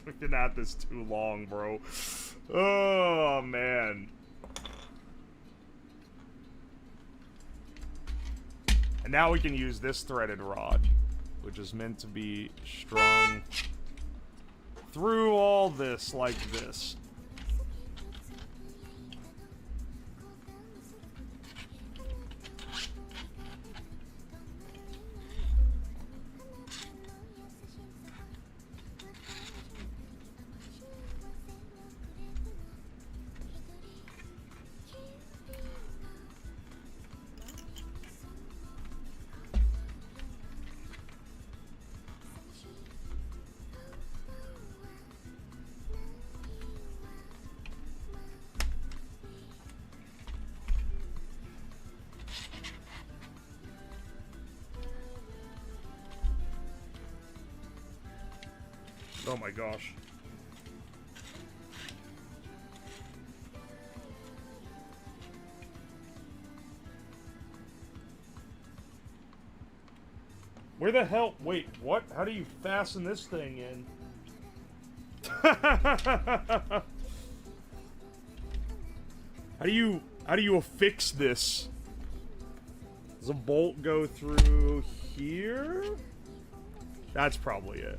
We've been at this too long, bro. Oh, man. And now we can use this threaded rod, which is meant to be strung through all this like this. Oh my gosh. Where the hell? Wait, what? How do you fasten this thing in? How do you affix this? Does a bolt go through here? That's probably it.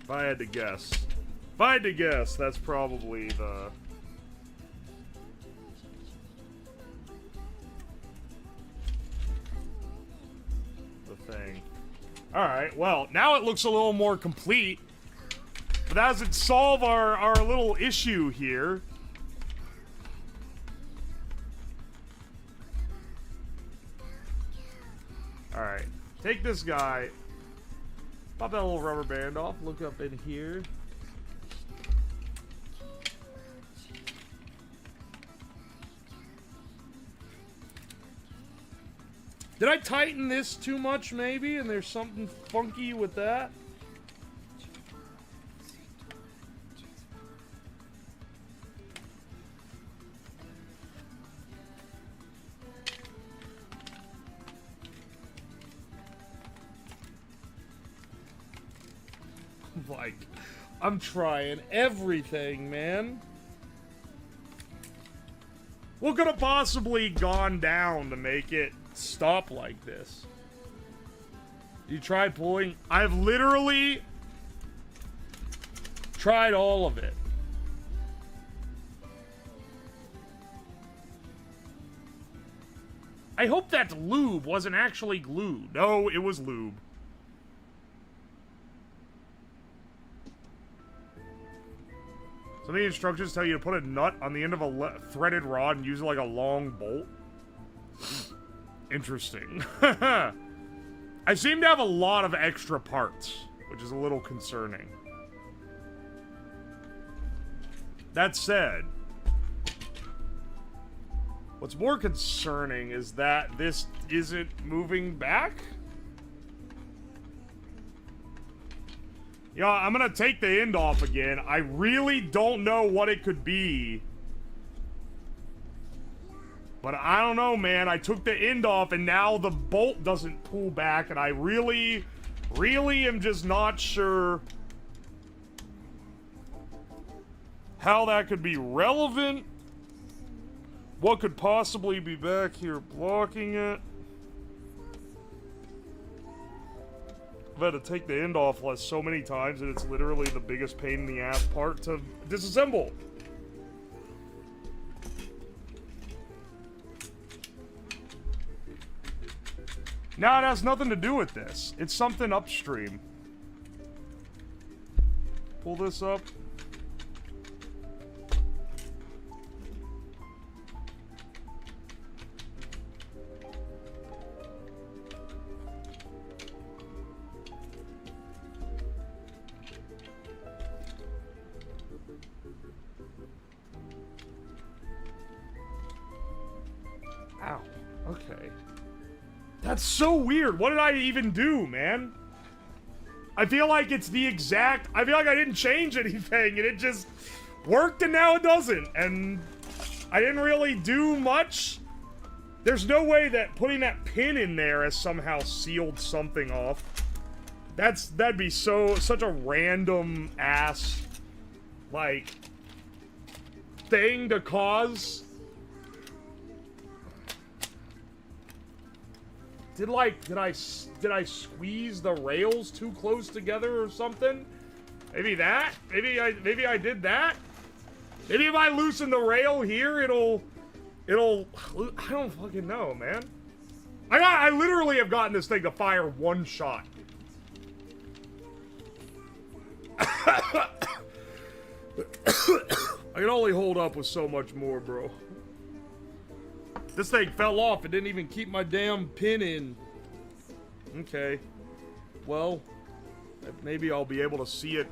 If I had to guess, that's probably the thing. Alright, well, now it looks a little more complete. But that doesn't solve our little issue here. Alright, take this guy. Pop that little rubber band off, look up in here. Did I tighten this too much, maybe? And there's something funky with that? Like, I'm trying everything, man. What could have possibly gone down to make it stop like this? You tried pulling? I've literally tried all of it. I hope that lube wasn't actually glue. No, it was lube. Some of the instructions tell you to put a nut on the end of a threaded rod and use it like a long bolt. Interesting. I seem to have a lot of extra parts, which is a little concerning. That said, what's more concerning is that this isn't moving back. Yeah, I'm gonna take the end off again. I really don't know what it could be. But I don't know, man. I took the end off and now the bolt doesn't pull back, and I really am just not sure how that could be relevant. What could possibly be back here blocking it? I've had to take the end off so many times that it's literally the biggest pain in the ass part to disassemble. Nah, it has nothing to do with this. It's something upstream. Pull this up. Ow. Okay. That's so weird. What did I even do, man? I feel like it's the exact... I feel like I didn't change anything, and it just worked, and now it doesn't. And I didn't really do much. There's no way that putting that pin in there has somehow sealed something off. That'd be such a random ass, like, thing to cause. Did I squeeze the rails too close together or something? Maybe that? Maybe I did that? Maybe if I loosen the rail here, it'll I don't fucking know, man. I literally have gotten this thing to fire one shot. I can only hold up with so much more, bro. This thing fell off. It didn't even keep my damn pin in. Okay. Well, maybe I'll be able to see it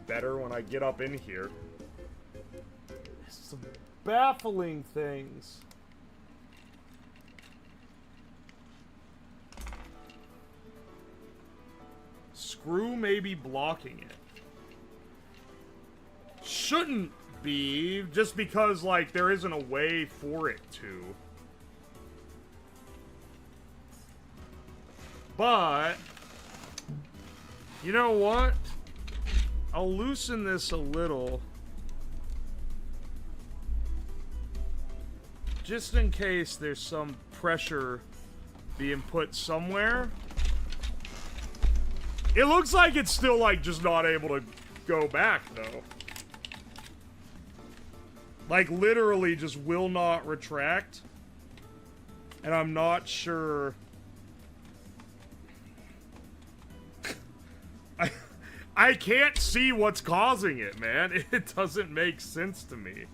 better when I get up in here. Some baffling things. screw may be blocking it. Shouldn't be, just because, like, there isn't a way for it to. But, you know what? I'll loosen this a little. Just in case there's some pressure being put somewhere. It looks like it's still, like, just not able to go back, though. Like, literally just will not retract. And I'm not sure... I can't see what's causing it, man. It doesn't make sense to me.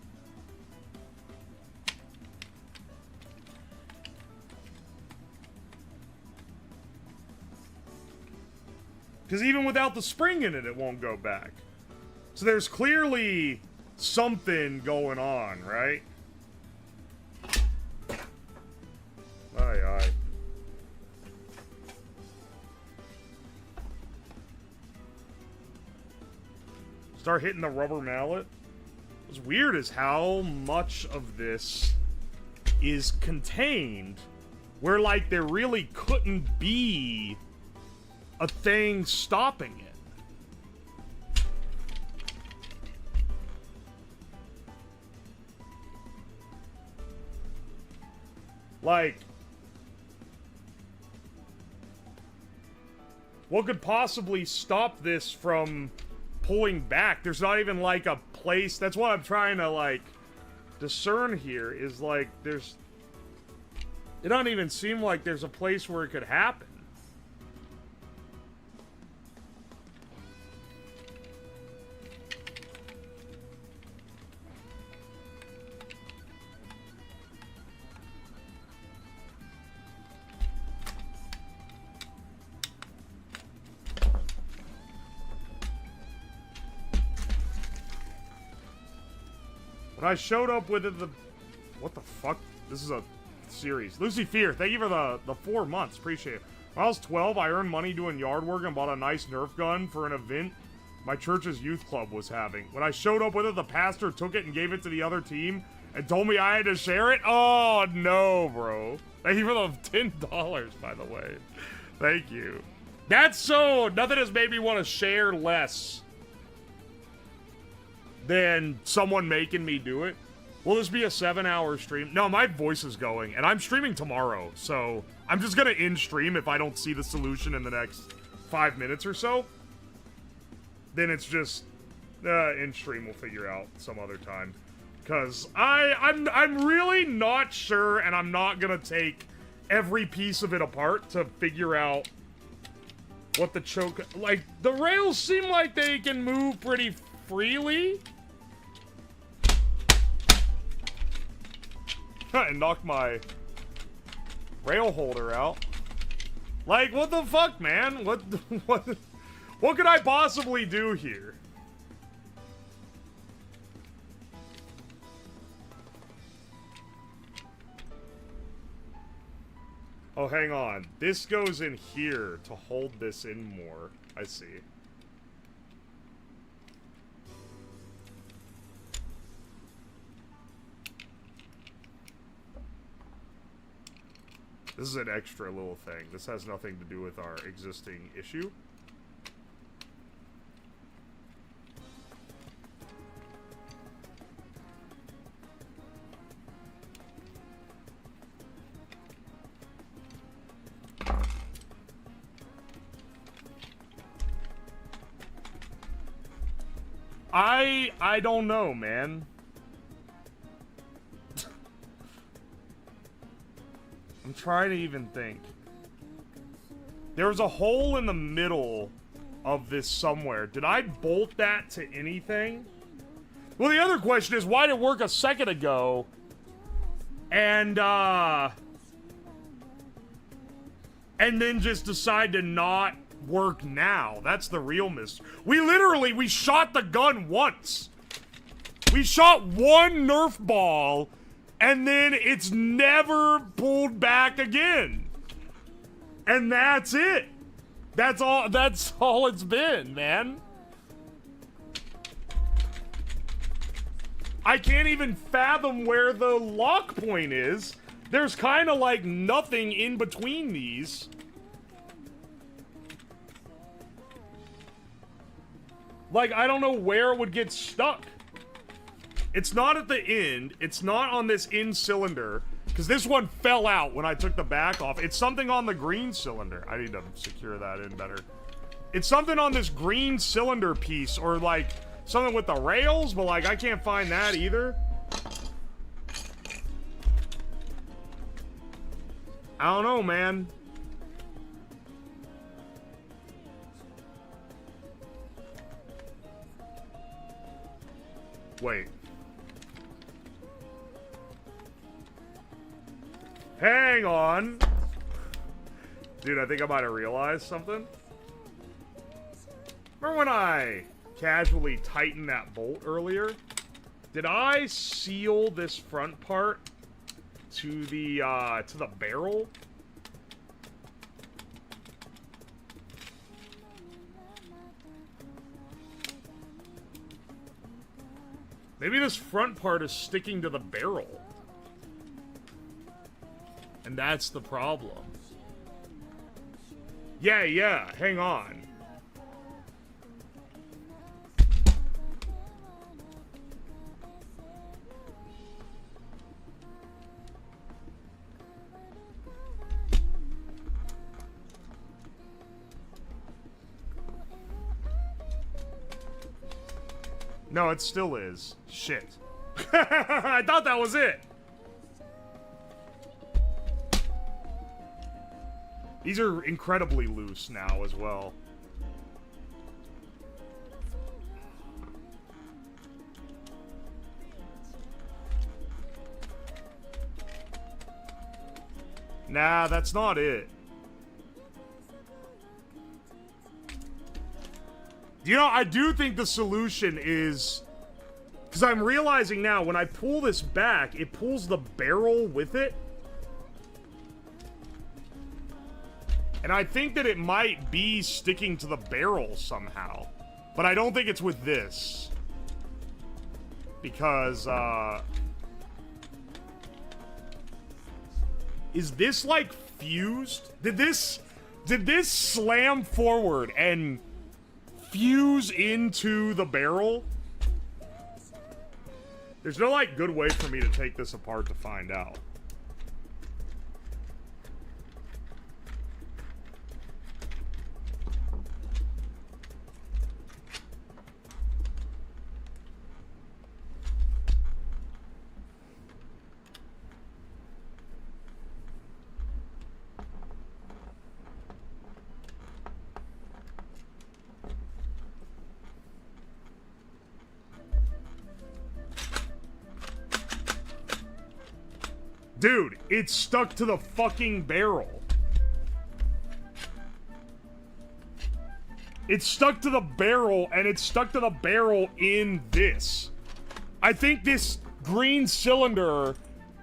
Because even without the spring in it, it won't go back. So there's clearly something going on, right? Aye, aye. Start hitting the rubber mallet. What's weird is how much of this is contained where, like, there really couldn't be a thing stopping it. Like, what could possibly stop this from pulling back? There's not even, like, a place. That's what I'm trying to, like, discern here, is, like, there's... It doesn't even seem like there's a place where it could happen. When I showed up with it, what the fuck? This is a series. Lucy Fear, thank you for the 4 months. Appreciate it. When I was 12, I earned money doing yard work and bought a nice Nerf gun for an event my church's youth club was having. When I showed up with it, the pastor took it and gave it to the other team and told me I had to share it. Oh, no, bro. Thank you for the $10, by the way. Thank you. That's so... Nothing has made me want to share less than someone making me do it. Will this be a 7-hour stream? No, my voice is going, and I'm streaming tomorrow, so I'm just gonna end stream if I don't see the solution in the next 5 minutes or so. Then it's just end stream. We'll figure out some other time, because I'm really not sure, and I'm not gonna take every piece of it apart to figure out what the choke... Like, the rails seem like they can move pretty freely. And knock my rail holder out. Like, what the fuck, man? What could I possibly do here? Oh, hang on. This goes in here to hold this in more. I see. This is an extra little thing. This has nothing to do with our existing issue. I don't know, man. I'm trying to even think. There was a hole in the middle of this somewhere. Did I bolt that to anything? Well, the other question is, why did it work a second ago? And then just decide to not work now? That's the real mystery. We shot the gun once. We shot one Nerf ball, and then it's never pulled back again. And that's it. That's all it's been, man. I can't even fathom where the lock point is. There's kind of like nothing in between these. Like, I don't know where it would get stuck. It's not at the end. It's not on this end cylinder. Because this one fell out when I took the back off. It's something on the green cylinder. I need to secure that in better. It's something on this green cylinder piece. Or, like, something with the rails. But, like, I can't find that either. I don't know, man. Wait. Hang on. Dude, I think I might have realized something. Remember when I casually tightened that bolt earlier? Did I seal this front part to the barrel? Maybe this front part is sticking to the barrel. And that's the problem. Yeah, hang on. No, it still is. Shit. I thought that was it. These are incredibly loose now as well. Nah, that's not it. You know, I do think the solution is... Because I'm realizing now, when I pull this back, it pulls the barrel with it. And I think that it might be sticking to the barrel somehow. But I don't think it's with this. Because, is this, like, fused? Did this slam forward and fuse into the barrel? There's no, like, good way for me to take this apart to find out. Dude, it's stuck to the fucking barrel. It's stuck to the barrel, and it's stuck to the barrel in this. I think this green cylinder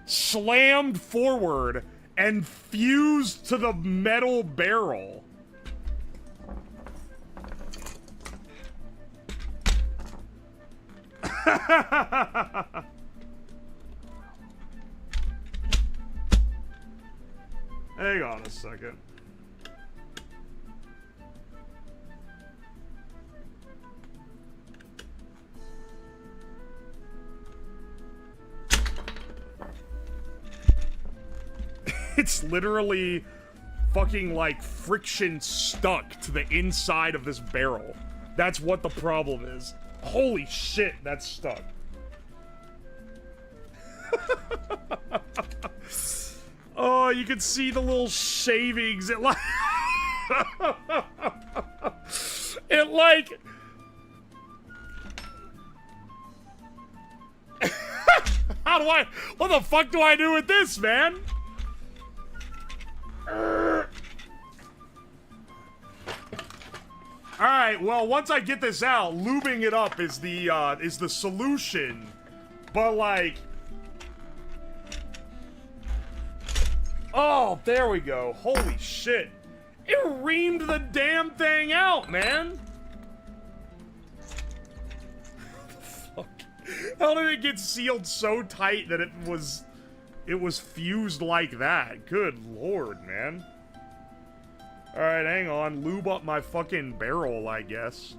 slammed forward and fused to the metal barrel. Hang on a second. It's literally fucking like friction stuck to the inside of this barrel. That's what the problem is. Holy shit, that's stuck. Oh, you can see the little shavings. It like... it like... How do I... What the fuck do I do with this, man? Alright, well, once I get this out, lubing it up is the solution. But, like... Oh, there we go. Holy shit. It reamed the damn thing out, man. Fuck. How did it get sealed so tight that it was fused like that? Good lord, man. Alright, hang on. Lube up my fucking barrel, I guess.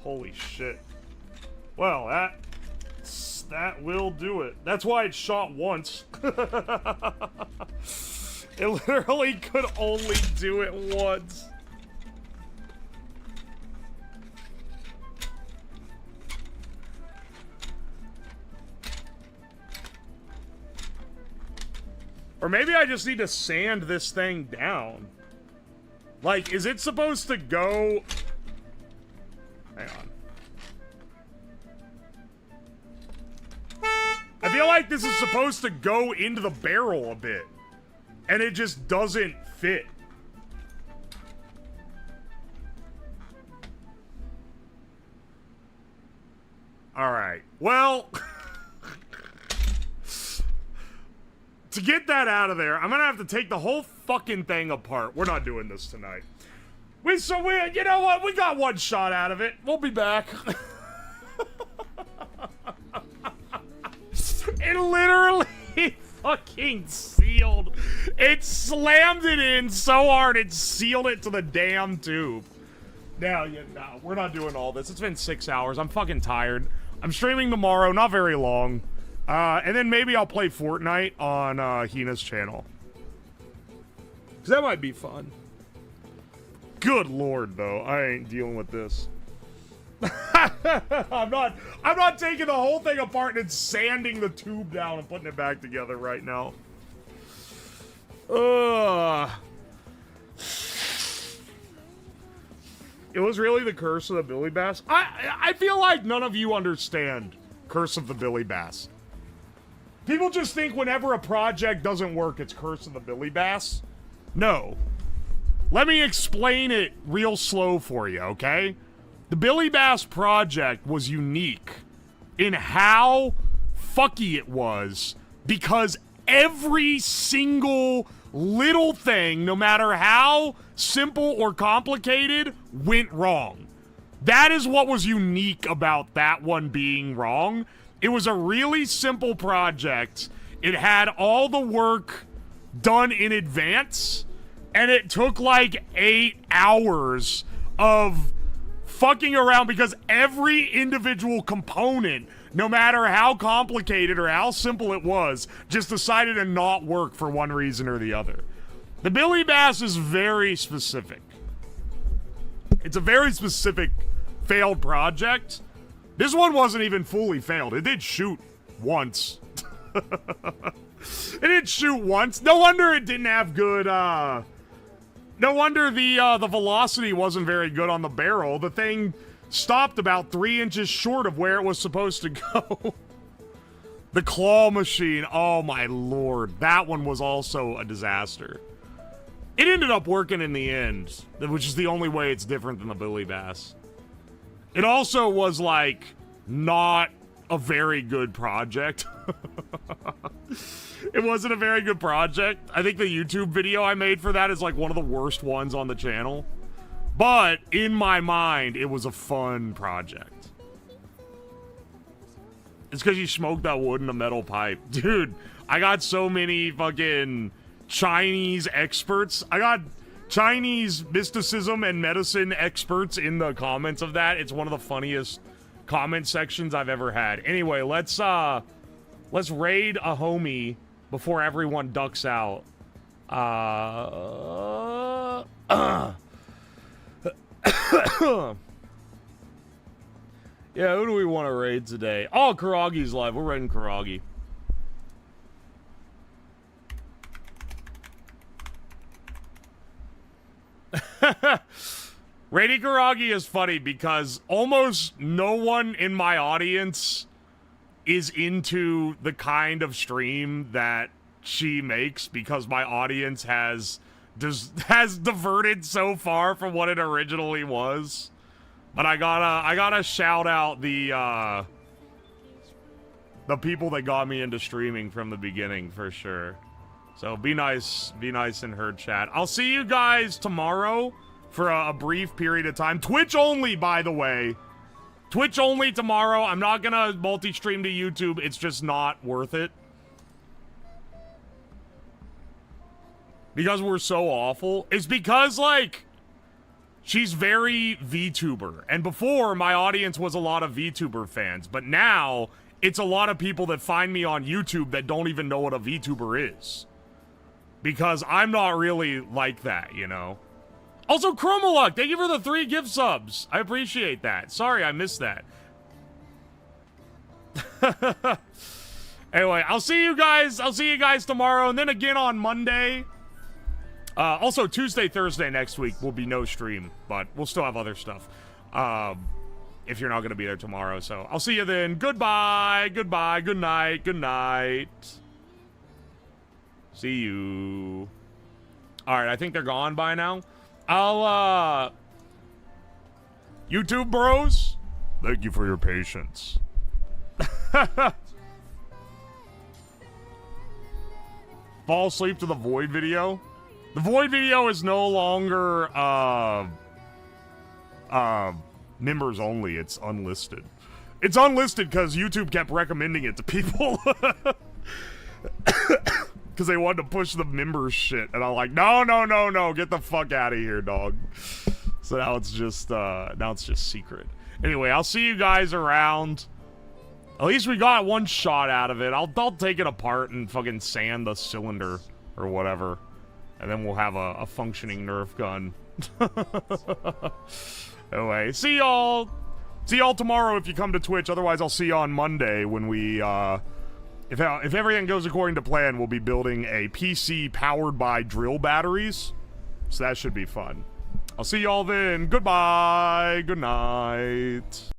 Holy shit. Well, that will do it. That's why it shot once. It literally could only do it once. Or maybe I just need to sand this thing down. Like, is it supposed to go... Hang on. I feel like this is supposed to go into the barrel a bit. And it just doesn't fit. Alright. Well... to get that out of there, I'm gonna have to take the whole fucking thing apart. We're not doing this tonight. You know what? We got one shot out of it. We'll be back. It literally fucking sealed. It slammed it in so hard it sealed it to the damn tube. No, we're not doing all this. It's been 6 hours. I'm fucking tired. I'm streaming tomorrow, not very long. And then maybe I'll play Fortnite on Hina's channel. Because that might be fun. Good lord, though. I ain't dealing with this. I'm not taking the whole thing apart and sanding the tube down and putting it back together right now. It was really the Curse of the Billy Bass. I feel like none of you understand Curse of the Billy Bass. People just think whenever a project doesn't work, it's Curse of the Billy Bass. No. Let me explain it real slow for you, okay? The Billy Bass project was unique in how fucky it was because every single little thing, no matter how simple or complicated, went wrong. That is what was unique about that one being wrong. It was a really simple project. It had all the work done in advance, and it took like 8 hours of fucking around because every individual component, no matter how complicated or how simple it was, just decided to not work for one reason or the other. The Billy Bass is very specific. It's a very specific failed project. This one wasn't even fully failed. It did shoot once. It did shoot once. No wonder it didn't have good, no wonder the velocity wasn't very good on the barrel. The thing stopped about 3 inches short of where it was supposed to go. The claw machine, oh my lord. That one was also a disaster. It ended up working in the end, which is the only way it's different than the Billy Bass. It also was, like, not a very good project. It wasn't a very good project. I think the YouTube video I made for that is, like, one of the worst ones on the channel. But, in my mind, it was a fun project. It's because you smoked that wood in a metal pipe. Dude, I got so many fucking Chinese experts. I got Chinese mysticism and medicine experts in the comments of that. It's one of the funniest comment sections I've ever had. Anyway, let's raid a homie before everyone ducks out. Yeah, who do we want to raid today? Oh, Karagi's live. We're raiding Karagi. Raiding Karagi is funny because almost no one in my audience is into the kind of stream that she makes because my audience has has diverted so far from what it originally was. But I gotta shout out the people that got me into streaming from the beginning for sure. So be nice in her chat. I'll see you guys tomorrow for a brief period of time. Twitch only, by the way. Twitch only tomorrow. I'm not gonna multi-stream to YouTube. It's just not worth it. Because we're so awful. It's because, like, she's very VTuber. And before, my audience was a lot of VTuber fans. But now, it's a lot of people that find me on YouTube that don't even know what a VTuber is. Because I'm not really like that, you know? Also, Chromaluk, thank you for the 3 gift subs. I appreciate that. Sorry, I missed that. Anyway, I'll see you guys tomorrow, and then again on Monday. Also, Tuesday, Thursday next week will be no stream, but we'll still have other stuff. If you're not going to be there tomorrow, so I'll see you then. Goodbye, good night. See you. Alright, I think they're gone by now. YouTube bros, thank you for your patience. Fall asleep to the Void video. The Void video is no longer, members only. It's unlisted. It's unlisted because YouTube kept recommending it to people. Because they wanted to push the members shit. And I'm like, no. Get the fuck out of here, dog. So now it's just secret. Anyway, I'll see you guys around. At least we got one shot out of it. I'll take it apart and fucking sand the cylinder or whatever. And then we'll have a functioning Nerf gun. Anyway, see y'all tomorrow if you come to Twitch. Otherwise, I'll see you on Monday when we, if everything goes according to plan, we'll be building a PC powered by drill batteries. So that should be fun. I'll see y'all then. Goodbye. Good night.